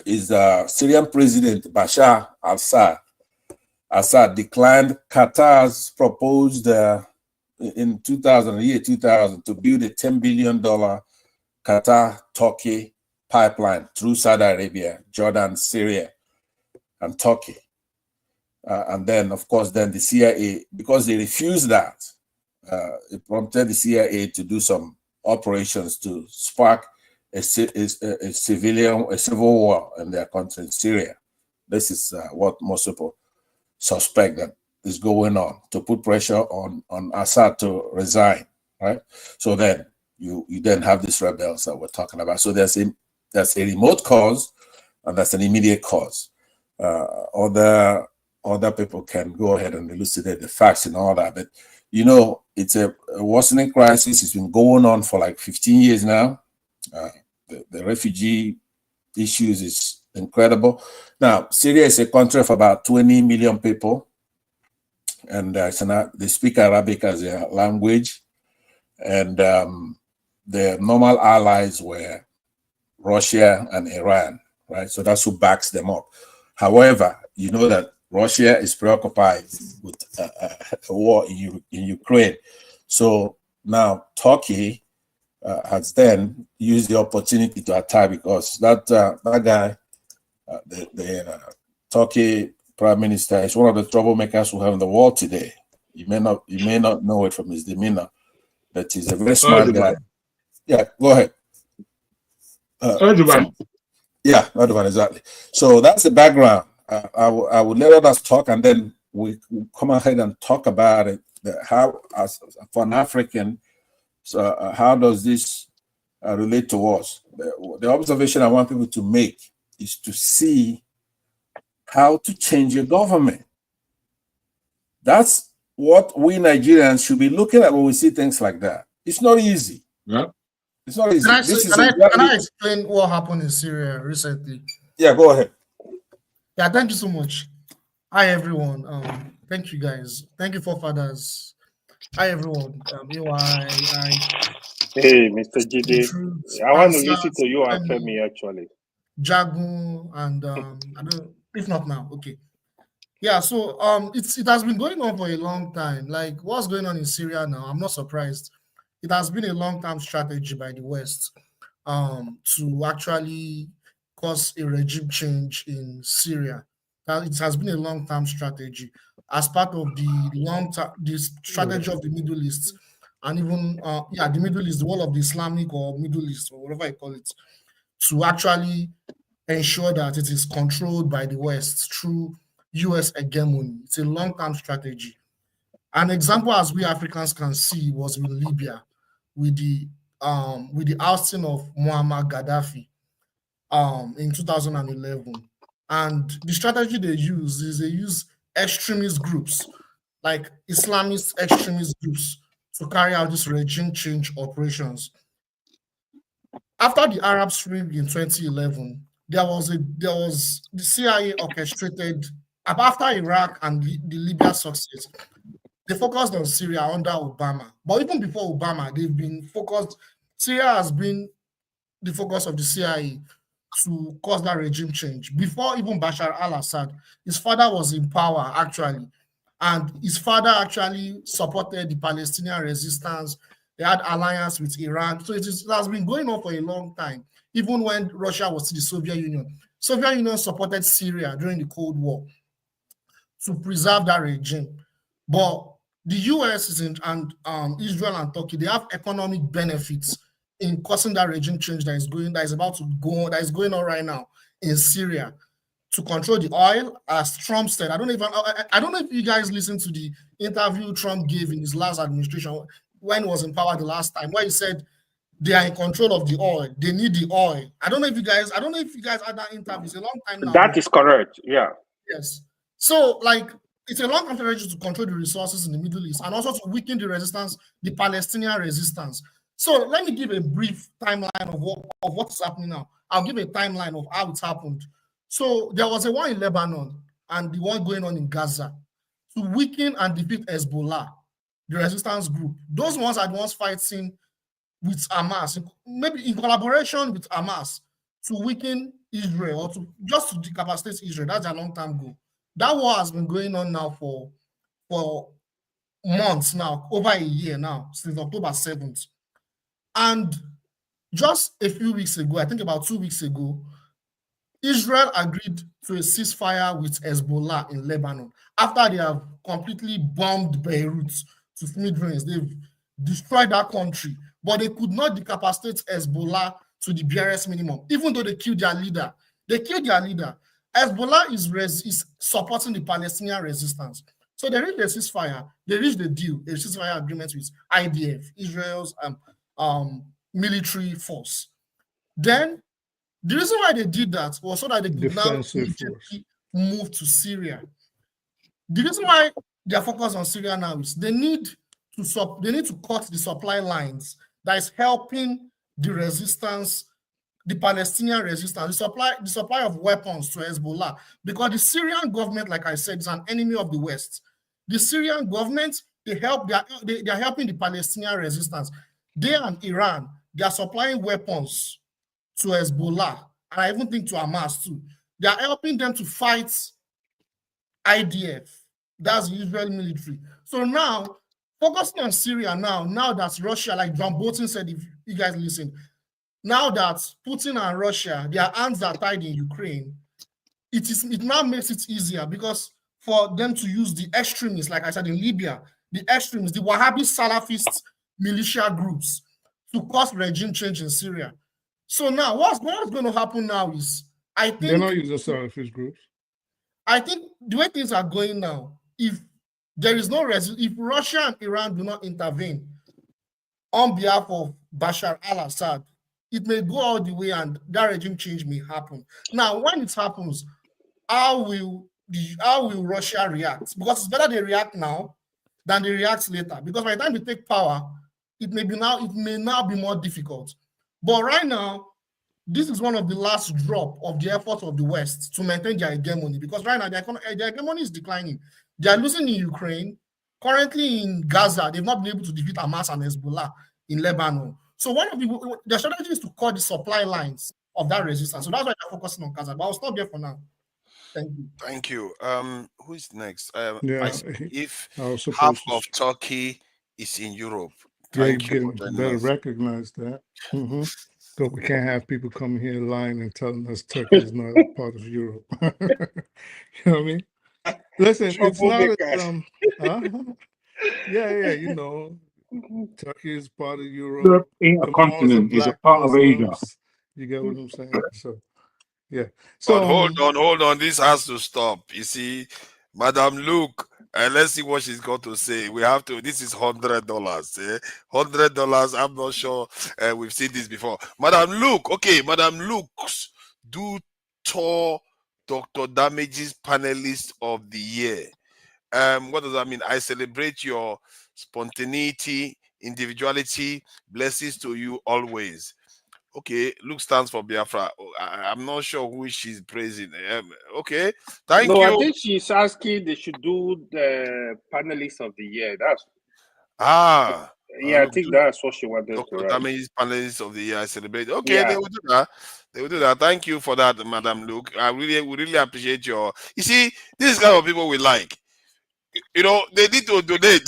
is Syrian President Bashar al-Assad. Assad declined Qatar's proposed in 2000 to build a $10 billion Qatar-Turkey pipeline through Saudi Arabia, Jordan, Syria, and Turkey. And then, of course, then the CIA, because they refused that, it prompted the CIA to do some operations to spark a civil war in their country, in Syria. This is what most people suspect that is going on, to put pressure on Assad to resign, right? So then you then have these rebels that we're talking about. So there's a remote cause and that's an immediate cause. Other people can go ahead and elucidate the facts and all that, but it's a worsening crisis. It's been going on for like 15 years now. The refugee issues is incredible. Now, Syria is a country of about 20 million people, and they speak Arabic as their language, and their normal allies were Russia and Iran, right? So that's who backs them up. However, you know that Russia is preoccupied with a war in Ukraine. So now Turkey has then used the opportunity to attack, because that guy, the Turkey Prime Minister, is one of the troublemakers we have in the world today. You may not know it from his demeanor, but he's a very smart guy. Yeah, go ahead. Erdogan. Yeah, Erdogan, exactly. So that's the background. I will let us talk, and then we come ahead and talk about it. How, as for an African, so how does this relate to us? The observation I want people to make is to see how to change your government. That's what we Nigerians should be looking at when we see things like that. It's not easy. Yeah. It's not easy. Can I explain what happened in Syria recently? Yeah, go ahead. Yeah, thank you so much. Hi, everyone. Thank you, guys. Thank you, forefathers. Hi, everyone. Hey, Mr. Jide. I want to listen to you and Femi, actually. Jagu, and I don't. If not now, okay. Yeah, so it has been going on for a long time. Like, what's going on in Syria now? I'm not surprised. it has been a long-term strategy by the West to actually cause a regime change in Syria. It has been a long-term strategy as part of the long-term strategy of the Middle East, and even the Middle East, the whole of the Islamic or Middle East or whatever you call it, to actually ensure that it is controlled by the West through US hegemony. It's a long-term strategy. An example, as we Africans can see, was with Libya, with the ousting of Muammar Gaddafi in 2011. And the strategy they use is they use extremist groups, like Islamist extremist groups, to carry out these regime change operations. After the Arab Spring in 2011, there was the CIA orchestrated after Iraq and the Libya success. They focused on Syria under Obama, but even before Obama, they've been focused. Syria has been the focus of the CIA to cause that regime change. Before even Bashar al-Assad, his father was in power actually, and his father actually supported the Palestinian resistance. They had alliance with Iran, so it has been going on for a long time. Even when Russia was the Soviet Union, Soviet Union supported Syria during the Cold War to preserve that regime. But the US and Israel and Turkey, they have economic benefits in causing that regime change that is going on right now in Syria to control the oil, as Trump said. I don't know if you guys listened to the interview Trump gave in his last administration when he was in power the last time, where he said they are in control of the oil. They need the oil. I don't know if you guys had that interview. It's a long time now. That is correct. Yeah. Yes. So, like, it's a long-term strategy to control the resources in the Middle East and also to weaken the resistance, the Palestinian resistance. So let me give a brief timeline of what is happening now. I'll give a timeline of how it's happened. So there was a war in Lebanon and the one going on in Gaza to weaken and defeat Hezbollah, the resistance group. Those ones are the ones fighting with Hamas, maybe in collaboration with Hamas, to weaken Israel or just to decapacitate Israel. That's a long-term goal. That war has been going on now for months now, over a year now, since October 7th. And just a few weeks ago, I think about 2 weeks ago, Israel agreed to a ceasefire with Hezbollah in Lebanon after they have completely bombed Beirut to smithereens. They've destroyed that country, but they could not decapacitate Hezbollah to the barest minimum, even though they killed their leader. They killed their leader. Hezbollah is supporting the Palestinian resistance. So they reached a ceasefire. They reached a deal, a ceasefire agreement with IDF, Israel's military force. Then the reason why they did that was so that they could now immediately move to Syria. The reason why they are focused on Syria now is they need to cut the supply lines that is helping the resistance, the Palestinian resistance, the supply of weapons to Hezbollah, because the Syrian government, like I said, is an enemy of the West. The Syrian government, they are helping the Palestinian resistance. They and Iran, they are supplying weapons to Hezbollah, and I even think to Hamas too. They are helping them to fight IDF, that's the Israeli military. So now, focusing on Syria now that Russia, like John Bolton said, if you guys listen, now that Putin and Russia, their hands are tied in Ukraine, it now makes it easier because for them to use the extremists, like I said in Libya, the extremists, the Wahhabi Salafist militia groups to cause regime change in Syria. So now what's going to happen now is, I think they're not using Salafist groups. I think the way things are going now, if there is no if Russia and Iran do not intervene on behalf of Bashar al-Assad, it may go all the way and that regime change may happen. Now, when it happens, how will Russia react? Because it's better they react now than they react later. Because by the time they take power, it may now be more difficult. But right now, this is one of the last drop of the efforts of the West to maintain their hegemony. Because right now, their hegemony is declining. They are losing in Ukraine. Currently in Gaza, they've not been able to defeat Hamas and Hezbollah in Lebanon. So one of the strategy is to cut the supply lines of that resistance. So that's why they're focusing on Gaza. But I'll stop there for now. Thank you. Thank you. Who is next? Yeah, if half of Turkey is in Europe, Thank you for Again, joining better us. recognize that. So we can't have people coming here lying and telling us Turkey is not a part of Europe. You know what I mean? Listen, it's not a, yeah, you know, Turkey is part of Europe. Europe ain't a The Moors are continent, it's a black part of Asia. Muslims. You get what I'm saying? So, yeah. But So, hold on. This has to stop. You see, Madam Luke, let's see what she's got to say. We have to. This is $100. $100. I'm not sure we've seen this before. Madam Luke, okay, Madam Luke's do tour Dr. Damage's panelist of the year. What does that mean? I celebrate your spontaneity, individuality. Blessings to you always. Okay, Luke stands for Biafra. I'm not sure who she's praising. Okay, thank No, I you. think she's asking they should do the panelist of the year. That's yeah, I Look, think that's what she wanted to Dr. write. Damage's panelist of the year. I celebrate. Okay, Yeah. they will do that. They will do that. Thank you for that, Madam Luke. We really appreciate your. You see, this is kind of people we like. You know, they need to donate.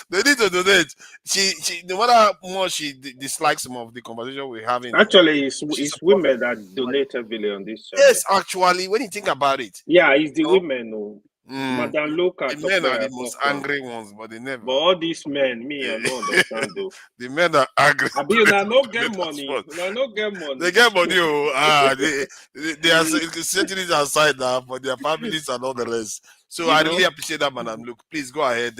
They need to donate. She, no matter how much she dislikes some of the conversation we're having. Actually, it's women that donate heavily on this channel. Yes, actually, when you think about it. Yeah, it's the women. No. Madam Luke The men are the most angry ones, but they never. But all these men, me, I don't understand though. The men are angry. I mean, I no get money. I no get money. They get money. They are setting it aside now for their families and all the rest. So I really appreciate that, Madam Luke. Please go ahead.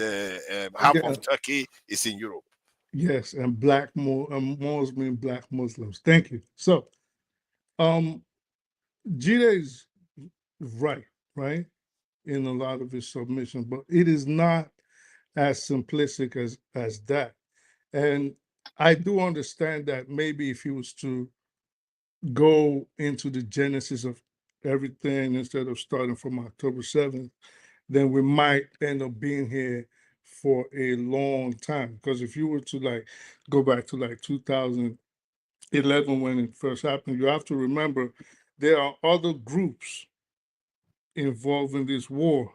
Half of Turkey is in Europe. yes, and Moors mean black Muslims. Thank you. So, Jide is right in a lot of his submission, but it is not as simplistic as that. And I do understand that maybe if he was to go into the genesis of everything instead of starting from October 7th, then we might end up being here for a long time. Because if you were to go back to 2011 when it first happened, you have to remember there are other groups involved in this war.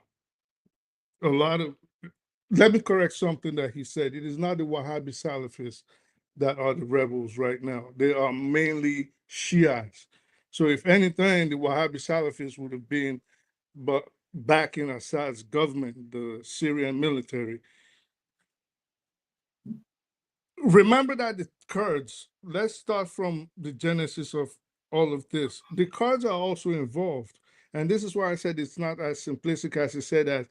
Let me correct something that he said. It is not the Wahhabi Salafists that are the rebels right now. They are mainly Shiites. So if anything, the Wahhabi Salafists would have been backing Assad's government, the Syrian military. Remember that the Kurds, let's start from the genesis of all of this. The Kurds are also involved. And this is why I said it's not as simplistic as he said that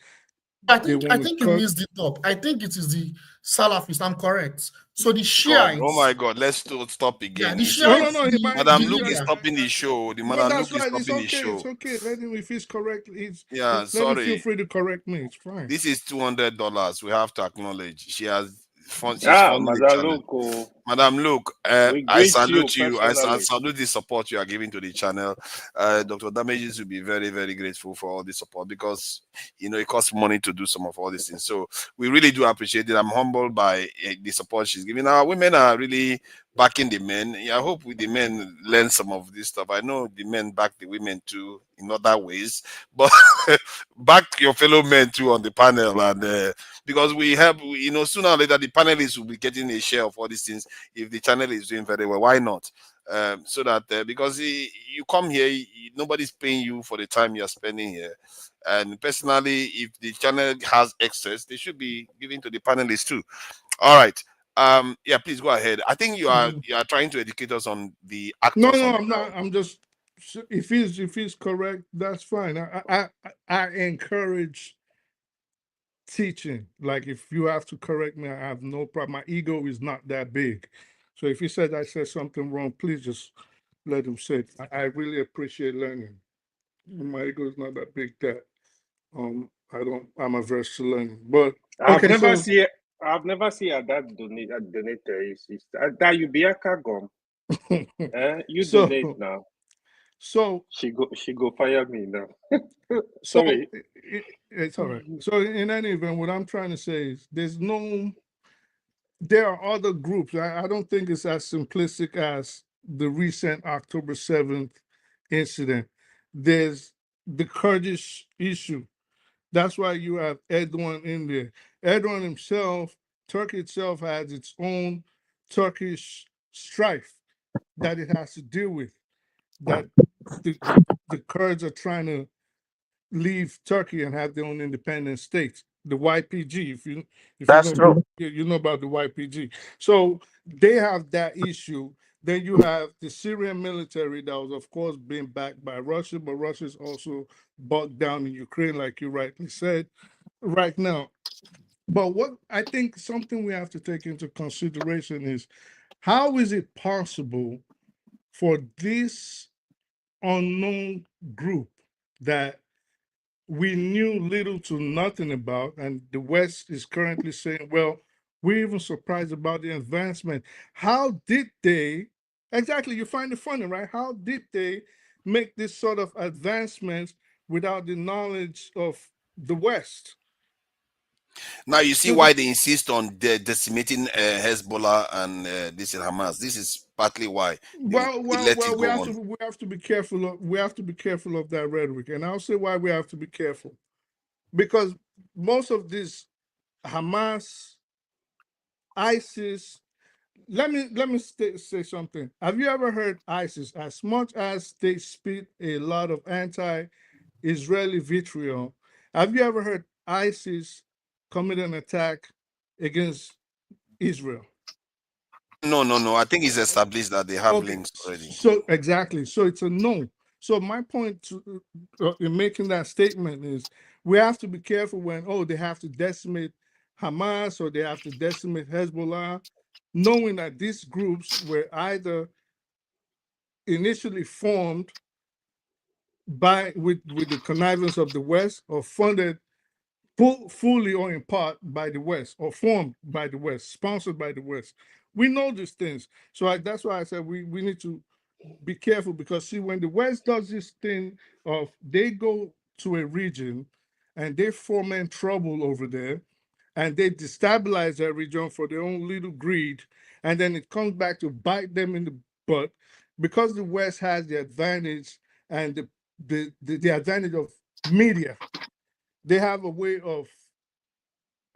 I think you missed it up. I think it is the Salafist. I'm correct. So the Shiites. Oh my God! Let's stop again. Yeah, the Shiites. Madam Luke is stopping the show. Madam Luke is stopping the show. It's okay. Let him, if he's correct, sorry. Let him feel free to correct me. It's fine. This is $200. We have to acknowledge. She's funding the channel. Madam Luke, I salute you. I salute the support you are giving to the channel. Dr. Damages will be very, very grateful for all the support because it costs money to do some of all these things. So we really do appreciate it. I'm humbled by the support she's giving. Our women are really backing the men. I hope the men learn some of this stuff. I know the men back the women too in other ways, but back your fellow men too on the panel, and because we have, sooner or later the panelists will be getting a share of all these things if the channel is doing very well. Why not? So that because you come here, nobody's paying you for the time you're spending here. And personally, if the channel has excess, they should be giving to the panelists too. All right. Yeah, please go ahead. I think you are trying to educate us on the actors. No, I'm not. I'm just, if he's correct, that's fine. I encourage teaching. Like, if you have to correct me, I have no problem. My ego is not that big. So if he said I said something wrong, please just let him say it. I really appreciate learning. My ego is not that big that I'm averse to learning. But I've never seen that donator is that you be a kagom. You donate now. So she go fire me now. Sorry. It's all right. So in any event, what I'm trying to say is there are other groups. I don't think it's as simplistic as the recent October 7th incident. There's the Kurdish issue. That's why you have Erdogan in there. Erdogan himself Turkey itself has its own Turkish strife that it has to deal with. That the Kurds are trying to leave Turkey and have their own independent states. The YPG, if you That's know, true. you know about the YPG. So they have that issue. Then you have the Syrian military that was, of course, being backed by Russia, but Russia's also bogged down in Ukraine, like you rightly said, right now. But what I think something we have to take into consideration is how is it possible for this unknown group that we knew little to nothing about, and the West is currently saying, well, we're even surprised about the advancement. How did they, exactly, you find it funny, right? How did they make this sort of advancements without the knowledge of the West? Now you see why they insist on decimating Hezbollah and this is Hamas. This is partly why they let it go on. We have to be careful of that rhetoric, and I'll say why we have to be careful, because most of this Hamas, ISIS. Let me say something. Have you ever heard ISIS? As much as they spit a lot of anti-Israeli vitriol, have you ever heard ISIS commit an attack against Israel? No. I think it's established that they have Okay, links already. so exactly. So it's a no. So my point in making that statement is we have to be careful when, they have to decimate Hamas or they have to decimate Hezbollah, knowing that these groups were either initially formed with the connivance of the West or funded fully or in part by the West or formed by the West, sponsored by the West. We know these things. So that's why I said we need to be careful, because see, when the West does this thing of they go to a region and they foment trouble over there and they destabilize that region for their own little greed, and then it comes back to bite them in the butt, because the West has the advantage and the advantage of media. They have a way of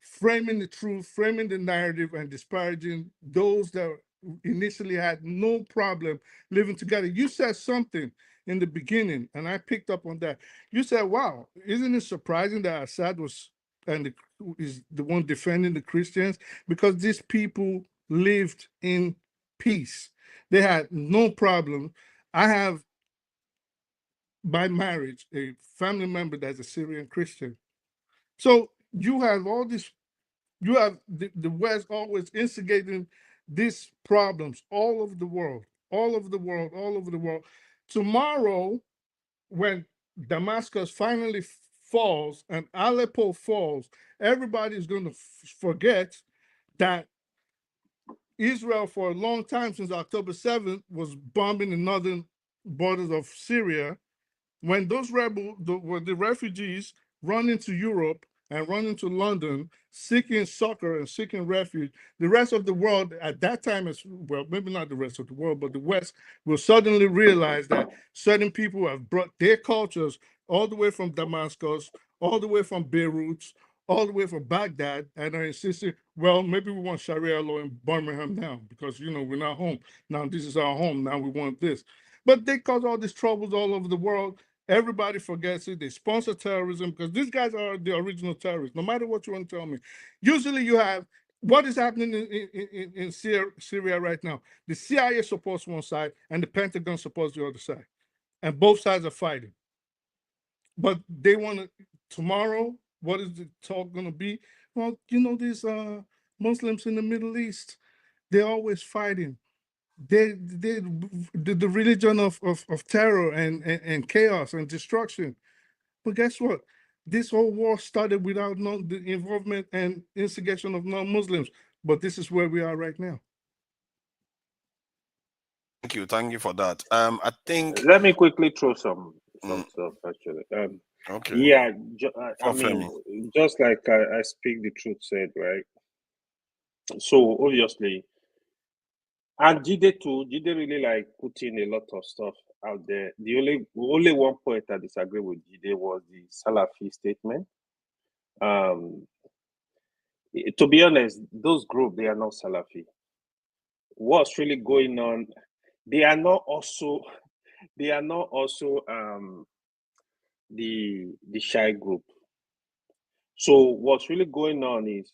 framing the truth, framing the narrative, and disparaging those that initially had no problem living together. You said something in the beginning, and I picked up on that. You said, "Wow, isn't it surprising that Assad is the one defending the Christians? Because these people lived in peace. They had no problem." I have, by marriage, a family member that's a Syrian Christian. So you have all this. You have the West always instigating these problems all over the world, all over the world, all over the world. Tomorrow, when Damascus finally falls and Aleppo falls, everybody is going to forget that Israel, for a long time, since October 7th, was bombing the northern borders of Syria. When those the refugees run into Europe and run into London seeking succor and seeking refuge, the rest of the world at that time, as well, maybe not the rest of the world, but the West will suddenly realize that certain people have brought their cultures all the way from Damascus, all the way from Beirut, all the way from Baghdad, and are insisting, well, maybe we want Sharia law in Birmingham now because, we're not home. Now this is our home. Now we want this. But they cause all these troubles all over the world. Everybody forgets it. They sponsor terrorism because these guys are the original terrorists, no matter what you want to tell me. Usually you have what is happening in Syria right now. The CIA supports one side and the Pentagon supports the other side. And both sides are fighting. But they want to, tomorrow, what is the talk going to be? Well, these Muslims in the Middle East, they're always fighting. The religion of terror and chaos and destruction. But guess what? This whole war started without the involvement and instigation of non-Muslims. But this is where we are right now. Thank you for that. I think. Let me quickly throw some stuff actually. Okay. Yeah, I mean, just like I speak the truth said, right? So obviously, and Jide too, Jide really like put in a lot of stuff out there. The only one point I disagree with Jide was the Salafi statement. To be honest, those groups, they are not Salafi. What's really going on? They are not also the Shia group. So what's really going on is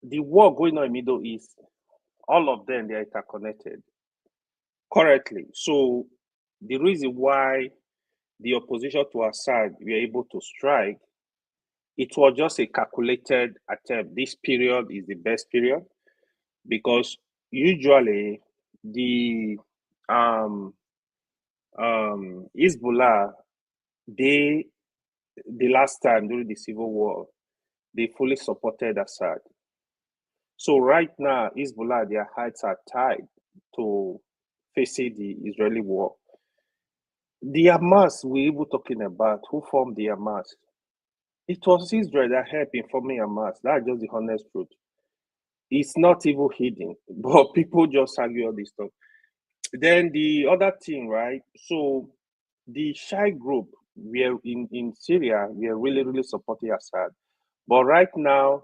the war going on in Middle East. All of them, they are interconnected currently. So the reason why the opposition to Assad were able to strike, it was just a calculated attempt. This period is the best period because usually the Hezbollah, the last time during the civil war, they fully supported Assad. So right now, Hezbollah, their hearts are tied to facing the Israeli war. The Hamas we were talking about, who formed the Hamas? It was Israel that helped in forming Hamas. That's just the honest truth. It's not even hidden, but people just argue all this stuff. Then the other thing, right? So the Shia group, we are in Syria, we are really supporting Assad. But right now,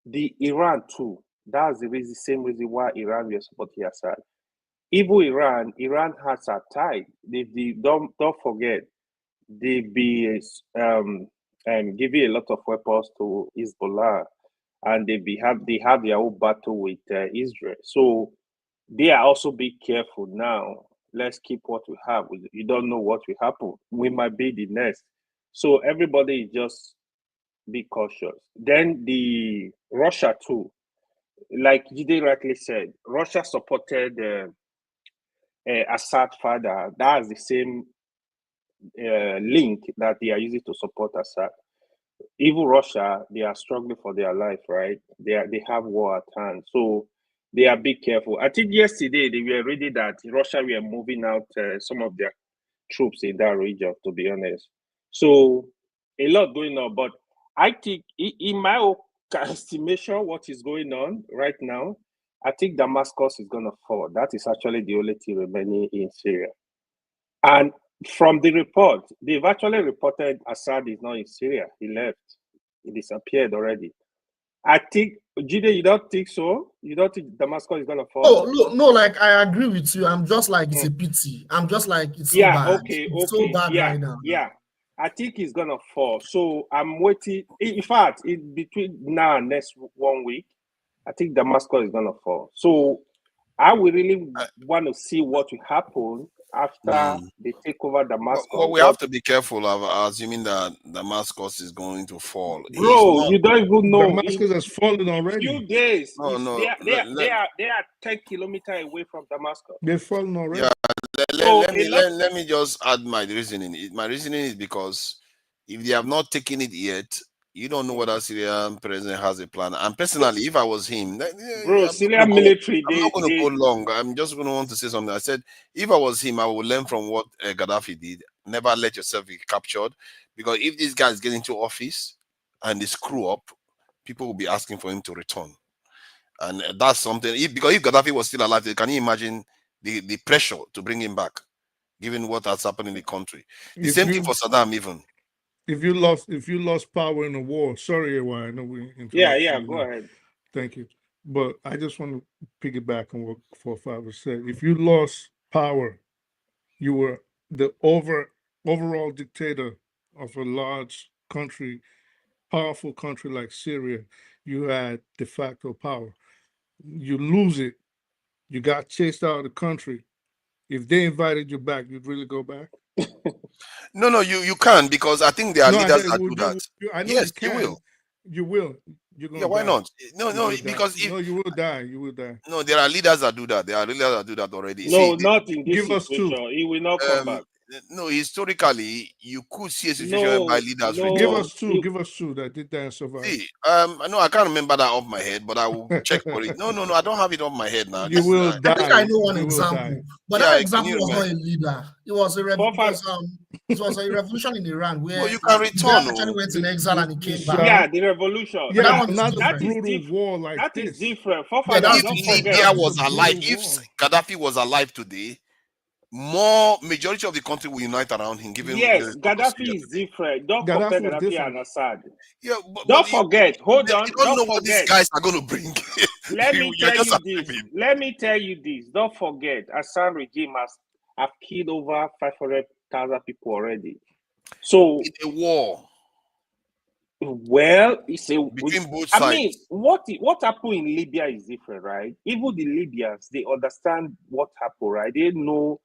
the Iran too, that's the same reason why Iran we are supporting Assad. Even Iran hearts are tied. They don't forget, they be giving a lot of weapons to Hezbollah, and they have their own battle with Israel. So they are also be careful now. Let's keep what we have. You don't know what will happen. We might be the next. So everybody is just be cautious. Then the Russia too, like Jide rightly said, Russia supported Assad father. That's the same link that they are using to support Assad. Even Russia, they are struggling for their life, right? They have war at hand, so they are be careful. I think yesterday they were reading that Russia were moving out some of their troops in that region. To be honest, so a lot going on. But I think, in my estimation, what is going on right now, I think Damascus is going to fall. That is actually the only thing remaining in Syria. And from the report, they've actually reported Assad is not in Syria. He left. He disappeared already. I think, Jide, you don't think so? You don't think Damascus is going to fall? Oh, no, like, I agree with you. I'm just like, it's a pity. I'm just like, it's so bad. It's so bad right now. Yeah. I think it's going to fall. So I'm waiting. In fact, in between now and next 1 week, I think Damascus is going to fall. So I will really want to see what will happen after they take over Damascus. Well, we have to be careful of assuming that Damascus is going to fall. Bro, you don't even know. Damascus has fallen already. Few days. No. They are 10 kilometers away from Damascus. They've fallen already. Yeah, let me just add my reasoning. My reasoning is because if they have not taken it yet, you don't know whether Syrian president has a plan. And personally, if I was him, bro, Syrian military, I'm not going to go long. I'm just going to want to say something. I said, if I was him, I would learn from what Gaddafi did. Never let yourself be captured, because if these guys get into office and they screw up, people will be asking for him to return. And that's something. Because if Gaddafi was still alive, can you imagine the pressure to bring him back, given what has happened in the country? The same thing for Saddam, even. If you lost power in a war, sorry, Ewa, I know we interrupted. Yeah, go ahead. Thank you. But I just want to piggyback on what 4-5 said. If you lost power, you were the overall dictator of a large country, powerful country like Syria. You had de facto power. You lose it, you got chased out of the country. If they invited you back, you'd really go back? No, you can't, because I think there are leaders that do that. I know yes, you will. You will. You're gonna why die. not? No, because you will die. You will die. No, there are leaders that do that. There are leaders that do that already. No, not in this situation. He will not come back. No, historically, you could see a situation whereby leaders return. Give us two that did that and survive. See, no, I can't remember that off my head, but I will check for it. No, I don't have it off my head now. You will die. I think I know one example, but that example was not a leader. It was a it was a revolution in Iran where you can return. He actually went in exile and he came back. Yeah, the revolution. Yeah, not a brutal war like that this. is different. If Libya was alive, if Gaddafi was alive today, majority of the country will unite around him, given Yes, the Gaddafi is different. Don't compare was Gaddafi different. and Assad. Yeah, Don't forget. Hold on. you don't know Don't what these forget. guys are going to bring. Let me You're tell just you this. assuming. Let me tell you this. Don't forget, Assad regime have killed over 500,000 people already. So In a war. Well, it's a between both I sides. mean, what happened in Libya is different, right? Even the Libyans, they understand what happened, right? They know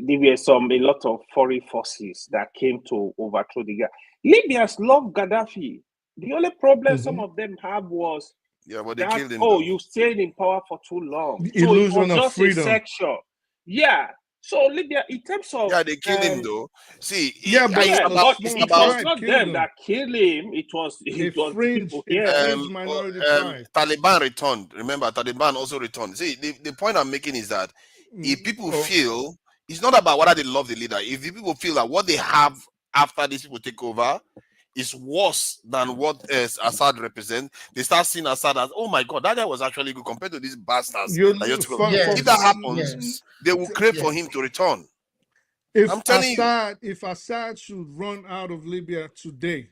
there were a lot of foreign forces that came to overthrow the guy. Libyans love Gaddafi. The only problem some of them have was but they that killed him. Though. you stayed in power for too long. The So it illusion was of just freedom. a section. Yeah. So Libya, in terms of they killed him though. See, but it was not them him. that killed him. It was the people here. Minority Taliban returned. Remember, Taliban also returned. See, the point I'm making is that if people feel it's not about whether they love the leader. If the people feel that what they have after these people take over is worse than what Assad represents, they start seeing Assad as, oh my God, that guy was actually good compared to these bastards that you took over. If that happens, they will crave for him to return. I'm telling you. If Assad should run out of Libya today,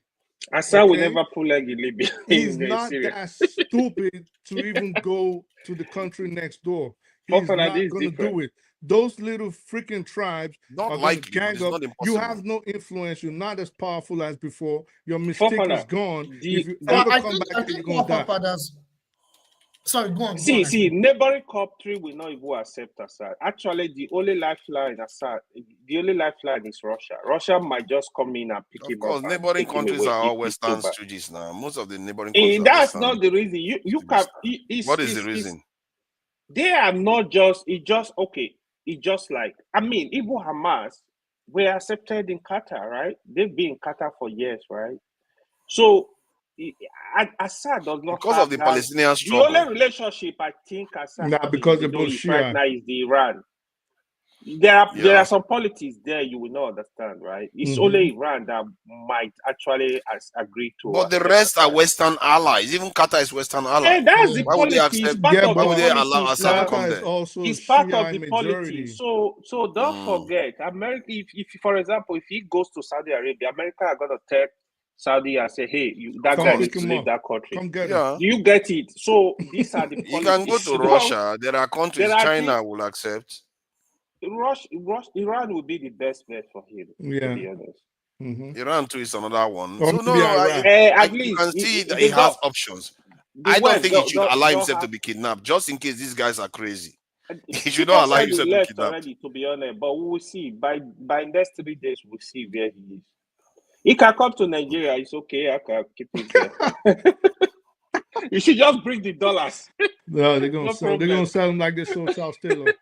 Assad will never pull leg in Libya. He's not that stupid to even go to the country next door. He's Fofana, not going to do it. Those little freaking tribes not are likely, gang but up. it's not You impossible. have no influence. You're not as powerful as before. Your mystique is gone. If you I ever come think, back, you're going what to die. Papadas. Sorry, go on. See, neighboring country will not even accept Assad. Actually, the only lifeline is Russia. Russia might just come in and pick him up. Of course, neighboring countries are all Western over. stooges now. Most of the neighboring countries are That's Western. not the reason. You can. What is the reason? They are not just. It's just okay. It's just like even Hamas were accepted in Qatar, right? They've been in Qatar for years, right? So Assad does not because have of the that. Palestinian The struggle. only relationship I think Assad has because with they're both right Shia. now is the Iran. There are some politics there you will not understand, right? It's only Iran that might actually agree to. But the rest are Western allies. Even Qatar is Western ally. And that's the Why would they politics. accept? Part of Why the would they allow politics Assad to now. come there? It's part of the politics. So don't forget, America. If for example, if he goes to Saudi Arabia, America are gonna tell Saudi and say, "Hey, that guy needs to leave that country." Yeah. Do you get it? So these are the You politics. can go to Russia. There are countries China will accept. Iran would be the best bet for him. To be honest. Iran too is another one. Or So maybe Iraq. you can see that he has options. I don't think he should allow himself to be kidnapped, just in case these guys are crazy. He should not allow himself to be kidnapped. Already, to be honest, but we will see. By next 3 days, we'll see where he is. He can come to Nigeria. It's okay. I can keep it there. You should just bring the dollars. No, they're gonna sell. They're gonna sell them like they sold South Taylor.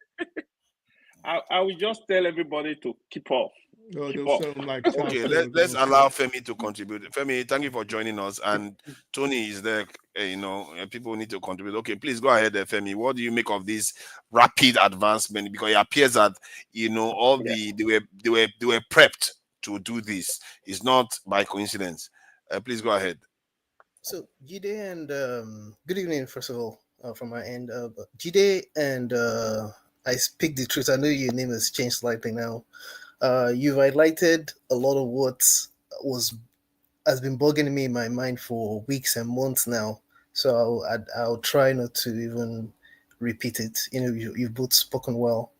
I will just tell everybody to keep off. Okay, let's allow Femi to contribute. Femi, thank you for joining us. And Tony is there. People need to contribute. Okay, please go ahead, Femi. What do you make of this rapid advancement? Because it appears that they were prepped to do this. It's not by coincidence. Please go ahead. So Jide and good evening, first of all, from my end. Jide and I speak the truth. I know your name has changed slightly now. You've highlighted a lot of what has been bugging me in my mind for weeks and months now. So I'll try not to even repeat it. You've both spoken well.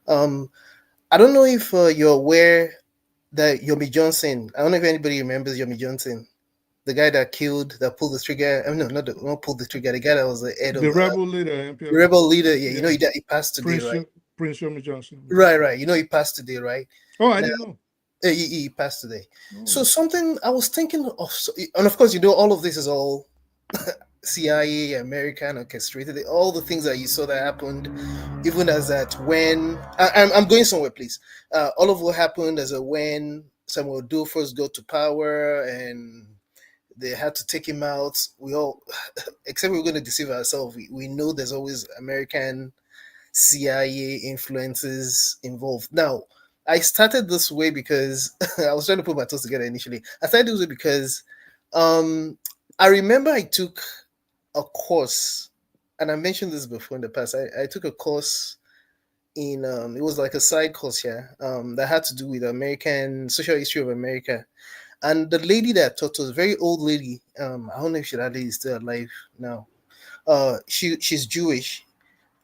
I don't know if you're aware that Yomi Johnson. I don't know if anybody remembers Yomi Johnson, the guy that pulled the trigger. I mean, not pulled the trigger. The guy that was the head of the rebel leader. The rebel leader. Yeah, he passed today, right? Prince Yomi Johnson. Right. He passed today, right? Oh, I didn't know. He passed today. So something I was thinking of, and of course, all of this is all CIA, American orchestrated. All the things that you saw that happened, even as that when I'm going somewhere, please. All of what happened as when Samuel Doe first got to power and they had to take him out. We all, except we're going to deceive ourselves. We know there's always American CIA influences involved. Now, I started this way because I was trying to put my thoughts together initially. I started this way because I remember I took a course, and I mentioned this before in the past. I took a course in it was like a side course here that had to do with American social history of America. And the lady that taught us, very old lady, I don't know if that lady is still alive now. She's Jewish,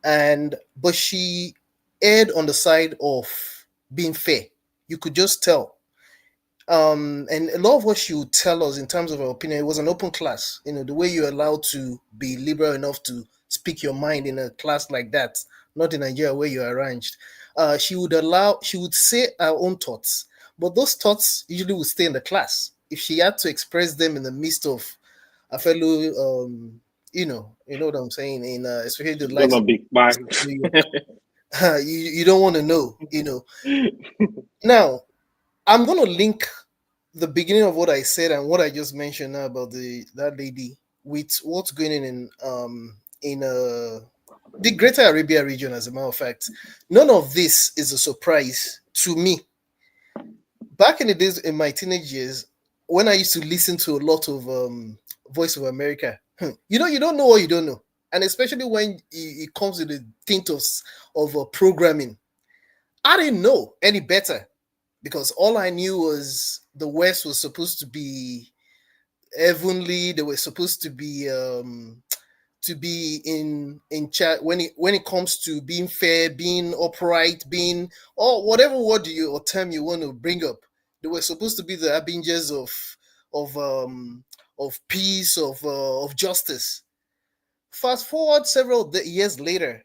but she erred on the side of being fair. You could just tell. And a lot of what she would tell us in terms of her opinion, it was an open class. The way you're allowed to be liberal enough to speak your mind in a class like that, not in Nigeria where you're arranged. She would say her own thoughts, but those thoughts usually would stay in the class. If she had to express them in the midst of a fellow, you know what I'm saying, in especially the likes of big bang. New York, you don't want to know, Now, I'm going to link the beginning of what I said and what I just mentioned now about that lady with what's going on in the Greater Arabia region. As a matter of fact, none of this is a surprise to me. Back in the days, in my teenage years, when I used to listen to a lot of Voice of America, you don't know what you don't know, and especially when it comes to the tint of programming, I didn't know any better. Because all I knew was the West was supposed to be heavenly. They were supposed to be in chat when it comes to being fair, being upright, being or whatever word or term you want to bring up. They were supposed to be the harbingers of peace, of justice. Fast forward several years later,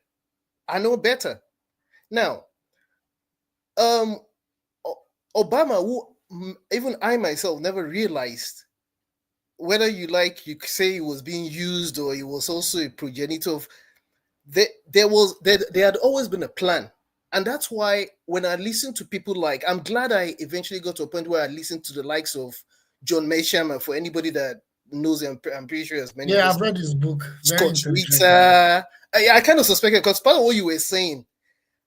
I know better. Now, Obama, who even I myself never realized, whether you say he was being used or he was also a progenitor of, there had always been a plan. And that's why when I listen to people I'm glad I eventually got to a point where I listened to the likes of John Measham. For anybody that knows him, I'm pretty sure as many. Yeah, I've read his book. Very Scott intelligent. Ritter. I kind of suspected, because part of what you were saying,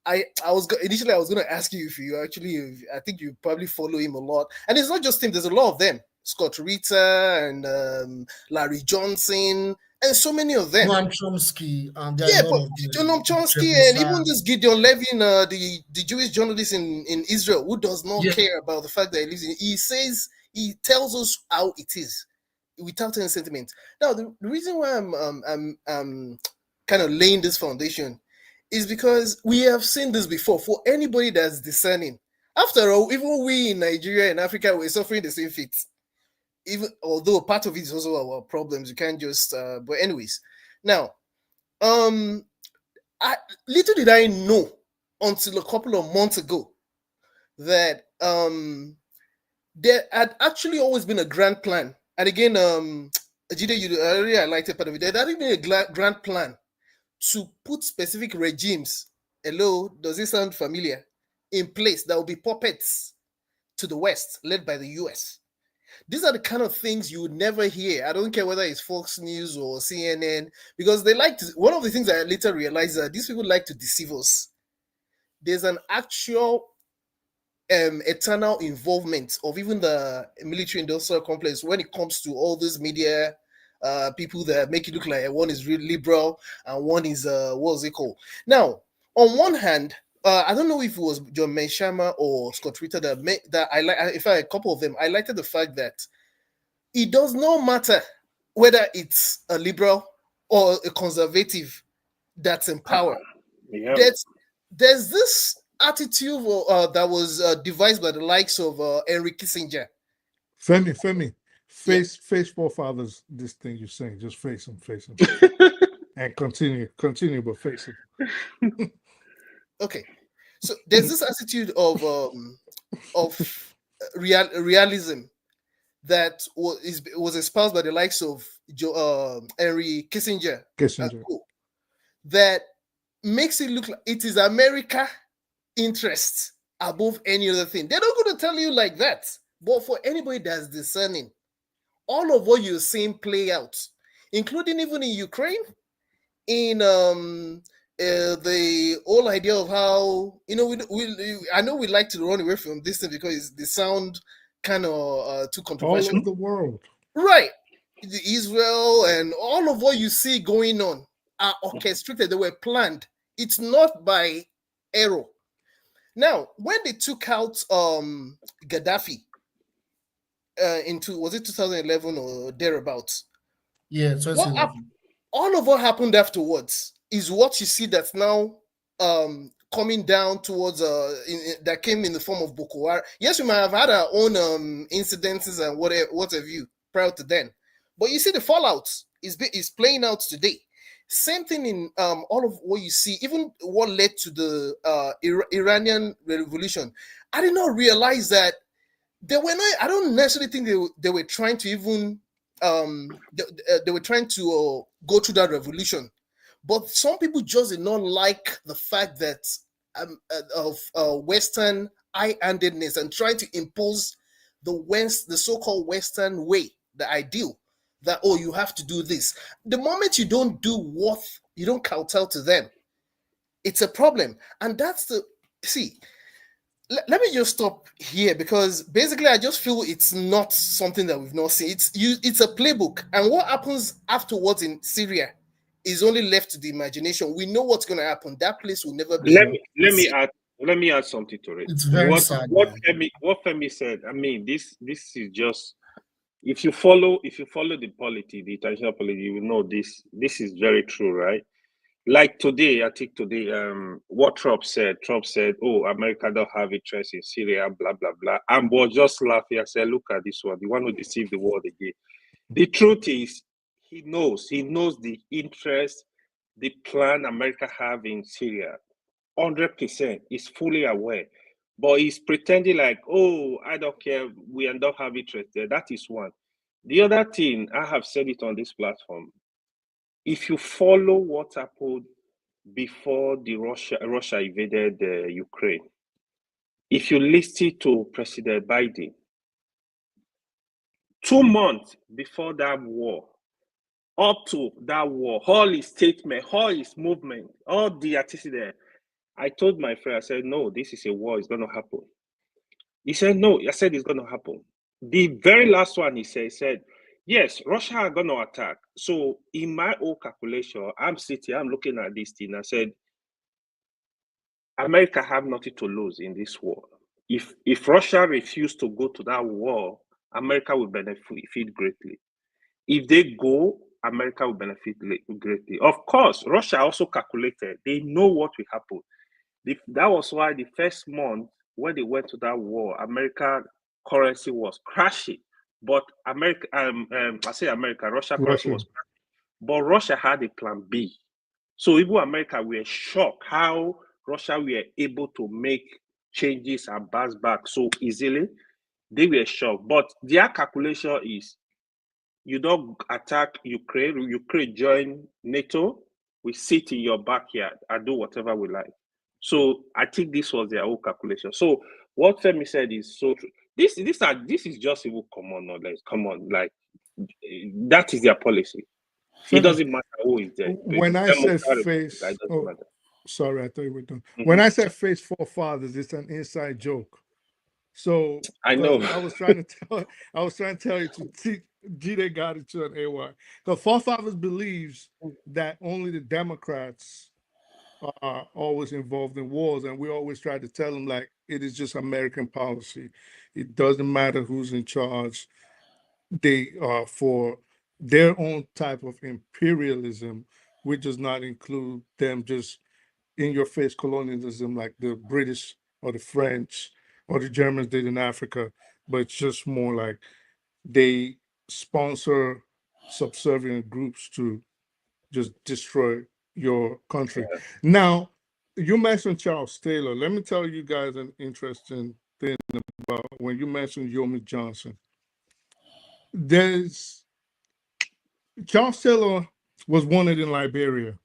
I was initially going to ask you if you actually, I think you probably follow him a lot, and it's not just him. There's a lot of them: Scott Ritter and Larry Johnson, and so many of them. Noam Chomsky. Yeah, but Noam Chomsky and even this Gideon Levin, the Jewish journalist in Israel, who does not care about the fact that he lives in. He tells us how it is, without any sentiment. Now, the reason why I'm kind of laying this foundation is because we have seen this before. For anybody that's discerning, after all, even we in Nigeria and Africa, we're suffering the same fate. Even although part of it is also our problems, you can't just. But anyways, now, little did I know until a couple of months ago that there had actually always been a grand plan. And again, Jide, you already highlighted part of it. There had been a grand plan to put specific regimes, does it sound familiar, in place that will be puppets to the West, led by the US. These are the kind of things you would never hear. I don't care whether it's Fox News or CNN, because they like to. One of the things I later realized is that these people like to deceive us. There's an actual eternal involvement of even the military industrial complex when it comes to all these media people that make it look like one is really liberal and one is what's it called? Now, on one hand, I don't know if it was John Measham or Scott Ritter that I like. In fact, a couple of them highlighted the fact that it does not matter whether it's a liberal or a conservative that's in power. Yeah. There's this attitude that was devised by the likes of Henry Kissinger. Femi, face forefathers. This thing you're saying, just face them, and continue, but face them. Okay, so there's this attitude of realism that was espoused by the likes of Henry Kissinger. That makes it look like it is America interests above any other thing. They're not going to tell you like that. But for anybody that's discerning, all of what you're seeing play out, including even in Ukraine, in the whole idea of how, I know we like to run away from this thing because they sound kind of too controversial. All over the world. Right. Israel and all of what you see going on are orchestrated. They were planned. It's not by error. Now, when they took out Gaddafi into, was it 2011 or thereabouts? Yeah, What 2011. all of what happened afterwards is what you see that's now coming down towards that came in the form of Boko Haram. Yes, we might have had our own incidences and what have you prior to then, but you see the fallout is playing out today. Same thing in all of what you see, even what led to the Iranian revolution. I did not realize that they were not. I don't necessarily think they were trying to even they were trying to go through that revolution, but some people just did not like the fact that of Western high-handedness and trying to impose the so-called Western way, the ideal that, oh, you have to do this. The moment you don't do what you don't kowtow to them, it's a problem, and that's the see. Let me just stop here because basically I just feel it's not something that we've not seen. It's a playbook, and what happens afterwards in Syria is only left to the imagination. We know what's going to happen. That place will never be. Let me add something to it. It's very sad. What Femi said. I mean, this is just, if you follow the polity, the international polity, you will know this is very true, right? Like today, I think today, what Trump said, oh, America don't have interest in Syria, blah, blah, blah. And was just laughing and said, look at this one, the one who deceived the world again. The truth is, he knows the interest, the plan America have in Syria. 100%, he's fully aware. But he's pretending like, oh, I don't care, we don't have interest there. That is one. The other thing, I have said it on this platform, if you follow what happened before the Russia invaded Ukraine, if you listen to President Biden, 2 months before that war, up to that war, all his statement, all his movement, all the activity there, I told my friend, I said, no, this is a war, it's going to happen. He said, no, I said it's going to happen. The very last one he said, yes, Russia are going to attack. So in my own calculation, I'm looking at this thing. I said, America have nothing to lose in this war. If Russia refused to go to that war, America will benefit greatly. If they go, America will benefit greatly. Of course, Russia also calculated. They know what will happen. That was why the first month when they went to that war, American currency was crashing. But Russia currency was crashing. But Russia had a plan B. So even America were shocked how Russia were able to make changes and bounce back so easily. They were shocked. But their calculation is, you don't attack Ukraine, Ukraine join NATO, we sit in your backyard and do whatever we like. So I think this was their own calculation. So what Femi said is so true. This is just even common knowledge. Come on, like that is their policy. It doesn't matter who is there. When I said face, sorry, I thought you were done. When I said face forefathers, it's an inside joke. So I know. I was trying to tell you to G got it to an AY. The forefathers believes that only the Democrats are always involved in wars, and we always try to tell them like it is just American policy. It doesn't matter who's in charge. They are for their own type of imperialism, which does not include them just in your face colonialism like the British or the French or the Germans did in Africa, but it's just more like they sponsor subservient groups to just destroy your country. Yeah. Now, you mentioned Charles Taylor. Let me tell you guys an interesting thing about when you mentioned Yomi Johnson. Charles Taylor was wanted in Liberia.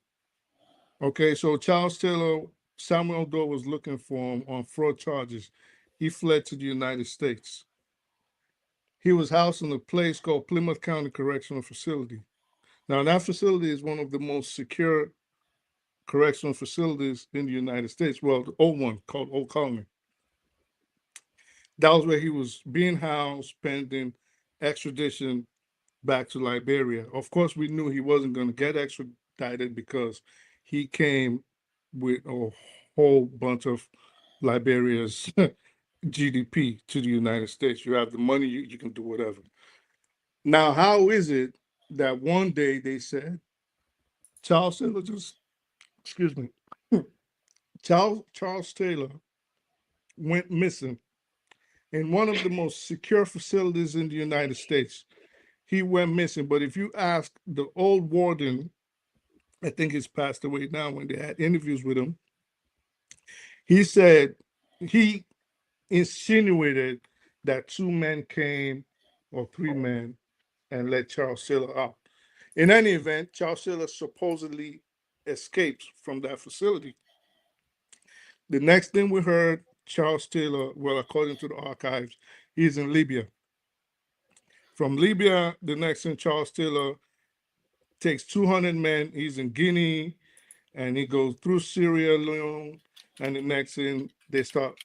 Okay, so Charles Taylor, Samuel Doe was looking for him on fraud charges. He fled to the United States. He was housed in a place called Plymouth County Correctional Facility. Now, that facility is one of the most secure correctional facilities in the United States. Well, the old one called Old Colony. That was where he was being housed pending extradition back to Liberia. Of course, we knew he wasn't going to get extradited because he came with a whole bunch of Liberia's GDP to the United States. You have the money, you can do whatever. Now, how is it that one day they said Charles Taylor excuse me, Charles Taylor went missing in one of the most secure facilities in the United States. He went missing. But if you ask the old warden, I think he's passed away now, when they had interviews with him, he said he insinuated that 2 men came, or 3 men, and let Charles Taylor out. In any event, Charles Taylor supposedly escapes from that facility. The next thing we heard, Charles Taylor, well, according to the archives, he's in Libya. From Libya, the next thing, Charles Taylor takes 200 men, he's in Guinea, and he goes through Sierra Leone, and the next thing, they start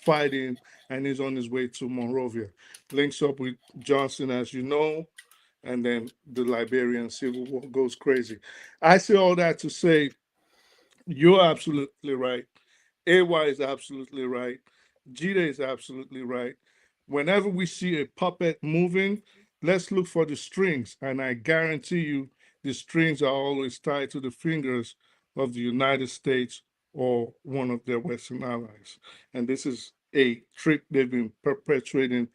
fighting, and he's on his way to Monrovia. Links up with Johnson, as you know, and then the Liberian Civil War goes crazy. I say all that to say, you're absolutely right. AY is absolutely right. Jide is absolutely right. Whenever we see a puppet moving, let's look for the strings. And I guarantee you, the strings are always tied to the fingers of the United States or one of their Western allies. And this is a trick they've been perpetuating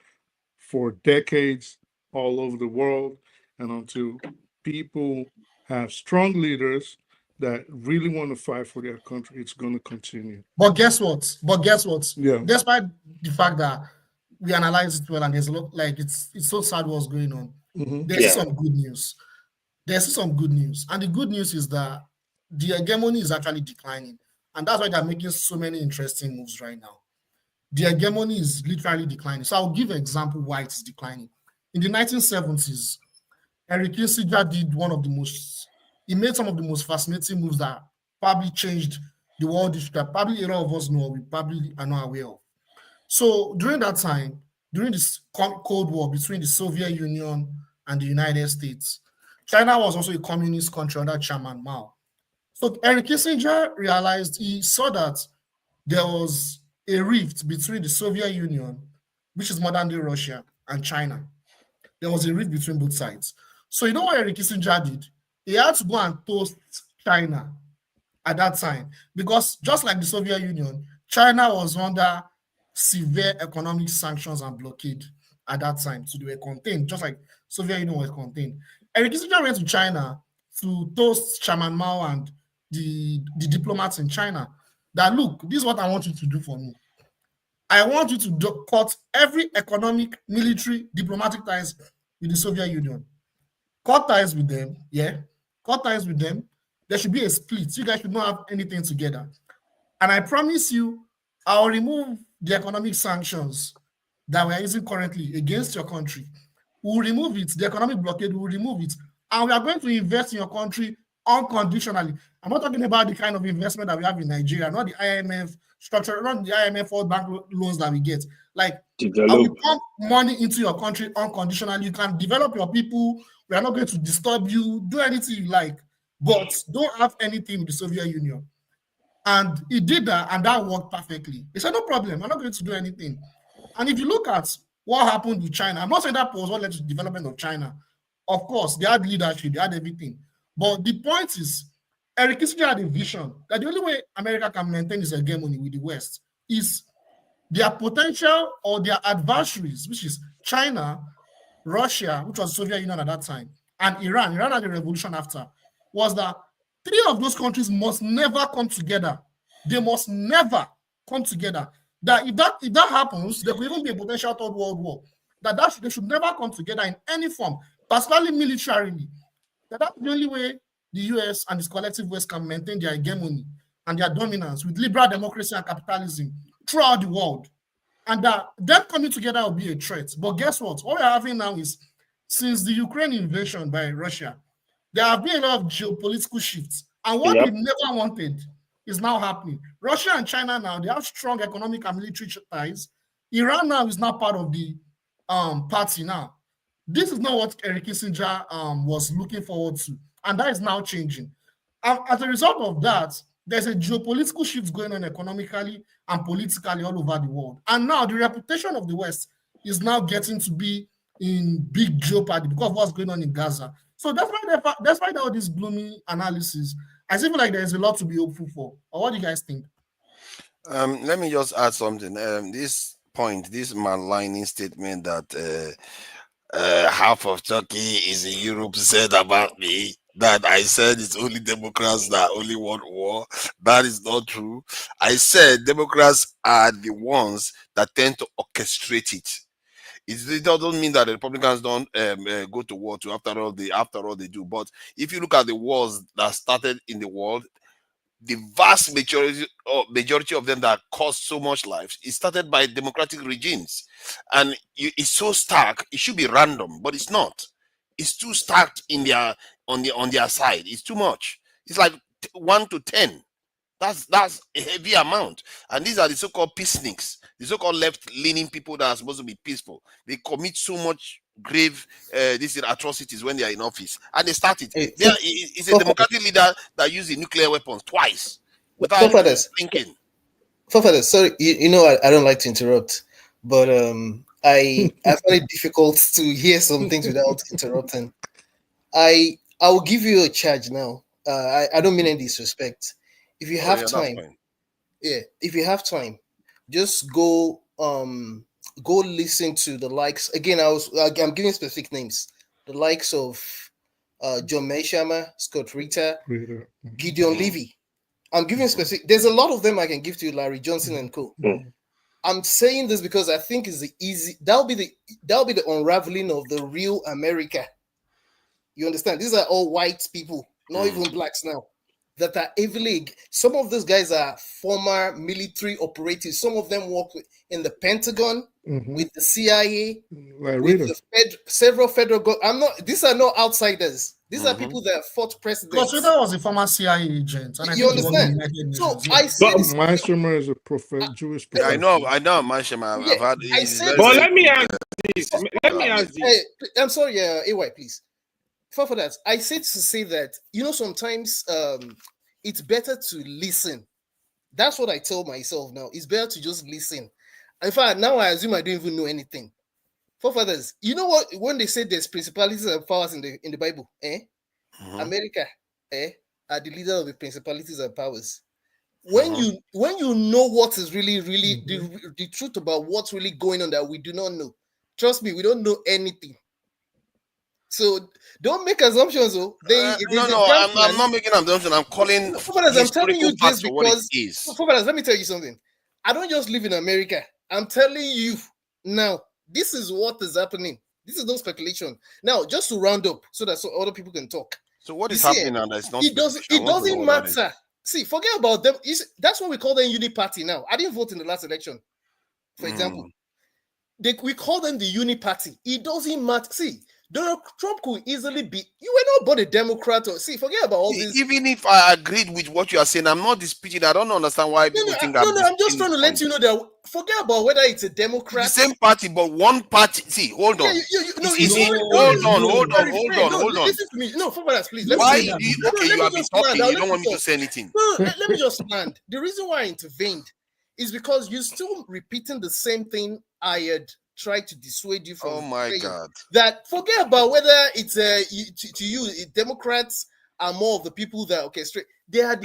for decades all over the world. And until people have strong leaders that really want to fight for their country, it's going to continue. But guess what? Yeah. Despite the fact that we analyze it well, and there's a lot, like it's so sad what's going on. There's some good news. There's some good news, and the good news is that the hegemony is actually declining, and that's why they're making so many interesting moves right now. The hegemony is literally declining. So I'll give an example why it's declining. In the 1970s, Henry Kissinger he made some of the most fascinating moves that probably changed the world history that probably a lot of us know, we probably are not aware of. So during that time, during this Cold War between the Soviet Union and the United States, China was also a communist country under Chairman Mao. So Henry Kissinger realized, he saw that there was a rift between the Soviet Union, which is modern-day Russia, and China. There was a rift between both sides. So you know what Henry Kissinger did? He had to go and toast China at that time, because just like the Soviet Union, China was under severe economic sanctions and blockade at that time. So they were contained, just like Soviet Union was contained. Henry Kissinger went to China to toast Chairman Mao and the diplomats in China that, look, this is what I want you to do for me. I want you to cut every economic, military, diplomatic ties with the Soviet Union. Cut ties with them, yeah. Cut ties with them. There should be a split. You guys should not have anything together. And I promise you, I'll remove the economic sanctions that we're using currently against your country. We'll remove it. The economic blockade, we'll remove it. And we are going to invest in your country unconditionally. I'm not talking about the kind of investment that we have in Nigeria, not the IMF structure, not the IMF World Bank loans that we get. Like, I will pump money into your country unconditionally. You can develop your people. We are not going to disturb you. Do anything you like, but don't have anything with the Soviet Union. And he did that, and that worked perfectly. He said, no problem, I'm not going to do anything. And if you look at what happened with China, I'm not saying that was what led to the development of China. Of course, they had leadership, they had everything. But the point is, Henry Kissinger had a vision that the only way America can maintain its hegemony with the West is their potential or their adversaries, which is China, Russia, which was the Soviet Union at that time, and Iran. Iran had a revolution after, was that 3 of those countries must never come together. They must never come together. That if that happens, there could even be a potential third world war. They should never come together in any form, particularly militarily. That's the only way the US and its collective West can maintain their hegemony and their dominance with liberal democracy and capitalism throughout the world. And that them coming together will be a threat. But guess what? What we're having now is, since the Ukraine invasion by Russia, there have been a lot of geopolitical shifts. And what we never wanted is now happening. Russia and China now, they have strong economic and military ties. Iran now is now part of the party now. This is not what Henry Kissinger was looking forward to. And that is now changing. As a result of that, there's a geopolitical shift going on economically and politically all over the world. And now the reputation of the West is now getting to be in big jeopardy because of what's going on in Gaza. So despite all this gloomy analysis, I feel like there's a lot to be hopeful for. Or what do you guys think? Let me just add something. This maligning statement that half of Turkey is in Europe said about me, that I said it's only Democrats that only want war. That is not true. I said Democrats are the ones that tend to orchestrate it. It doesn't mean that the Republicans don't go to war too. After all, they do. But if you look at the wars that started in the world, the vast majority of them that caused so much lives, it started by democratic regimes, and it's so stark. It should be random, but it's not. It's too stacked in their on their side. It's too much. It's like 1 to 10. That's a heavy amount. And these are the so-called peaceniks, the so-called left-leaning people that are supposed to be peaceful. They commit so much grave these atrocities when they are in office, and they started. It's a democratic leader that used the nuclear weapons twice without thinking. Forefathers, sorry, you know I don't like to interrupt, but I find it difficult to hear some things without interrupting. I will give you a charge now. I don't mean any disrespect. If you have time, if you have time, just go listen to the likes. Again, I'm giving specific names. The likes of John Meishama, Scott Ritter, Gideon Levy. I'm giving specific. There's a lot of them I can give to you, Larry Johnson and co. I'm saying this because I think it's the easy. That'll be the unraveling of the real America. You understand? These are all white people, not even blacks now, that are heavily. Some of those guys are former military operatives. Some of them work in the Pentagon, with the CIA, with several federal. These are not outsiders. These are people that fought presidents. Because Ritter was a former CIA agent, and you understand. So I said, Meishama is a Jewish professor. I know, Meishama. I've had. But let me ask this. I'm sorry, AY, please. For that, I said to say that sometimes it's better to listen. That's what I tell myself now. It's better to just listen. In fact, now I assume I don't even know anything. Forefathers, you know what? When they say there's principalities and powers in the Bible, America, are the leader of the principalities and powers. When you know what is really the truth about what's really going on that we do not know, trust me, we don't know anything. So don't make assumptions. I'm not making an assumption. I'm calling. I'm telling you this because. Let me tell you something. I don't just live in America. I'm telling you now. This is what is happening. This is no speculation. Now, just to round up so that other people can talk. So what is happening now? That's not. It doesn't matter. See, forget about them. That's what we call them uni party now. I didn't vote in the last election, for example. We call them the uni party. It doesn't matter. See, Donald Trump could easily be. You were not but a Democrat. Forget about all this. Even if I agreed with what you are saying, I'm not disputing. I don't understand why people think I'm. No, I'm just trying to let you know that. Forget about whether it's a Democrat. The same party, but one party. See, hold on. Hold on. Listen to me. No, Forefathers, please. Why? You have been talking. You don't want me to say anything. No, let me just land. The reason why I intervened is because you're still repeating the same thing I had tried to dissuade you from. Oh my God! That forget about whether it's to you, Democrats are more of the people that orchestrate. They are.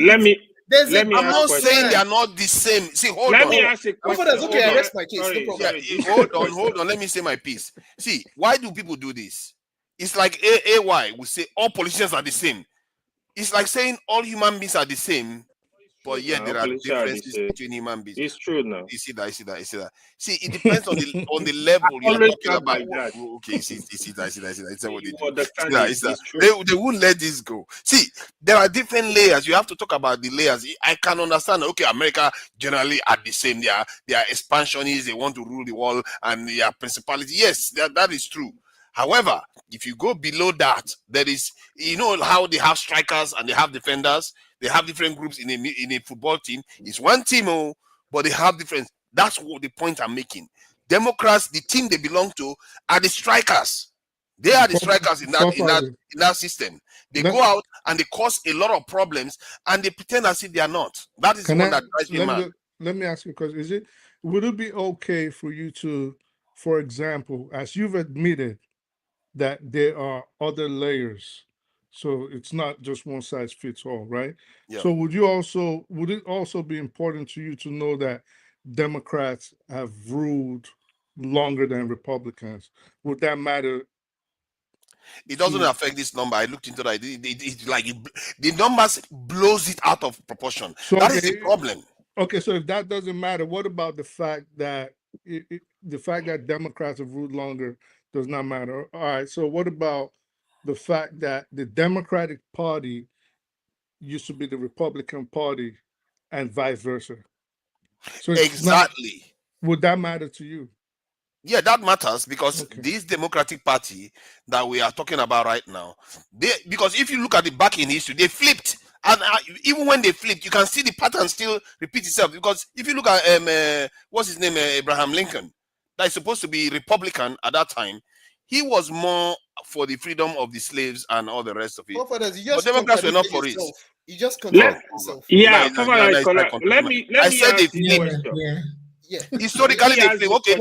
I'm not saying they are not the same. See, hold on. Let me ask a question. Okay, I rest my case. Sorry, no problem. Hold on. Let me say my piece. See, why do people do this? It's like AY will say all politicians are the same. It's like saying all human beings are the same. But yet there are differences between human beings. It's true now. You see that. See, it depends on the level you're talking about. Okay, see that. It's what they do. They won't let this go. See, there are different layers. You have to talk about the layers. I can understand. Okay, America generally are the same. They are expansionists. They want to rule the world, and they are principality. Yes, that is true. However, if you go below that, there is, how they have strikers and they have defenders. They have different groups in a football team. It's one team, but they have different. That's what the point I'm making. Democrats, the team they belong to, are the strikers. They are the strikers in that Forefathers. in that system. They Let- go out and they cause a lot of problems, and they pretend as if they are not. That is the one that drives me mad. Let me ask you a question. Would it be okay for you to, for example, as you've admitted that there are other layers, so it's not just one size fits all, right? Yeah. So would it also be important to you to know that Democrats have ruled longer than Republicans? Would that matter? It doesn't affect this number. I looked into that. The numbers blows it out of proportion. So That is the problem. Okay, so if that doesn't matter, what about the fact that Democrats have ruled longer does not matter? All right, so what about the fact that the Democratic Party used to be the Republican Party and vice versa? So it's Exactly. Would that matter to you? Yeah, that matters because this Democratic Party that we are talking about right now, because if you look at the back in history, they flipped. And even when they flipped, you can see the pattern still repeat itself. Because if you look at what's his name, Abraham Lincoln, that is supposed to be Republican at that time, he was more for the freedom of the slaves and all the rest of it. But Democrats were not for it. You just contradicted yourself. Yeah, let me ask they you a flipped. question. Yeah. Historically, they flip. Okay,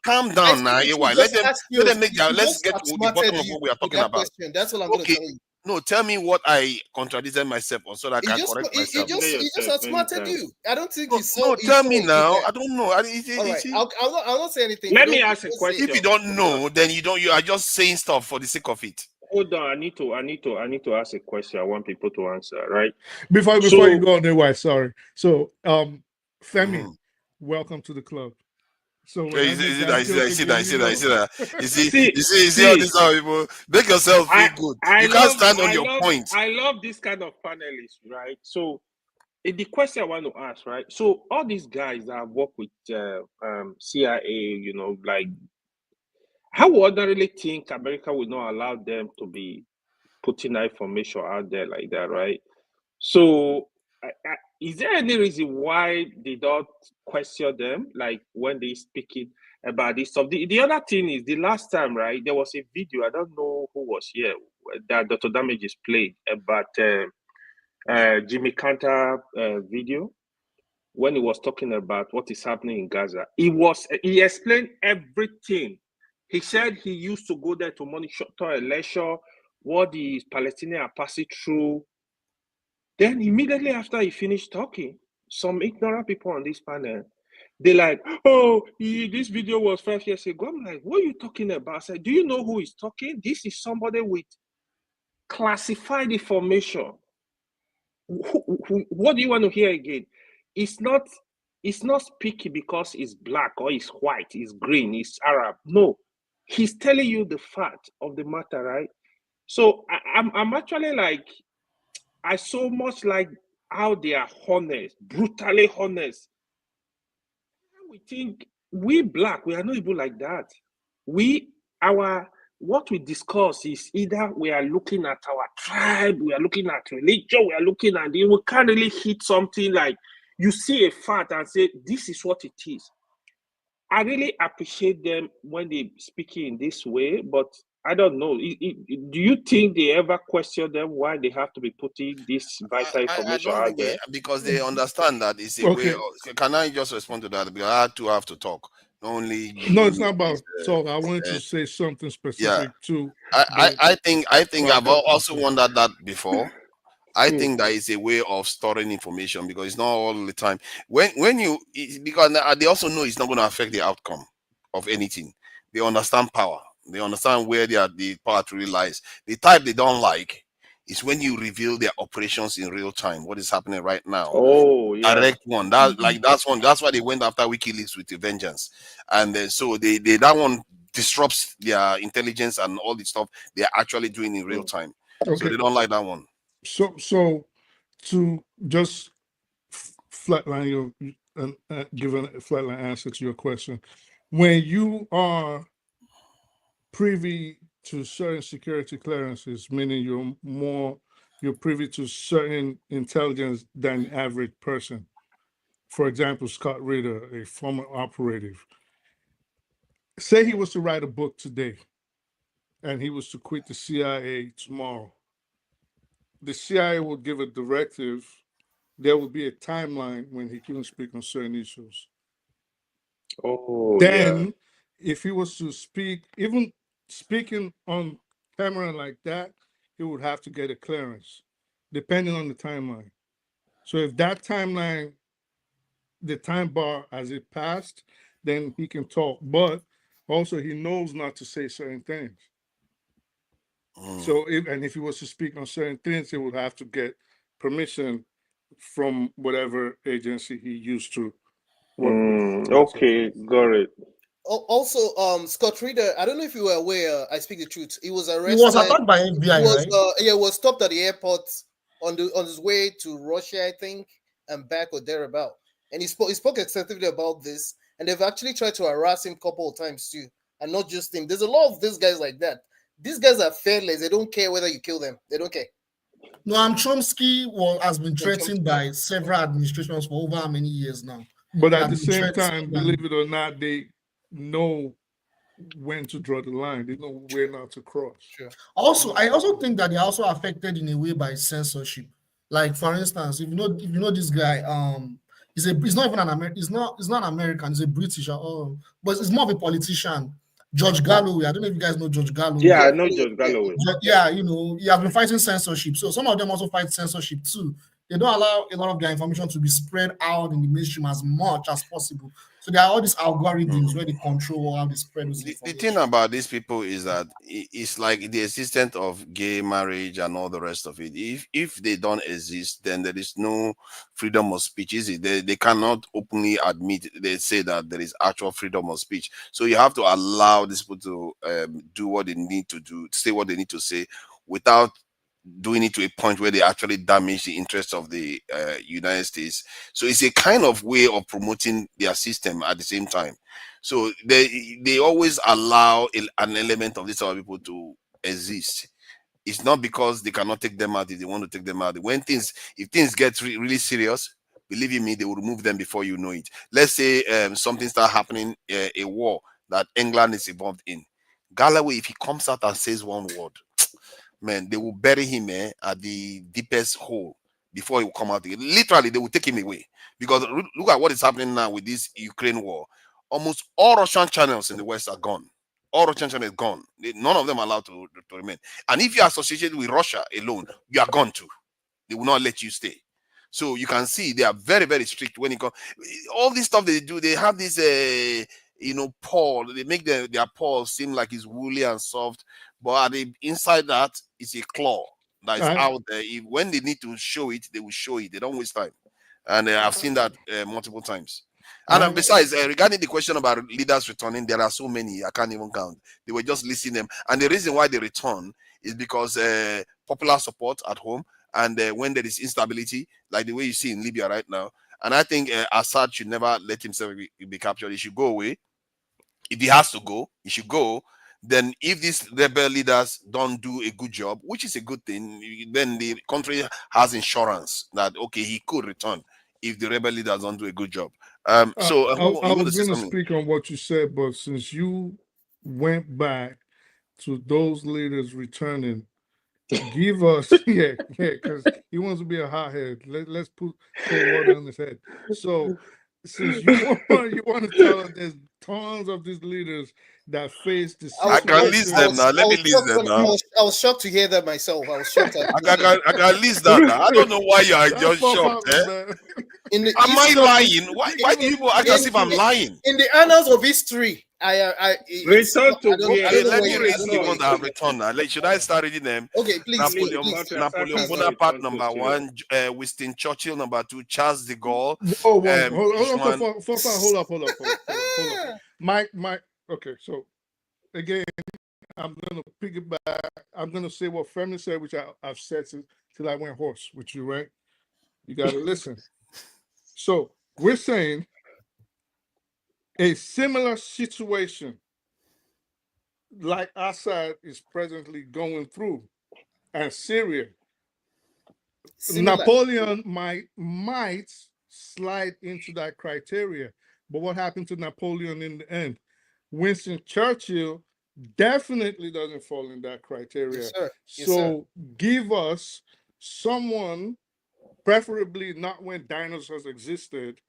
calm down now. Let them make their. Let's get to the bottom of what we are talking about. That's what I'm going to tell you. No, tell me what I contradicted myself on so that I can correct myself. He just outsmarted you. I don't think you saw. No, tell me now. I don't know. All right, I'll not say anything. Let me ask a question. If you don't know, then you are just saying stuff for the sake of it. Hold on, I need to ask a question. I want people to answer, right? Before you go on there, why? Sorry. So, Femi, welcome to the club. So you see all these people make yourself feel good. You can't stand on your point. I love this kind of panelists, right? So the question I want to ask, right? So all these guys that work with CIA, like how would I really think America would not allow them to be putting that information out there like that, right? So is there any reason why they don't question them, like when they speaking about this stuff? The other thing is, the last time, right, there was a video, I don't know who was here, that Dr. Damages played about Jimmy Carter video, when he was talking about what is happening in Gaza. He explained everything. He said he used to go there to monitor election, what the Palestinians are passing through. Then immediately after he finished talking, some ignorant people on this panel, they're like, oh, this video was 5 years ago. I'm like, what are you talking about? I said, do you know who is talking? This is somebody with classified information. What do you want to hear again? It's not speaking because it's black or it's white, it's green, it's Arab. No, he's telling you the fact of the matter, right? So I'm actually like, I so much like how they are honest, brutally honest. We think we black, we are not even like that. What we discuss is either we are looking at our tribe, we are looking at religion, we are looking at it. We can't really hit something like you see a fact and say, this is what it is. I really appreciate them when they speak in this way, but I don't know. Do you think they ever question them why they have to be putting this vital information out there? Because they understand that it's a way of, can I just respond to that? Because I have to talk. Only no, it's not about talk. I wanted to say something specific too. I think I've also wondered that before. I think that is a way of storing information because it's not all the time. Because they also know it's not going to affect the outcome of anything. They understand power. They understand where the power really lies. The type they don't like is when you reveal their operations in real time. What is happening right now? Oh, yeah. Direct one. That's one. That's why they went after WikiLeaks with a vengeance. And so that one disrupts their intelligence and all the stuff they are actually doing in real time. So they don't like that one. So to just flatline your give a flatline answer to your question, when you are privy to certain security clearances, meaning you're privy to certain intelligence than the average person. For example, Scott Ritter, a former operative, say he was to write a book today and he was to quit the CIA tomorrow, the CIA would give a directive. There would be a timeline when he couldn't speak on certain issues. Oh, Then, if he was to speak, even speaking on camera like that, he would have to get a clearance, depending on the timeline. So if that timeline, the time bar as it passed, then he can talk. But also he knows not to say certain things. So if he was to speak on certain things, he would have to get permission from whatever agency he used to work with. Okay, got it. Also, Scott Reeder, I don't know if you were aware. I speak the truth. He was arrested. He was attacked by FBI, He was, right? yeah, was stopped at the airport on his way to Russia, I think, and back or thereabout. And he spoke extensively about this. And they've actually tried to harass him a couple of times too, and not just him. There's a lot of these guys like that. These guys are fearless. They don't care whether you kill them. They don't care. Noam Chomsky has been threatened by several administrations for over how many years now? But at the same time, believe it or not, they know when to draw the line. They know where not to cross. Sure. Also, I also think that they're also affected in a way by censorship. Like, for instance, if you know this guy, he's not even an American. He's not American. He's a British, but he's more of a politician. George Galloway. I don't know if you guys know George Galloway. Yeah, I know George Galloway. Yeah, he has been fighting censorship. So some of them also fight censorship too. They don't allow a lot of their information to be spread out in the mainstream as much as possible. So there are all these algorithms where they control how they spread those The thing about these people is that it's like the existence of gay marriage and all the rest of it. If they don't exist, then there is no freedom of speech, is it? They cannot openly admit, they say that there is actual freedom of speech. So you have to allow these people to do what they need to do, say what they need to say, without doing it to a point where they actually damage the interests of the United States. So it's a kind of way of promoting their system at the same time. So they always allow an element of these other people to exist. It's not because they cannot take them out if they want to take them out. If things get really serious, believe you me, they will remove them before you know it. Let's say something start happening, a war that England is involved in. Galloway, if he comes out and says one word, man, they will bury him at the deepest hole before he will come out again. Literally, they will take him away. Because look at what is happening now with this Ukraine war. Almost all Russian channels in the West are gone. All Russian channels gone. None of them are allowed to remain. And if you are associated with Russia alone, you are gone too. They will not let you stay. So you can see they are very, very strict when it comes. All this stuff they do, they have this, paw. They make their paw seem like it's woolly and soft. But inside that is a claw that is out there. When they need to show it, they will show it. They don't waste time. And I've seen that multiple times. And besides, regarding the question about leaders returning, there are so many, I can't even count. They were just listing them. And the reason why they return is because popular support at home, and when there is instability, like the way you see in Libya right now. And I think Assad should never let himself be captured. He should go away. If he has to go, he should go. Then if these rebel leaders don't do a good job, which is a good thing, then the country has insurance that, okay, he could return if the rebel leaders don't do a good job. I was going to speak on what you said, but since you went back to those leaders returning, give us, because he wants to be a hothead. Let's put cold water on his head. So since you want to tell us there's tons of these leaders that face the I can list them now. Let me list them now. I was shocked to hear that myself. I was shocked. I can list that now. I don't know why you are just shocked. Am I lying? Why do people act as if I'm lying? In the annals of history, return to let me read the one that have returned now. Should I start reading them? Okay, please. Napoleon Bonaparte, number 1, Winston Churchill, number 2, Charles de Gaulle. Hold up. Mike. Okay, so again, I'm gonna piggyback. I'm gonna say what Femi said, which I've said till I went hoarse with you, right? You gotta listen. So we're saying a similar situation like Assad is presently going through, and Syria. Similar. Napoleon might slide into that criteria, but what happened to Napoleon in the end? Winston Churchill definitely doesn't fall in that criteria. Yes, sir. Yes, So sir. give us someone, preferably not when dinosaurs existed,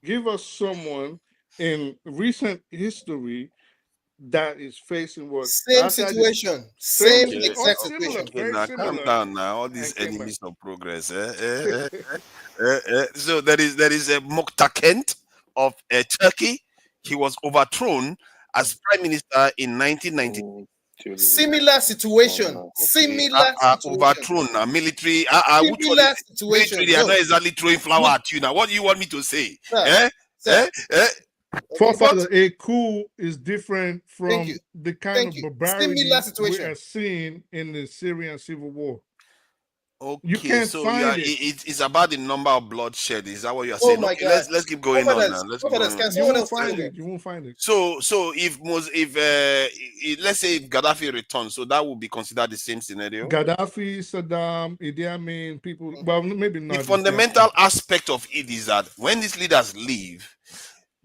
give us someone in recent history that is facing what Same Assad is situation. Same exact similar, situation. very Now calm similar. down now. All these and came back. enemies of progress. So there is a Muqta of Turkey. He was overthrown as prime minister in 1990. Similar situation. Similar situation. Overthrown now. Military. Which one Similar is it? situation. Military? They are No. not exactly throwing flower at you now. What do you want me to say? Sir, sir. Forefather, a coup is different from you. the kind Thank of you. barbarity Similar we situation. are seeing in the Syrian civil war. Okay, You can't so find it's about the number of bloodshed. Is that what you're Oh saying? my Okay, God. let's keep going on now. Forefathers, Let's keep going on. can You someone won't else find tell it. You won't find it. So if let's say if Gaddafi returns, so that would be considered the same scenario. Gaddafi, Saddam, Idi Amin, people. Well, maybe not. The fundamental aspect of it is that when these leaders leave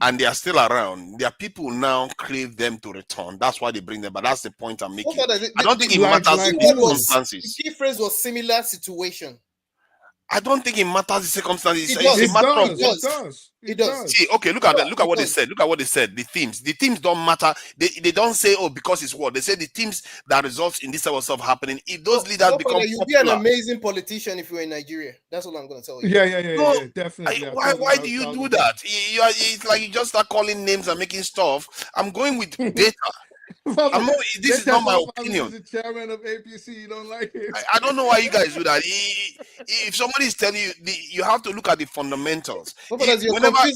and they are still around, their people now crave them to return. That's why they bring them. But that's the point I'm making. I don't think it matters the circumstances. The key phrase was similar situation. I don't think it matters the circumstances. It does. It's a matter of It does. It does. See, okay, look at what they said. Look at what they said. The themes don't matter. They don't say, oh, because it's what they say. The themes that results in this type of stuff happening. If those leaders become you'll popular, be an amazing politician if you're in Nigeria. That's what I'm going to tell you. Yeah, definitely. Why do you do that? It's like you just start calling names and making stuff. I'm going with data. This is not my opinion. The chairman of APC, you don't like it. I don't know why you guys do that. If somebody is telling you, you have to look at the fundamentals. Whenever I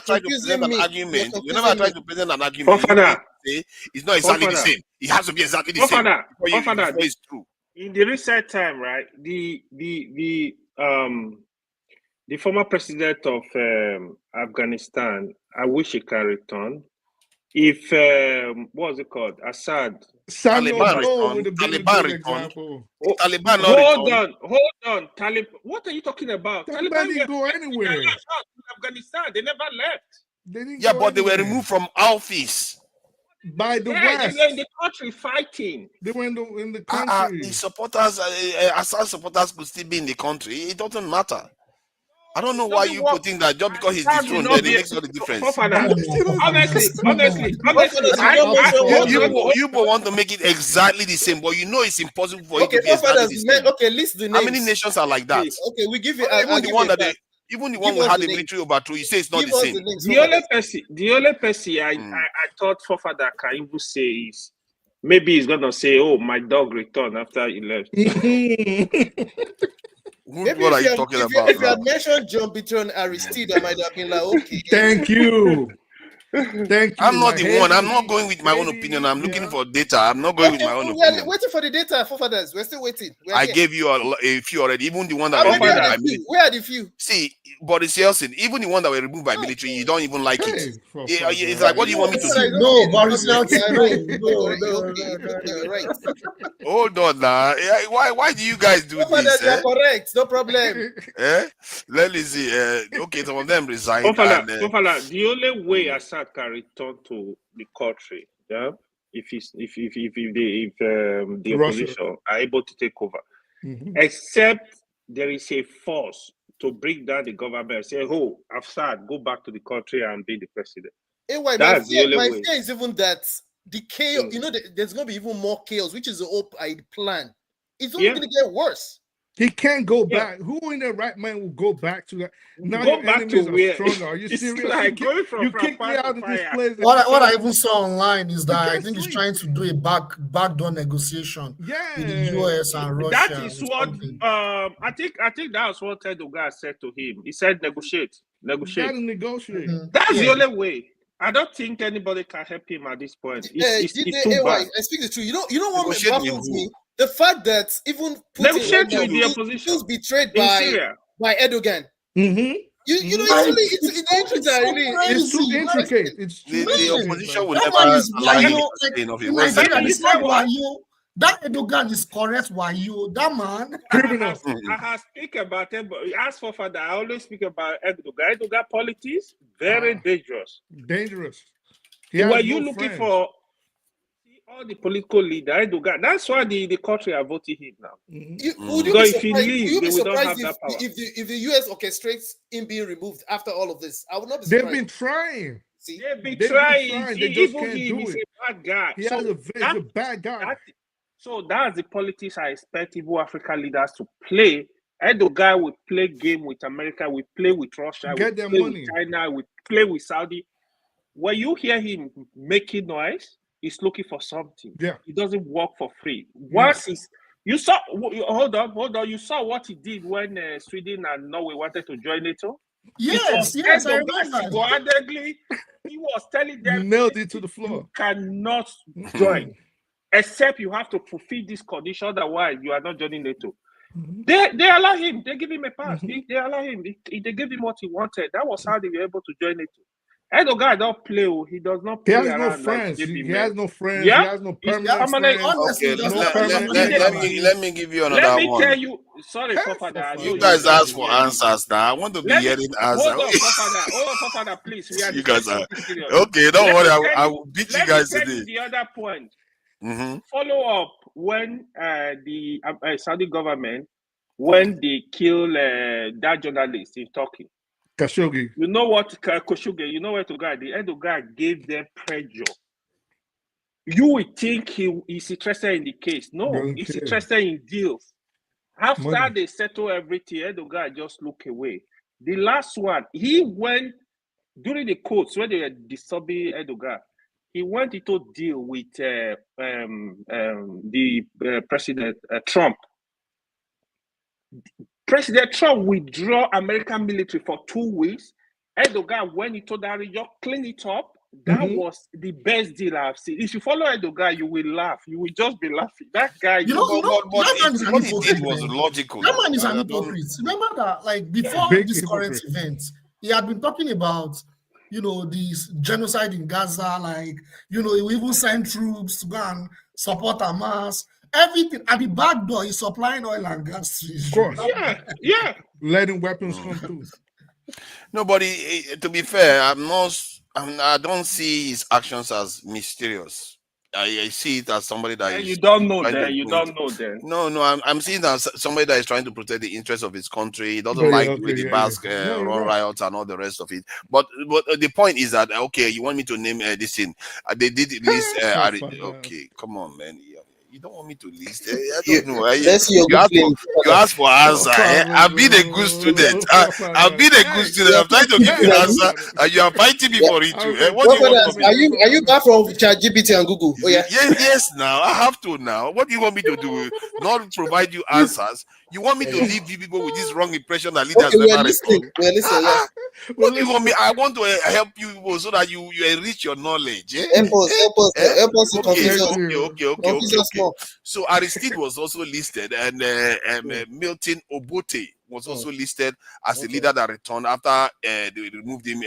try to present an argument, it's not exactly the same. It has to be exactly the same. Before it's true. In the recent time, right, the former president of Afghanistan, I wish he can return. If what's it called? Assad. Taliban returned. Hold on. Taliban. What are you talking about? Taliban didn't go anywhere. Afghanistan, they never left. But they were removed from office by the West. They were in the country fighting. They were in the country. The supporters, Assad supporters could still be in the country. It doesn't matter. I don't know why you putting that just because he's dethroned, then it makes all the difference. Honestly, you want to make it exactly the same, but you know it's impossible for it to be exactly the same. Okay, list the names. How many nations are like that? Okay, we give you. Even the one we had the military overthrow, you say it's not the same. The only person I thought Forefather can even say is maybe he's gonna say, "Oh, my dog returned after he left." Maybe what are you talking about? If you had mentioned John Biton Aristide, I might have been like, okay. Thank you. Thank you. I'm not the one. I'm not going with my own opinion. I'm looking for data. I'm not going with my own opinion. We're waiting for the data, Forefathers. We're still waiting. I gave you a few already. Even the one that where are the few? See, Boris Yeltsin, even the one that were removed by military, you don't even like it. It's like, what do you want me to say? No, Boris Yeltsin. No, right. Hold on now. Why do you guys do this? You're correct. No problem. Let me see. Okay, some of them resigned. The only way Assad can return to the country, if the opposition are able to take over, except there is a force to bring down the government. Say, "Oh, Assad, go back to the country and be the president." That's the only way. My fear is even that the chaos. There's going to be even more chaos, which is the hope I plan. It's only going to get worse. He can't go back. Who in their right mind will go back to that? Now go your back enemies to are where? stronger. Are you serious? Like you kicked me out of this place. What I even saw online is that I think he's trying to do a backdoor negotiation with the US and Russia. That is what I think that's what Erdogan said to him. He said negotiate. You gotta negotiate. That's the only way. I don't think anybody can help him at this point. It's too bad. I speak the truth. You know what baffles me? The fact that even Putin feels betrayed by Erdogan. It's too intricate. It's too the opposition will never allow you to say that Erdogan is correct. Why you that man? I have speak about it, but as for father, I always speak about Erdogan. Erdogan politics very dangerous. Dangerous. Were you looking for? all the political leader, Erdogan. That's why the country are voting him now. Would you be Because if he surprised? leaves, Will you they be will not surprised have if that power. if the US orchestrates him being removed after all of this? I would not be They've surprised. been trying. See, They've been They've trying. been trying. See, They just even can't him do is it. a bad guy. He's a bad guy. So that's the politics I expect even African leaders to play. Erdogan will play game with America, we play with Russia, we Get their play money. with China, we play with Saudi. When you hear him making noise, he's looking for something. Yeah. He doesn't work for free. Once you saw, hold on, you saw what he did when Sweden and Norway wanted to join NATO? Yes, yes, I remember. Single-handedly, he was telling them, nailed it to the floor. You cannot join, except you have to fulfill this condition, otherwise you are not joining NATO. They allow him. They give him a pass. They allow him. They gave him what he wanted. That was how they were able to join NATO. Erdogan don't play. He does not He play has no around friends. like He has no friends. Yeah? He has no He's permanent permanent. friends. Honestly, No just permanent let me give you another Let me one. tell you. Sorry, Fofada. I know You guys guys ask for answers now. I want to be hearing answers. Hold on, Fofada. Please. We are You guys are discussing this period. okay. Don't Let worry. me tell I you- will beat you let guys me tell today. you the other point. Mm-hmm. Follow up when the Saudi government, when they kill that journalist in Turkey. Khashoggi. You know what, Khashoggi, you know where to go. The Erdogan gave them pressure. You would think he's interested in the case. No, Doesn't he's care. interested in deals. After Money. they settle everything, Erdogan just look away. The last one, he went during the courts when they were disturbing Erdogan. He went into deal with the President Trump. President Trump withdraw American military for 2 weeks. Erdogan went into that region, clean it up. That was the best deal I've seen. If you follow Erdogan, you will laugh. You will just be laughing. That guy, that man is an what he hypocrite. did was man. logical. That man is I an don't- hypocrite. Remember that, like before Big this current hypocrite. event, he had been talking about, this genocide in Gaza. Like, he will even send troops to go and support Hamas. Everything at the back door, he's supplying oil and gas to Israel. Of course. Yeah. Letting weapons come through. Nobody. To be fair, I don't see his actions as mysterious. I see it as somebody that is. You don't know trying to that. You bring- don't know that. No, I'm seeing that as somebody that is trying to protect the interests of his country. He doesn't Yeah, like okay, the yeah, Basque yeah. No, you're right. riots and all the rest of it. But the point is that okay, you want me to name this thing? They did list. Okay, come on, man. You don't want me to list? I don't know. Let's see your You ask good for claim. you ask for answer. I've been a good student. I've been a good student. I'm trying to give you an answer, and you are fighting me for it too. What do you want me to do? Are you back from ChatGPT and Google? Oh yeah. Yes. Now I have to. Now, what do you want me to do? Not provide you answers. You want me to leave you people with this wrong impression that leaders Okay, we are never listening. respond? We are listening. Yeah. What do you want me? I want to help you people so that you enrich your knowledge. Help us to confuse us. Okay. So Aristide was also listed, and Milton Obote was also listed as a leader that returned after they removed him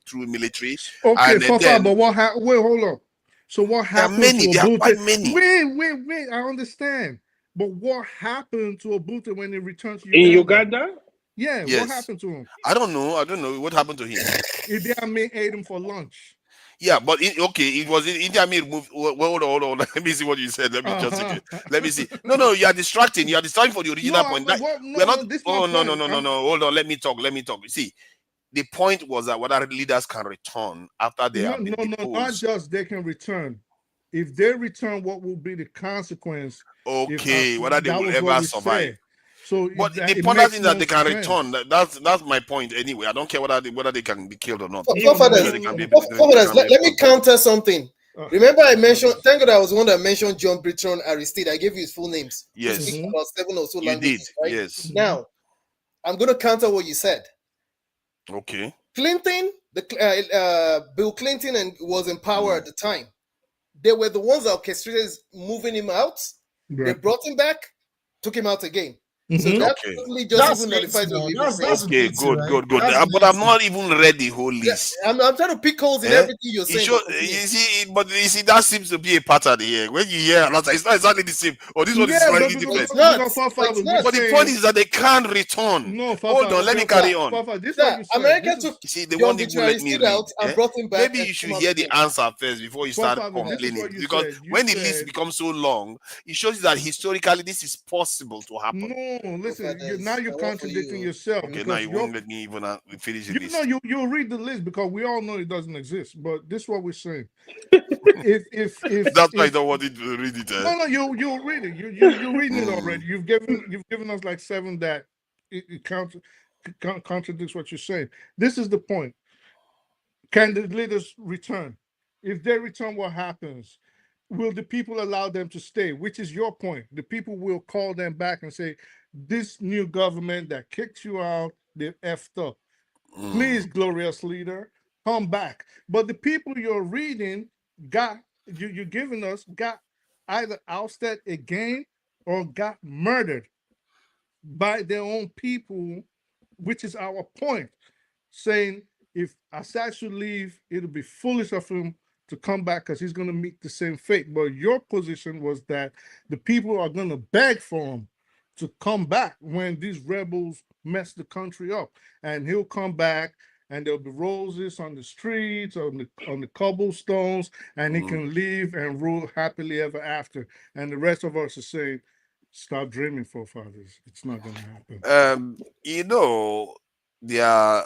through military. Okay, And then, but what happened? Wait, hold on. So what happened many, to there are Obute? quite many. Wait. I understand. But what happened to Obute when he returned to In Uganda? Uganda? Yeah, Yes. what happened to him? I don't know what happened to him. Idi Amin ate him for lunch. Yeah, but it was in India. Moved. Well, hold on. Let me see what you said. Let me just check it. Let me see. No, you are distracting. You are distracting for the original point. No, Hold on. Let me talk. See, the point was that whether leaders can return after they have been deposed. Not just they can return. If they return, what will be the consequence? Okay, whether they will ever survive. Said. So, but the important thing that they can return. That's my point anyway. I don't care whether they can be killed or not. Let me counter something. Remember, I mentioned. Thank God I was the one that mentioned John Bertrand Aristide. I gave you his full names. Yes, speak about 7 or so you languages. did. Right? Yes. Now, I'm going to counter what you said. Okay. Clinton, Bill Clinton, was in power at the time. They were the ones that orchestrated moving him out. Right. They brought him back, took him out again. So that Okay. totally just That's even it nullifies what now. we even saying. Okay, good, right? good, good. That's But I've it. not even read the whole Yeah, list. I'm trying to pick holes in Eh? everything you're It saying. show, but continue. you see, but you see, that seems to be a pattern here. When you hear another, it's not exactly the same. Or this one is Yeah, but slightly because, different. It's not. because Fafa, It's we're not. But the point saying is that they can't return. no, Hold Fafa. on, let me Okay, carry on. Fafa, this is Sir, what you said. America This is took You see, they the won't even let me arbitrary read. out and Eh? brought him back. Maybe and you should came out hear the again. answer first before you start Fafa, this is complaining. what you Because said. You when the list said becomes so long, it shows you that historically this is possible to happen. no. Listen, now you're I work for contradicting you. yourself Okay, now because you you're won't let me even finish the you know list. you'll read the list because we all know it doesn't exist. But this is what we're saying. If That's why I don't want you to read it. no, you'll read it. You're reading it Mm. already. You've given us like 7 that it contradicts what you're saying. This is the point. Can the leaders return? If they return, what happens? Will the people allow them to stay? Which is your point. The people will call them back and say, this new government that kicked you out, they've effed up. Please, glorious leader, come back. But the people you're reading you're giving us got either ousted again or got murdered by their own people, which is our point, saying if Assad should leave, it'll be foolish of him to come back because he's going to meet the same fate. But your position was that the people are going to beg for him to come back when these rebels mess the country up, and he'll come back. And there'll be roses on the streets, on the cobblestones, and he can live and rule happily ever after. And the rest of us are saying, "Stop dreaming, forefathers. It's not going to happen." You know, their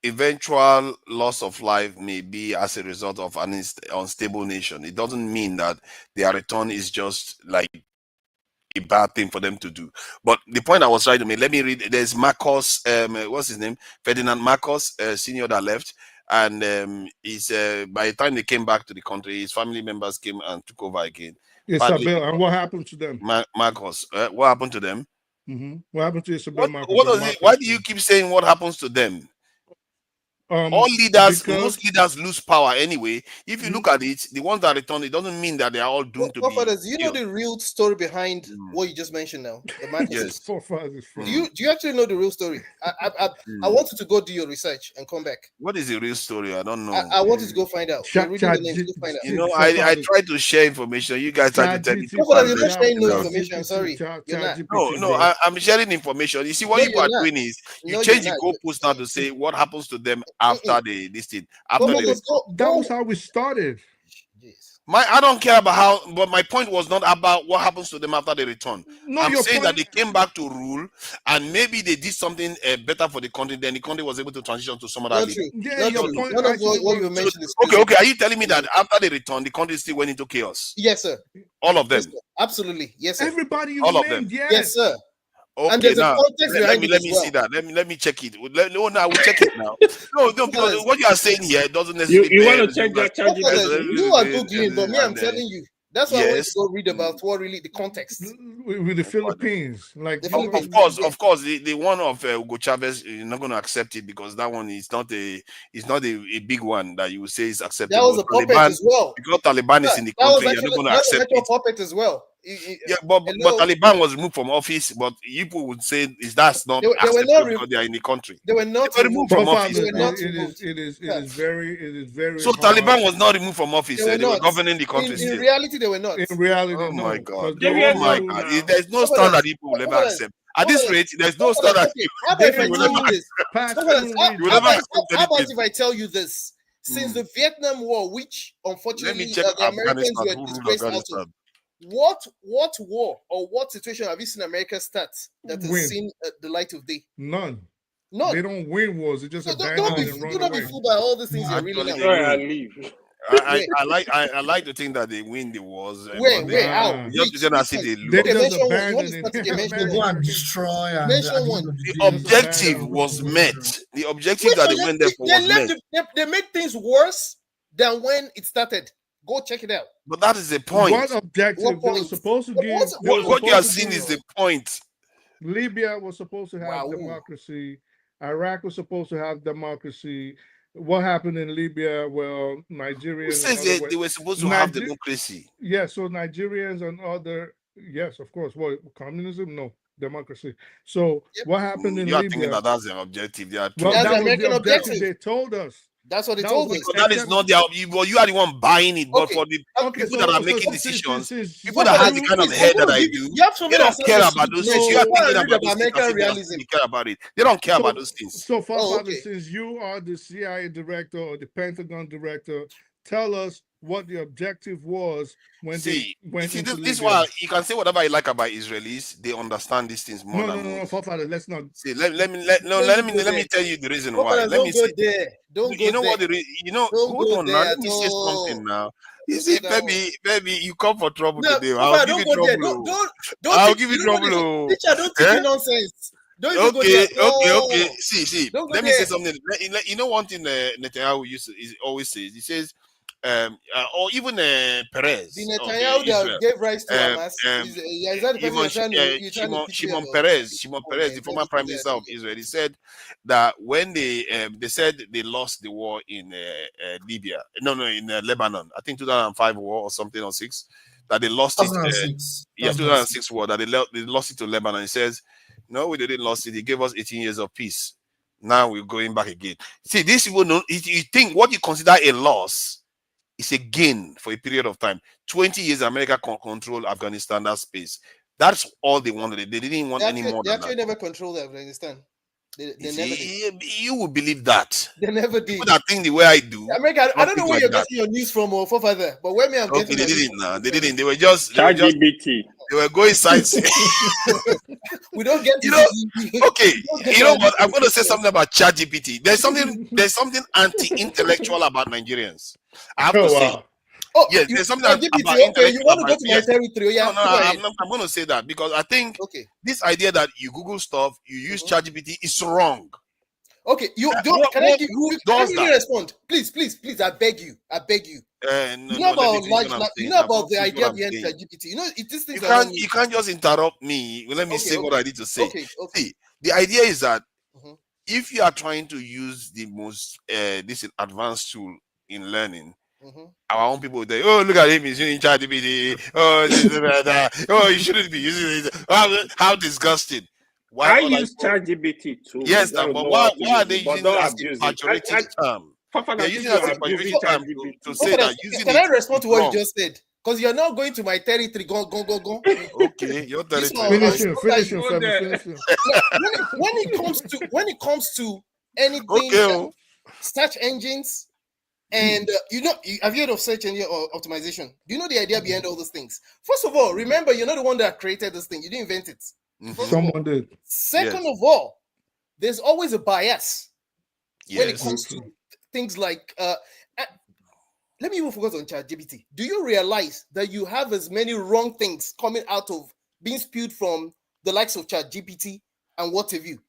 eventual loss of life may be as a result of an unstable nation. It doesn't mean that their return is just like a bad thing for them to do. But the point I was trying to make, let me read. There's Marcos, what's his name? Ferdinand Marcos, senior that left. And he's by the time they came back to the country, his family members came and took over again. Isabel, and what happened to them? Marcos, what happened to them? What happened to Isabel Marcos? What does it, why do you keep saying what happens to them? All leaders, most leaders lose power anyway. If you look at it, the ones that return, it doesn't mean that they are all doomed to be. Forefathers, do you know killed. the real story behind what you just mentioned now? The Marcoses? Forefathers. Do you actually know the real story? I want you to go do your research and come back. What is the real story? I don't know. I want you to go find out. You're reading the names, go find out. You know, I try to share information. You guys try to tell me. You're not sharing no information. I'm sorry. You're not. No, I'm sharing information. You see, what No, you are you're not. doing is you No, change you're the not. goalpost now to say what happens to them after this thing. That was how we started. I don't care about how, but my point was not about what happens to them after they return. No, I'm your saying point- that they came back to rule, and maybe they did something better for the country. Then the country was able to transition to some other Not leader. true. Yeah, Not your true. point None of actually what you was- mentioned is true. Okay. Are you telling me that after they returned, the country still went into chaos? Yes, sir. All of them. Yes, sir. Absolutely. Yes, sir. Everybody you All of named, them. yes. Yes, sir. Okay, And there's a now context let behind me it let as me well. see that. Let me check it. No, I will check it now. No, because what you are saying here doesn't necessarily. You want to check their charge? You are googling, but me, I'm telling you. That's why I want Yes. to go read about what really the context. With the Philippines, like The Of Philippines, course, the one of Hugo Chavez, you're not going to accept it because that one is not a big one that you will say is acceptable. That was a puppet as well. Because Taliban is in the That was country, you're actually not going to that's an accept actual it. puppet as well. Yeah, but hello? Taliban was removed from office, but people would say that's not They were acceptable not because they are in the country. They were not They were removed from office. They were not it is very So hard. Taliban was not removed from office. They were They were not. governing the country In still. reality, they were not. In reality, Oh no. my God! They Oh my were- God! There's no standard people will ever accept. At this rate, there's no standard. How about if I tell you this? How about if I tell you this? Since the Vietnam War, which unfortunately check the Americans Afghanistan. were Who ruled disgraced out of, Afghanistan? what war or what situation have you seen America start that has Win. seen the light of day? None. None. They don't win wars. They just So abandon it and do run not be away. fooled by all these things you're reading Actually, now. they win. I like to think that they win the wars. Where? How? Just pretend as if they lose. They Okay, just mention one. You want abandon to it. start again? Mention They go one. and destroy. And Mention one. The objective was met. The objective that they went there for was met. They made things worse than when it started. Go check it out. But that is the point. What objective? What They were point? supposed to give. What you are seeing is the point. Libya was supposed to have democracy. Iraq was supposed to have democracy. What happened in Libya? Well, Nigerians. Who says they were supposed to have democracy? Yeah, so Nigerians and other. Yes, of course. What, communism? No. democracy. So what happened in You are thinking Libya? that that's the objective. They are Well, That's the that was the American objective objective. they told us. That's what they That told was us. Because that is not their. Well, you are the one buying it, but Okay. for the Okay, people so that are so making since decisions, since people that Father, have the kind of please, head I'm that going to I give you. do, You have so they many don't care assignments about to those do. things. You are Go and thinking read about about those things as American if they are realism. they care about it. They don't care about those things. So Forefather, okay. since you are the CIA director or the Pentagon director, tell us what the objective was when they went into This Libya. why you can say whatever you like about Israelis. They understand these things more than most. Forefather, let's not. See, let me tell you the reason why. Forefather, Let me don't go say, there. Don't go you know there. what Don't hold go on now. there Let at me say something all. now. You see, baby, you come for trouble No, today. I'll Forefather, give don't you go there. trouble. Don't I'll teach. give you You know what trouble. it is? Teacher, don't teach Eh? you nonsense. Don't even go there at Okay. all. See. Don't go Let me say there. something. You know one thing Netanyahu always says. He says, or even Perez The of Netanyahu that Israel. gave rise to Um, Hamas um, is that the person you're trying to pity Shimon about? Peres, Oh, man, the don't former go prime there. minister of Israel, he said that when they said they lost the war in Libya, in Lebanon, I think 2005 war or something or six, that they lost it. 2006. 2006 war that they lost it to Lebanon. He says, no, we didn't lost it. He gave us 18 years of peace. Now we're going back again. See, these people know. You think what you consider a loss is a gain for a period of time. 20 years, America control Afghanistan, that space. That's all they wanted. They didn't want any more They than actually that. never controlled Afghanistan. They never did. You will believe that. They never People did. that think the way I do. America, I don't know think where like you're that. getting your news from, or Forefather, but where me I'm Okay, getting they my news didn't. from. They didn't. They were just. ChatGPT. They were going sightseeing. We don't get to Okay. get You know our what? I'm news going to say from something about ChatGPT. There's something anti-intellectual about Nigerians. I have to say. Oh, Yes, there's something ChatGPT, about okay, intellectual you want to about go to my territory? Yeah, No, go ahead. I'm going to say that because I think Okay. this idea that you Google stuff, you use ChatGPT is wrong. Okay, you don't. Who does Can you that? respond? Please, I beg you. You know Let me about finish what I'm you saying. know I've about not the finished what idea I'm behind saying. ChatGPT. You know, these things are not new. You can't just interrupt me. Let me say what I need to say. Okay. See, the idea is that if you are trying to use the most this advanced tool in learning, our own people say, "Oh, look at him, he's using ChatGPT. Oh, you shouldn't be using it. How disgusting!" Why I other use people? ChatGPT too. Yes, But but why why are they but using it don't as abuse a it. pejorative term? Fafana, They're I think using you it as are a abusing pejorative term ChatGPT. to say that using Can it I respond is to what you wrong. just said? Because you're not going to my territory. Go. Okay, your This territory. one, Finish him, when finish him. it comes to anything, search engines, and have you heard of search engine or optimization? Do you know the idea behind all those things? First of all, remember you're not the one that created this thing. You didn't invent it. Someone did. Second of all, there's always a bias when it Yes. comes to things like let me even focus on ChatGPT. Do you realize that you have as many wrong things coming out of being spewed from the likes of ChatGPT and what have you,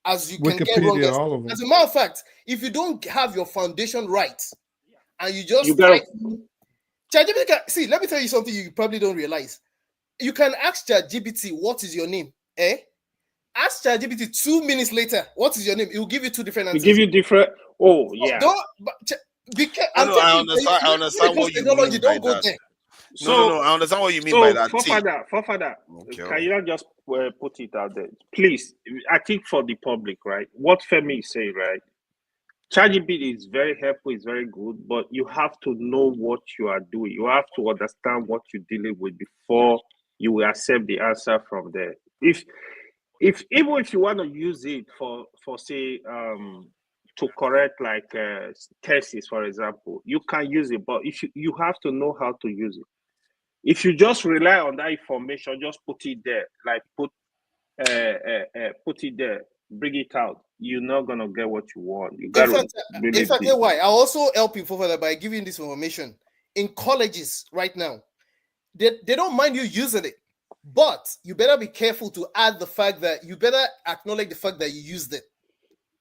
as you can get wrong? Wikipedia, all of them. As a matter of fact, if you don't have your foundation right and you just ChatGPT see, let me tell you something you probably don't realize. You can ask ChatGPT, what is your name? Ask ChatGPT 2 minutes later, what is your name? It will give you two different answers. It give you different. Oh yeah. I understand what you technology, mean by don't go that. there. No, I understand what you mean by that. Forefather, can you not just put it out there, please? I think for the public, right? What Femi is saying, right? ChatGPT is very helpful, it's very good, but you have to know what you are doing. You have to understand what you're dealing with before you will accept the answer from there. If even if you want to use it for say to correct like thesis, for example, you can use it, but if you have to know how to use it. If you just rely on that information, just put it there, like put it there, bring it out, you're not gonna get what you want. You gotta In fact, why? I'll also help you further by giving this information. In colleges right now, they don't mind you using it, but you better be careful to add the fact that you better acknowledge the fact that you used it.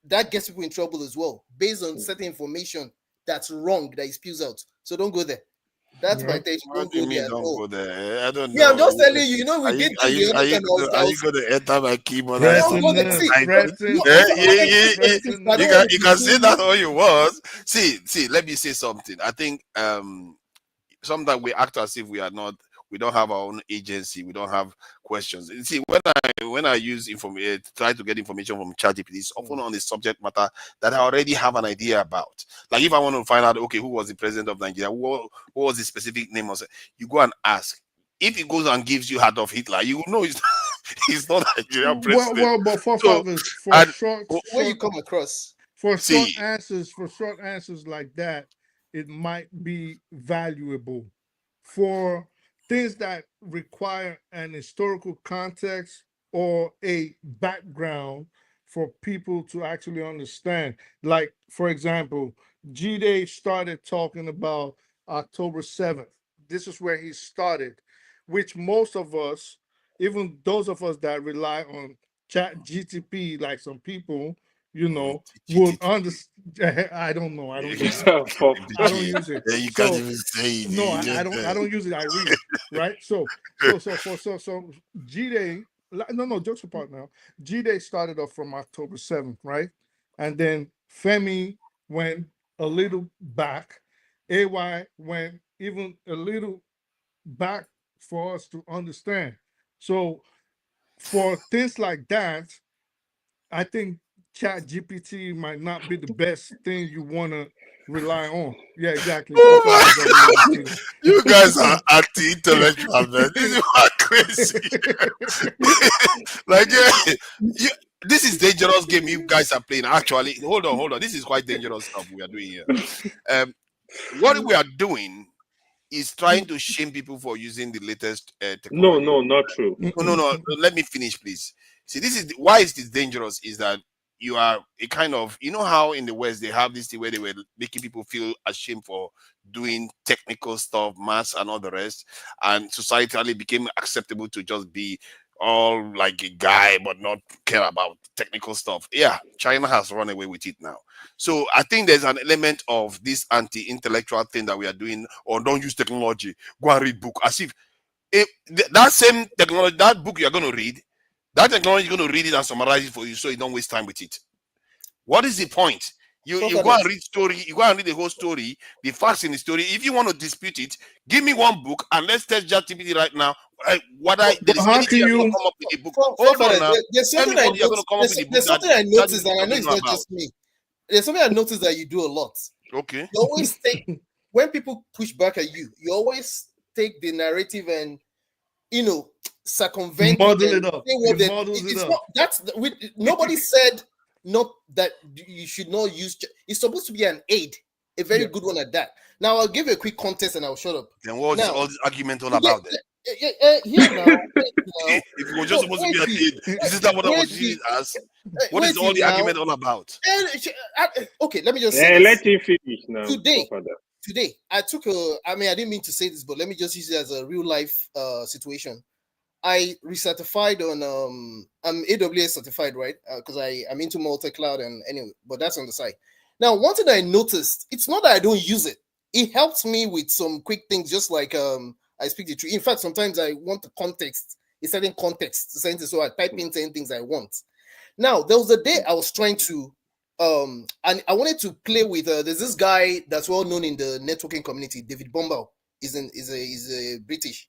That gets people in trouble as well, based on certain information that's wrong that it spews out. So don't go there. That's my take. What do you mean don't go there? I don't know. Yeah, I'm just telling you. You know, we did Are things the other time. Are you going to enter my keyboard? You can say that all you want. See. Let me say something. I think sometimes we act as if we are not. We don't have our own agency. We don't have questions. You see, when I use try to get information from ChatGPT, it's often on the subject matter that I already have an idea about. Like if I want to find out, okay, who was the president of Nigeria? What was the specific name? You go and ask. If it goes and gives you Adolf Hitler, you know he's not a Nigerian president. Well, but for So, where you come across for short answers like that, it might be valuable. For things that require an historical context or a background for people to actually understand. Like, for example, G-Day started talking about October 7th. This is where he started, which most of us, even those of us that rely on chat GTP, like some people, would understand. I don't know. I don't use it. I don't use it. You can't even say it. No, I don't. I don't use it. I read it. Right. So G-Day. No, jokes apart now. G-Day started off from October 7th, right? And then Femi went a little back. AY went even a little back for us to understand. So for things like that, I think Chat GPT might not be the best thing you want to rely on. Yeah, exactly. You guys are anti-intellectual, man. This is crazy. Like, this is dangerous game you guys are playing. Actually, hold on. This is quite dangerous stuff we are doing here. What we are doing is trying to shame people for using the latest technology. No, not true. No. Let me finish, please. See, this is why is this dangerous? Is that you are a kind of, how in the West they have this thing where they were making people feel ashamed for doing technical stuff, maths and all the rest, and societally became acceptable to just be all like a guy but not care about technical stuff. Yeah, China has run away with it now. So I think there's an element of this anti-intellectual thing that we are doing, or don't use technology, go and read book, as if that same technology, that book you're going to read, that technology is going to read it and summarize it for you so you don't waste time with it. What is the point? You go and read story, you go and read the whole story, the facts in the story. If you want to dispute it, give me one book and let's test ChatGPT right now. There's anything you're going to come up with a book. Hold on now. There's something I noticed, and I know it's not just me. There's something I noticed that you do a lot. Okay. You always take, when people push back at you, you always take the narrative and, circumvent model it up. Nobody said not that you should not use. It's supposed to be an aid, a very good one at that. Now I'll give you a quick context and I'll shut up. Then what's all this argument all about then? Here now, if it was just supposed to be an aid, is that what I was used as? What is all the argument all about? Okay, let me just say let him finish now. Today, I took I didn't mean to say this, but let me just use it as a real life situation. I recertified on I'm AWS certified, right? Because I'm into multi-cloud and anyway, but that's on the side. Now, one thing I noticed, it's not that I don't use it. It helps me with some quick things, just like I speak the truth. In fact, sometimes I want the context, a certain context, so I type in certain things I want. Now, there was a day I was trying to and I wanted to play with there's this guy that's well known in the networking community, David Bombal. Is a British.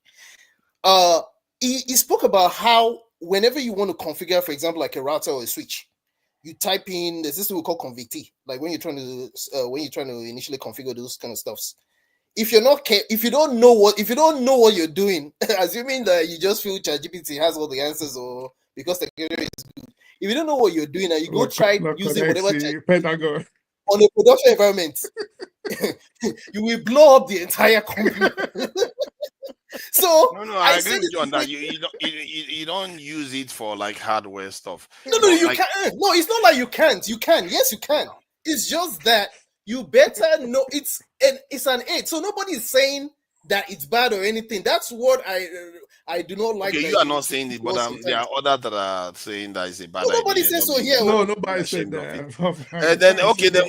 He spoke about how whenever you want to configure, for example, like a router or a switch, you type in, there's this thing we call convt, like when you're trying to initially configure those kind of stuffs. If you don't know what you're doing, assuming that you just feel ChatGPT has all the answers, or because the technology is good, if you don't know what you're doing and you go try using whatever on a production environment, you will blow up the entire company. So no, I agree with you on that. You don't use it for like hardware stuff. No, you can't. No, it's not like you can't. You can. Yes, you can. It's just that you better know it's an aid. So nobody's saying that it's bad or anything. That's what I do not like. Okay, you are not saying it, but there are others that are saying that it's a bad idea. Nobody says so here. No, nobody said that. Then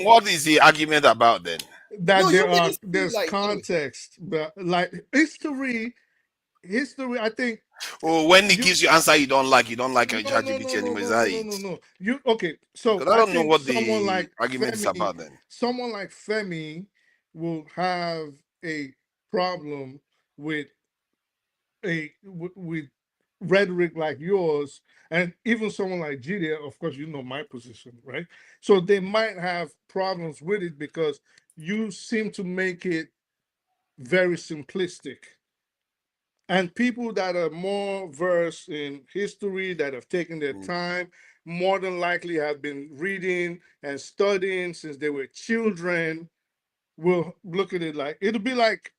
what is the argument about then? That there's context, but like history, I think. Oh, when he gives you answer you don't like ChatGPT anymore. Is that it? No. So I don't know what the argument is about then. Someone like Femi will have a problem with with rhetoric like yours, and even someone like GD, of course, you know my position, right? So they might have problems with it because you seem to make it very simplistic. And people that are more versed in history, that have taken their time, more than likely have been reading and studying since they were children, will look at it like it'll be like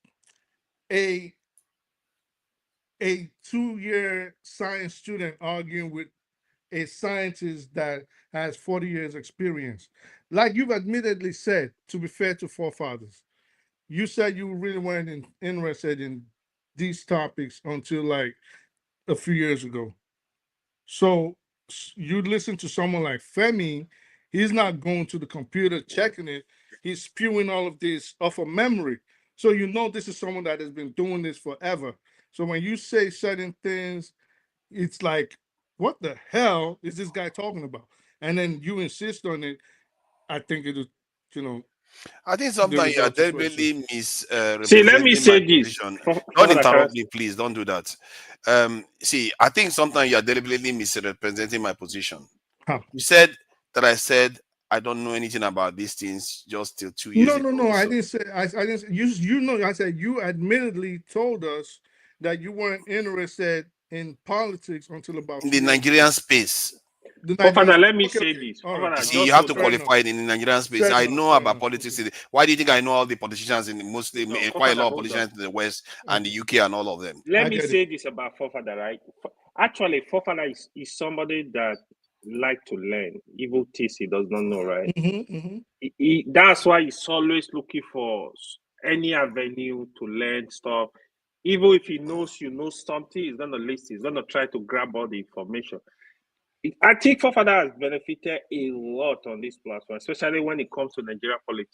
a 2-year science student arguing with a scientist that has 40 years experience. Like you've admittedly said, to be fair to forefathers, you said you really weren't interested in these topics until like a few years ago. So you listen to someone like Femi, he's not going to the computer checking it. He's spewing all of this off of memory. So you know this is someone that has been doing this forever. So when you say certain things, it's like, what the hell is this guy talking about? And then you insist on it. I think it is, you know. I think the sometimes you are result is question. deliberately See, let me misrepresenting my say this. position. For Don't that, interrupt me, please. Don't do that. See, I think sometimes you are deliberately misrepresenting my position. How? You said that I said I don't know anything about these things just till 2 years No, ago. no, no. I So didn't say. I didn't. You know. I said you admittedly told us that you weren't interested in politics until about in 2 the years ago. Nigerian space, The For Nigerian. father, let me Okay, say okay. this. All For right. father, you see, you just have so to Fair enough. qualify it in the Nigerian space. Fair I enough. know Fair about enough. politics. Why do you think I know all the politicians in mostly no, for quite a father, lot of hold on. politicians in the West and the Okay. UK and all of them? Let I me get say it. this about forefather, right? Actually, forefather is somebody that like to learn, even things he does not know, right? That's why he's always looking for any avenue to learn stuff. Even if he knows you know something, he's gonna listen. He's gonna try to grab all the information. I think forefather has benefited a lot on this platform, especially when it comes to Nigerian politics.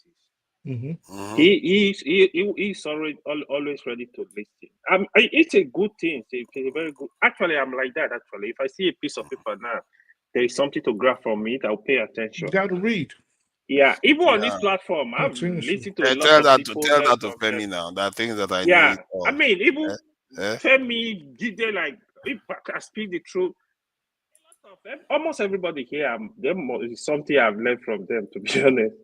He's always ready to listen. It's a good thing. It's a very good. Actually, I'm like that. Actually, if I see a piece of paper now, there is something to grab from it. I'll pay attention. You got to read. Yeah, even on this Yeah. platform, I've Continuously. listened to a lot Tell of that to people. Learn from Femi them. now. There are things that I know Yeah, it all. I mean, even Eh? Femi, did they like? If I speak the truth, almost everybody here, is something I've learned from them. To be honest,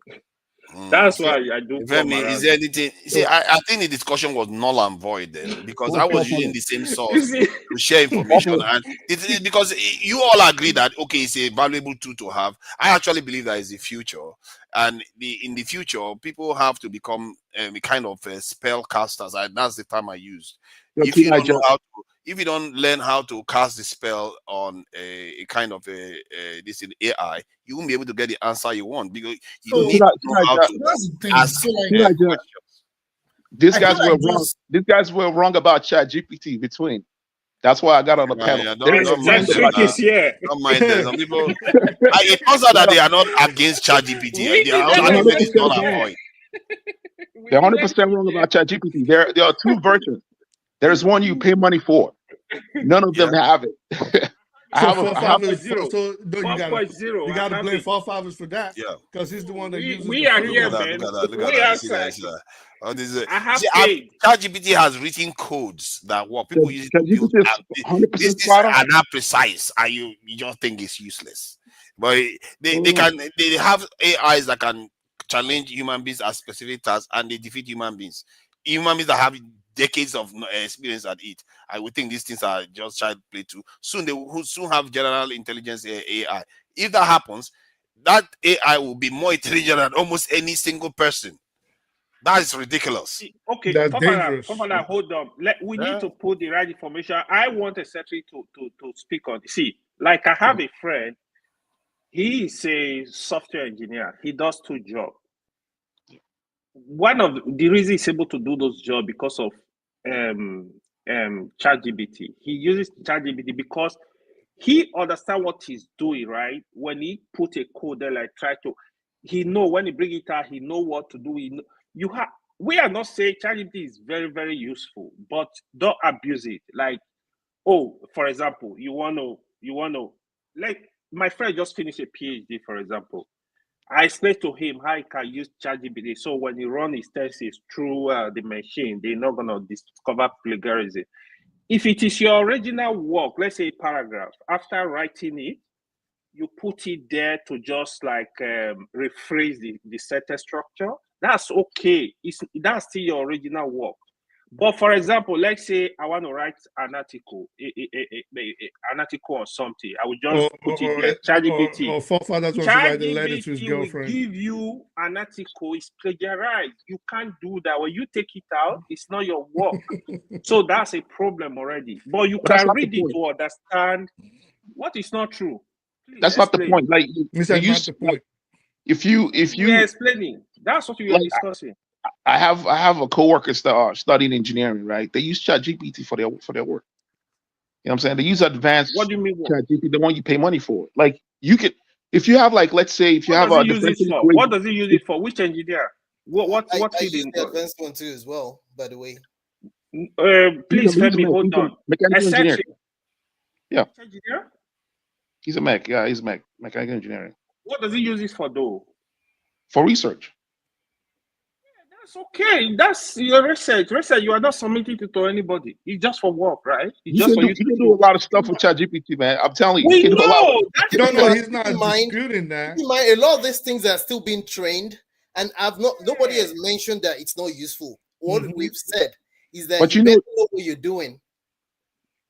that's why I do come Femi, is around. there anything? See, I think the discussion was null and void then because I was using the same source to share information, and it's because you all agree that okay, it's a valuable tool to have. I actually believe that is the future, and in the future, people have to become a kind of spell casters. That's the term I used. If you don't know how to, if you don't learn how to cast the spell on a kind of this in AI, you won't be able to get the answer you want because you So need to know how to that's the thing. ask So like, questions. These I feel guys were like wrong. just These guys were wrong about Chat GPT between. That's why I got on the panel. Yeah, They were don't wrong mind them. about is here. Don't mind them. Some people. It turns out that they are not against ChatGPT. They are They're actually very 100% null and wrong. void. They're 100% wrong about Chat GPT. There are two versions. There's one you pay money for. None of them have it. So I have forefathers. zero. So no, you 4.0. gotta I blame have it. forefathers for that. Yeah. Because he's the one that uses We the are free here, Look at one. that. man. Look at that. Look at We that. You see outside. that? You see that? Oh, this is, I have see, paid. ChatGPT has written codes that work. People use it to build. GPT is 100% This spot on. are not precise, and you just think it's useless. But they have AIs that can challenge human beings at specific tasks, and they defeat human beings. Human beings that have decades of experience at it. I would think these things are just child play too. Soon they will soon have general intelligence AI. If that happens, that AI will be more intelligent than almost any single person. That is ridiculous. Okay, That's Fofana, dangerous. hold on. We need to put the right information. I want a secretary to speak on. See, like I have a friend. He is a software engineer. He does 2 jobs. One of the reasons he's able to do those jobs because of ChatGPT. He uses ChatGPT because he understands what he's doing, right? When he put a code there, like he know when he bring it out, he know what to do. We are not saying ChatGPT is very, very useful, but don't abuse it. Like, for example, you want to, like my friend just finished a PhD, for example. I explained to him how he can use ChatGPT. So when he run his tests through the machine, they're not gonna discover plagiarism. If it is your original work, let's say a paragraph, after writing it, you put it there to just like rephrase the sentence structure, that's okay. That's still your original work. But for example, let's say I want to write an article, an article on something. I will just put it there. ChatGPT. Or forefathers wants to write a letter to his ChatGPT will girlfriend. give you an article. It's plagiarized. You can't do that. When you take it out, it's not your work. So that's a problem already. But you that's can not the read it point. to understand what is not true. Please That's not the explain. point. Like This you is not use the point. if you We're explaining. That's what we are like discussing. I have a coworker studying engineering, right? They use ChatGPT for their work. You know what I'm saying? They use advanced What do you mean? What? ChatGPT, the one you pay money for. Like you could, if you have like, let's say, if you What have does a he use it differential for? equation, What does he use it for? Which engineer? What I field use in? the advanced one too as well, by the way. Please, he's a Femi, mech, hold he's a on. mechanical engineer. Eccentric Yeah, engineer? he's a mech. Yeah, he's mechanical engineering What does he use it for, though? for research. That's okay. That's your research. Research, you are not submitting it to anybody. It's just for work, right? It's You just can for do you to a lot of stuff with ChatGPT, man. I'm telling you, you We can do a lot. know. That's No, the he's not disputing that. Keep in mind, a lot of these things are still being trained, and nobody has mentioned that it's not useful. What we've said is that But you you better know, know what you're doing.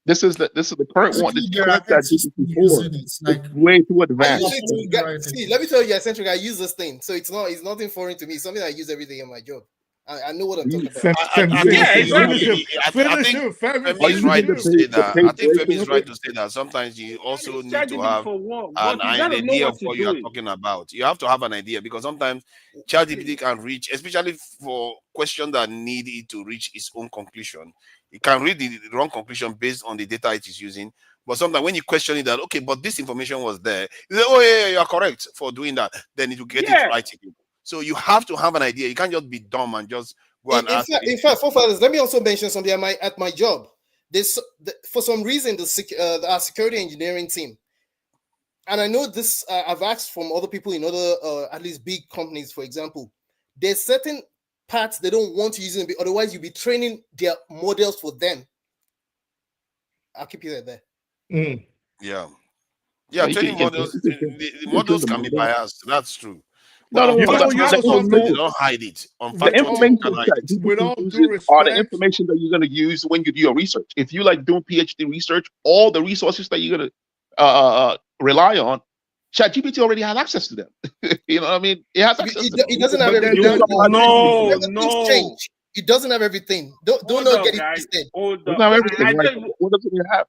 this is the current one. Basically, This there are current ethics ChatGPT in 4 using it. Like is way too I advanced. use it to see. Let me tell you, eccentric. I use this thing, so it's nothing foreign to me. It's something I use every day in my job. I know what I'm talking about. Yeah, exactly. I think Femi is right to say that. I think Femi is right to say that sometimes you also need to have for work, an but you gotta know idea what of you're what you are doing. talking about. You have to have an idea because sometimes ChatGPT can reach, especially for questions that need it to reach its own conclusion. It can read the wrong conclusion based on the data it is using. But sometimes when you question it that, okay, but this information was there, you say, oh yeah, you are correct for doing that. Then it will get it right again. So you have to have an idea. You can't just be dumb and just go and ask. In fact, forefathers, let me also mention something at my job. For some reason, our security engineering team, and I know this, I've asked from other people in other, at least big companies, for example, there's certain parts they don't want to use it, otherwise you'll be training their models for them. I'll keep you there. Yeah. No, you Training can models, you can the train models the can be model. biased. That's true. No, But but unfactual information, they don't hide it. the Unfactual things information can hide that it. GPT uses are the information that you're going to use when you do your research. If you like doing PhD research, all the resources that you're going to rely on, ChatGPT already has access to them. You know what I mean? It has access to them. It doesn't have everything. No. It doesn't have everything. Don't Hold not up, get it guys. twisted. Hold It's up. not everything, right? don't even- What does it have?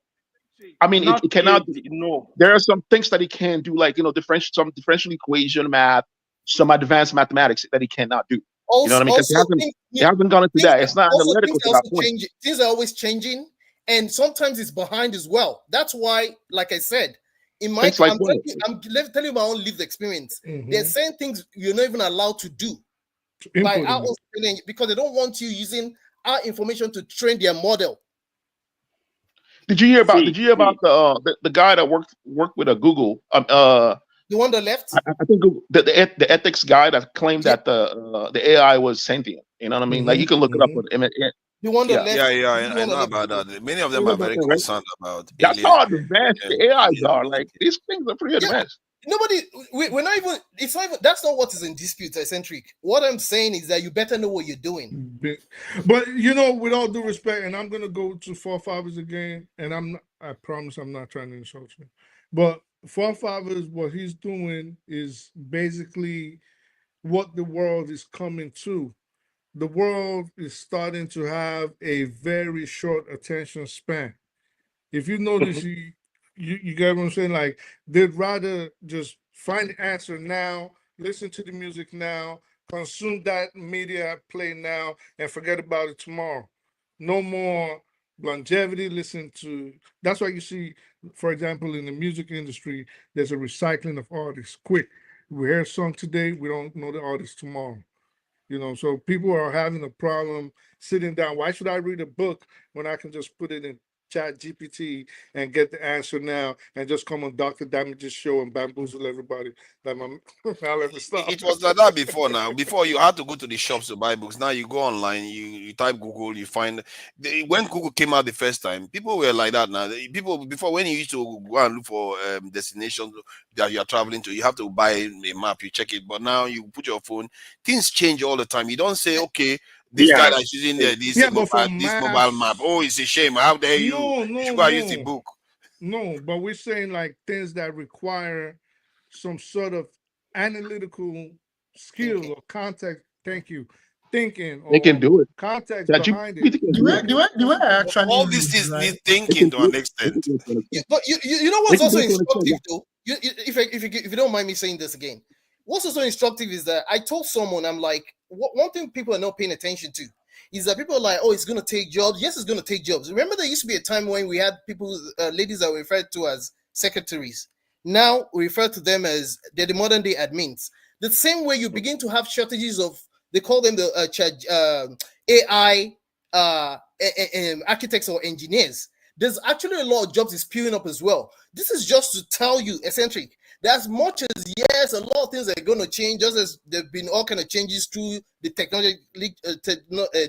I mean, Not it cannot. PhD, no. There are some things that it can do, like some differential equation math, some advanced mathematics that it cannot do. You know what I mean? Because it hasn't gone into that. It's not analytical to that point. Things are always changing, and sometimes it's behind as well. That's why, like I said, I'm telling you my own lived experience. There's certain things you're not even allowed to do by our own training because they don't want you using our information to train their model. Did you hear about the guy that worked with a Google? The one that left. I think Google, the ethics guy that claimed that the AI was sentient. You know what I mean? Like you can look it up with the one that left. Yeah, I know about that. Many of them are very concerned about that's how advanced the AIs are. Like these things are pretty advanced. We're not even. It's not even. That's not what is in dispute, eccentric. What I'm saying is that you better know what you're doing. But with all due respect, and I'm gonna go to forefathers again, and I promise I'm not trying to insult you, but forefathers, what he's doing is basically what the world is coming to. The world is starting to have a very short attention span. If you notice, you get what I'm saying? Like, they'd rather just find the answer now, listen to the music now, consume that media play now, and forget about it tomorrow. No more longevity. That's why you see, for example, in the music industry, there's a recycling of artists. Quick. We hear a song today, we don't know the artist tomorrow. So people are having a problem sitting down. Why should I read a book when I can just put it in Chat GPT and get the answer now and just come on Dr. Damage's show and bamboozle everybody. I'll ever stop. It was like that before. Now, before you had to go to the shops to buy books. Now you go online, you type Google, you find. When Google came out the first time, people were like that. Now, people before, when you used to go and look for destinations that you are traveling to, you have to buy a map, you check it. But now you put your phone. Things change all the time. You don't say, okay, this guy that's using this mobile map. Oh, it's a shame. How dare you? You should go and use the book. No, but we're saying like things that require some sort of analytical skill or context. Thank you. Thinking. They can do it. Context behind it. The way I actually all these things need thinking to an extent. But you know what's also instructive though? If you don't mind me saying this again, what's also instructive is that I told someone, I'm like, one thing people are not paying attention to is that people are like, oh, it's going to take jobs. Yes, it's going to take jobs. Remember, there used to be a time when we had people, ladies that were referred to as secretaries. Now we refer to them as they're the modern day admins. The same way you begin to have shortages of, they call them the AI architects or engineers. There's actually a lot of jobs is spewing up as well. This is just to tell you, eccentric, that as much as, yes, a lot of things are going to change, just as there have been all kind of changes through the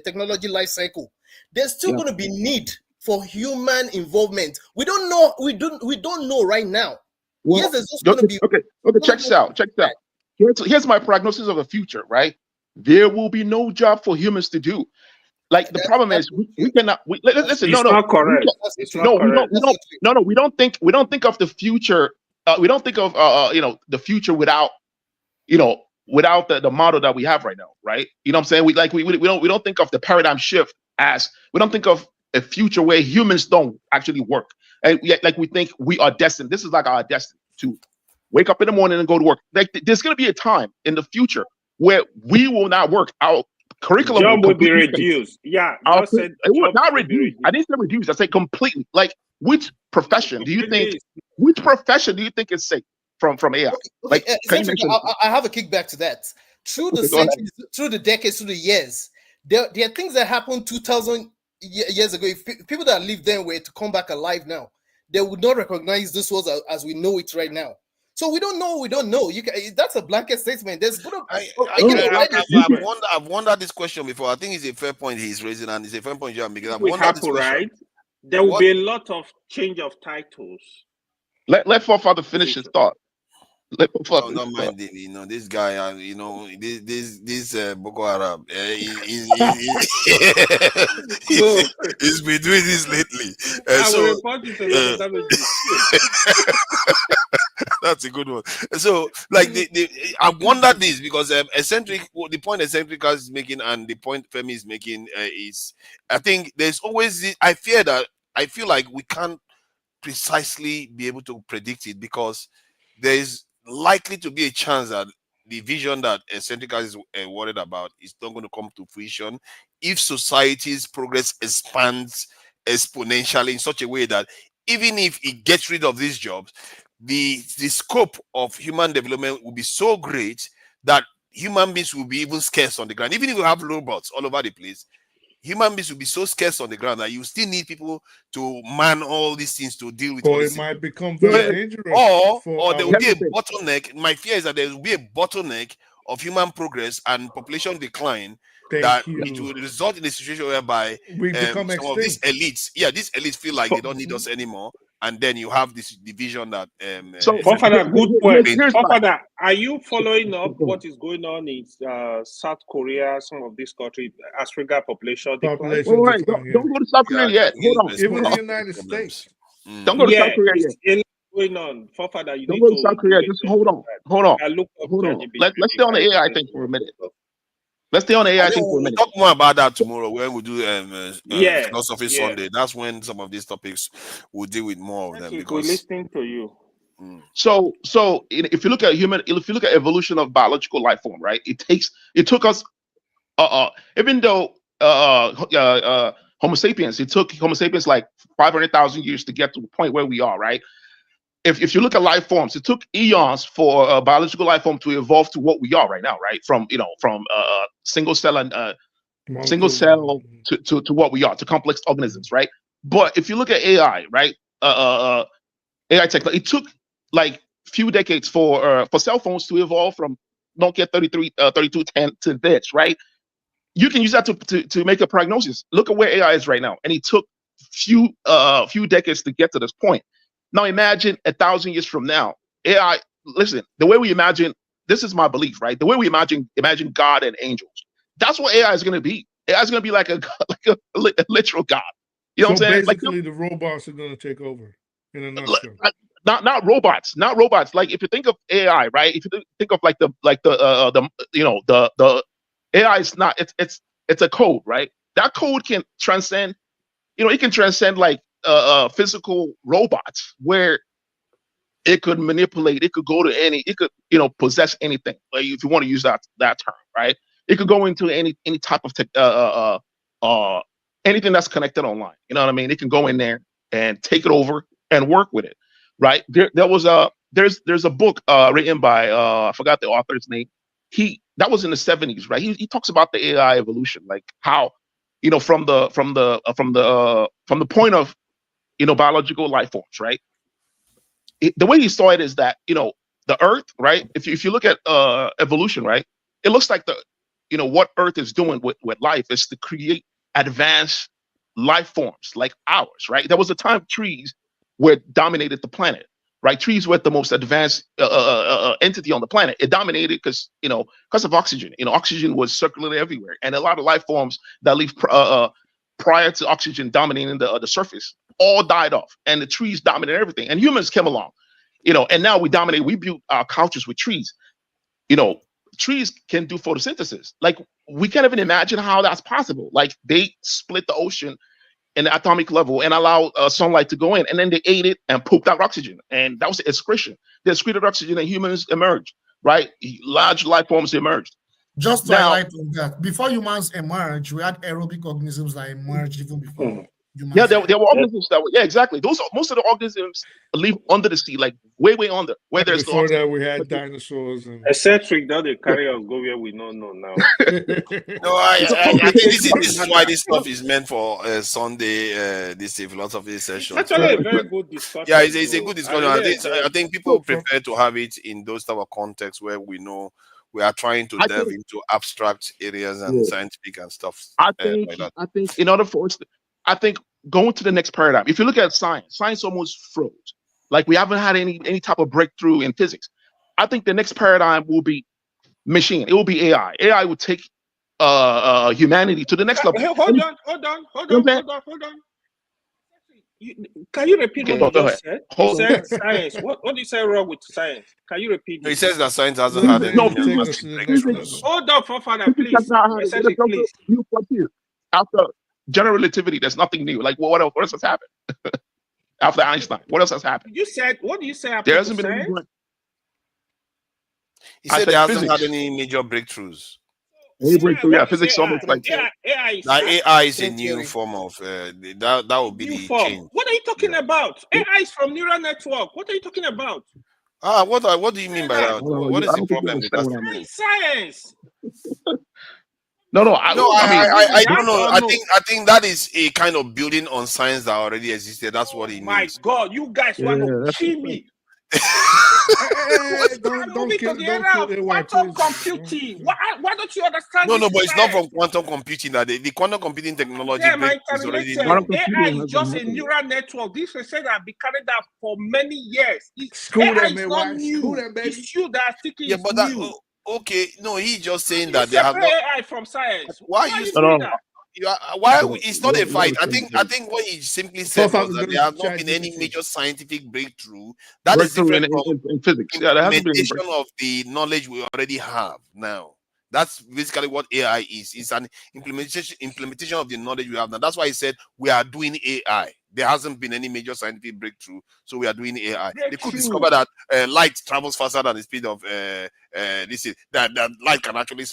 technology life cycle, there's still going to be need for human involvement. We don't know. We don't know right now. Well, yes, there's just going to be. Okay. Check this out. Here's my prognosis of the future. Right, there will be no job for humans to do. Like the problem is we cannot. Listen. It's not correct. It's not correct. We don't think of the future. We don't think of the future without the model that we have right now, right? You know what I'm saying? We don't think of the paradigm shift as, we don't think of a future where humans don't actually work, and we think we are destined. This is like our destiny to wake up in the morning and go to work. Like there's going to be a time in the future where we will not work. Our curriculum job will be reduced. Yeah, it will not reduce. I didn't say reduce. I say completely. Like which profession do you think? Which profession do you think is safe from AI? Okay. Like, I have a kickback to that. Through the centuries, through the decades, through the years, there are things that happened 2,000 years ago. If people that lived then were to come back alive now, they would not recognize this world as we know it right now. So we don't know. We don't know. That's a blanket statement. There's good. I've wondered this question before. I think it's a fair point he's raising, and it's a fair point you are making. Will happen, right? There will be a lot of change of titles. Let Forefather finish his thought. Don't mind him. This guy, this Boko Haram, he's been doing this lately. I will report you to the That's a good one. So, like, I wonder this because eccentric. The point eccentric is making and the point Femi is making is, I think there's always this, I feel like we can't precisely be able to predict it because there is likely to be a chance that the vision that eccentric is worried about is not going to come to fruition if society's progress expands exponentially in such a way that even if it gets rid of these jobs, the scope of human development will be so great that human beings will be even scarce on the ground. Even if you have robots all over the place, human beings will be so scarce on the ground that you still need people to man all these things to deal with. Or it might become very dangerous. Or there will be a bottleneck. My fear is that there will be a bottleneck of human progress and population decline. It will result in a situation whereby we become some of these elites feel like they don't need us anymore. And then you have this division that. Forefather, good point. Forefather, are you following up what is going on in South Korea, some of these countries, Africa population decline? Don't go to South Korea yet. Hold on. Even the United States. Don't go to South Korea yet. Going on, Forefather, you don't go to South Korea. Just hold on. Let's stay on the AI thing for a minute. Let's stay on the AI thing for a minute. We'll talk more about that tomorrow when we do Philosophy Sunday. That's when some of these topics we'll deal with more of them. Because we're listening to you. So if you look at evolution of biological life form, right? It took us even though Homo sapiens, it took Homo sapiens like 500,000 years to get to the point where we are, right? If you look at life forms, it took eons for a biological life form to evolve to what we are right now, right? From single cell and to what we are, to complex organisms, right? But if you look at AI, right? AI tech, it took like few decades for cell phones to evolve from Nokia 3210 to this, right? You can use that to make a prognosis. Look at where AI is right now, and it took few decades to get to this point. Now imagine 1,000 years from now, AI. Listen, the way we imagine, this is my belief, right? The way we imagine God and angels, that's what AI is going to be. AI is going to be like a literal God. You know what I'm saying? Basically, the robots are going to take over in a nutshell. Not robots, not robots. Like if you think of AI, right? If you think of like the AI is not. It's a code, right? That code can transcend. It can transcend like physical robots where it could manipulate. It could go to any. It could possess anything. Like if you want to use that term, right? It could go into any type of anything that's connected online. You know what I mean? It can go in there and take it over and work with it, right? There's a book written by I forgot the author's name. That was in the 70s, right? He talks about the AI evolution, like how from the point of biological life forms, right? The way he saw it is that the Earth, right? If you look at evolution, right, it looks like what Earth is doing with life is to create advanced life forms like ours, right? There was a time trees dominated the planet, right? Trees were the most advanced entity on the planet. It dominated because of oxygen. Oxygen was circulated everywhere, and a lot of life forms that live prior to oxygen dominating the surface all died off, and the trees dominated everything. And humans came along, and now we dominate. We build our cultures with trees. Trees can do photosynthesis. Like we can't even imagine how that's possible. Like they split the ocean in the atomic level and allow sunlight to go in, and then they ate it and pooped out oxygen, and that was the excretion. They excreted oxygen, and humans emerged. Right, large life forms emerged. Just to highlight on that, before humans emerged, we had aerobic organisms that emerged even before humans. Yeah, there were organisms that were, exactly. Most of the organisms live under the sea, like way under, where there's before that we had dinosaurs and eccentric that they carry us go where we don't know now. No, I think this is why this stuff is meant for Sunday. This philosophy session. It's actually a very good discussion. Yeah, it's a good discussion. I think people prefer to have it in those type of contexts where we know we are trying to delve into abstract areas and scientific and stuff. I think in order for us, going to the next paradigm. If you look at science almost froze. Like we haven't had any type of breakthrough in physics. I think the next paradigm will be machine. It will be AI. AI will take humanity to the next level. Hold on. Can you repeat what you just said? You said science. What do you say wrong with science? Can you repeat it? He says that science hasn't had any. Hold on, Father, please. After general relativity, there's nothing new. Like what else has happened? After Einstein, what else has happened? What do you say? There hasn't been any. He said there hasn't had any major breakthroughs. Physics almost like AI is a new form of that will be the change. What are you talking about? AI is from neural network. What are you talking about? What do you mean by that? What is the problem with that? Science. I don't know. I think that is a kind of building on science that already existed. That's what it means. My God, you guys want to kill me. Don't kill quantum computing. Why don't you understand? No, but it's not from quantum computing. That the quantum computing technology is already AI is just a neural network. This research has been carried out for many years. AI is not new. It's you that are thinking it's new. Okay, no, he's just saying that they have not AI from science. Why are you doing that? Why it's not a fight. I think what he simply said was that there has not been any major scientific breakthrough. That is different in physics. Yeah, there hasn't been implementation of the knowledge we already have now. That's basically what AI is. It's an implementation of the knowledge we have now. That's why he said we are doing AI. There hasn't been any major scientific breakthrough, so we are doing AI. They could discover that light travels faster than the speed of that light can actually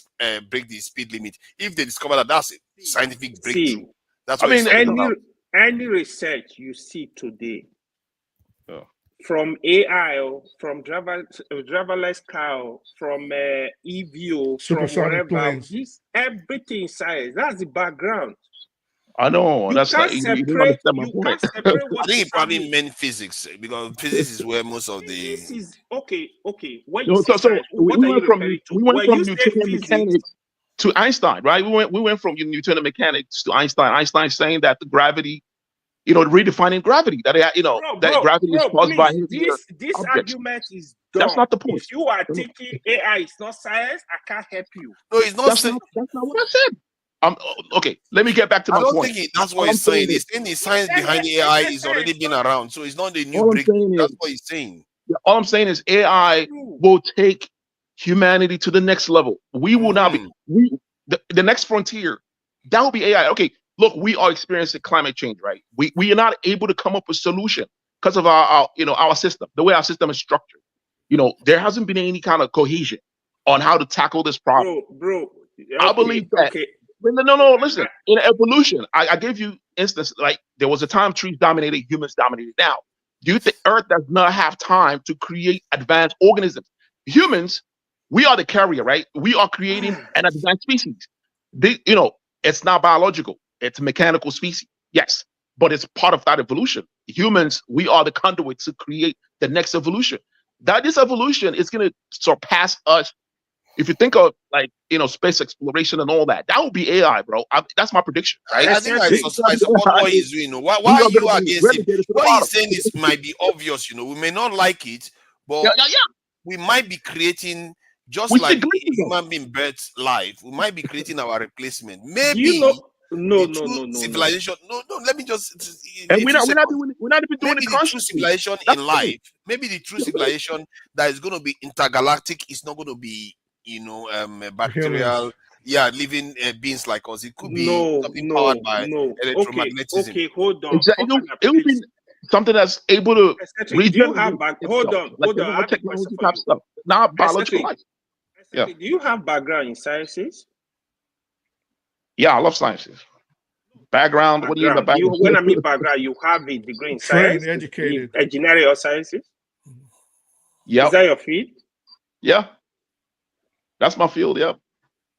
break the speed limit. If they discover that, that's a scientific breakthrough. That's what any research you see today, from AI, from driverless car, from EVO, from whatever, everything science. That's the background. I know You that's not can't you don't separate. understand my You point. can't separate I what think he is probably happening. meant physics because physics is where most of the. This is okay. Okay, when you No, say so science, what we are you went from referring to? we went When from you say Newtonian physics, mechanics to Einstein, right? We went from Newtonian mechanics to Einstein. Einstein saying that the gravity, redefining gravity, that that gravity is bro, caused by please, heavier this objects. argument is That's dumb. not the point. If you are thinking AI is not science, I can't help you. No, it's not. That's not what I said. Okay. Let me get back to I my don't point. think that's what All I'm he's saying. saying is, He's saying the science behind the AI is already been around, so it's not a new all I'm breakthrough. saying That's is, what he's saying. all I'm saying is AI will take humanity to the next level. We will not be the next frontier. That will be AI. Okay, look, we are experiencing climate change, right? We are not able to come up with solution because of our system, the way our system is structured. There hasn't been any kind of cohesion on how to tackle this problem. Bro. I believe that. No. Listen, in evolution, I gave you instance like there was a time trees dominated, humans dominated. Now, do you think Earth does not have time to create advanced organisms? Humans, we are the carrier, right? We are creating an advanced species. It's not biological; it's a mechanical species. Yes, but it's part of that evolution. Humans, we are the conduit to create the next evolution. That this evolution is going to surpass us. If you think of space exploration and all that, that would be AI, bro. That's my prediction, right? I think I support what he's doing. Why We are are you going to be against him? relegated to the What he's bottom. saying is might be obvious. We may not like it, but we might be creating just We like should a human being births life. We might be creating our replacement. Maybe Do you know? No. civilization. No. Let me just. And A we're few not seconds. even doing Maybe it the true consciously. civilization That's in the thing. life. Maybe the true civilization that is going to be intergalactic is not going to be bacterial, living beings like us. It could be something powered by electromagnetism. Okay, hold on. Exactly. It would be something that's able to Do you have regenerate hold itself, on, like hold on. I have a question technology for type you. stuff, not biological life. Yeah, Do you have background in sciences? I love sciences. Background. What do you mean by background? When I mean background, you have a degree in Trained, science, educated. engineering or sciences. Yeah. Is that your field? Yeah. That's my field. Yeah.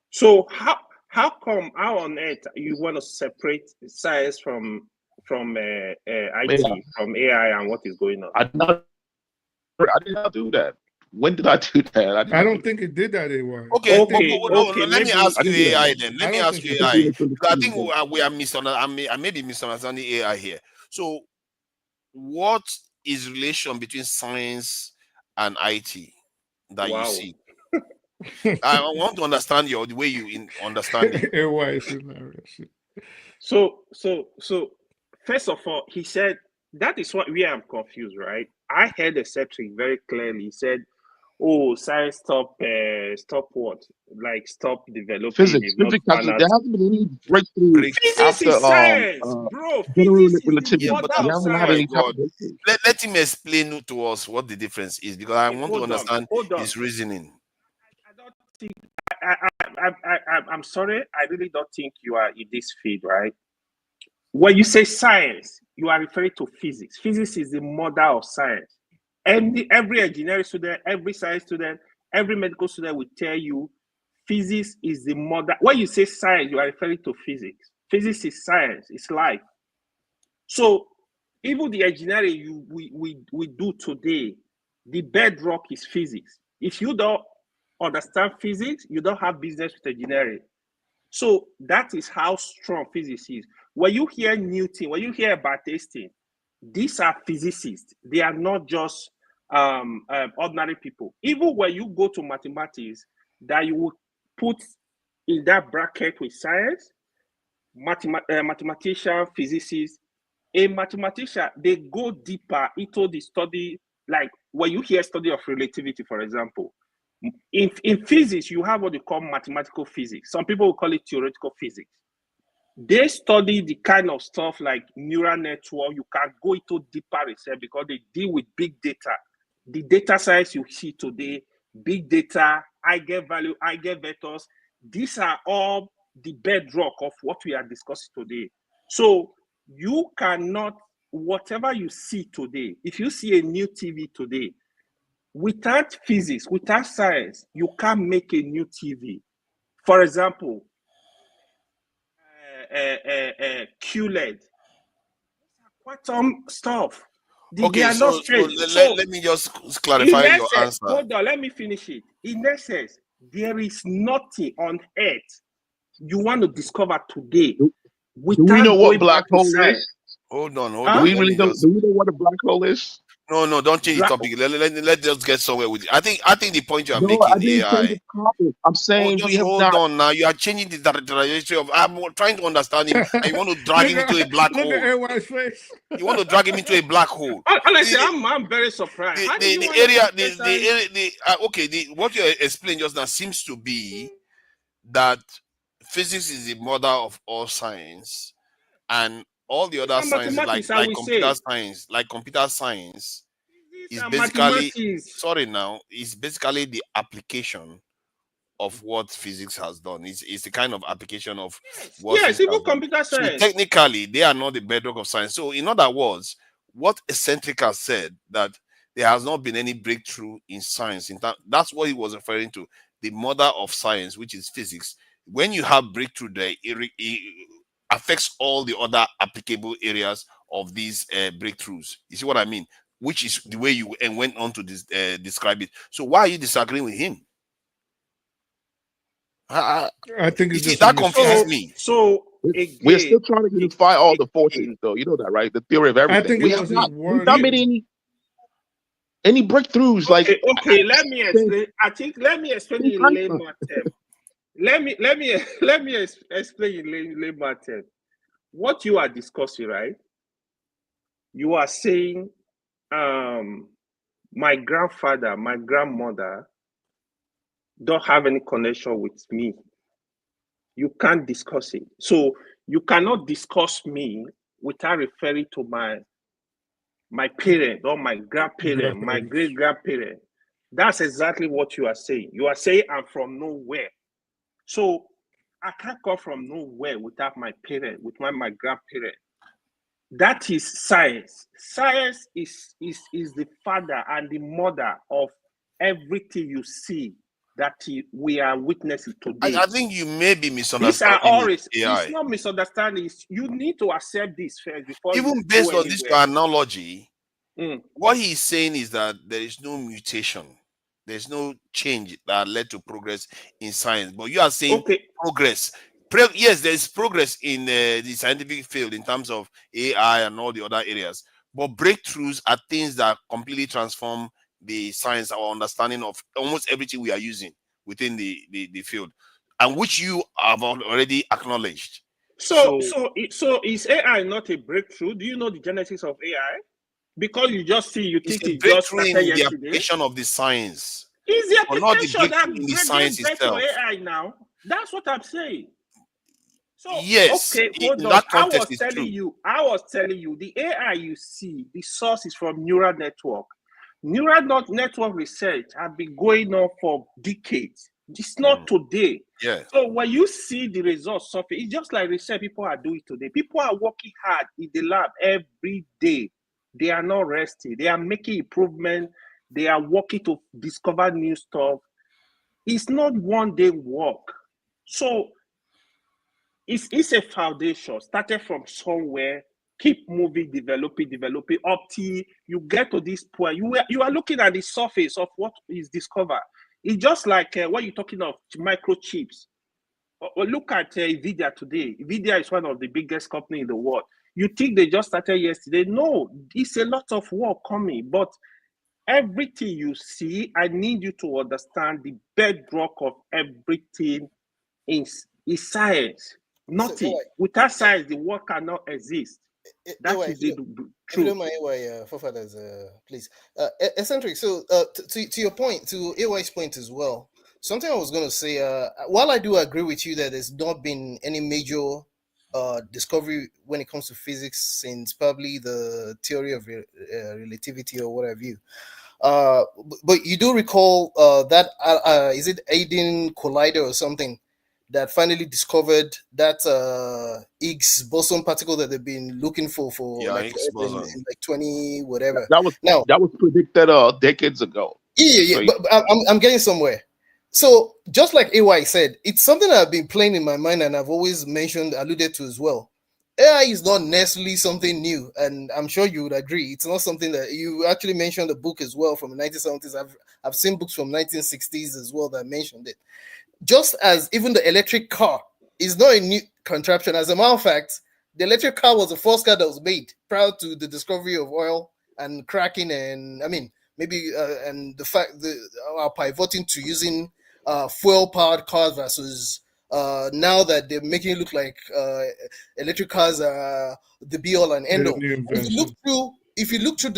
So how on earth you want to separate science from IT, from AI, and what is going on? I did not do that. When did I do that? I don't think it did that anyway. Okay. Let me ask you AI then. Let me ask you AI. I think we are misunderstanding. I may be misunderstanding AI here. So, what is relation between science and IT that you see? I want to understand the way you understand it. So first of all, he said that is what I'm confused, right? I heard the Cedric very clearly. He said, "Oh, science stop what? Like stop developing." Physics. There hasn't been any breakthrough Physics after is science, bro. general Physics is relativity. the mother of You haven't had science. any type of breakthrough. Let him explain to us what the difference is because I want to understand his reasoning. I don't think I'm sorry. I really don't think you are in this field, right? When you say science, you are referring to physics. Physics is the mother of science. Every engineering student, every science student, every medical student will tell you physics is the mother. When you say science, you are referring to physics. Physics is science, it's life. So even the engineering we do today, the bedrock is physics. If you don't understand physics, you don't have business with engineering. So that is how strong physics is. When you hear Newton, when you hear about Einstein, these are physicists. They are not just ordinary people. Even when you go to mathematics, that you would put in that bracket with science, mathematician, physicist. A mathematician, they go deeper into the study. Like when you hear study of relativity, for example, in physics, you have what you call mathematical physics. Some people will call it theoretical physics. They study the kind of stuff like neural network. You can go into deeper research because they deal with big data. The data science you see today, big data, eigenvalue, eigenvectors, these are all the bedrock of what we are discussing today. So you cannot, whatever you see today, if you see a new TV today, without physics, without science, you can't make a new TV. For example, QLED. Quantum stuff. They Okay, are so not straight. let me just In clarify your essence, answer. hold on, let me finish it. In essence, there is nothing on earth you want to discover today Do we without know what going black back to hole science. is? Hold on. Do Huh? we Let really me know? just. Do we know what a black hole is? No, don't change the Black, topic. Let's just get somewhere with it. I think the point you are No, I making, didn't change AI. the topic. I'm Oh, saying we just have hold not. on now. You are changing the trajectory of. I'm trying to understand him, and you want to drag him into a black Look at hole. AY's face. You want to drag him into a black hole. honestly, The, I'm very surprised. How do the you want area, to the area, what you explained just now seems to be that physics is the mother of all science, and all the other and sciences mathematics? I will say computer science is and basically mathematics. is basically the application of what physics has done. It's the kind of application of what Yes, physics even has done. computer So science. technically, they are not the bedrock of science. So in other words, what Eccentric has said, that there has not been any breakthrough in science. That's what he was referring to, the mother of science, which is physics. When you have breakthrough there, it affects all the other applicable areas of these breakthroughs. You see what I mean? Which is the way you went on to describe it. So why are you disagreeing with him? I think You it's see, just a that confuses me. So We're still trying to unify all the forces, though. You know that, right? The theory of I everything. think We it have was his not. We've word. not made any breakthroughs. Like, Okay, let me explain. Let me explain in layman terms. Let me explain in layman terms. What you are discussing, right? You are saying, my grandfather, my grandmother don't have any connection with me. You can't discuss it. So you cannot discuss me without referring to my parent or my grandparent, my great grandparent. That's exactly what you are saying. You are saying I'm from nowhere. So I can't come from nowhere without my parent, with my grandparent. That is science. Science is the father and the mother of everything you see that we are witnessing today. I think you may be These are misunderstanding all. it, AI. It's not misunderstanding. You need to accept this first before Even you based go on this anywhere. analogy, what he's saying is that there is no mutation, there's no change that led to progress in science. But you are saying progress. Yes, there is progress in the scientific field in terms of AI and all the other areas. But breakthroughs are things that completely transform the science, our understanding of almost everything we are using within the field, and which you have already acknowledged. So is AI not a breakthrough? Do you know the genesis of AI? Because you just see, you think It's a it just breakthrough started in the yesterday. application of the science. Is the But not the application that breakthrough in the science gave birth to itself. AI now? That's what I'm saying. So Yes, okay, hold in on. that I context, was it's true. telling you, the AI you see, the source is from neural network. Neural network research has been going on for decades. It's not today. Yeah. So when you see the results of it, it's just like research people are doing today. People are working hard in the lab every day. They are not resting. They are making improvement. They are working to discover new stuff. It's not one day work. So it's a foundation started from somewhere, keep moving, developing up till you get to this point. You are looking at the surface of what is discovered. It's just like when you're talking of microchips. Or look at Nvidia today. Nvidia is one of the biggest companies in the world. You think they just started yesterday? No, it's a lot of work coming. But everything you see, I need you to understand the bedrock of everything is science. Nothing. Without science, the world cannot exist. That is the truth. If you don't mind, AY, forefathers, please. Eccentric, so to your point, to AY's point as well, something I was going to say, while I do agree with you that there's not been any major discovery when it comes to physics since probably the theory of relativity or what have you, but you do recall that, is it Aiden Collider or something, that finally discovered that Higgs boson particle that they've been looking for like in like 20 whatever. That was predicted decades ago. Yeah. So But I'm getting somewhere. So just like AY said, it's something I've been playing in my mind and I've always alluded to as well. AI is not necessarily something new, and I'm sure you would agree. It's not something that you actually mentioned the book as well from the 1970s. I've seen books from 1960s as well that mentioned it. Just as even the electric car is not a new contraption. As a matter of fact, the electric car was the first car that was made prior to the discovery of oil and cracking, and I mean maybe and the fact that are pivoting to using fuel-powered cars versus now that they're making it look like electric cars are the be-all and end-all. If you look through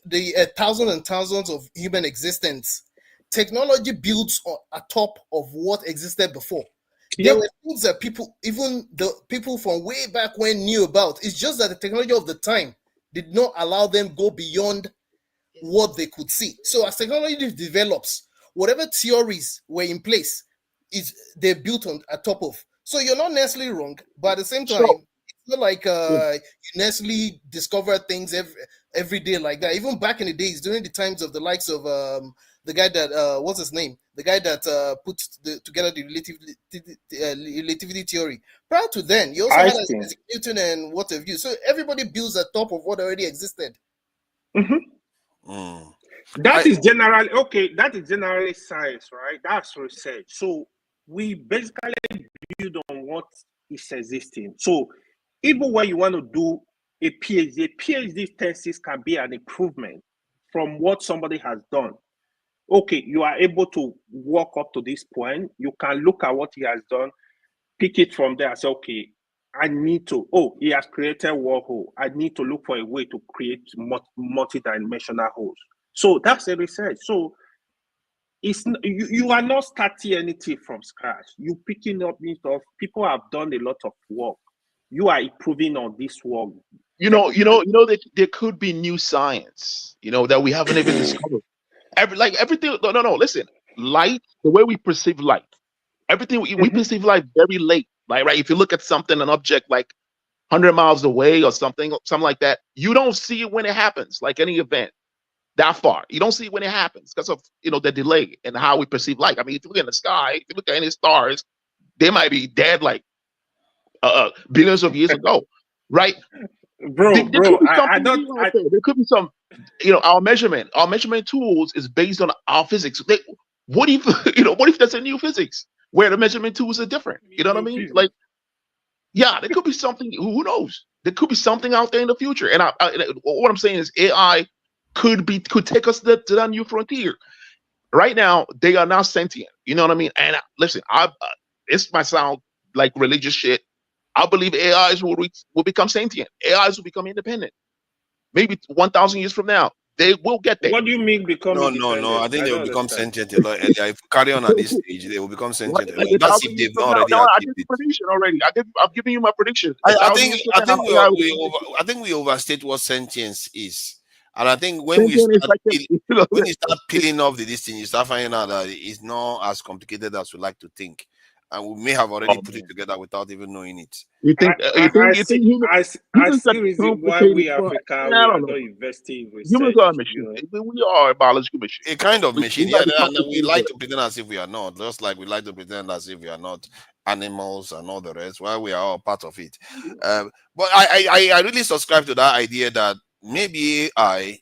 the thousands and thousands of human existence, technology builds on top of what existed before. There were things that people, even the people from way back when, knew about. It's just that the technology of the time did not allow them go beyond what they could see. So as technology develops, whatever theories were in place, they're built on top of. So you're not necessarily wrong, but at the same time, it's not like you necessarily discover things every day like that. Even back in the days, during the times of the likes of the guy that what's his name? The guy that put together the relativity theory. Prior to then, you also had Isaac Newton and what have you. So everybody builds on top of what already existed. That is generally science, right? That's research. So we basically build on what is existing. So even when you want to do a PhD thesis can be an improvement from what somebody has done. Okay, you are able to walk up to this point. You can look at what he has done, pick it from there and say, okay, I need to, he has created Warhol. I need to look for a way to create multi-dimensional holes. So that's a research. So it's you are not starting anything from scratch. You picking up new stuff. People have done a lot of work. You are improving on this work. There could be new science, that we haven't even discovered. Everything. No. Listen, light. The way we perceive light, everything we perceive light very late. Right. If you look at something, an object like 100 miles away or something like that, you don't see it when it happens. Like any event that far, you don't see it when it happens because of the delay and how we perceive light. I mean, if you look in the sky, if you look at any stars, they might be dead like billions of years ago, right? Bro, there could be some, our measurement tools is based on our physics. What if there's a new physics where the measurement tools are different? You know what I mean? Like, yeah, there could be something. Who knows? There could be something out there in the future. And what I'm saying is AI could take us to that new frontier. Right now, they are now sentient. You know what I mean? And listen, this might sound like religious shit. I believe AIs will become sentient. AIs will become independent. Maybe 1,000 years from now, they will get there. What do you mean become independent? No. I think they will become sentient a lot earlier. If you carry on at this stage, they will become sentient. That's if they've not already I gave you prediction already. I'm giving you my prediction. I think we overstate what sentience is. And I think when we start peeling off this thing, you start finding out that it's not as complicated as we like to think. And we may have already put it together without even knowing it. You think? I see reason why we Africa we are not investing in research. Humans are a machine. We are a biological machine. A kind of machine, yeah. And we like to pretend as if we are not, just like we like to pretend as if we are not animals and all the rest. While we are all part of it. But I really subscribe to that idea that maybe AI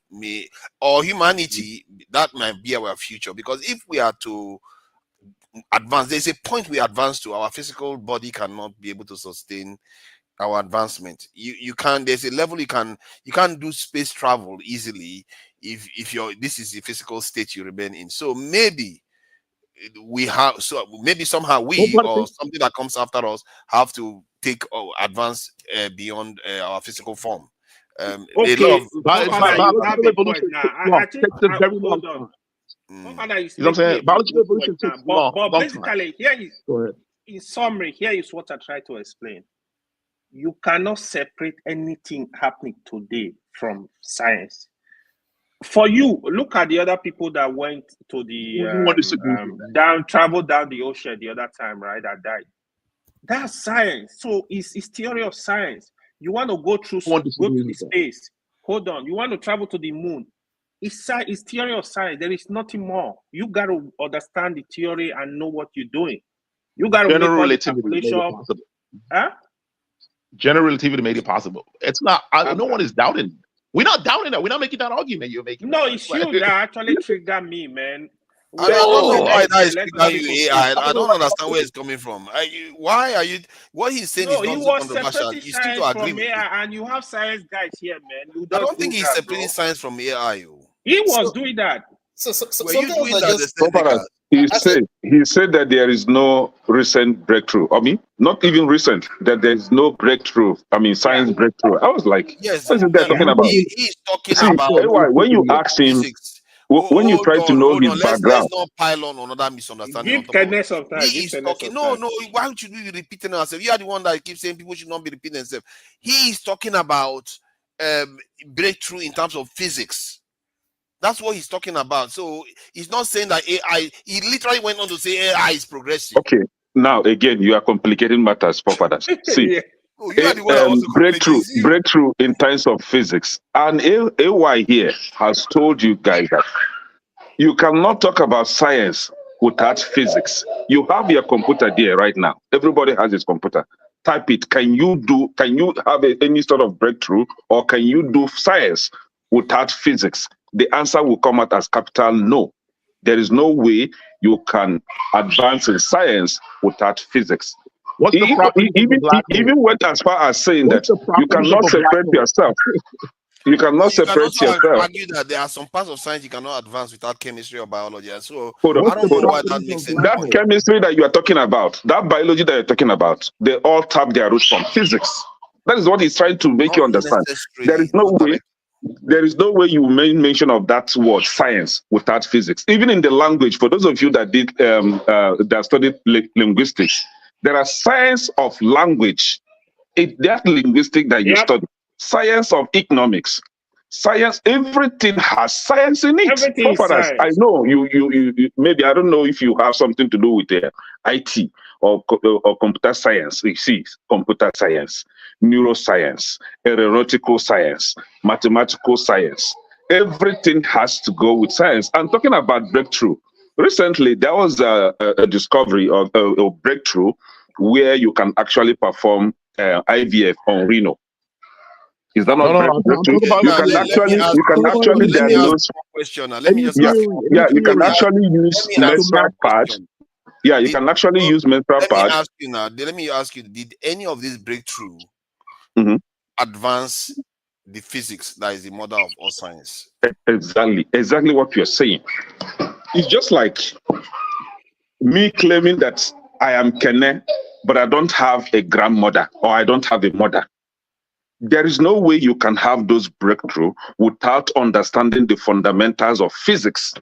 or humanity, that might be our future, because if we are to advance, there's a point we advance to, our physical body cannot be able to sustain our advancement. You can't, there's a level you can't do space travel easily if this is the physical state you remain in. So maybe somehow we or something that comes after us have to take advance beyond our physical form. Biological evolution takes a very long time. You know what I'm saying? Biological evolution takes long. But basically, in summary, here is what I try to explain. You cannot separate anything happening today from science. For you, look at the other people that went to the traveled down the ocean the other time, right? That died. That's science. So it's theory of science. You want to go to space. Hold on. You want to travel to the moon. It's theory of science. There is nothing more. You got to understand the theory and know what you're doing. You got to make General all the relativity made it calculation. possible. Huh? General relativity made it possible. It's not. No one is doubting. We're not doubting that. We're not making that argument you're making. No, it's you that actually trigger me, man. I don't know why that is Let's triggering people you, speak. AI. I don't understand where it's coming from. Why are you? What he's saying No, is he not so was controversial. separating You seem to science agree from with it. AI, and you have science guys here, man. You I don't don't think do he's that, separating bro. science from AI. He was doing that. Were you doing that the same Proper, because he said that there is no recent breakthrough. I mean, not even recent, that there is no breakthrough. I mean, science breakthrough. I was like, yes, what is this guy talking about? he's talking See, about AY, when you ask him, physics. when you try to know Hold his on. Let's background, not pile on another misunderstanding on Give top of it. Kenneth some time. He Give is Kenneth talking. some No, time. no. Why should we be repeating ourselves? You are the one that keeps saying people should not be repeating themselves. He is talking about breakthrough in terms of physics. That's what he's talking about. So he's not saying that AI. He literally went on to say AI is progressive. okay, now again, you are complicating matters, forefathers. See, Yeah. Oh, you are the one that also complicates you. breakthrough in terms of physics. And AY here has told you guys that you cannot talk about science without physics. You have your computer there right now. Everybody has his computer. Type it. Can you have any sort of breakthrough, or can you do science without physics? The answer will come out as capital no. There is no way you can advance in science without physics. What's the properties of a black hole? Even went as far as saying What's that the you properties of cannot a black separate hole? yourself. You cannot You can separate also yourself. argue that there are some parts of science you cannot advance without chemistry or biology. So Hold on, I don't hold know on. why that makes sense. That chemistry that you are talking about, that biology that you're talking about, they all tap their roots from physics. That is what he's trying to make you understand. There is no way. There is no way you make mention of that word science without physics. Even in the language, for those of you that did that studied linguistics, there are science of language. That linguistic that you study, science of economics, science, everything has science in it. Everything is Forefathers, I science. know you maybe, I don't know if you have something to do with IT or computer science. You see, computer science, neuroscience, aeronautical science, mathematical science. Everything has to go with science. And talking about breakthrough, recently there was a discovery of a breakthrough where you can actually perform IVF on Reno. Is that not breakthrough? You can actually diagnose. Let me just Yeah, ask you. yeah, you can actually use menstrual pads. Yeah, you can actually use menstrual Let me pads. ask you now. Let me ask you: did any of this breakthrough advance the physics that is the mother of all science? Exactly what you're saying. It's just like me claiming that I am Kene, but I don't have a grandmother or I don't have a mother. There is no way you can have those breakthrough without understanding the fundamentals of physics.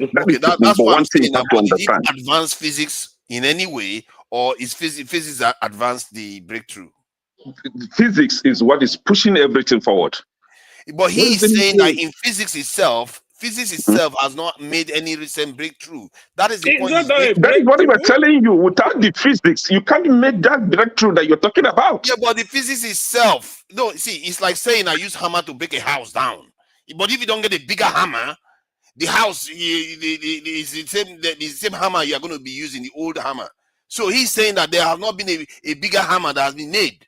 Okay, that's what I'm saying. Now, but did it advance physics in any way, or is physics that advanced the breakthrough? Physics is what is pushing everything forward. But he is saying that in physics itself has not made any recent breakthrough. That is the point. That is what we were telling you. Without the physics, you can't make that breakthrough that you're talking about. Yeah, but the physics itself, no, see, it's like saying I use hammer to break a house down. But if you don't get a bigger hammer, the house is the same hammer you are going to be using, the old hammer. So he's saying that there has not been a bigger hammer that has been made.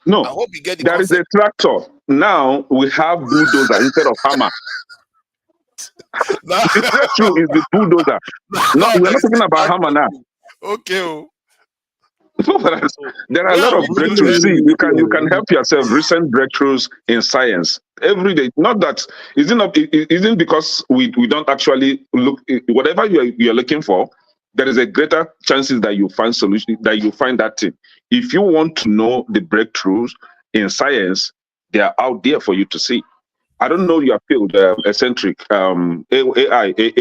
No, I hope you get the there concept. is a tractor. Now we have bulldozer instead of hammer. The breakthrough is the bulldozer. No, we're not talking about hammer now. Okay. There are a lot of breakthroughs. See, you can help yourself. Recent breakthroughs in science every day. Not that it isn't because we don't actually look. Whatever you're looking for, there is a greater chances that you find solution, that you find that thing. If you want to know the breakthroughs in science, they are out there for you to see. I don't know your field, eccentric. AY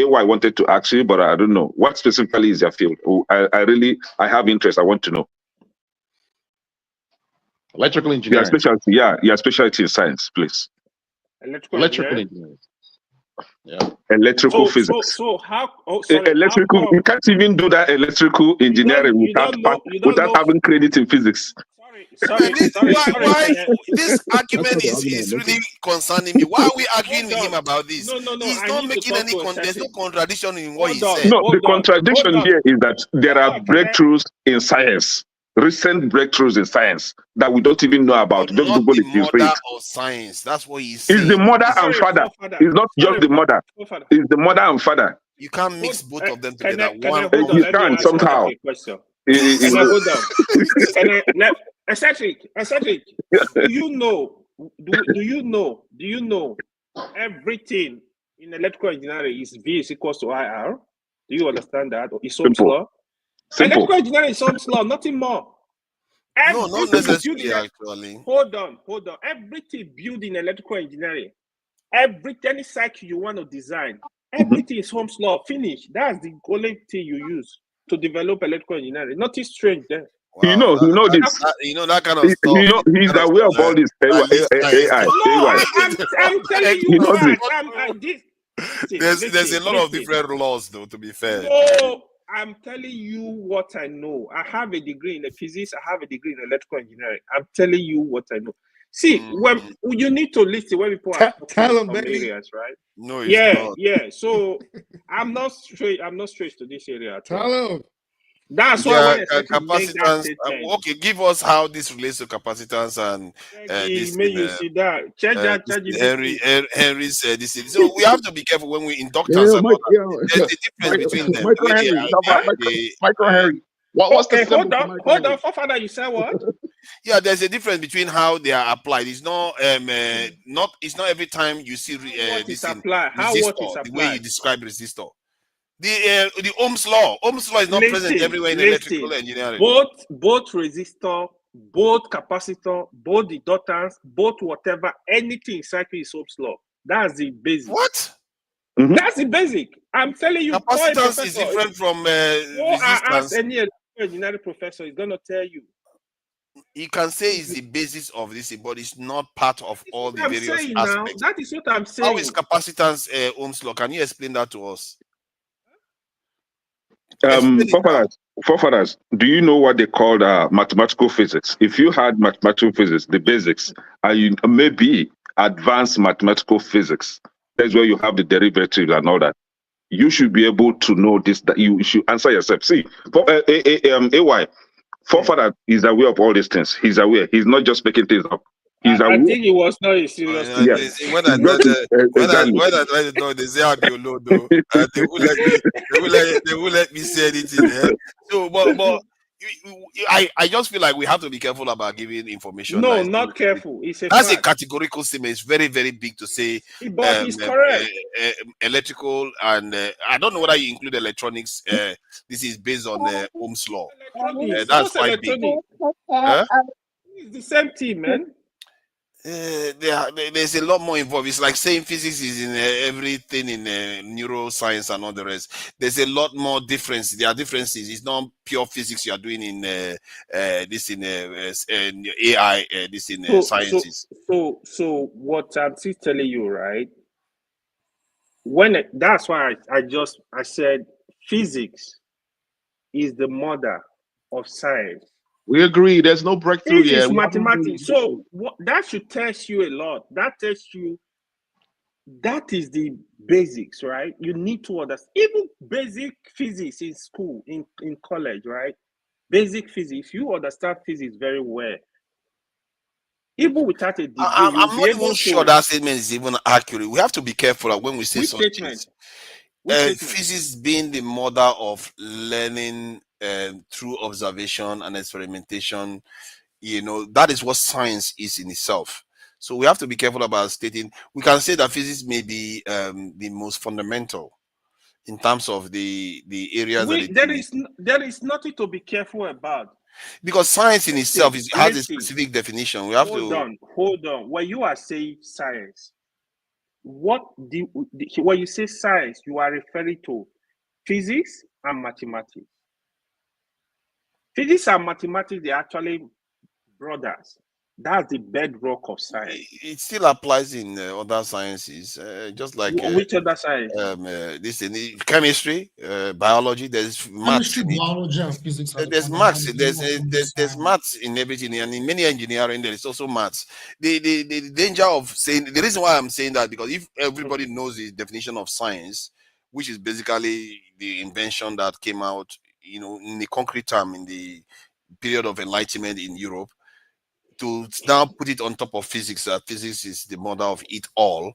wanted to ask you, but I don't know what specifically is your field. I have interest. I want to know. Electrical engineering. Your specialty in science, please. Electrical engineering. Yeah. Electrical physics. So how? Oh, sorry. Electrical. How come, you can't even do that electrical engineering without having credit in physics. Sorry. Why this argument is really concerning me? Why are we arguing with him about this? No. He's I not need to making talk any to a there's no certain- contradiction in what he Hold on. said. No, the Hold on. contradiction Hold on. here is that there are Hold on, can I- breakthroughs in science, recent breakthroughs in science that we don't even know about. But Just not Google the it, you mother see. of science. That's what he's It's saying. the mother and Sorry, father. forefather. It's not just the mother. Forefather. It's the mother and father. You can't mix both of them Can together. I One hold on? You Let me can ask somehow. a question. Can I hold on? Can I let Eccentric? Do you know everything in electrical engineering is V is equals to IR? Do you understand that? Or is Ohm's law? Electrical engineering is Ohm's law, nothing more. No, not necessarily actually. Hold on. Everything built in electrical engineering, any cycle you want to design, everything is Ohm's law. Finish. That's the only thing you use to develop electrical engineering. Nothing strange there. Wow, you know this. that kind of stuff. He's aware of all this AI. I'm telling you, You know this. There's a lot of different laws, though. To be fair. No, I'm telling you what I know. I have a degree in physics. I have a degree in electrical engineering. I'm telling you what I know. See, when you need to listen when people are talking in some areas, right? No, it's not. So I'm not straight. I'm not straight to this area at all. Tell him. That's why when I capacitance. Okay, give us how this relates to capacitance and this. You see that? Check that. Henry's this. So we have to be careful when we inductors. There's a difference between them. Micro Henry. What's the hold on, Father. You said what? Yeah, there's a difference between how they are applied. It's not it's not every time you see this applied. How resistor, what is applied? the way you describe resistor. The Ohm's law is not present everywhere in electrical engineering. Both resistor, both capacitor, both the inductance, both whatever, anything cycle is Ohm's law. That's the basic. What? That's the basic. I'm telling you. Capacitance is different from resistance. Ask any electrical engineering professor is gonna tell you. You can say it's the basis of this, but it's not part of all the various aspects. Now. That is what I'm saying. How is capacitance Ohm's law? Can you explain that to us? Forefathers, do you know what they call mathematical physics? If you had mathematical physics, the basics, and you maybe advanced mathematical physics, that's where you have the derivatives and all that. You should be able to know this. That you should answer yourself. See, AY, Forefather is aware of all these things. He's aware. He's not just making things up. I think it was not a serious thing. Yes. When I try to talk, they say I'm your load, though. They will let me say anything. So, but I just feel like we have to be careful about giving information. No, not careful. That's a categorical statement. It's very, very big to say. But it's correct. Electrical and I don't know whether you include electronics. This is based on Ohm's law. That's quite big. It's the same thing, man. There's a lot more involved. It's like saying physics is in everything in neuroscience and all the rest. There's a lot more difference. There are differences. It's not pure physics you are doing in this in AI, this in sciences. So what I'm still telling you, right? That's why I said physics is the mother of science. We agree. There's no breakthrough yet. It's mathematics. So that should test you a lot. That tells you that is the basics, right? You need to understand even basic physics in school, in college, right? Basic physics. You understand physics very well. Even without a degree, I'm not even sure that statement is even accurate. We have to be careful when we say such things. Physics being the mother of learning through observation and experimentation, that is what science is in itself. So we have to be careful about stating. We can say that physics may be the most fundamental in terms of the areas there is nothing to be careful about, because science in itself has a specific definition. We have hold on. When you are saying science, when you say science, you are referring to physics and mathematics. Physics and mathematics, they're actually brothers. That's the bedrock of science. It still applies in other sciences, just like Which other science? this in chemistry, biology. There's maths Chemistry, in it. biology, and physics are the There's maths. fundamental of the There's science. maths in everything, and in many engineering there is also maths. The danger of saying, the reason why I'm saying that, because if everybody knows the definition of science, which is basically the invention that came out, in the concrete term in the period of enlightenment in Europe, to now put it on top of physics, physics is the mother of it all.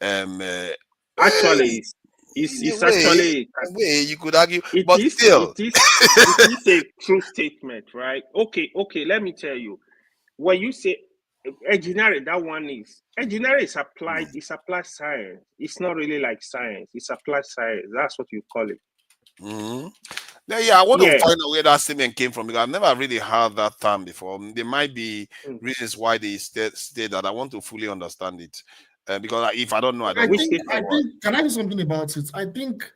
Actually, it's actually you could argue, it but is still, it is a true statement, right? Okay, let me tell you. When you say engineering, that one is engineering is applied. It's applied science. It's not really like science. It's applied science. That's what you call it. Yeah, I want to find out where that statement came from, because I've never really heard that term before. There might be reasons why they state that. I want to fully understand it, because if I don't know, I don't know. I think, can I do something about it? I think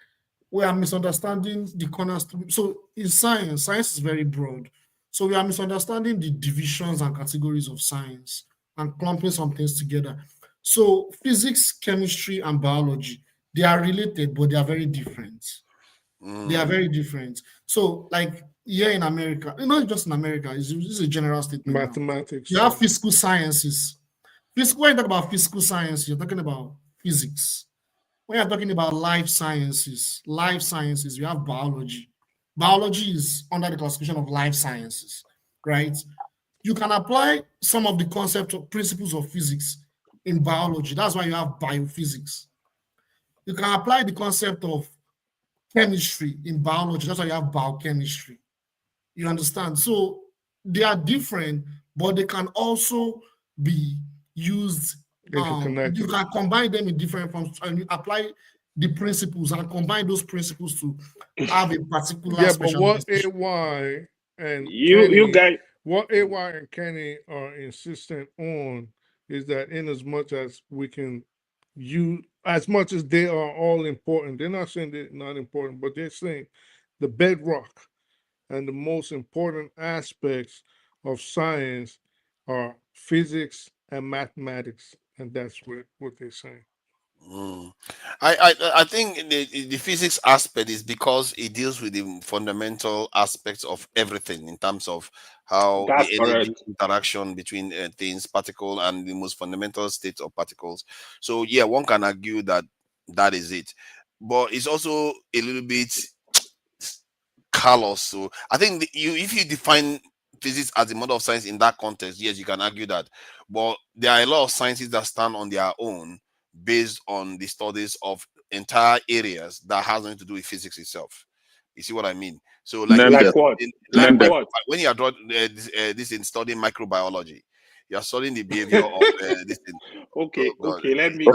we are misunderstanding the cornerstone. So in science is very broad. So we are misunderstanding the divisions and categories of science and clumping some things together. So physics, chemistry, and biology, they are related, but they are very different. They are very different. So, like here in America, not just in America, this is a general statement. Mathematics. You have physical sciences. When you talk about physical science, you're talking about physics. When you're talking about life sciences, you have biology. Biology is under the classification of life sciences, right? You can apply some of the concepts of principles of physics in biology. That's why you have biophysics. You can apply the concept of chemistry in biology. That's why you have biochemistry. You understand? So they are different, but they can also be used. You can combine them in different forms, and you apply the principles and combine those principles to have a particular. Yeah, but what AY and you guys, what AY and Kenny are insistent on is that in as much as we can use, as much as they are all important, they're not saying they're not important, but they're saying the bedrock and the most important aspects of science are physics and mathematics, and that's what they're saying. I think the physics aspect is because it deals with the fundamental aspects of everything in terms of how That's the energy correct. interaction between things, particle, and the most fundamental states of particles. So yeah, one can argue that that is it, but it's also a little bit callous. So I think if you define physics as the mother of science in that context, yes, you can argue that. But there are a lot of sciences that stand on their own based on the studies of entire areas that has nothing to do with physics itself. You see what I mean? So like what? When you are this in studying microbiology, you are studying the behavior of this thing. Okay, let me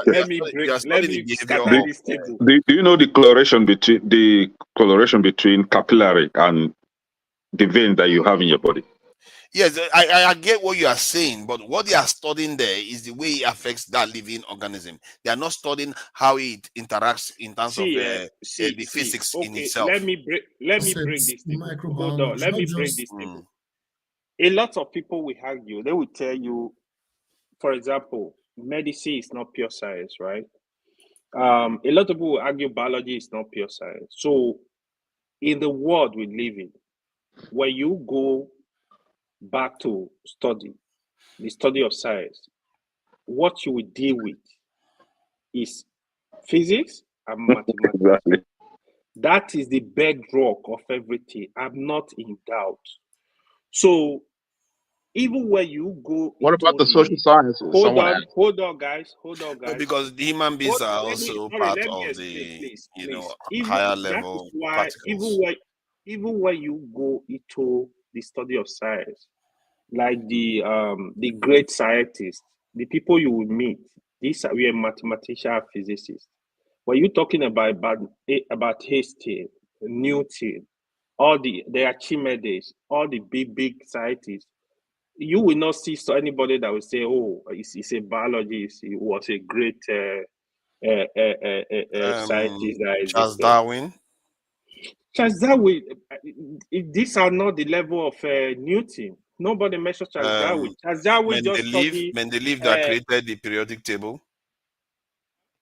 scatter this table. Do you know the correlation between capillary and the vein that you have in your body? Yes, I get what you are saying, but what they are studying there is the way it affects that living organism. They are not studying how it interacts in terms of the physics in itself. Let me break this table. Hold on, let me break this table. A lot of people will argue. They will tell you, for example, medicine is not pure science, right? A lot of people will argue biology is not pure science. So, in the world we live in, when you go back to the study of science, what you will deal with is physics and mathematics. Exactly. That is the bedrock of everything. I'm not in doubt. So even when you go, what about the social sciences? Hold on, guys. Because the human beings are also part of the higher level particles. Even when you go into the study of science, like the great scientists, the people you will meet, these are mathematician, physicists. When you're talking about Einstein, Newton, all the Archimedes, all the big scientists, you will not see anybody that will say, "Oh, he's a biologist. He was a great scientist." Charles Darwin. Charles Darwin. These are not the level of Newton. Nobody mentions Charles Darwin. Charles Darwin just studied Mendeleev that created the periodic table.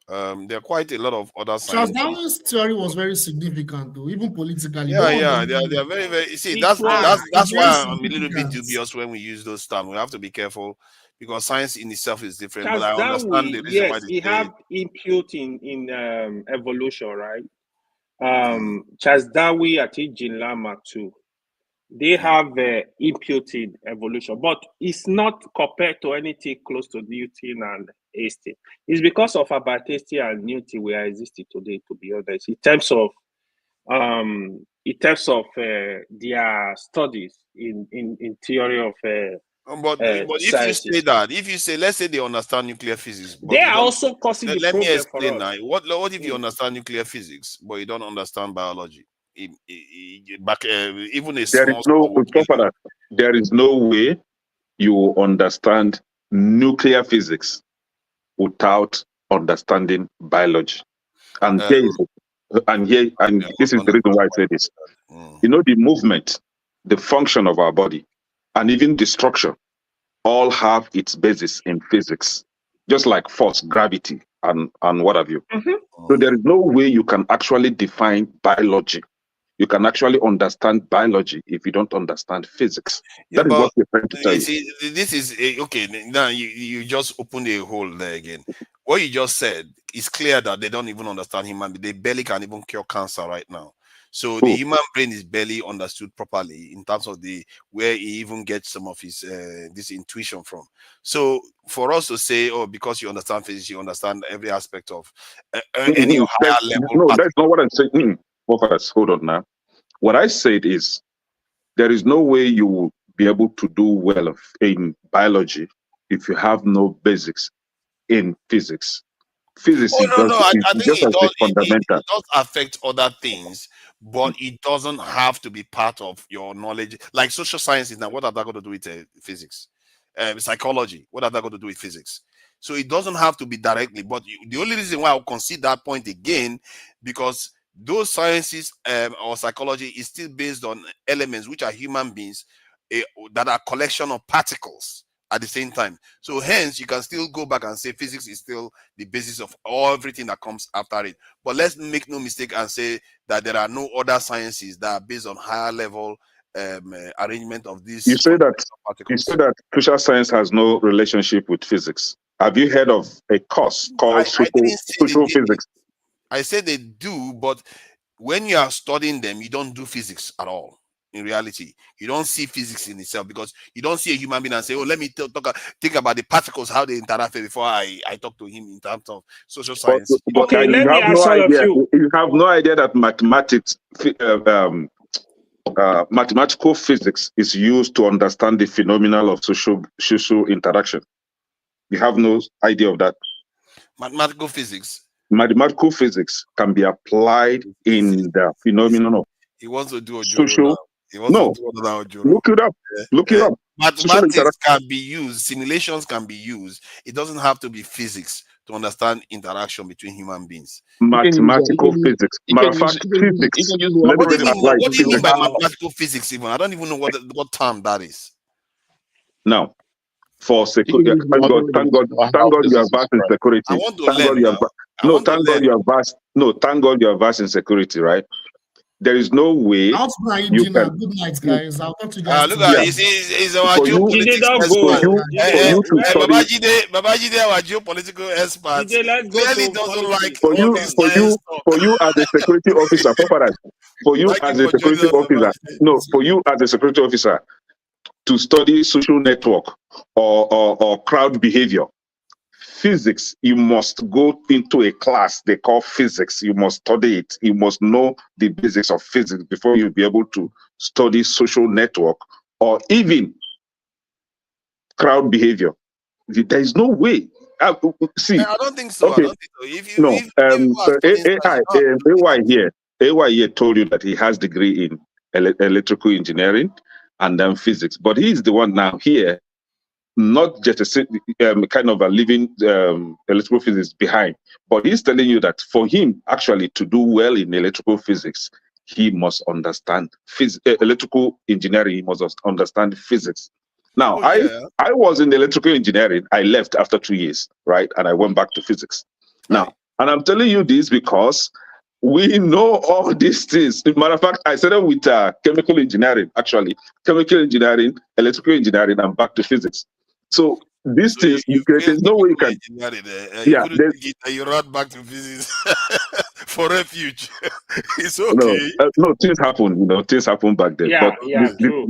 There are quite a lot of other Charles scientists. Darwin's theory was very significant, though, even politically. Yeah, they are very, very. You see, that's why I'm a little bit dubious when we use those terms. We have to be careful because science in itself is different. Charles but I Darwin, understand the reason why yes, they he say had input in evolution, right? Charles Darwin, I think Jean Lama too. They have input in evolution, but it's not compared to anything close to Newton and Einstein. It's because of about Einstein and Newton we are existing today, to be honest. In terms of their studies in theory of but if you say that, if you say, let's say they understand nuclear physics, but they are also causing the let me problem explain for us. now. What if you understand nuclear physics, but you don't understand biology? Even a there is no way you understand nuclear physics without understanding biology. And this is the reason why I say this. You know, the movement, the function of our body, and even the structure all have its basis in physics, just like force, gravity, and what have you. So there is no way you can actually define biology. You can actually understand biology if you don't understand physics. Yeah, that is what we're trying to tell you. See, this is okay. Now you just opened a hole there again. What you just said is clear that they don't even understand human. They barely can even cure cancer right now. So the human brain is barely understood properly in terms of where he even gets some of his this intuition from. So for us to say, oh, because you understand physics, you understand every aspect of any higher level. No, that's not what I'm saying. Hold on now. What I said is there is no way you will be able to do well in biology if you have no basics in physics. Physics I think just as fundamental. it does affect other things, but it doesn't have to be part of your knowledge. Like social sciences now, what are they going to do with physics? Psychology, what are they going to do with physics? So it doesn't have to be directly, but the only reason why I'll concede that point again, because those sciences or psychology is still based on elements which are human beings that are a collection of particles at the same time. So hence you can still go back and say physics is still the basis of everything that comes after it. But let's make no mistake and say that there are no other sciences that are based on higher level arrangement of these. You say that social science has no relationship with physics. Have you heard of a course called social physics? I say they do, but when you are studying them, you don't do physics at all. In reality, you don't see physics in itself because you don't see a human being and say, oh, let me think about the particles, how they interact before I talk to him in terms of social science. Okay, let me ask all of you. You have no idea that mathematical physics is used to understand the phenomenon of social interaction. You have no idea of that. Mathematical physics can be applied in the phenomenon of he wants to do a social. Look it up. Look it up. Mathematics can be used. Simulations can be used. It doesn't have to be physics to understand interaction between human beings. Mathematical physics. Matter of fact, physics. What do you mean by mathematical physics? Even I don't even know what term that is. Now, for security, thank God you are vast in security. I want to learn. Thank God you are vast in security, right? There is no way you can. Good night, guys. I'll talk to you guys. Look at he's our geopolitics expert. Babajide, our geopolitical expert, clearly doesn't like for you as a security officer. For you as a security officer, to study social network or crowd behavior. Physics, you must go into a class they call physics. You must study it. You must know the basics of physics before you'll be able to study social network or even crowd behavior. There is no way. I don't think so. Okay. AY here told you that he has degree in electrical engineering and then physics, but he's the one now here, not just a kind of a living electrical physics behind, but he's telling you that for him actually to do well in electrical physics, he must understand electrical engineering. He must understand physics. Now, I was in electrical engineering. I left after 2 years, right? And I went back to physics. Now, and I'm telling you this because we know all these things. As a matter of fact, I started with chemical engineering, actually. Chemical engineering, electrical engineering, and back to physics. So these things, there's no way you can... You couldn't take it, you ran back to physics for refuge. It's okay. No, things happen. You know, things happen back then. Yeah, But true.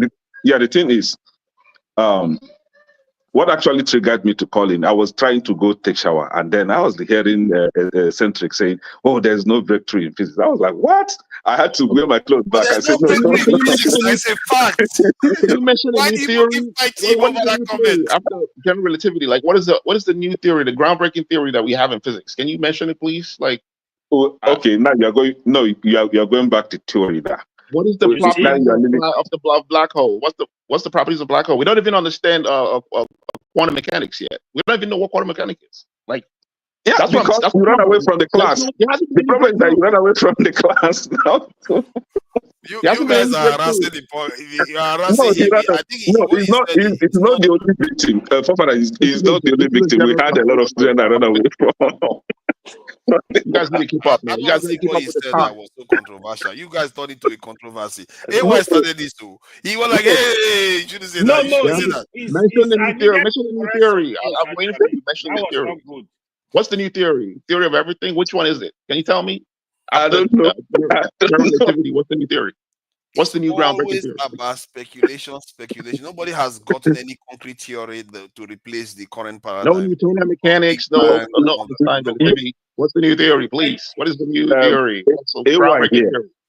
the thing is, what actually triggered me to call in, I was trying to go take shower, and then I was hearing Centric saying, "Oh, there's no breakthrough in physics." I was like, "What?" I had to wear my clothes back. I said, "No, it's a fact." Can you mention a new theory? What is the new theory after general relativity? Like, what is the new theory, the groundbreaking theory that we have in physics? Can you mention it, please? Like, okay, now you're going. No, you're going back to theory now. What is the properties of the black hole? What's the properties of black hole? We don't even understand quantum mechanics yet. We don't even know what quantum mechanics is. Like, yeah, that's because you run away from the class. The problem is that you run away from the class now. You guys are harassing the point. You are harassing him. I think it's not the only victim. Fafana is not the only victim. We had a lot of students that ran away from. You guys need to keep up, man. You guys need to keep up with the time. That was so controversial. You guys turned it to a controversy. AY started this too. He was like, "Hey, you shouldn't say that." Mention the new theory. Mention the new theory. I'm waiting for you. Mention the theory. What's the new theory? Theory of everything? Which one is it? Can you tell me? I don't know. Relativity. What's the new theory? What's the new groundbreaking theory? About speculation. Nobody has gotten any concrete theory to replace the current paradigm. No Newtonian mechanics. No relativity. What's the new theory, please? What is the new theory?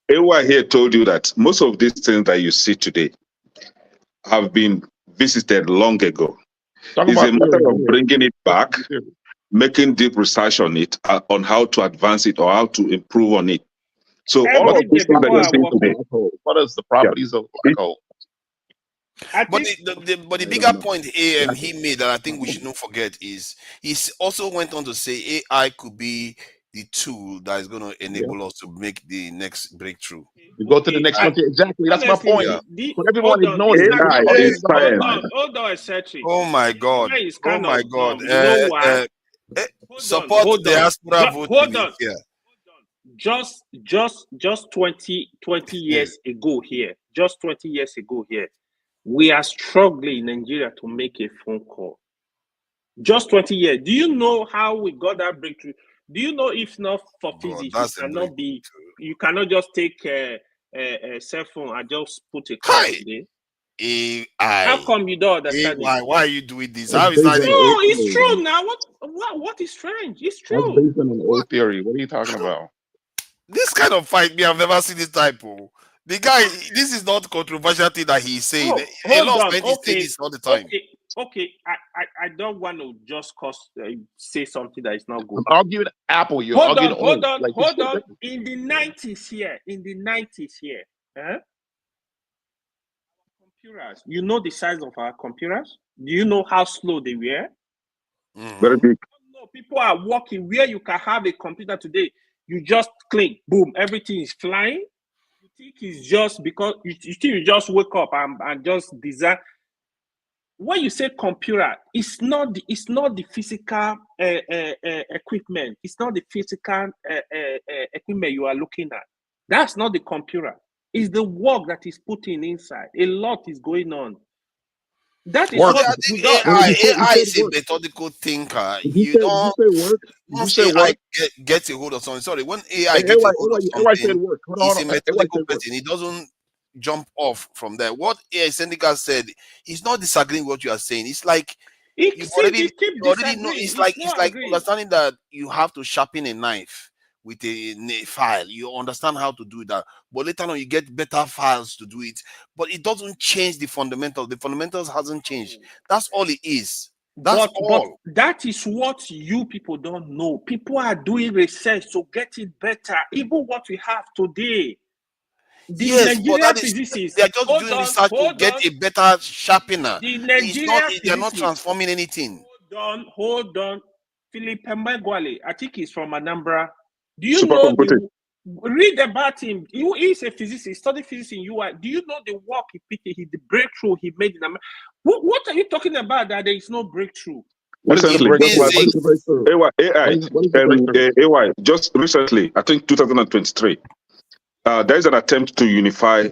AY here told you that most of these things that you see today have been visited long ago. It's a matter of bringing it back, making deep research on it, on how to advance it or how to improve on it. So all of these things that you're seeing today. What is the properties of black hole? But the bigger point he made that I think we should not forget is he also went on to say AI could be the tool that is going to enable us to make the next breakthrough. We go to the next frontier. Exactly. That's my point. But everyone ignores it. Hold on a second. Oh my God. Oh my God. Support the diaspora vote. Hold on. Just 20 years ago here. Just 20 years ago here. We are struggling in Nigeria to make a phone call. Just 20 years. Do you know how we got that breakthrough? Do you know if not for physics, you cannot just take a cell phone and just put a call today? AI. How come you don't understand AI, why are you doing this? No, it's true now. What is strange? It's true. That's based on an old theory. What are you talking about? This kind of fight, me, I've never seen this type of. The guy, this is not controversial thing that he's saying. A lot of men say this all the time. Okay. I don't want to just say something that is not good. I'm arguing Apple. You're hold arguing on. In the 90s here, computers. You know the size of our computers? Do you know how slow they were? Very big. No, people are working where you can have a computer today. You just click, boom, everything is flying. You think it's just because you think you just wake up and just design. When you say computer, it's not the physical equipment. It's not the physical equipment you are looking at. That's not the computer. It's the work that is put in inside. A lot is going on. That is what AI is a methodical thinker. You don't once AI gets a hold of something. Sorry, when AI gets a hold of something, he's a methodical person. He doesn't jump off from there. What AI Seneca said, he's not disagreeing with what you are saying. It's like you already know. It's like understanding that you have to sharpen a knife with a file. You understand how to do that, but later on you get better files to do it, but it doesn't change the fundamentals. The fundamentals hasn't changed. That's all it is. That's all. But that is what you people don't know. People are doing research to get it better. Even what we have today. Yes, but they are just doing research to get a better sharpener. They are not transforming anything. Hold on. Philip Mbegwale, I think he's from Anambra. Do you know Read about him. He's a physicist. He studied physics in UI. Do you know the work the breakthrough he made in America? What are you talking about that there is no breakthrough? Recently, AY, just recently, I think 2023, there is an attempt to unify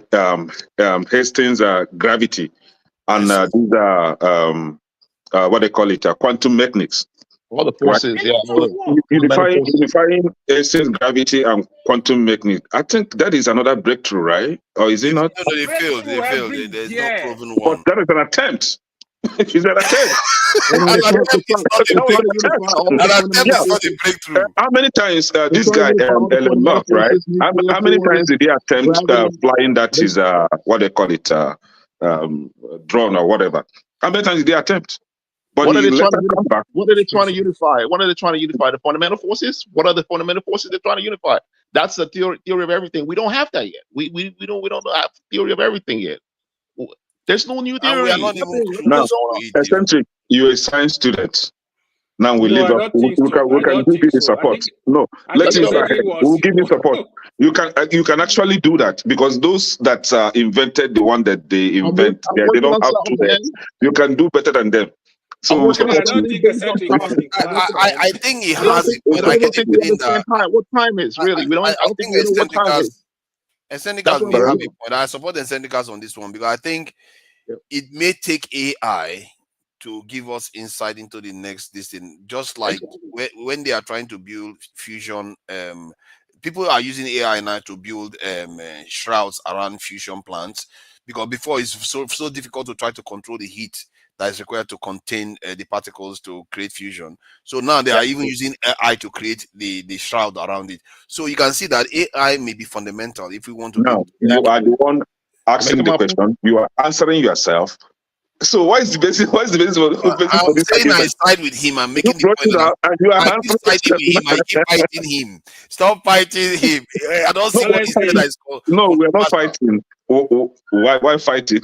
Hastings gravity and these what they call it, quantum mechanics. All the forces, unifying Hastings gravity and quantum mechanics. I think that is another breakthrough, right? Or is it not? No, they failed. They failed. There's no proven one. But that is an attempt. It's an attempt. How many times this guy Elon Musk, right? How many times did he attempt flying that is what they call it, drone or whatever? How many times did he attempt? But what are they trying to unify? What are they trying to unify? The fundamental forces? What are the fundamental forces they're trying to unify? That's the theory of everything. We don't have that yet. We don't have theory of everything yet. There's no new theory. We are not even now, essentially, you're a science student. Now we live up. We can give you the support. Let him go ahead. We'll give you support. You can actually do that because those that invented the one that they invent, they don't have to. You can do better than them. So I think he has it. But I get it. What time is really? We don't. I don't think we know what time is. Ensendicas may have a point. I support Ensendicas on this one because I think it may take AI to give us insight into the next thing. Just like when they are trying to build fusion, people are using AI now to build shrouds around fusion plants because before it's so difficult to try to control the heat that is required to contain the particles to create fusion. So now they are even using AI to create the shroud around it. So you can see that AI may be fundamental if we want to. No, you are the one asking the question. You are answering yourself. So what is the basis? What is the basis for this? I'm saying I side with him. I'm making the point. And you are siding with him. I keep fighting him. Stop fighting him. I don't see what he said. No, we are not fighting. Why fighting?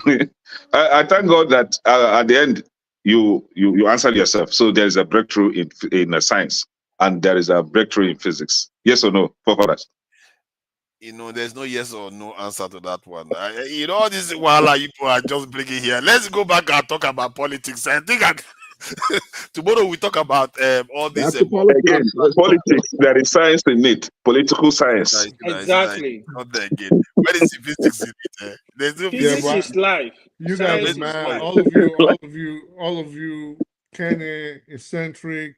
I thank God that at the end you answered yourself. So there is a breakthrough in science, and there is a breakthrough in physics. Yes or no, for others? There's no yes or no answer to that one. All this while people are just bringing here. Let's go back and talk about politics. I think tomorrow we talk about all this. Again, politics. There is science in it. Political science. Exactly. Not there again. Where is the physics in it? There's no physics is life. You guys, man. All of you, Kenny, Eccentric,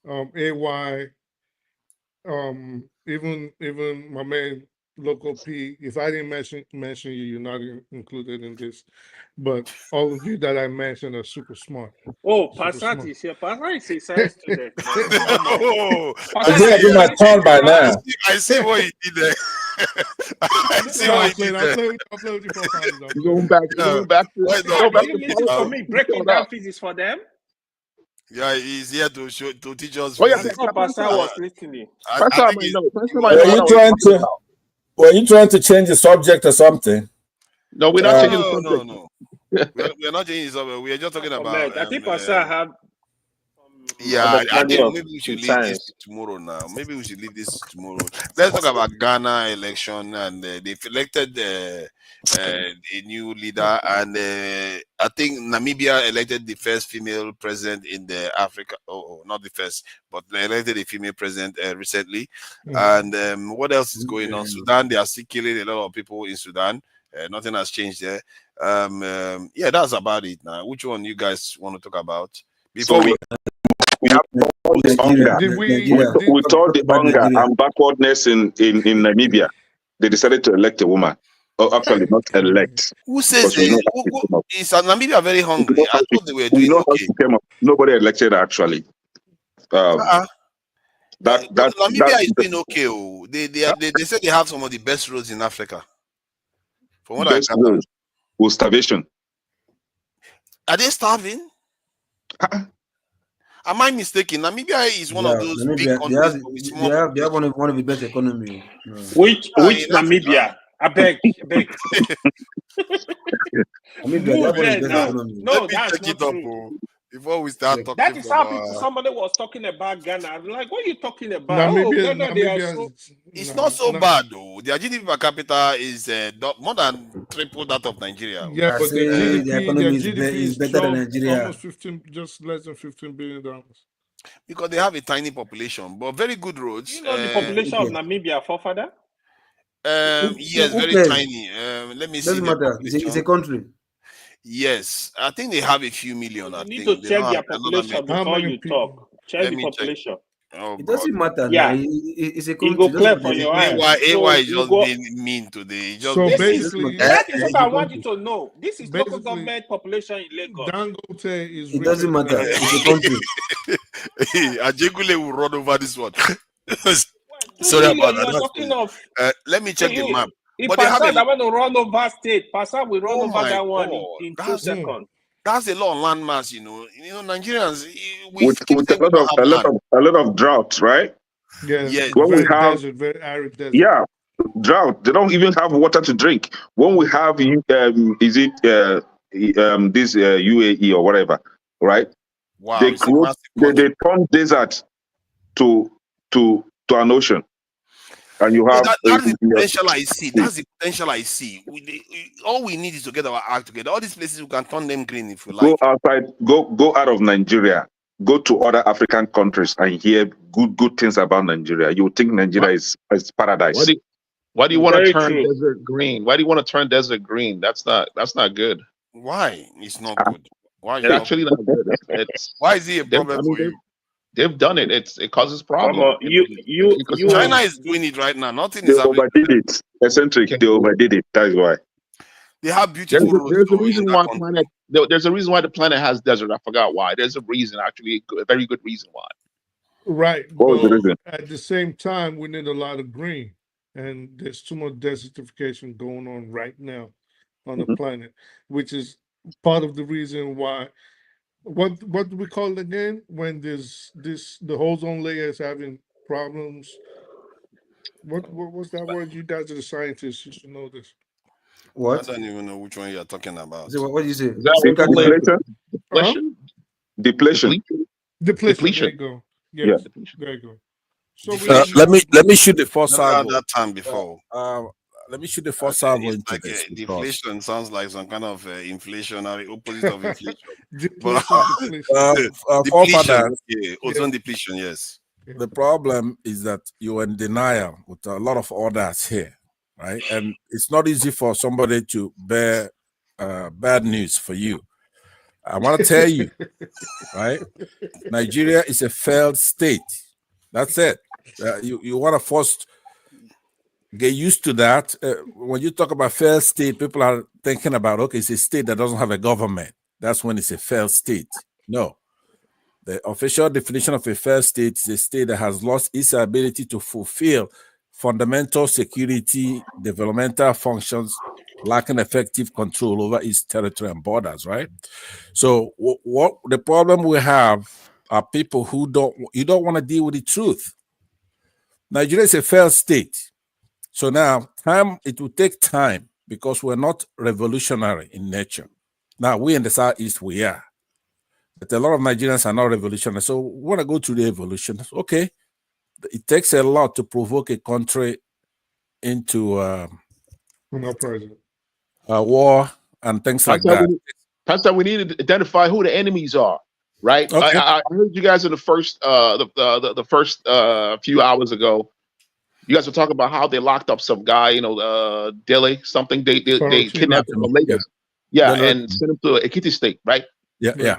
AY. Even my man Local P. If I didn't mention you, you're not included in this. But all of you that I mentioned are super smart. Oh, Passat is here. Passat is a science student. I think I do my turn by now. I see what you did there. I see what you did there. I'll play with you for Going back to for me, breaking down physics for them. Yeah, he's here to teach us. I thought Pastor was listening. Were you trying to change the subject or something? No, we're not changing the subject. No. We're not changing the subject. We are just talking about. I think Pastor had. Yeah, I think maybe we should leave this tomorrow now. Maybe we should leave this tomorrow. Let's talk about Ghana election, and they've elected a new leader, and I think Namibia elected the first female president in the Africa. Oh, not the first, but they elected a female president recently. And what else is going on? Sudan, they are still killing a lot of people in Sudan. Nothing has changed there. Yeah, that's about it now. Which one you guys want to talk about before we have all the hunger. With all the hunger and backwardness in Namibia, they decided to elect a woman. Oh, actually, not elect. Who says this? Is Namibia very hungry? I thought they were doing okay. Nobody elected actually. Namibia is doing okay. They said they have some of the best roads in Africa. From what I gather. With starvation. Are they starving? Am I mistaken? Namibia is one of those big countries. They have one of the best economy. Which Namibia? I beg. Namibia, they have one of the best economy. No, that's not true. Before we start talking, that is how somebody was talking about Ghana. I'm like, what are you talking about? Namibia, Ghana, they are so... It's not so bad though. Their GDP per capita is more than triple that of Nigeria. Yeah, but the economy is, GDP is better than Nigeria. almost 15, just less than $15 billion. Because they have a tiny population, but very good roads. You know the population of Namibia, forefather? Yes, very tiny. Let me see. Doesn't matter. It's a country. Yes, I think they have a few million. You need to check their population before you talk. Check the population. Oh, it doesn't matter. Yeah, now. It's a country. it go clear for your eyes. AY is just being mean today. That is what I want you to know. This is local government population in Lagos. Dangote is. It doesn't matter. It's a country. Ajegule will run over this one. Sorry about that. Let me check the map. If Passat, I want to run over state. Passat will run over that one in 2 seconds. That's a lot of landmass, you know. Nigerians with a lot of drought, right? Yes. When we have desert, very arid desert. Yeah, drought. They don't even have water to drink. When we have this UAE or whatever, right? Wow, they turn desert to an ocean. And you have that's the potential I see. That's the potential I see. All we need is to get our act together. All these places we can turn them green if we like. Go outside, go out of Nigeria, go to other African countries and hear good things about Nigeria. You would think Nigeria is paradise. Why do you want to turn desert green? Why do you want to turn desert green? That's not good. Why? It's not good. Why? It's actually not good. Why is it a problem for you? They've done it. It causes problems. China is doing it right now. Nothing they is happening. Overdid it. Eccentric. They overdid it. That's why. They have beautiful roads. There's a reason why there's a reason why the planet has desert. I forgot why. There's a reason, actually, a very good reason why. Right. What was the reason? At the same time, we need a lot of green, and there's too much desertification going on right now on the planet, which is part of the reason why. What do we call it again when there's the ozone layer is having problems? What was that word? You guys are the scientists. You should know this. What? I don't even know which one you're talking about. So what do you say? Depletion. Depletion. There you go. Yes. There you go. So let me shoot the first salvo. That time before. Let me shoot the first salvo into like this. Deflation sounds like some kind of inflationary opposite of inflation. Ozone depletion, yes. The problem is that you're in denial with a lot of orders here, right? And it's not easy for somebody to bear bad news for you. I want to tell you, right? Nigeria is a failed state. That's it. You want to first get used to that. When you talk about failed state, people are thinking about, okay, it's a state that doesn't have a government. That's when it's a failed state. No. The official definition of a failed state is a state that has lost its ability to fulfill fundamental security, developmental functions, lacking effective control over its territory and borders, right? So what the problem we have are people who don't want to deal with the truth. Nigeria is a failed state. So now it will take time because we're not revolutionary in nature. Now we in the Southeast, we are. But a lot of Nigerians are not revolutionary. So we want to go through the evolution. Okay. It takes a lot to provoke a country into war and things like that. That's why we need to identify who the enemies are, right? Okay. I heard you guys in the first few hours ago. You guys were talking about how they locked up some guy, Delhi, something. They kidnapped him from Lagos. Yeah, and sent him to Ekiti State, right? Yeah.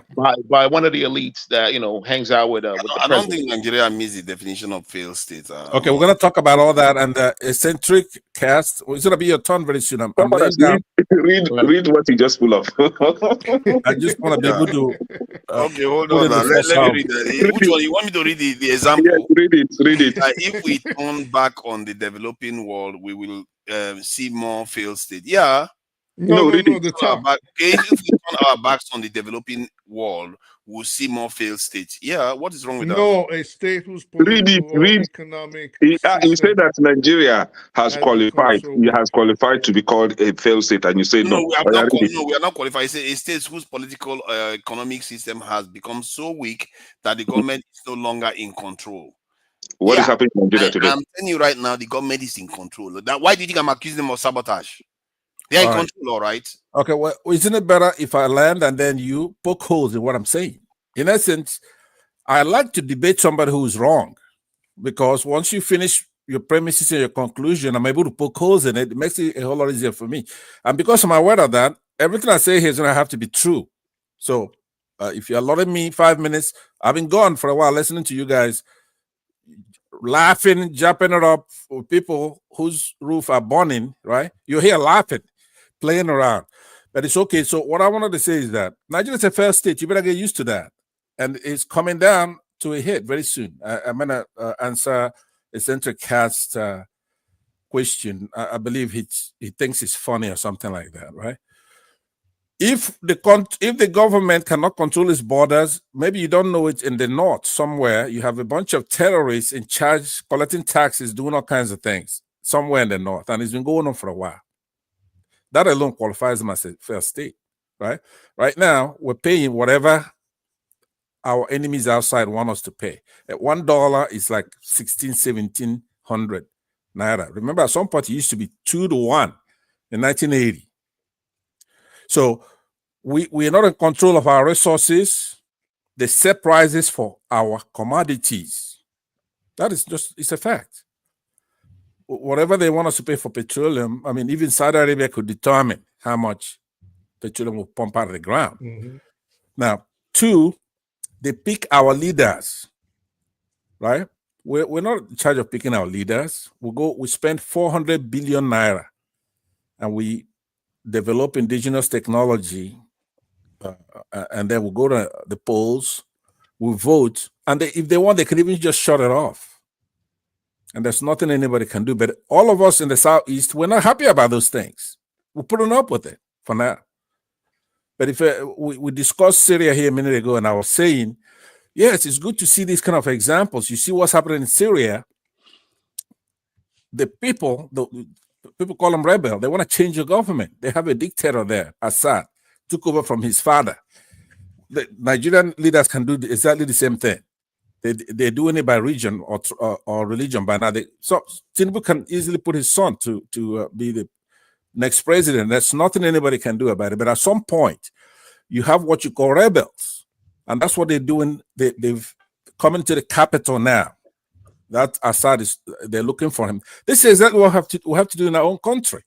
By one of the elites that hangs out with the president. I don't think Nigeria meets the definition of failed state. Okay, we're gonna talk about all that and the eccentric cast. It's gonna be your turn very soon. I'm laying down. Read what you just pull up. I just want to be able to. Okay, hold on. Let me read that. Which one you want me to read the example? Yes, read it. If we turn back on the developing world, we will see more failed state. Yeah. No, read it. the top. If we turn our backs on the developing world, we'll see more failed states. Yeah, what is wrong with that? No, a state whose Read political it. or Read. economic He system said that Nigeria has become qualified. so He weak. has qualified to be called a failed state, and you say No, no. we have Oh, yeah, not. read it. No, we are not qualified. It's a state whose political economic system has become so weak that the government is no longer in control. What is happening in Nigeria today? I'm telling you right now, the government is in control. Why do you think I'm accusing them of sabotage? They are in All right. control, all right? Okay, well, isn't it better if I land and then you poke holes in what I'm saying? In essence, I like to debate somebody who is wrong, because once you finish your premises and your conclusion, I'm able to poke holes in it. It makes it a whole lot easier for me. And because I'm aware of that, everything I say here is going to have to be true. So if you're allotting me 5 minutes, I've been gone for a while listening to you guys laughing, jumping it up for people whose roof are burning, right? You're here laughing, playing around. But it's okay. So what I wanted to say is that Nigeria is a fair state. You better get used to that. And it's coming down to a hit very soon. I'm going to answer a Central Cast question. I believe he thinks it's funny or something like that, right? If the government cannot control its borders, maybe you don't know it, in the north somewhere, you have a bunch of terrorists in charge, collecting taxes, doing all kinds of things somewhere in the north, and it's been going on for a while. That alone qualifies them as a fair state, right? Right now, we're paying whatever our enemies outside want us to pay. At $1 is like 1,700 naira. Remember, at some point it used to be 2 to 1 in 1980. So we are not in control of our resources. They set prices for our commodities. That is just, it's a fact. Whatever they want us to pay for petroleum, I mean, even Saudi Arabia could determine how much petroleum will pump out of the ground. Mm-hmm. Now, two, they pick our leaders, right? We're not in charge of picking our leaders. We spend 400 billion naira and we develop indigenous technology, and then we'll go to the polls, we'll vote, and if they want, they can even just shut it off. And there's nothing anybody can do. But all of us in the Southeast, we're not happy about those things. We're putting up with it for now. But if we discussed Syria here a minute ago, and I was saying, yes, it's good to see these kind of examples. You see what's happening in Syria. The people call them rebel. They want to change the government. They have a dictator there, Assad, took over from his father. The Nigerian leaders can do exactly the same thing. They're doing it by region or religion by now. So Tinubu can easily put his son to be the next president. There's nothing anybody can do about it. But at some point, you have what you call rebels. And that's what they're doing. They've come into the capital now. That Assad they're looking for him. This is exactly what we have to do in our own country.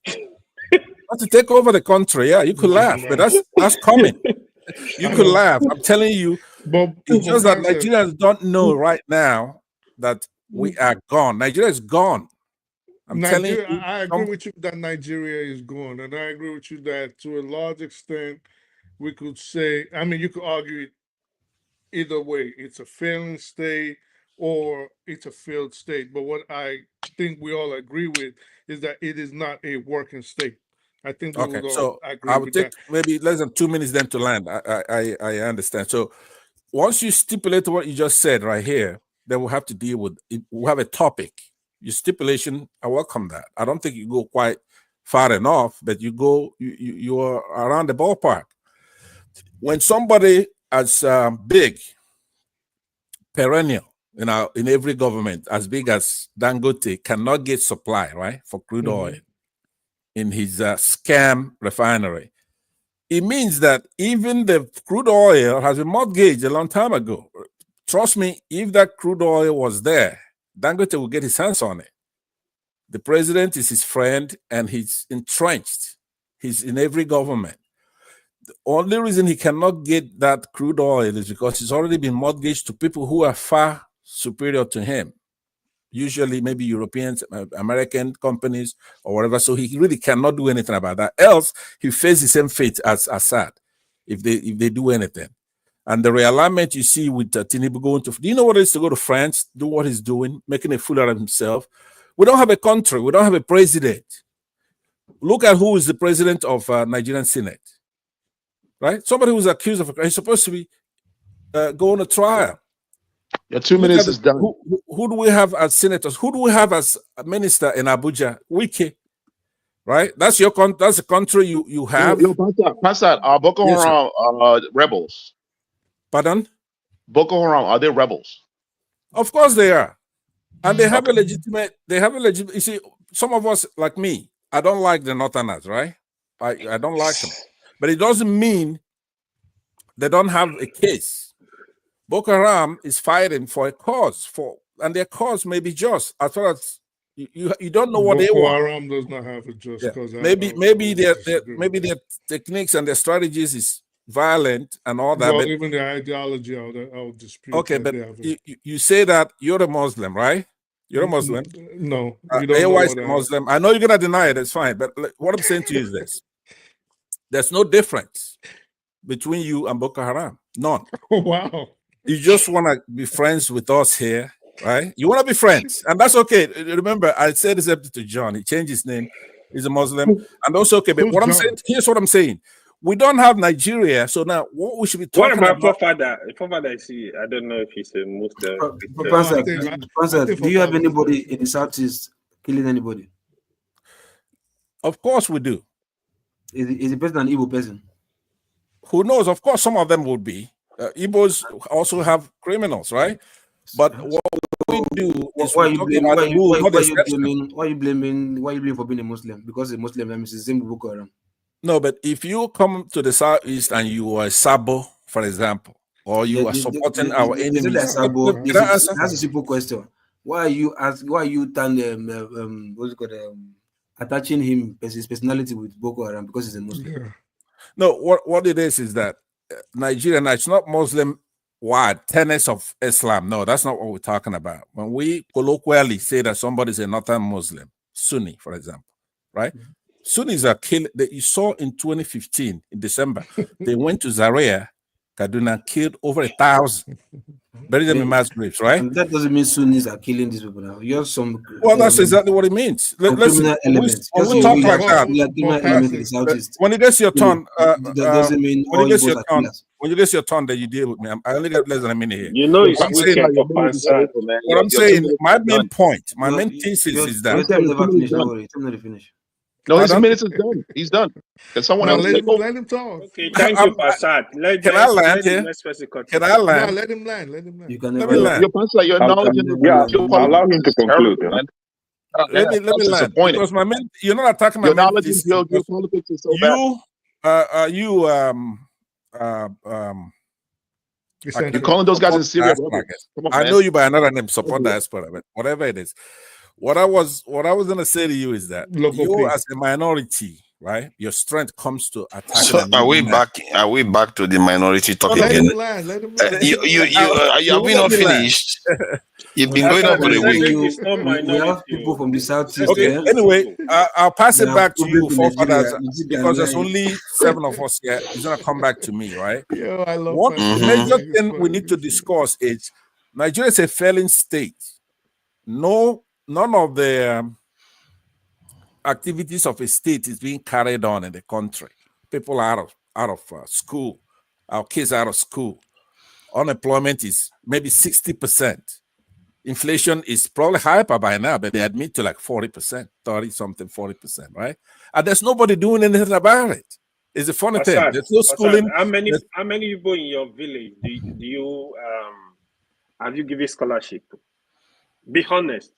Not to take over the country. Yeah, you could laugh, but that's coming. You could laugh. I'm telling you, it's just that Nigerians don't know right now that we are gone. Nigeria is gone. Telling you, I agree with you that Nigeria is gone, and I agree with you that to a large extent, we could say, I mean, you could argue it either way. It's a failing state or it's a failed state. But what I think we all agree with is that it is not a working state. I think we would all agree I would with take that. maybe less than 2 minutes then to land. I understand. So once you stipulate what you just said right here, then we'll have to deal with it. We'll have a topic. Your stipulation, I welcome that. I don't think you go quite far enough, but you are around the ballpark. When somebody as big, perennial, in every government, as big as Dangote cannot get supply, right, for crude oil in his scam refinery, it means that even the crude oil has been mortgaged a long time ago. Trust me, if that crude oil was there, Dangote will get his hands on it. The president is his friend and he's entrenched. He's in every government. The only reason he cannot get that crude oil is because it's already been mortgaged to people who are far superior to him. Usually maybe Europeans, American companies or whatever. So he really cannot do anything about that. Else he faces the same fate as Assad if they do anything. And the realignment you see with Tinubu going to, do you know what it is to go to France, do what he's doing, making a fool out of himself? We don't have a country. We don't have a president. look at who is the president of Nigerian Senate, right? Somebody who's accused of a crime. He's supposed to be going to trial. Your 2 minutes is done. Who do we have as senators? Who do we have as a minister in Abuja? Wiki, right? That's your that's the country you have. Pastor, are Boko Yes, Haram rebels? Pardon? Boko Haram, are they rebels? Of course they are. And they have a legitimate, you see, some of us, like me, I don't like the Northerners, right? I don't like them. But it doesn't mean they don't have a case. Boko Haram is fighting for a cause, and their cause may be just, as far as you don't know what they Boko want. Haram does not have a just cause. Maybe their techniques and their strategies is violent and all that. Well, but even the ideology, I'll dispute. okay, that but they have a- you say that you're a Muslim, right? You're a Muslim. No, you don't know AY is what a I- Muslim. I know you're gonna deny it. It's fine. But what I'm saying to you is this: there's no difference between you and Boko Haram. None. Oh, wow. You just want to be friends with us here, right? You want to be friends, and that's okay. Remember, I said this to John. He changed his name. He's a Muslim, and also okay. But what I'm saying, here's what I'm saying: we don't have Nigeria, so now what we should be What talking about about. forefather? See, I don't know if he's a Muslim. Pastor, do you have anybody in the southeast killing anybody? Of course we do. Is the person an Igbo person? Who knows? Of course, some of them would be. Igbos also have criminals, right? But what we do is Why we you talk blaming? about the rule, not the exception. Why you blaming for being a Muslim? Because a Muslim that means the same Boko Haram. No, but if you come to the southeast and you are Sabo, for example, or you are supporting our enemies, That's a simple question. Why are you attaching his personality with Boko Haram because he's a Muslim? No, what it is that Nigeria, now it's not Muslim wide tenets of Islam. No, that's not what we're talking about. When we colloquially say that somebody's a northern Muslim, Sunni, for example, right? Sunnis are killed. You saw in 2015 in December, they went to Zaria, Kaduna, killed over 1,000. Buried them in mass graves, right? And that doesn't mean Sunnis are killing these people now. You have some. Well, that's exactly what it means. Criminal elements. When we talk like that, when it gets your turn, doesn't mean when all it gets Igbos your are turn, killers. when you get your turn, that you deal with me. I only got less than a minute here. You know, it's What I'm saying, wicked for Pansan. what I'm saying, my main point, my main thesis is that. Your time never finished. Don't worry, time never finished. No, his minutes is done. He's done. Can someone No, else let take over? him talk. Okay, thank you, Pasad. Can I land here? Can I land? No, let him land. Let him land. You can Let never me land. Your Pastor, your knowledge in Yeah, the allow him to conclude. Let me land disappointing. because my main, you're not attacking my Your main knowledge in thesis. geopolitics is so bad. You're calling those guys in Syria rebels. Come on, I man. know you by another name, support diaspora, but whatever it is. What I was gonna say to you is that you as a minority, right? Your strength comes to attacking. So are we back to the minority talk Let again? him land, let him You have been not finished. You've been going on for a week. We have people from the southeast. Okay. Anyway, I'll pass it There are back to you, problems in forefathers, Nigeria. because there's only 7 of us here. It's gonna come back to me, right? Yo, I love One Pastor. major thing we need to discuss is Nigeria is a failing state. None of the activities of a state is being carried on in the country. People are out of school. Our kids are out of school. Unemployment is maybe 60%. Inflation is probably hyper by now, but they admit to like 40%, 30 something, 40%, right? And there's nobody doing anything about it. It's a funny thing. There's no schooling. How many people in your village do you have you given scholarship? Be honest.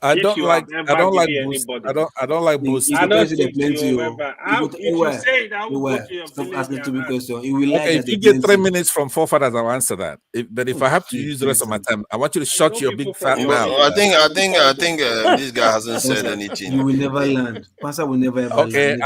I don't like boost. I don't like boosting. I don't think you ever. If you say that, I will go to your Stop village asking and too many ask. questions. You will like Okay, that if you they get 3 minutes from forefathers, I'll answer that. But if I have to use the rest of my time, I want you to shut your big fat mouth. I think this guy hasn't said anything. You will never land. Pastor will never ever Okay, land.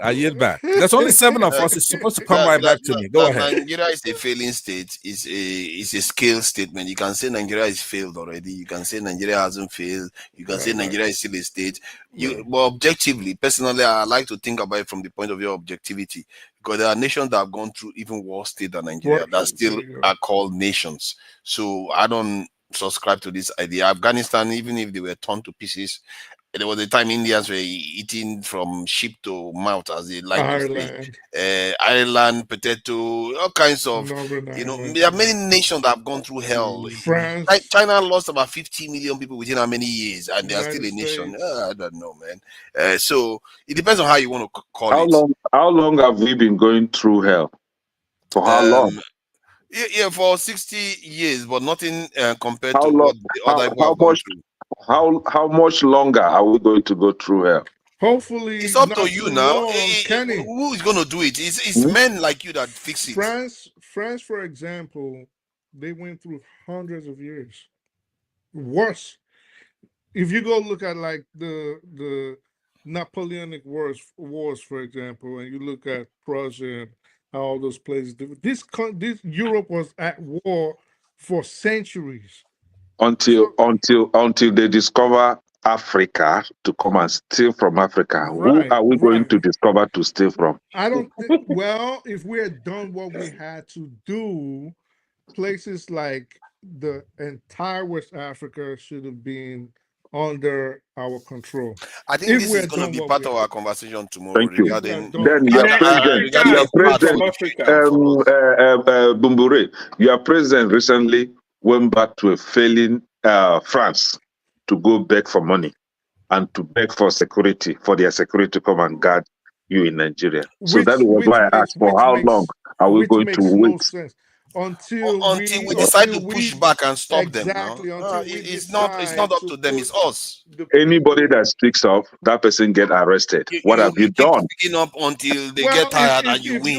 I yield back. There's only 7 of us. It's supposed to come right back to me. Go ahead. Nigeria is a failing state. It's a scale statement. You can say Nigeria is failed already. You can say Nigeria hasn't failed. You can say Nigeria is still a state. But objectively, personally, I like to think about it from the point of view of objectivity, because there are nations that have gone through even worse state than Nigeria that still are called nations. So I don't subscribe to this idea. Afghanistan, even if they were torn to pieces, there was a time Indians were eating from sheep to mouth, as they like to Ireland, say. Ireland, potato, all kinds of, Northern Ireland, there are many nations that have gone through hell. France, China lost about 50 million people within how many years, and they are still United a nation. States. I don't know, man. So it depends on how you want to call How it. long? How long have we been going through hell? For how long? Yeah, for 60 years, but nothing compared How to long? what the other people How have gone much? through. How much longer are we going to go through hell? Hopefully, It's up to not you too now. long, Kenny. Who is going to do it? It's men like you that fix it. France, for example, they went through hundreds of years. Worse, if you go look at like the Napoleonic wars, for example, and you look at Prussia and how all those places, this Europe was at war for centuries. Until they discover Africa to come and steal from Africa. Who Right, are we going right. to discover to steal from? I don't think. Well, if we had done what we had to do, places like the entire West Africa should have been under our control. I think If this we is had going to done be what part we of had our to. conversation tomorrow Thank you. regarding. Then your president, Bumbure, your president recently went back to a failing France to go beg for money and to beg for security, for their security to come and guard you in Nigeria. So that was why I asked, for how long are we going to no wait? sense until we decide to push back and stop them now. exactly until we It's not up to them, it's us. Anybody that speaks up, that person get arrested. What have you keep done? speaking up until they Well, get tired and you if win.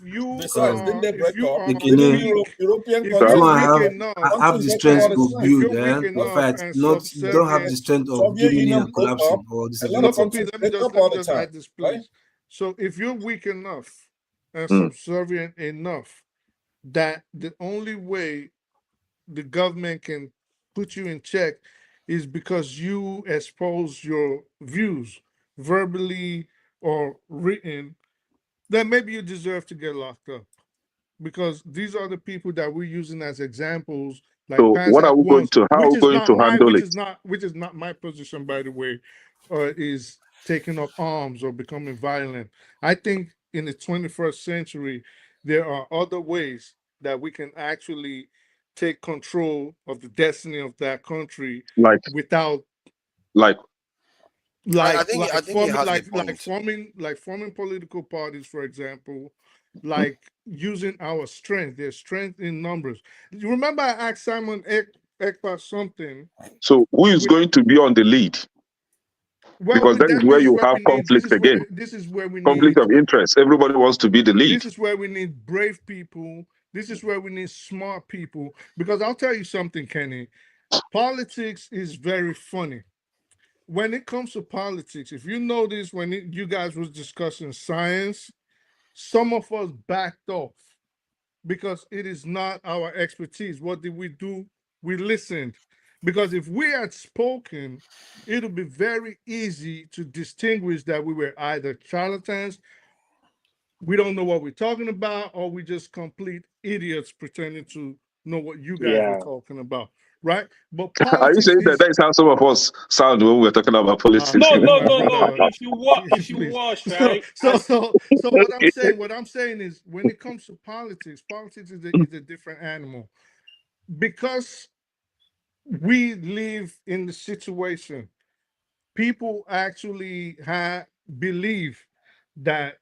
you Besides, are if you are Beginning, weak, if come you're and weak enough, have the strength to if build you're weak and enough fight. and Not you don't have the subservient. strength of giving in and collapsing or disability. Let me just add this, please. So if you're weak enough and subservient enough, that the only way the government can put you in check is because you expose your views verbally or written, then maybe you deserve to get locked up. Because these are the people that we're using as examples, like So past what are we going ones, to, how are we going to handle it? which is not my position, by the way, is taking up arms or becoming violent. I think in the 21st century, there are other ways that we can actually take control of the destiny of that country Like without I think he has a point. forming political parties, for example, like using our strength, their strength in numbers. You remember I asked Simon Ekpa something. So who is going to be on the lead? Well, Because that is where you have conflict again. This is where we Conflict need. of interest. Everybody wants to be the lead. This is where we need brave people. This is where we need smart people. Because I'll tell you something, Kenny. Politics is very funny. When it comes to politics, if you notice when you guys was discussing science, some of us backed off because it is not our expertise. What did we do? We listened. Because if we had spoken, it would be very easy to distinguish that we were either charlatans, we don't know what we're talking about, or we just complete idiots pretending to know what you guys were talking about. Right? But Are you saying that is how some of us sound when we're talking about politics? No. If you watch, right? So what I'm saying is, when it comes to politics is a different animal, because we live in the situation. People actually believe that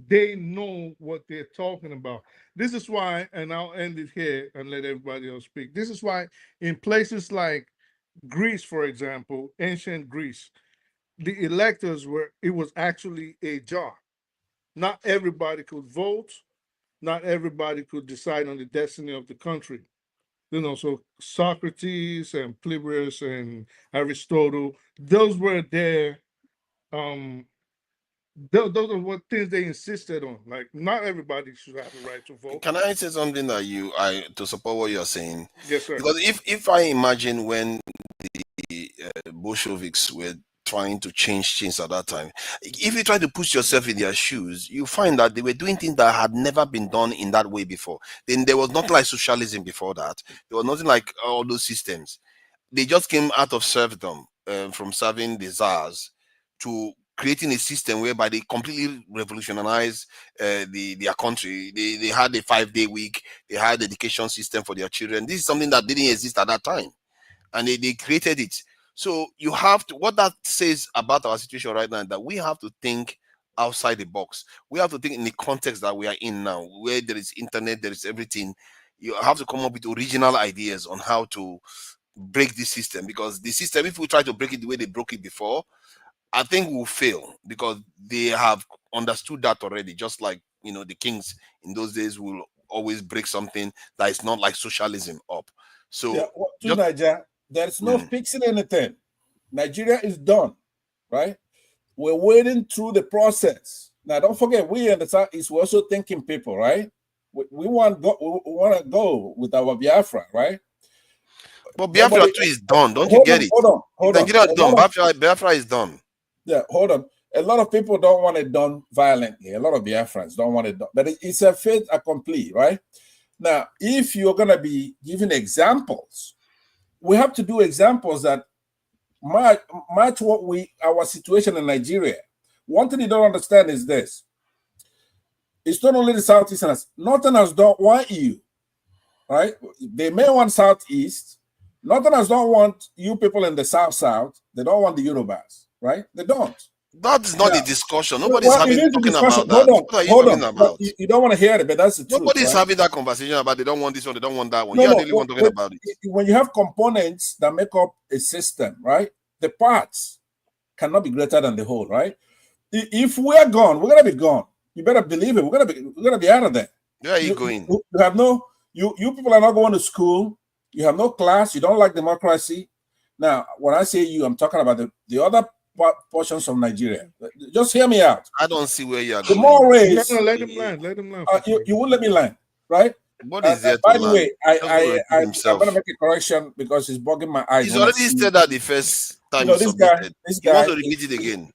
they know what they're talking about. This is why, and I'll end it here and let everybody else speak. This is why in places like Greece, for example, ancient Greece, the electors it was actually a jar. Not everybody could vote. Not everybody could decide on the destiny of the country. So Socrates and Plotinus and Aristotle, those were their those are what things they insisted on. Like, not everybody should have the right to vote. Can I say something that to support what you're saying? Yes, sir. Because if I imagine when the Bolsheviks were trying to change things at that time, if you try to put yourself in their shoes, you find that they were doing things that had never been done in that way before. Then there was nothing like socialism before that. There was nothing like all those systems. They just came out of serfdom. from serving the czars to creating a system whereby they completely revolutionized their country. They had a 5-day week. They had education system for their children. This is something that didn't exist at that time, and they created it. So you have to, what that says about our situation right now, that we have to think outside the box. We have to think in the context that we are in now, where there is internet, there is everything. You have to come up with original ideas on how to break this system, because the system, if we try to break it the way they broke it before, I think we'll fail, because they have understood that already. Just like, you know, the kings in those days will always break something that is not like socialism up. So Yeah, to Nigeria, there's no fixing anything. Nigeria is done, right? We're wading through the process. Now, don't forget, we in the Southeast, we're also thinking people, right? We want to go with our Biafra, right? But Biafra too is done. Don't you get it? Hold on. Nigeria is done. Biafra is done. Yeah, hold on. A lot of people don't want it done violently. A lot of Biafrans don't want it done. But it's a fait accompli, right? Now, if you're going to be giving examples, we have to do examples that match our situation in Nigeria. One thing you don't understand is this. It's not only the Southeasterners. Northerners don't want you, right? They may want Southeast. Northerners don't want you people in the South. They don't want the Yorubas, right? They don't. That is not the discussion. Nobody's talking about that. Hold What are you talking about? You don't want to hear it, but that's the truth. Nobody's right? having that conversation about they don't want this one, they don't want that one. You're the only one talking about it. When you have components that make up a system, right? The parts cannot be greater than the whole, right? If we're gone, we're gonna be gone. You better believe it. We're gonna be out of there. Where are you going? You have you people are not going to school. You have no class. You don't like democracy. Now, when I say you, I'm talking about the other portions of Nigeria. Just hear me out. I don't see where you are the going. More ways. No, let him land. Let him land. You won't let me land, right? What is there by to the land? way, I'm going to make a correction because it's bugging my eyes. He's already said that the first time this guy he wants to repeat it again.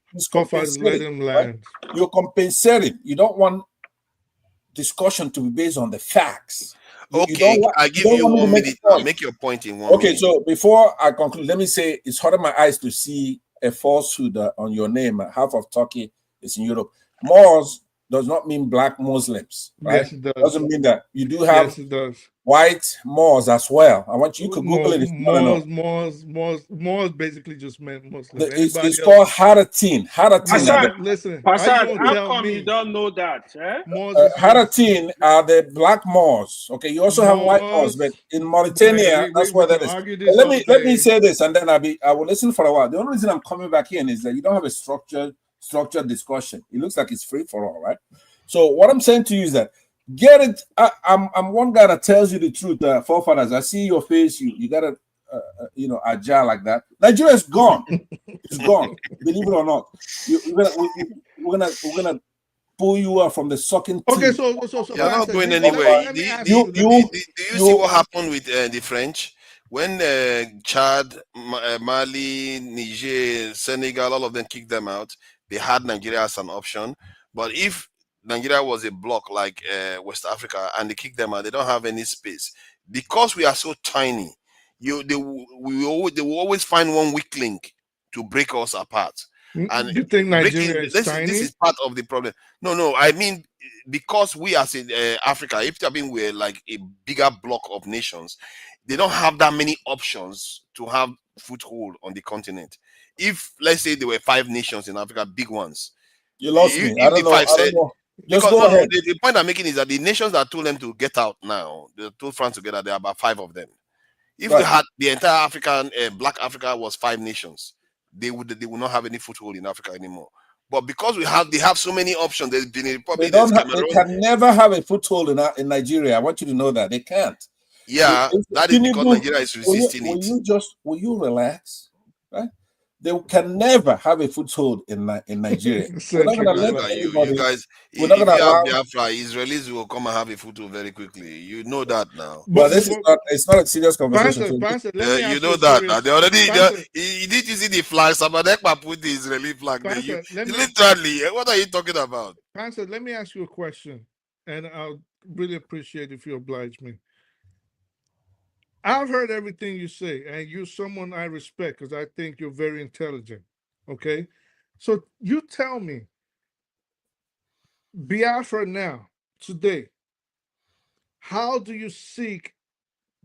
Let him land. Right? You're compensating. You don't want discussion to be based on the facts. Okay, I give you 1 minute. I'll make your point in 1 minute. Okay, so before I conclude, let me say it's hurting my eyes to see a falsehood on your name. Half of Turkey is in Europe. Moors does not mean black Muslims, right? Yes, it does. Doesn't mean that. You do have yes, it does. white Moors as well. I want you could Google it. Moors basically just meant Muslim. It's called Haratin. Listen, Pasad, how come you don't know that? Haratin are the black Moors. Okay, you also have white Moors, but in Mauritania, that's where that is. Let me say this, and then I will listen for a while. The only reason I'm coming back in is that you don't have a structured discussion. It looks like it's free for all, right? So what I'm saying to you is that get it. I'm one guy that tells you the truth, forefathers. I see your face. You gotta, agile like that. Nigeria is gone. It's gone. Believe it or not, we're gonna pull you out from the sucking. Okay, so you're not going anywhere. Do you see what happened with the French? When Chad, Mali, Niger, Senegal, all of them kicked them out, they had Nigeria as an option. But if Nigeria was a bloc like West Africa and they kick them out, they don't have any space. Because we are so tiny, they will always find one weak link to break us apart. And you think Nigeria is tiny? This is part of the problem. No, I mean, because we as in Africa, if we're like a bigger block of nations, they don't have that many options to have foothold on the continent. If, let's say, there were 5 nations in Africa, big ones. You lost me. I don't know. Just go ahead. The point I'm making is that the nations that told them to get out now, they told France to get out, there are about 5 of them. If we had the entire African, Black Africa was 5 nations, they would not have any foothold in Africa anymore. But because they have so many options, there's been a Republic, they can never have a foothold in Nigeria. I want you to know that they can't. Yeah, that is because Nigeria is resisting it. Will you relax? Right? They can never have a foothold in Nigeria. We're not gonna let anybody. You guys, if you have Biafra, Israelis will come and have a foothold very quickly. You know that now. But it's not a serious conversation. You know that. They already. Did you see the flag? Sabadekpa put the Israeli flag there. Literally, what are you talking about? Pastor, let me ask you a question, and I'll really appreciate if you oblige me. I've heard everything you say, and you're someone I respect because I think you're very intelligent. Okay, so you tell me, Biafra now, today, how do you seek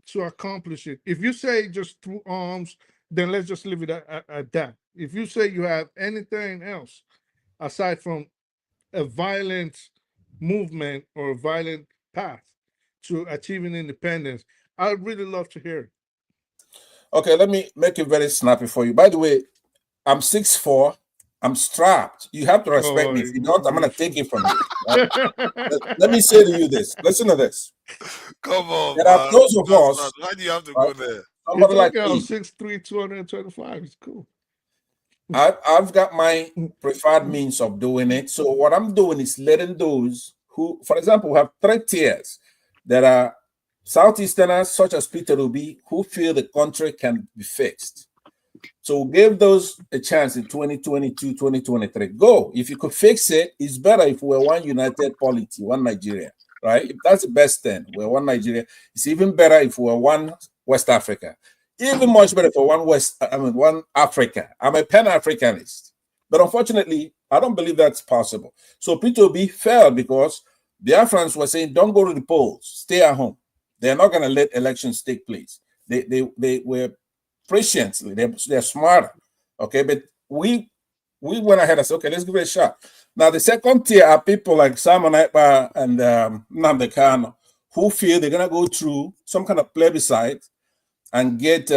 to accomplish it? If you say just through arms, then let's just leave it at that. If you say you have anything else aside from a violent movement or a violent path to achieving independence, I'd really love to hear it. Okay, let me make it very snappy for you. By the way, I'm 6'4". I'm strapped. You have to respect me. If you don't, I'm gonna take it from you. Right? Let me say to you this. Listen to this. Come on, there are man. those of us. Why do you have to right? go there? Somebody like I'm me. 6'3", 225. It's cool. I've got my preferred means of doing it. So what I'm doing is letting those who, for example, have 3 tiers. There are Southeasterners such as Peter Obi who feel the country can be fixed. So give those a chance in 2022, 2023. Go. If you could fix it, it's better if we're one united polity, one Nigeria, right? If that's the best thing, we're one Nigeria. It's even better if we're one West Africa. Even much better for one Africa. I'm a Pan-Africanist. But unfortunately, I don't believe that's possible. So Peter Obi failed because the Biafrans were saying, don't go to the polls, stay at home. They're not going to let elections take place. They were prescient, they're smarter. Okay, but we went ahead and said, okay, let's give it a shot. Now, the second tier are people like Simon Ekpa and Nnamdi Kanu, who feel they're going to go through some kind of plebiscite and get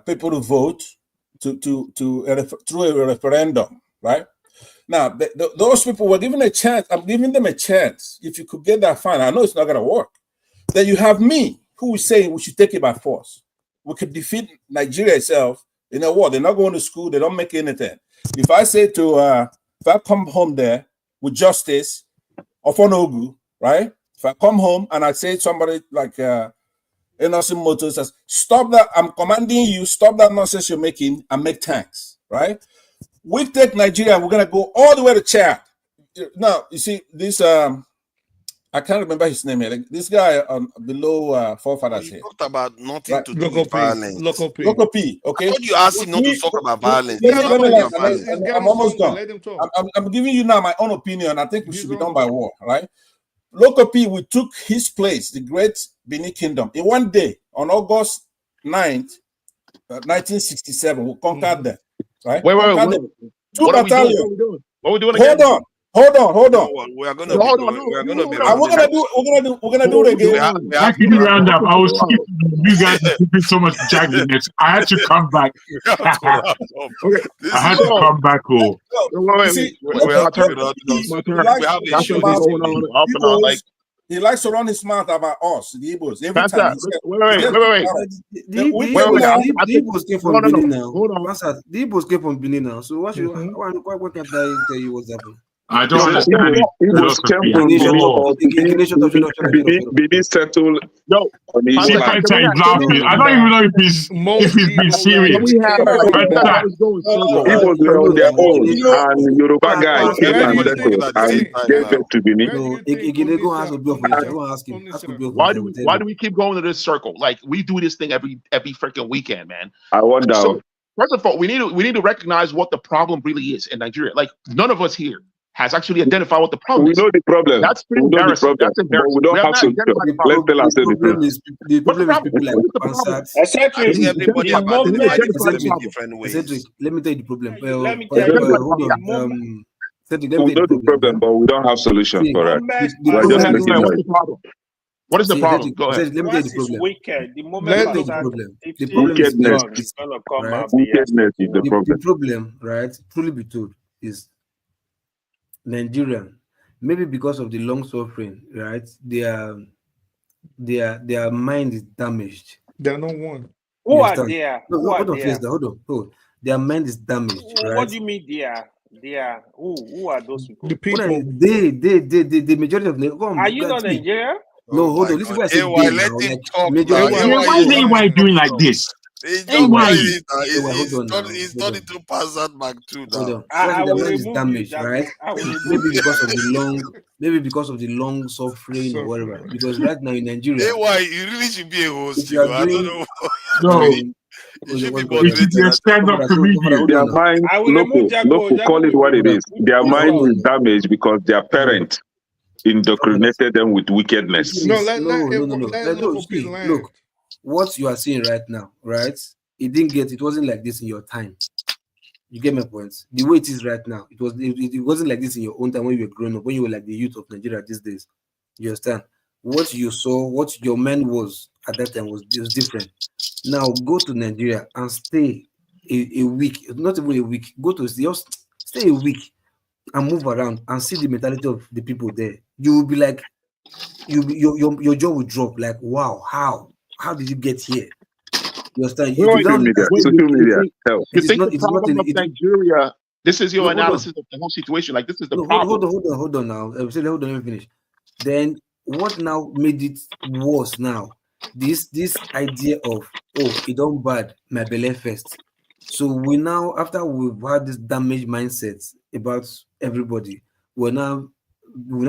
people to vote through a referendum, right? Now, those people were given a chance. I'm giving them a chance. If you could get that, fine. I know it's not going to work. Then you have me, who is saying we should take it by force. We could defeat Nigeria itself in a war. They're not going to school. They don't make anything. If I say if I come home there with justice of Onogu, right? If I come home and I say somebody like Innocent Motors says, stop that, I'm commanding you, stop that nonsense you're making and make tanks, right? We take Nigeria, we're going to go all the way to Chad. Now, you see, this, I can't remember his name here. Like, this guy below Forefathers here. Talked about nothing Right. to do with violence. Local P, okay? I thought you asked him not to talk about violence. I'm almost done. I'm giving you now my own opinion. I think we should be done by war, right? Local P, we took his place, the great Benin Kingdom. In one day, on August 9th, 1967, we conquered them, right? Wait. Two What battalions. What are we doing? Hold on. We are gonna be. We're gonna do it again. Actually, round up. I was skipping. You guys are keeping so much jaggedness. I had to come back. I had to come back. Oh, he likes to run his mouth about us, the Igbos. Every time. The Igbos came from Benin now. The Igbos came from Benin now. So what can't I tell you what's happening? I don't understand it. Benin settled. Sometimes he's laughing. I don't even know if he's being serious. People were on their own, and Yoruba guys came and settled and gave them to Benin. Why do we keep going to this circle? Like, we do this thing every freaking weekend, man. I wonder. So, first of all, we need to recognize what the problem really is in Nigeria. Like, none of us here has actually identified what the problem is. We know the problem. That's pretty embarrassing. That's embarrassing. We don't have solution. Let's tell ourselves the truth. The problem is people like Pansat. Everybody about different ways. Let me tell you the problem. Let me tell you. Hold on. We know the problem, but we don't have solution for it. What is the problem? Go ahead. Let me tell you the problem. Wicked. The moment the problem wickedness is gonna come out. Wickedness is the problem. The problem, right? Truly be told, is Nigerian. Maybe because of the long suffering, right? Their mind is damaged. They're not one. Who are there? Hold on. Their mind is damaged. Right? What do you mean they are? Who are those people? The people. The majority of them. Are you not Nigeria? No, hold on. This is why I said why are you doing like this? It's Hey, not why? It's turned into Passat Mark II now. Hold on. I The will man is remove damaged, you, right? I will remove Maybe you. because of the long suffering or whatever. Because right now in Nigeria, AY, you really should be a host, if you are I don't doing know. No, You should be it should be moderating. a stand-up comedian. Their mind, I will remove local, call it what it is. Their mind Hold is damaged because their parents indoctrinated them with wickedness. No, let see, look, what you are seeing right now, right? It wasn't like this in your time. You get my point? The way it is right now, it wasn't like this in your own time when you were growing up, when you were like the youth of Nigeria these days. You understand? What you saw, what your man was at that time was different. Now go to Nigeria and stay a week, not even a week. Just stay a week and move around and see the mentality of the people there. You will be like, your jaw will drop. Like, wow, how did you get here? You understand? Social media. You think the problem of Nigeria. Nigeria? This is your analysis of the whole situation. Like, this is the problem. Hold on now. Hold on, let me finish. Then what now made it worse now? This idea of, it don't bad, my belly first. So we now, after we've had this damaged mindset about everybody, we now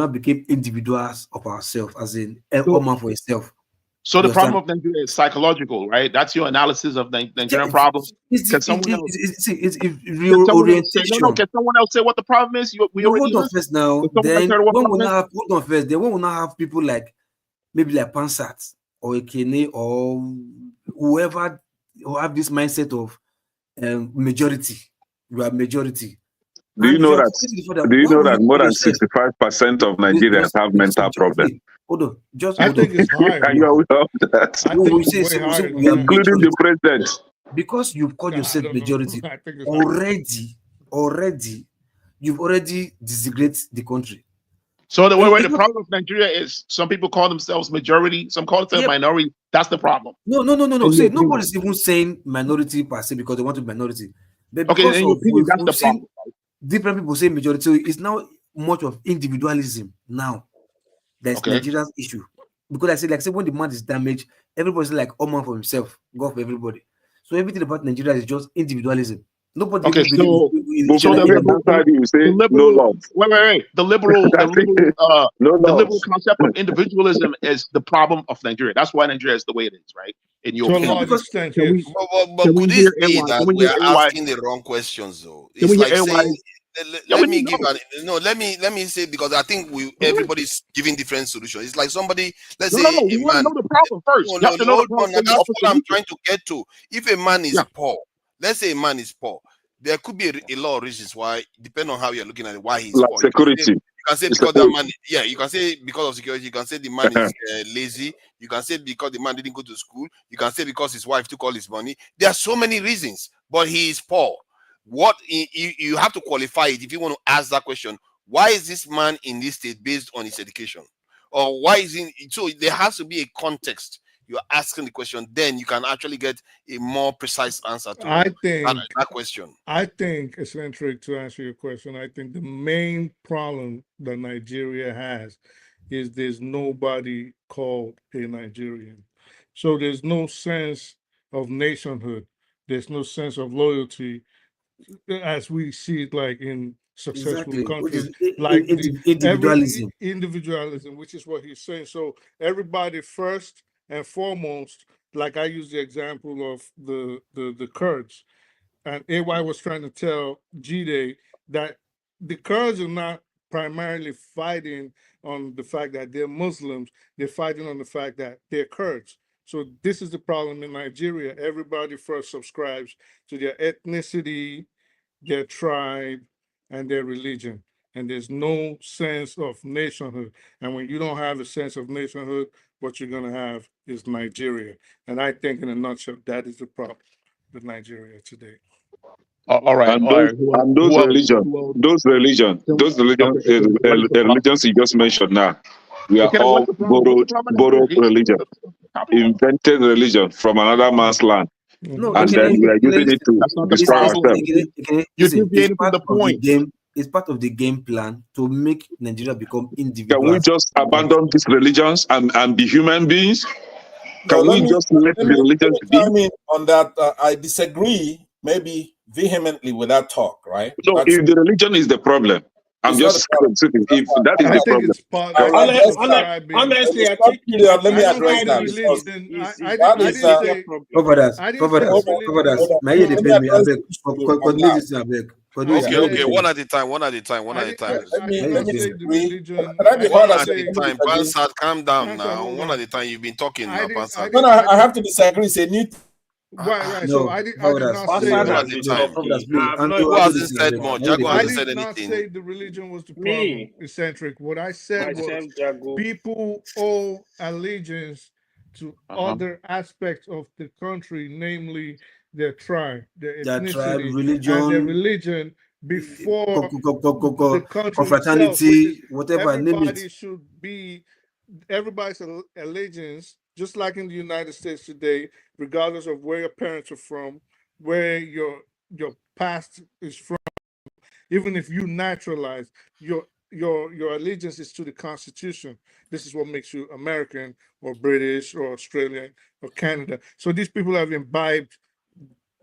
became individuals of ourselves, as in all man for himself. So the problem of Nigeria is psychological, right? That's your analysis of the Nigerian problem. Can someone else say what the problem is? Hold on first now. Then when we now have people like maybe like Pansat or Ekene or whoever who have this mindset of majority. You are majority. Do you know that more than 65% of Nigerians have mental problems? Hold on, I think it's higher. Are you aware of that? Including the president. Because you've called yourself majority already, you've already disintegrated the country. So the way the problem of Nigeria is, some people call themselves majority, some call themselves minority. That's the problem. No. See, nobody's even saying minority per se because they want to be minority. But because in your opinion, that's the problem. Different people say majority, so it's now much of individualism now. That's Nigeria's issue. Because like I said, when the man is damaged, everybody's like, oh man for himself, God for everybody. So everything about Nigeria is just individualism. Nobody. Okay, so the liberal concept of individualism is the problem of Nigeria. That's why Nigeria is the way it is, right? In your opinion. But could this be that we are asking the wrong questions, though? It's like saying, let me say, because I think everybody's giving different solutions. It's like somebody, let's say, we want to know the problem first. That's what I'm trying to get to. If a man is poor, let's say a man is poor, there could be a lot of reasons why, depending on how you're looking at it, why he's poor. Security. You can say because that man, you can say because of security. You can say the man is lazy. You can say because the man didn't go to school. You can say because his wife took all his money. There are so many reasons, but he is poor. What you have to qualify it if you want to ask that question. Why is this man in this state based on his education, or why is he? So there has to be a context. You're asking the question, then you can actually get a more precise answer to that question. I think, eccentric, to answer your question, I think the main problem that Nigeria has is there's nobody called a Nigerian. So there's no sense of nationhood. There's no sense of loyalty as we see it like in successful countries. Like individualism, which is what he's saying. So everybody first and foremost, like I use the example of the Kurds, and AY was trying to tell G-Day that the Kurds are not primarily fighting on the fact that they're Muslims, they're fighting on the fact that they're Kurds. So this is the problem in Nigeria. Everybody first subscribes to their ethnicity, their tribe, and their religion. And there's no sense of nationhood. And when you don't have a sense of nationhood, what you're going to have is Nigeria. And I think in a nutshell, that is the problem with Nigeria today. All right. And those religions you just mentioned now, we are all borrowed religion, invented religion from another man's land. And then we are using it to destroy ourselves. It's part of the game plan to make Nigeria become individual. Can we just abandon these religions and be human beings? Can we just let the religions be? chime in on that. I disagree, maybe vehemently, with that talk. Right? No, That's, if the religion is the problem, I'm it's not a just problem. considering if that is I the think problem. it's part I of address that. Honestly, I Stop think period. Let me I don't address say that the because religion. that I is didn't say Brothers, I didn't say the brothers, religion was the may you let me debate me, I address beg. the issue on Coordinate that. this, I beg. Okay, one at a time, one at a time, one at a time. I did Let not me say the disagree. religion. Can I be I heard didn't as a say. community Time, again? Pansat, calm down Pansat, now. hold One on. at a time. You've been talking I now, didn't. Pansat. No, I have to disagree. It's a new. Right. So No, I did brothers, not please, say One that. at a time. brothers, please. I'm not Who Anto hasn't this, I said beg. much? May you Jago I debate. hasn't did said not anything. say the religion was the problem, me, eccentric. What I said was myself, Jago. people owe allegiance to Uh-huh. other aspects of the country, namely their tribe, their Their tribe, ethnicity, and their religion, religion before the country itself, which confraternity, is whatever, name it. everybody's allegiance, just like in the United States today, regardless of where your parents are from, where your past is from, even if you naturalize your allegiance is to the Constitution. This is what makes you American or British or Australian or Canada. So these people have imbibed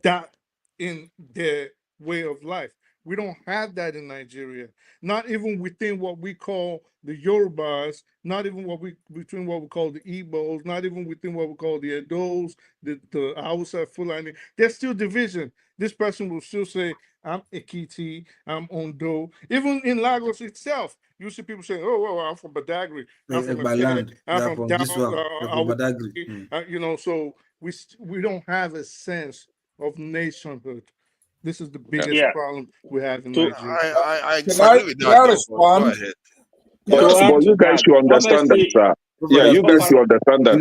that in their way of life. We don't have that in Nigeria. Not even within what we call the Yorubas, not even between what we call the Igbos, not even within what we call the Edos, the Hausa, Fulani. There's still division. This person will still say, I'm Ekiti, I'm Ondo. Even in Lagos itself, you see people saying, oh, I'm from Badagry, I'm from By Ife, land, I'm they're from from down, this one, they're from Badagry. so we don't have a sense of nationhood. This is the biggest Yeah. problem we have in To Nigeria. I Can disagree with can that, I though. But go respond? ahead. But you guys should understand that, sir. Yeah, you guys should understand that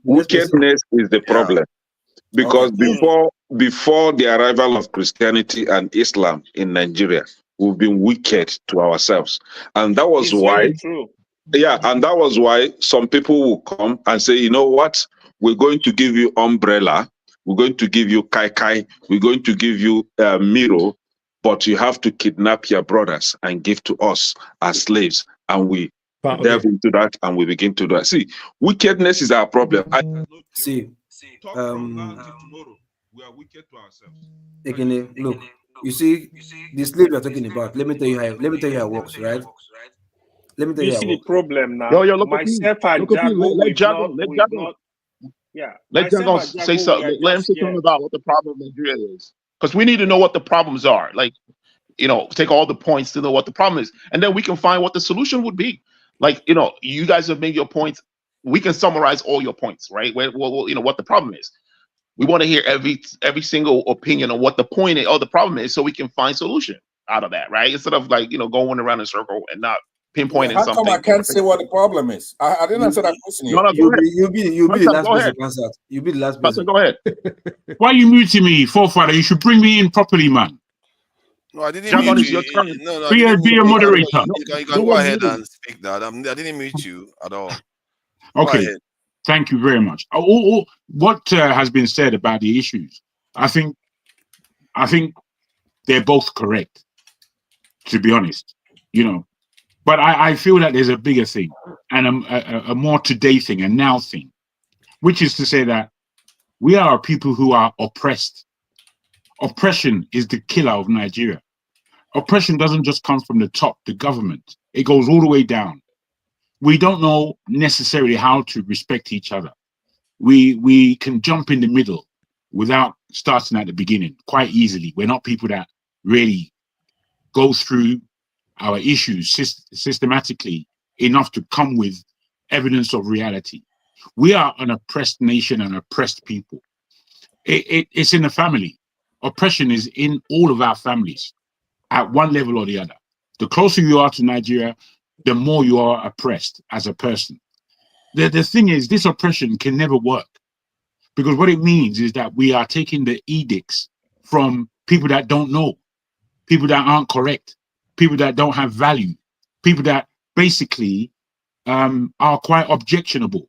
wickedness is the problem. Because before the arrival of Christianity and Islam in Nigeria, we've been wicked to ourselves. And that was it's why, very true. yeah, and that was why some people will come and say, you know what, we're going to give you umbrella, we're going to give you kai kai, we're going to give you miro, but you have to kidnap your brothers and give to us as slaves. And we delve into that and we begin to do that. See, wickedness is our problem. See, We are wicked to ourselves. Again, look, you see, the slave you're talking about. Let me tell you how it works, right? Let me tell You you how see it the works. problem now. Yo, look Myself at and you. Jago, Let Jago. yeah. Let Myself Jago and say Jago, we are something. Let him just say something scared. about what the problem in Nigeria is, because we need to know what the problems are. Like, take all the points to know what the problem is, and then we can find what the solution would be. Like, you guys have made your points. We can summarize all your points, right? What the problem is. We want to hear every single opinion on what the point is or the problem is, so we can find solution out of that, right? Instead of going around in a circle and not pinpointing How come I something. can't say what the problem is? I didn't answer that question yet. No, go ahead. You'll be the last go person ahead. to answer. You'll be the last person. Go ahead. Why are you muting me, forefather? You should bring me in properly, man. No, I didn't Jago, mute it's you. your turn. No, I Be didn't mute a you. moderator. You can go ahead and speak that. I didn't mute you at all. Go Okay. ahead. Thank you very much. What has been said about the issues, I think they're both correct, to be honest. But I feel that there's a bigger thing and a more today thing, a now thing, which is to say that we are a people who are oppressed. Oppression is the killer of Nigeria. Oppression doesn't just come from the top, the government. It goes all the way down. We don't know necessarily how to respect each other. We can jump in the middle without starting at the beginning quite easily. We're not people that really go through our issues systematically enough to come with evidence of reality. We are an oppressed nation and oppressed people. It's in the family. Oppression is in all of our families at one level or the other. The closer you are to Nigeria, the more you are oppressed as a person. The thing is, this oppression can never work, because what it means is that we are taking the edicts from people that don't know, people that aren't correct, people that don't have value, people that basically are quite objectionable.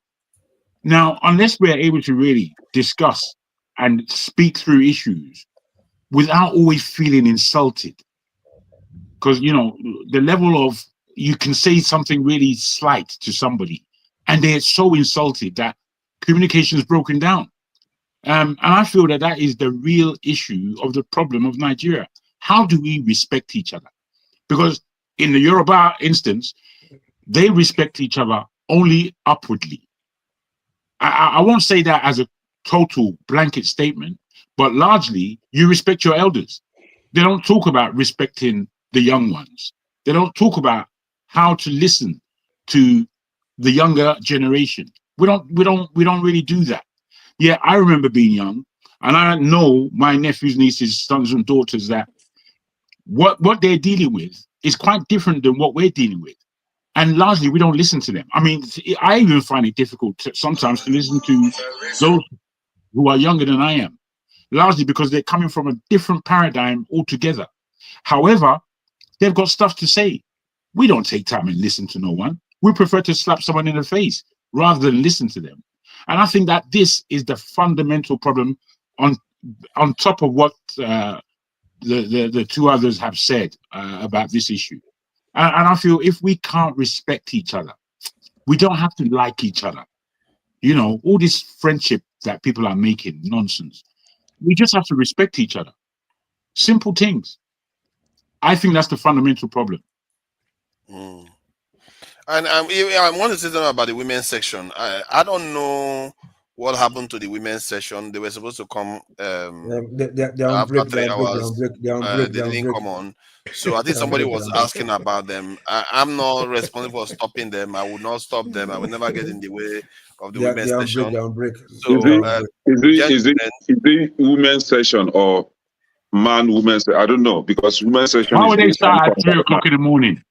Now, unless we're able to really discuss and speak through issues without always feeling insulted, because, the level of, you can say something really slight to somebody and they're so insulted that communication is broken down. And I feel that that is the real issue of the problem of Nigeria. How do we respect each other? Because in the Yoruba instance, they respect each other only upwardly. I won't say that as a total blanket statement, but largely you respect your elders. They don't talk about respecting the young ones. They don't talk about how to listen to the younger generation. We don't really do that. Yeah, I remember being young, and I know my nephews, nieces, sons, and daughters that what they're dealing with is quite different than what we're dealing with. And largely, we don't listen to them. I mean, I even find it difficult sometimes to listen to those who are younger than I am, largely because they're coming from a different paradigm altogether. However, they've got stuff to say. We don't take time and listen to no one. We prefer to slap someone in the face rather than listen to them. And I think that this is the fundamental problem on top of what the two others have said about this issue. And I feel if we can't respect each other, we don't have to like each other. You know, all this friendship that people are making, nonsense. We just have to respect each other. Simple things. I think that's the fundamental problem. Mm. And I want to say something about the women's section. I don't know what happened to the women's session. They were supposed to come They're on after break. 3 They're on break. hours. They're on break. They didn't come on. So I think They're on somebody break. was asking about them. I'm not responsible for stopping them. I would not stop them. I will never get in the way of the women's They're on session. break. They're on break. So Is it women's session or women's? I don't know, because women's session How is would they based start at on 3 o'clock in the morning?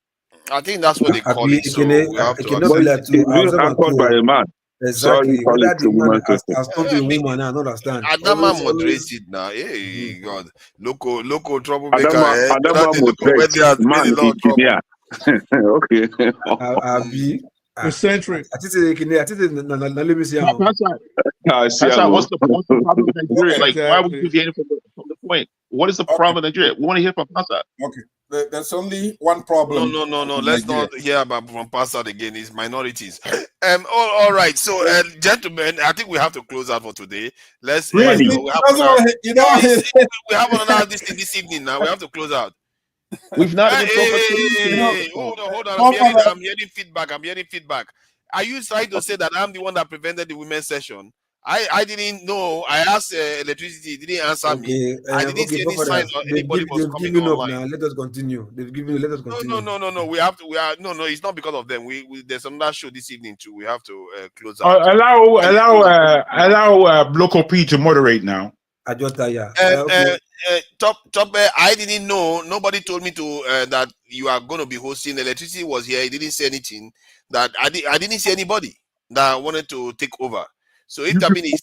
I think that's what they call it. So we have to cannot be like it's to being observe and anchored by to a man. So you exactly call whether it the a man women's session. has talked to a woman. I don't understand. Adama moderates it now. Hey, God. Local troublemaker. Adama moderates man engineer. Okay. Eccentric. I think let me see. That's how. What's the problem with Nigeria? Like, why would you get it from the point? What is the problem with Nigeria? We want to hear from Pasa. Okay. There's only one problem. No. Let's not hear about from Pasa again. It's minorities. All right. So, gentlemen, I think we have to close out for today. Let's really. We have another this evening. Now we have to close out. We've not even hold on. I'm hearing feedback. Are you trying to say that I'm the one that prevented the women's session? I didn't know. I asked electricity, didn't answer me. I didn't see any sign or anybody was coming online. Now. Let us continue. They've given you. Let us continue. No. We have to. No. It's not because of them. We there's another show this evening too. We have to close out. Allow Local P to moderate now. Top. I didn't know. Nobody told me to that you are going to be hosting. Electricity was here. He didn't say anything. That I didn't see anybody that wanted to take over. So if he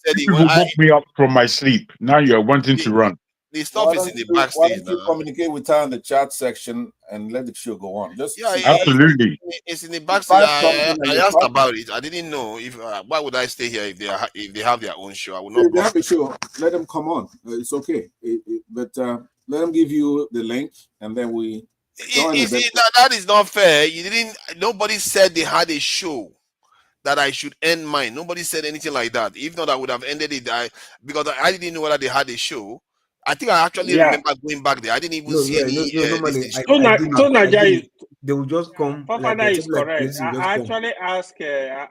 said he woke me up from my sleep. Now you're wanting to run. The stuff is in the backstage. Why don't you communicate with her in the chat section and let the show go on? Absolutely. It's in the backstage. I asked about it. I didn't know if why would I stay here if they have their own show. I would not. If they have a show, let them come on. It's okay. But let them give you the link and then we. That is not fair. Nobody said they had a show that I should end mine. Nobody said anything like that. If not, I would have ended it. Because I didn't know whether they had a show. I think I actually remember going back there. I didn't even see any. Normally, they will just come. Papa is correct. I actually asked Ada.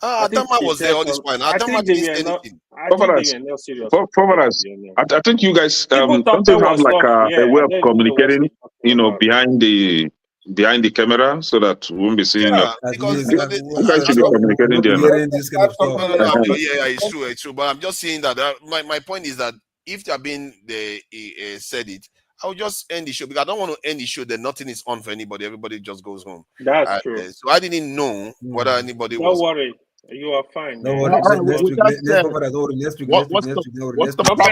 Adama was there all this while. Adama didn't say anything. I think you guys don't have like a way of communicating, behind the camera, so that we won't be seeing that. Because you guys should be communicating there. It's true. But I'm just saying that my point is that if they have been said it, I will just end the show because I don't want to end the show that nothing is on for anybody. Everybody just goes home. That's true. So I didn't know whether anybody was. Don't worry. You are fine. Don't worry. What's the problem?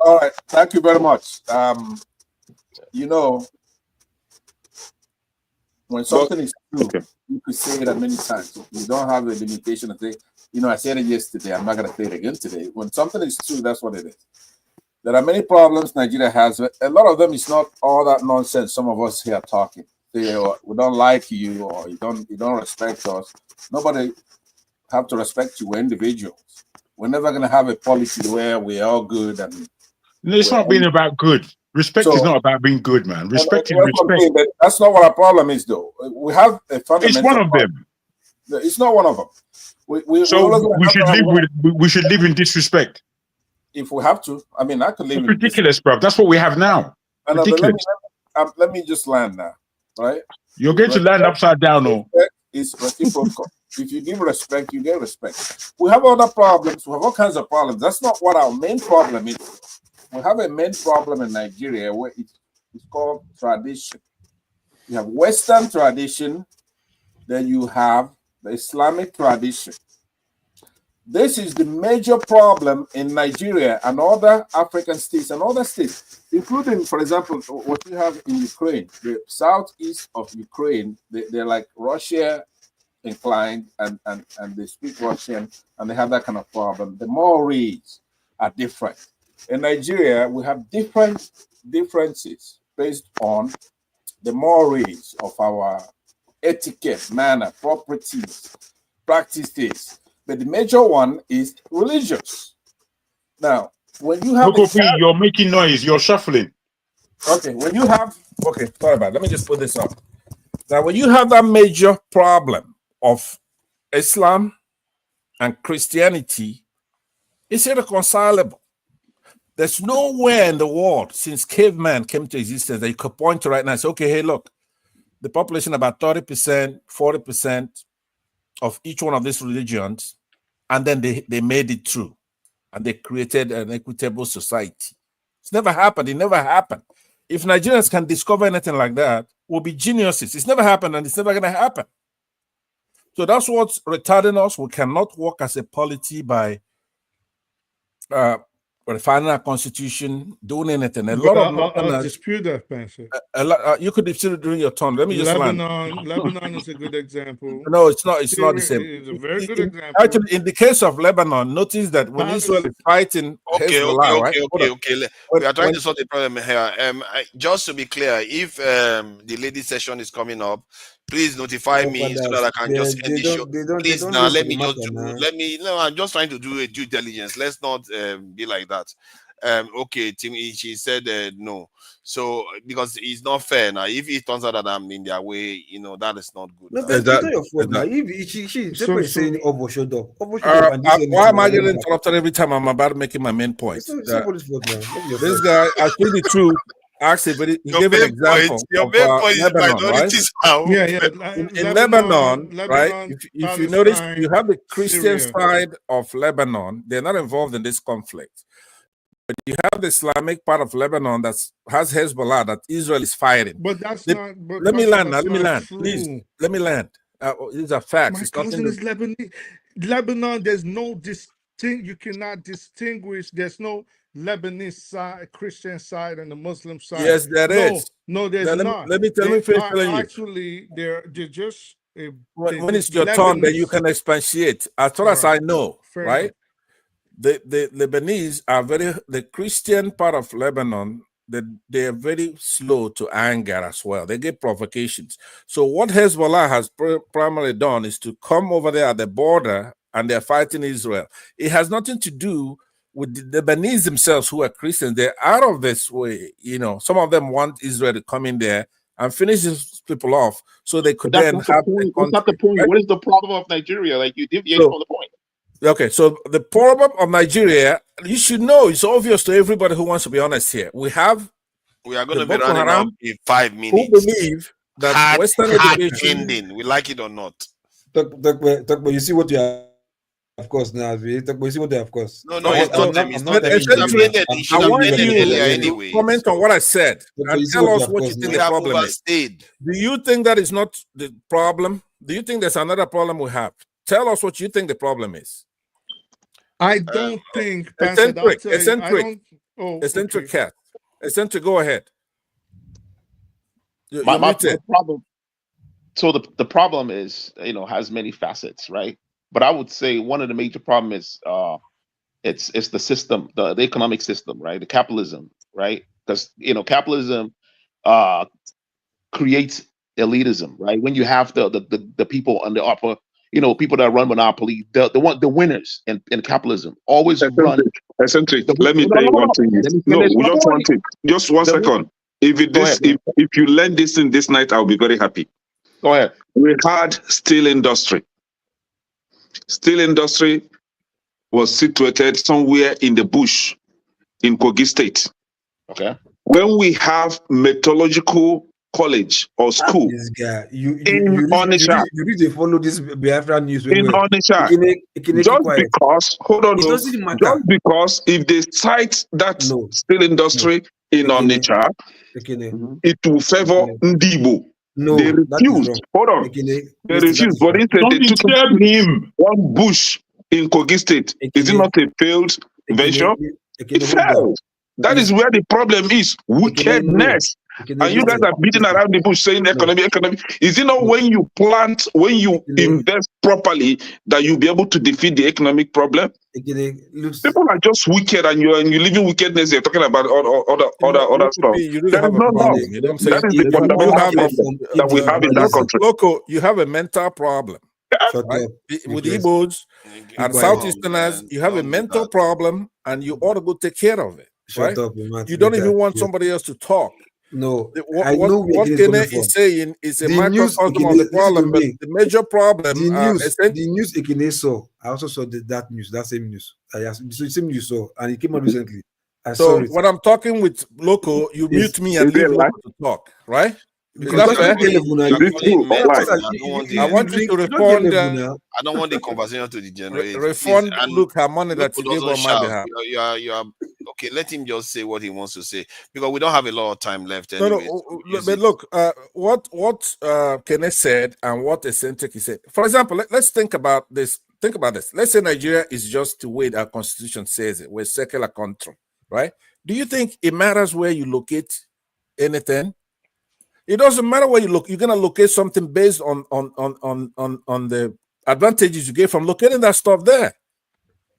All right. Thank you very much. When something is true, you could say it many times. You don't have a limitation to say, I said it yesterday, I'm not going to say it again today. When something is true, that's what it is. There are many problems Nigeria has. A lot of them is not all that nonsense some of us here are talking. we don't like you or you don't respect us. Nobody have to respect you. We're individuals. We're never gonna have a policy where we're all good and it's not being about good. Respect is not about being good, man. Respect is respect. That's not what our problem is, though. We have a fundamental. It's one of them. It's not one of them. We should live in disrespect. If we have to, I mean, I could live. It's ridiculous, bro. That's what we have now. Ridiculous. Let me just land now, right? You're going to land upside down, or it's reciprocal. If you give respect, you get respect. We have other problems. We have all kinds of problems. That's not what our main problem is. We have a main problem in Nigeria where it's called tradition. You have Western tradition, then you have the Islamic tradition. This is the major problem in Nigeria and other African states and other states, including, for example, what you have in Ukraine. The southeast of Ukraine, they're like Russia inclined and they speak Russian and they have that kind of problem. The Maoris are different. In Nigeria, we have differences based on the mores of our etiquette, manner, properties, practices. But the major one is religious. Now, when you have you're making noise, you're shuffling. Okay, sorry about it. Let me just put this up. Now, when you have that major problem of Islam and Christianity, it's irreconcilable. There's nowhere in the world since caveman came to existence that you could point to right now and say, okay, hey, look, the population about 30%, 40% of each one of these religions, and then they made it through and they created an equitable society. It's never happened. It never happened. If Nigerians can discover anything like that, we'll be geniuses. It's never happened and it's never going to happen. So that's what's retarding us. We cannot work as a polity by refining our constitution, doing anything. I'll dispute that, Pastor. You could dispute it during your turn. Let me just land. Lebanon is a good example. No, it's not. It's not the same. It's a very good example. Actually, in the case of Lebanon, notice that when Israel is fighting Hezbollah, We are trying to solve the problem here. Just to be clear, if the ladies session is coming up, please notify me so that I can just end the show. Please now let me just do. No, I'm just trying to do a due diligence. Let's not be like that. Okay, Timmy, she said no. So because it's not fair now. If it turns out that I'm in their way, that is not good. No, but it's not your fault now. If she's saying Obo showed up. Why am I getting interrupted every time I'm about making my main point? This guy, I think the truth. Actually, he gave an example of Lebanon, right? In Lebanon, right? If you notice, you have the Christian side of Lebanon. They're not involved in this conflict. But you have the Islamic part of Lebanon that has Hezbollah that Israel is fighting. But that's not. Let me land now. Let me land. Please, let me land. These are facts. My cousin is Lebanese. Lebanon, there's no distinct. You cannot distinguish. There's no Lebanese side, Christian side, and the Muslim side. Yes, there is. No, there's not. Let me finish telling you. Actually, they're just. When it's your turn, then you can expatiate. As far as I know, right? The Lebanese are the Christian part of Lebanon, they are very slow to anger as well. They get provocations. So what Hezbollah has primarily done is to come over there at the border and they're fighting Israel. It has nothing to do with the Lebanese themselves who are Christians. They're out of this way. Some of them want Israel to come in there and finish these people off so they could then have. That's not the point. What is the problem of Nigeria? Like you deviate from the point. Okay, so the problem of Nigeria, you should know, it's obvious to everybody who wants to be honest here. We are going to be running out in 5 minutes. Who believe that Western education ending, we like it or not. But you see what you have, of course, now. You see what they have, of course. No, it's not them. It's not them. I want you to comment on what I said and tell us what you think the problem is. Do you think that is not the problem? Do you think there's another problem we have? Tell us what you think the problem is. I don't think eccentric. Go ahead. My problem. So the problem is, has many facets, right? But I would say one of the major problems is it's the system, the economic system, right? The capitalism, right? Because capitalism creates elitism, right? When you have the people on the upper, people that run monopoly, the winners in capitalism always run. Eccentric. Let me tell you one thing. Let me No, finish my just one point. thing. Just 1 second. If you learn this in this night, I'll be very happy. Go ahead. We had steel industry. Steel industry was situated somewhere in the bush in Kogi State. Okay. When we have metallurgical college or school This guy, you Onitsha, need to follow this Biafra news. in Onitsha, just because, hold on, It no, doesn't matter. just because if they cite that steel industry in Onitsha, it will favor Ndibo. No, they that is refused. wrong. Hold on. They refused, but instead they took him one bush in Kogi State. Is it not a failed venture? It failed. That is where the problem is. Wickedness. And you guys are beating around the bush saying economy. Is it not when you plant, when you invest properly, that you'll be able to defeat the economic problem? People are just wicked, and you're living wickedness. You're talking about other stuff. You really There have is a no problem. love. You know what I'm saying? That is the fundamental problem that we have in that country. Loco, you have a mental problem. Right? With the Igbos and Southeasterners, you have a mental problem, and you ought to go take care of it. Right? You don't even want somebody else to talk. No, what Kene is saying is a microcosm of the problem, but the major problem. The news Ekene saw, I also saw that news, that same news. The same news saw, and it came out recently. I saw it. When I'm talking with Loco, you mute me and leave Loco to talk, right? Because Is that fair? I want you to respond. I don't want the conversation to degenerate. Respond, look, her money that you gave on my behalf. You are okay. Let him just say what he wants to say, because we don't have a lot of time left. But look, what Kenneth said and what Eccentric said. For example, let's think about this. Think about this. Let's say Nigeria is just the way our constitution says it. We're a secular country, right? Do you think it matters where you locate anything? It doesn't matter where you look. You're gonna locate something based on the advantages you get from locating that stuff there.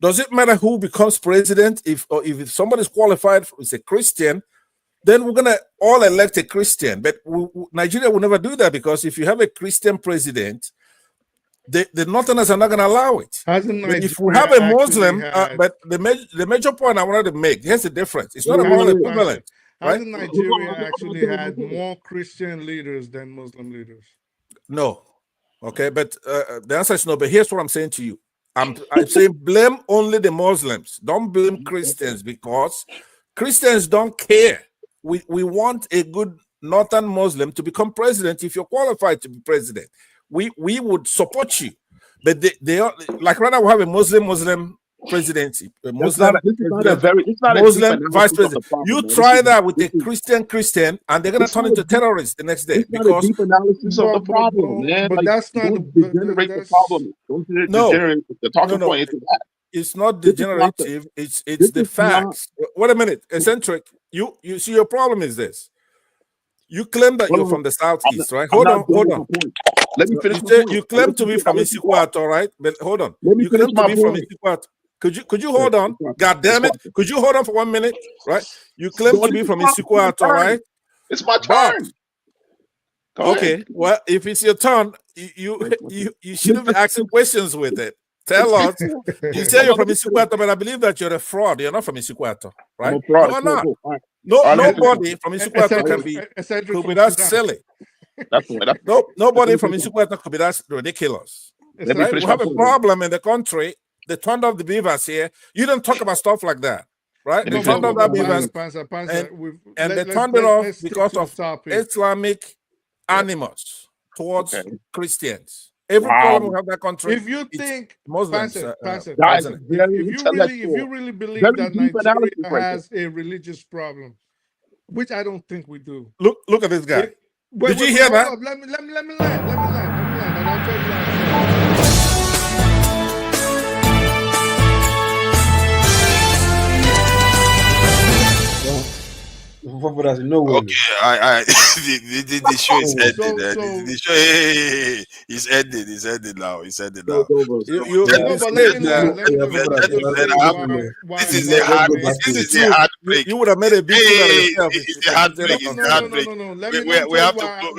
Does it matter who becomes president? If somebody's qualified as a Christian, then we're gonna all elect a Christian. But Nigeria will never do that, because if you have a Christian president, the Northerners are not gonna allow it. But if we have a Muslim, but the major point I wanted to make, here's the difference. It's not a moral equivalent. Hasn't Nigeria actually had more Christian leaders than Muslim leaders? No. Okay, but the answer is no. But here's what I'm saying to you. I'm saying blame only the Muslims. Don't blame Christians, because Christians don't care. We want a good Northern Muslim to become president if you're qualified to be president. We would support you. But they are, like right now we have a Muslim presidency, Muslim vice president. You try that with a Christian, and they're gonna turn into terrorists the next day, because deep analysis of the problem, man. But that's not the problem. Don't degenerate the talking point into that. It's not degenerative. It's the facts. Wait a minute, Eccentric. You see, your problem is this. You claim that you're from the southeast, right? Hold on. Let me finish. You claim to be from Issaquah, right? But hold on. You claim to be from Issaquah. Could you hold on? God damn it! Could you hold on for 1 minute? Right? You claim to be from Issaquah, right? It's my turn. Okay. Well, if it's your turn, you shouldn't be asking questions with it. Tell us. You say you're from Issaquah, but I believe that you're a fraud. You're not from Issaquah, right? I'm a fraud. You're not. Nobody from Issaquah can be that silly. Nobody from Issaquah could be that ridiculous. Right? We have a problem in the country. They turned off the beavers here. You don't talk about stuff like that, right? They turned off that beavers, and they turned it off because of Islamic animus towards Christians. Every problem we have in that country. If you think Muslims, if you really believe that Nigeria has a religious problem, which I don't think we do. Look at this guy. Did you hear that? Let me land, and I'll tell you. No way. Okay, the show is ended. The show is ended. It's ended now. It's ended now. This is a heartbreak. You would have made a big fool out of yourself. It's a heartbreak. It's a heartbreak. We have to go.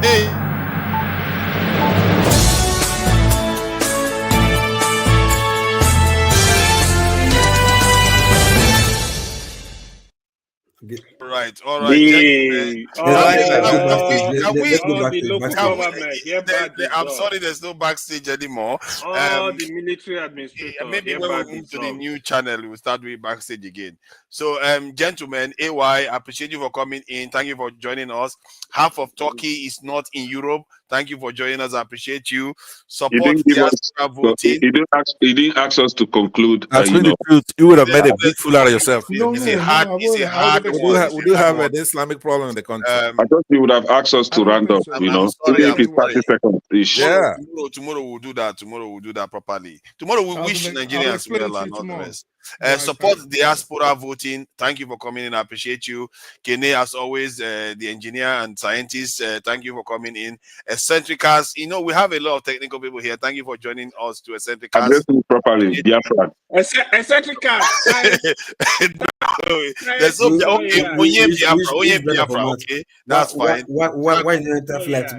Hey. All right. I'm sorry, there's no backstage anymore. The military administrator. Maybe when we move to the new channel, we'll start doing backstage again. So, gentlemen, AY, I appreciate you for coming in. Thank you for joining us. Half of Turkey is not in Europe. Thank you for joining us. I appreciate you. Support diaspora voting. He didn't ask us to conclude. That's the truth. You would have made a big fool out of yourself. It's a hard one. We do have an Islamic problem in the country. I thought you would have asked us to round up, even if it's 30 seconds. Yeah. Tomorrow we'll do that. Tomorrow we'll do that properly. Tomorrow we wish Nigerians well and all the rest. Support diaspora voting. Thank you for coming in. I appreciate you. Kene, as always, the engineer and scientist, thank you for coming in. Eccentricas, we have a lot of technical people here. Thank you for joining us to Eccentricas. Address me properly, Biafra. Eccentricas. There's no Biafra. Okay, that's fine. Why is it that flat?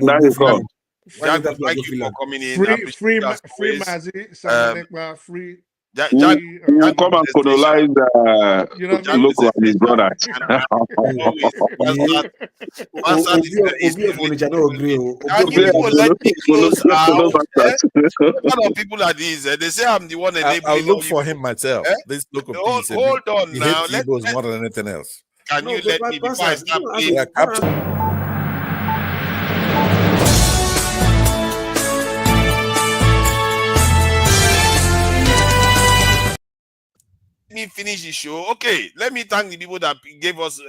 Jack, thank you for coming in. Free Mazi, free. We'll come and colonize local and his brothers. What of people are these? They say I'm the one enabling. I'll look for him myself. This look of peace. Hold on now. He was more than anything else. Can you let me before I start playing? Me finish the show. Okay, let me thank the people that gave us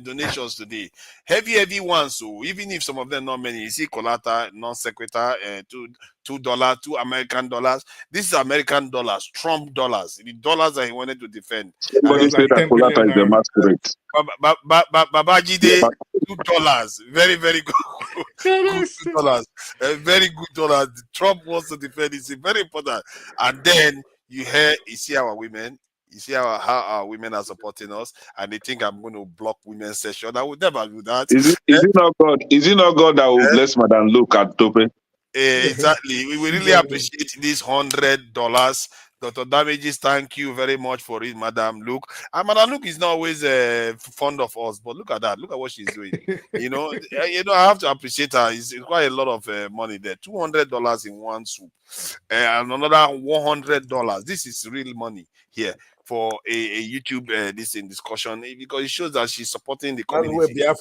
donations today. Heavy ones. So even if some of them not many, you see Colata, non sequitur, $2, $2 American dollars. This is American dollars, Trump dollars, the dollars that he wanted to defend. Somebody said that Colata is the masquerade. Babajide, $2. Very good. Good $2. Very good dollars. Trump wants to defend. It's very important. And then you see our women. You see how our women are supporting us, and they think I'm going to block women's session. I would never do that. Is it not God? Is it not God that will bless Madam Luke at Tope? Exactly. We really appreciate this $100. Dr. Damages, thank you very much for it, Madam Luke. And Madam Luke is not always fond of us, but look at that. Look at what she's doing. I have to appreciate her. It's quite a lot of money there. $200 in one soup, and another $100. This is real money here for a YouTube discussion, because it shows that she's supporting the community. Even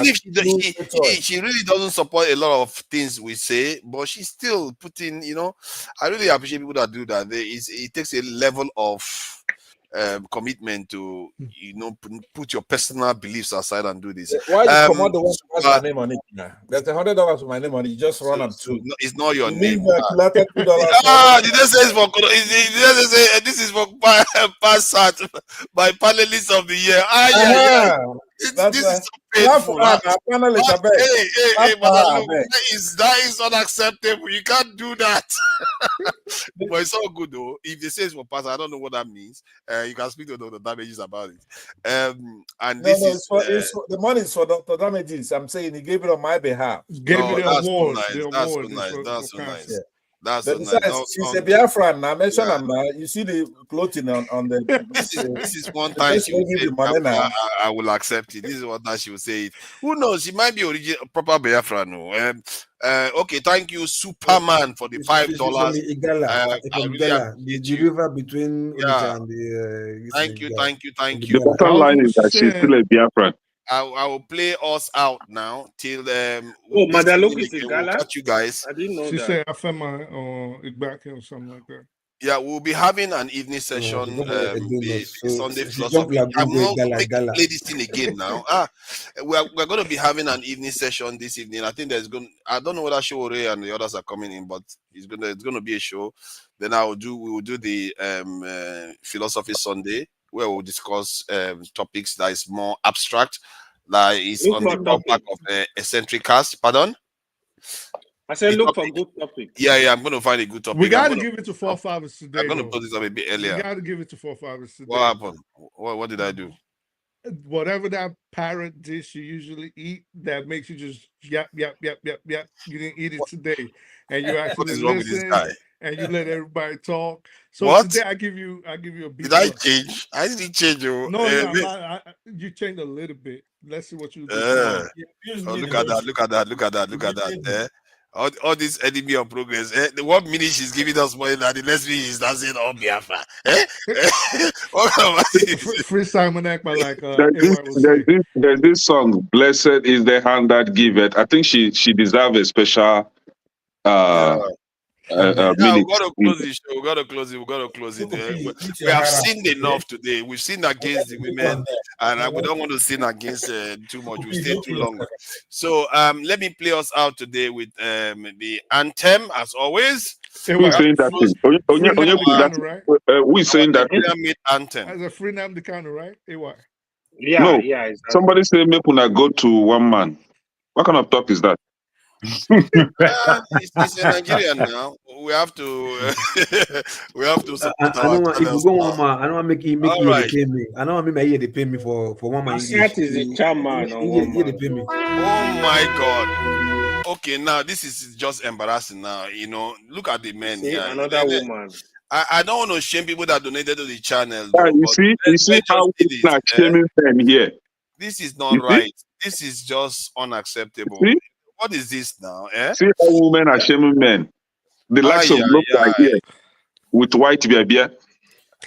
if she really doesn't support a lot of things we say, but she's still putting, I really appreciate people that do that. It takes a level of commitment to, put your personal beliefs aside and do this. Why you come out the one who has my name on it? There's $100 with my name on it. You just run up to. It's not your name. Did they say it's for? This is for Passat, my panelist of the year. This is so painful. That is unacceptable. You can't do that. But it's all good though. If they say it's for Passat, I don't know what that means. You can speak to Dr. Damages about it. And the money is for Dr. Damages. I'm saying he gave it on my behalf. That's so nice. That's so nice. She's a Biafran now. Mention her now. You see the clothing on the. This is one time she will say, I will accept it. This is one time she will say it. Who knows? She might be proper Biafran. No. Okay, thank you, Superman, for the $5. The deliver between and the. Thank you. The bottom line is that she's still a Biafran. I will play us out now till Madalook is a gala. Catch you guys. I didn't know she that. said Afema or Igbake or something like that. Yeah, we'll be having an evening session Sunday philosophy. I'm not going to play this thing again now. We're going to be having an evening session this evening. I think I don't know whether Shore and the others are coming in, but it's going to be a show. Then we will do the philosophy Sunday. where we'll discuss topics that is more abstract, that is Look on for the topic topic. of eccentric cast. Pardon? I said The look for topic. good topic. Yeah, I'm going to find a good topic. We got to I'm give it to forefathers today. going to though. put this up a bit We earlier. got to give it to forefathers today. What happened? What did I do? Whatever that parrot dish you usually eat that makes you just yap, yap, yap, yap, yap. You didn't eat it today. And you What actually is wrong with this listen guy? and you let everybody talk. So What? today I give you a B+. Did I change? I didn't change. No, I'm not. You changed a little bit. Let's see what you do. Oh, look at that! Look at that! Look at that! Look at that! All this enemy of progress. The 1 minute she's giving us money, and the next minute she's dancing on Biafra. Free Simon Ekpa, like there's this song, "Blessed is the hand that giveth." I think she deserves a special Yeah, we minute. got to close the show. We got to close it. We got to close it. We have sinned enough today. We've sinned against the women, and we don't want to sin against too much. We stay too long. So let me play us out today with the anthem, as always. Who's saying that thing? Who is saying that thing? Anthem. As a free name the counter, right? AY. Yeah, No. yeah. Exactly. Somebody say make una go to one man. What kind of talk is that? It's a Nigerian now. We have to we have to support I our don't want, if you channels go now. one man, I don't want make you All they right. pay me. I don't want me my ear they pay me for one man English. That is the chairman on one They man. pay me. Oh my God. Okay, now this is just embarrassing now. You know, look at the men See, here. another woman. I don't want to shame people that donated to the channel. Yeah, Though, you but see let's how just see we this. are shaming them here. This is not You see? right. This is just unacceptable. See? What is this now? Eh? See how women are shaming men. The likes of local are here with white beer.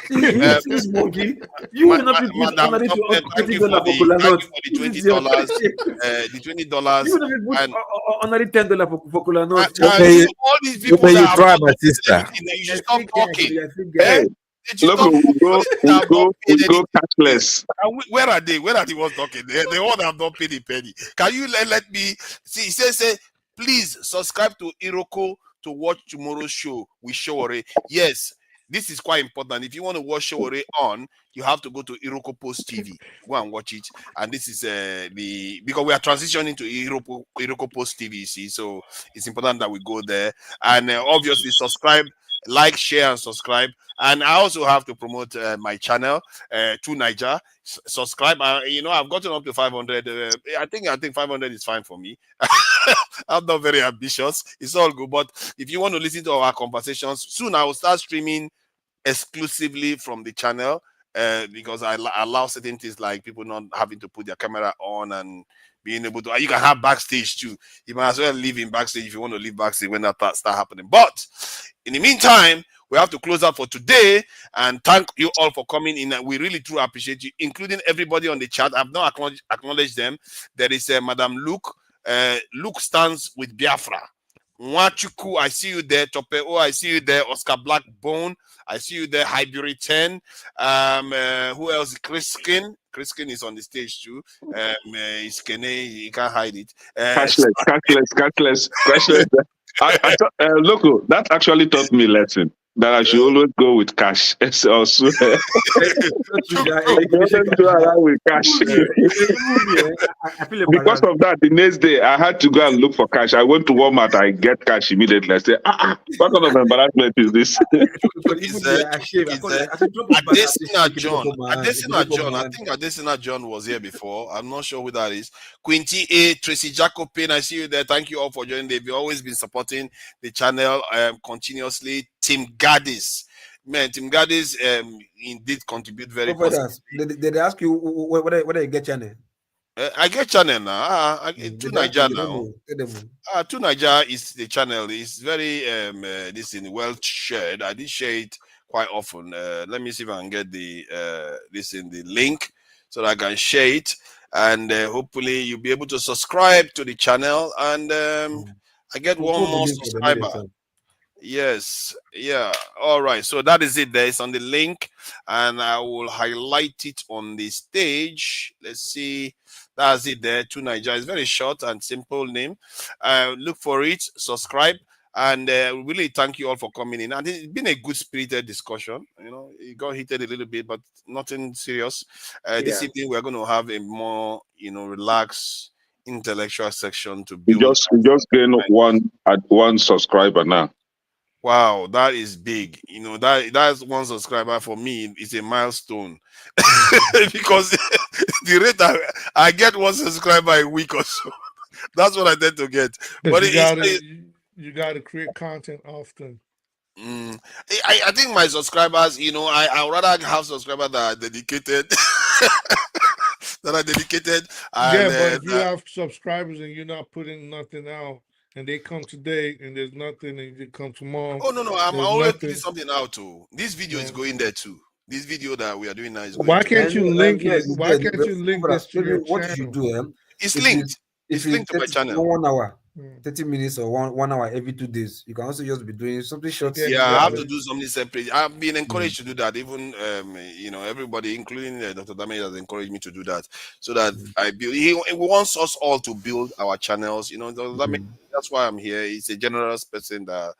See this monkey. You will not be put Madam honorary Topper, to thank you $30 for for cola nut. the $20. The $20. You will not be put honorary $10 for cola nut. All these people you that have try, not my paid sister. anything, you should stop talking. Hey, look, we go cashless. Where are they? Where are the ones talking? The one that have not paid a penny. Can you let me see? Say, please subscribe to Iroko to watch tomorrow's show with Showore. Yes, this is quite important. If you want to watch Showore on, you have to go to Iroko Post TV. Go and watch it. And this is because we are transitioning to Iroko Post TV. You see, so it's important that we go there and obviously subscribe, like, share, and subscribe. And I also have to promote my channel, to Niger. Subscribe. I've gotten up to 500. I think 500 is fine for me. I'm not very ambitious. It's all good. But if you want to listen to our conversations, soon I will start streaming exclusively from the channel because I allow certain things like people not having to put their camera on and being able to. You can have backstage too. You might as well live in backstage if you want to live backstage when that start happening. But in the meantime, we have to close out for today and thank you all for coming in. We really do appreciate you, including everybody on the chat. I've not acknowledged them. There is Madam Luke. Luke stands with Biafra. Nwachuku, I see you there. Topeo, I see you there. Oscar Blackbone, I see you there. Highbury 10. Who else? Chris Skin is on the stage too. It's Kene, you can't hide it. Cashless. Loco, that actually taught me a lesson that I should always go with cash. Also, with cash. Because of that, the next day I had to go and look for cash. I went to Walmart, I get cash immediately. I said, what kind of embarrassment is this? Adesina John. I think Adesina John was here before. I'm not sure who that is. Quinty A, Tracy Jacobin, I see you there. Thank you all for joining. They've always been supporting the channel continuously. Tim Gaddis. Man, Tim Gaddis indeed contribute very positively. Did they ask you whether you get channel? I get channel now. To Niger now. To Niger is the channel. It's very this in well shared. I did share it quite often. Let me see if I can get the this in the link so that I can share it, and hopefully you'll be able to subscribe to the channel and I get one more subscriber. Yes, yeah. All right, so that is it there. It's on the link and I will highlight it on the stage. Let's see. That's it there. To Niger. It's very short and simple name. Look for it, subscribe, And really thank you all for coming in. And it's been a good spirited discussion. You know, it got heated a little bit, but nothing serious. This evening we're going to have a more, you know, relaxed intellectual section to We build. just gained one subscriber now. Wow, that is big. You know, that's one subscriber for me is a milestone. Because the rate I get one subscriber a week or so. That's what I tend to get. But you gotta create content often. I think my subscribers, you know, I would rather have subscribers that are dedicated. And, but if you have subscribers and you're not putting nothing out, and they come today and there's nothing, and they come tomorrow. Oh no, I'm always putting something out too. This video is going there too. This video that we are doing now is going. Why can't you link it? Why can't you link this to your what channel? you do? It's linked. It's linked to my channel. 1 hour, 30 minutes, or one hour every 2 days. You can also just be doing something short. Yeah, I have to do something separate. I've been encouraged to do that. Even you know, everybody, including Dr. Damage, has encouraged me to do that, so that I build. He wants us all to build our channels. You know, that's why I'm here. He's a generous person that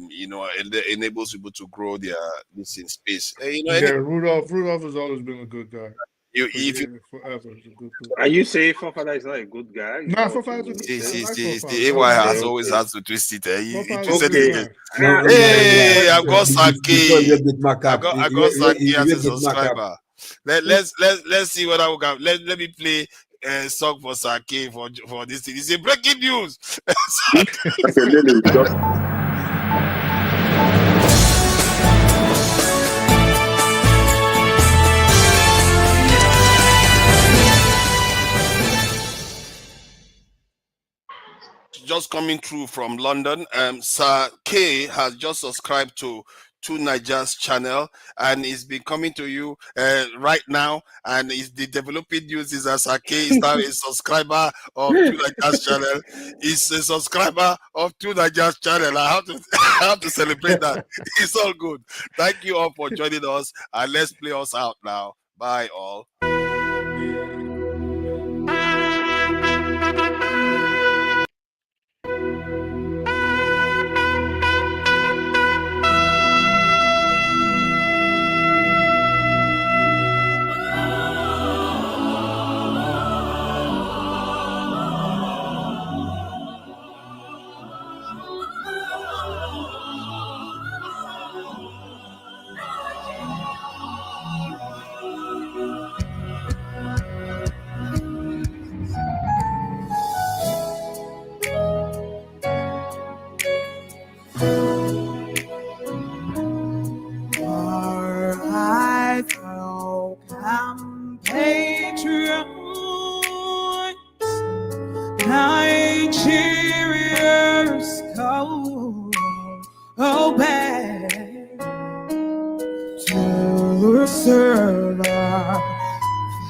you know, enables people to grow their this in space. You know, Rudolph has always been a good guy. Forever is a good guy. Are you saying Fofather is not a good guy? No, Fofather is the AY has always has to twist it. Okay. Hey, I've got Saki. I got Saki as a subscriber. Let's see what I will have. Let me play song for Saki for this thing. It's a breaking news. Just coming through from London, Sir K has just subscribed to Nigerians channel, and he's been coming to you right now, and is the developing news is that Sir K is now a subscriber of Nigerians channel. He's a subscriber of Nigerians channel. I have to celebrate that. It's all good. Thank you all for joining us, and let's play us out now. Bye all. Nigerians go back to serve our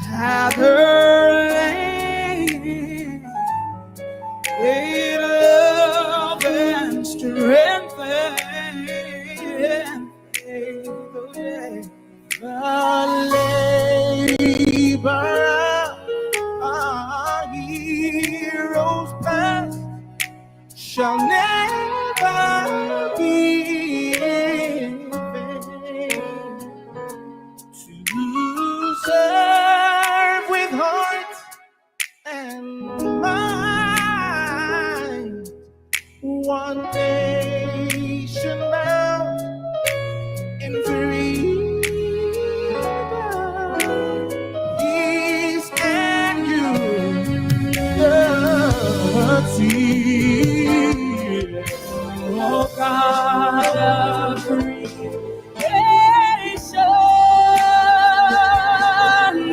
fatherland. They love and strengthen the labor. Heroes past shall never be in vain. To serve with heart and mind, one nation bound in freedom. Peace and unity. Oh God of creation,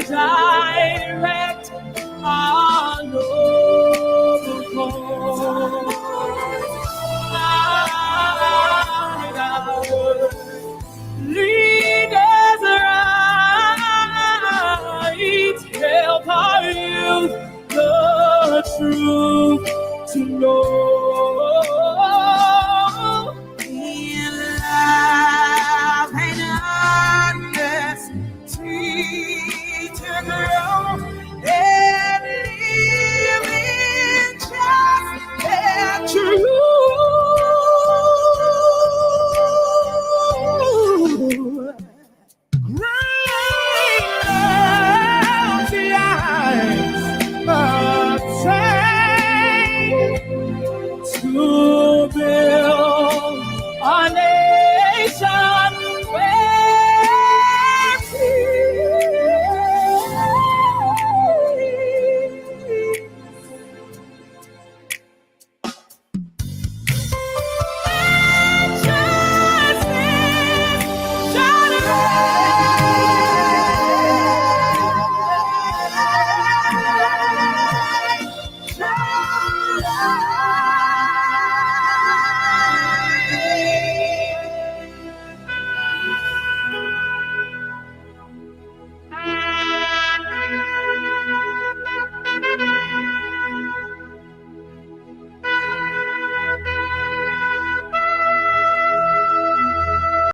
direct our noble cause. Leaders right, help our youth the truth to know.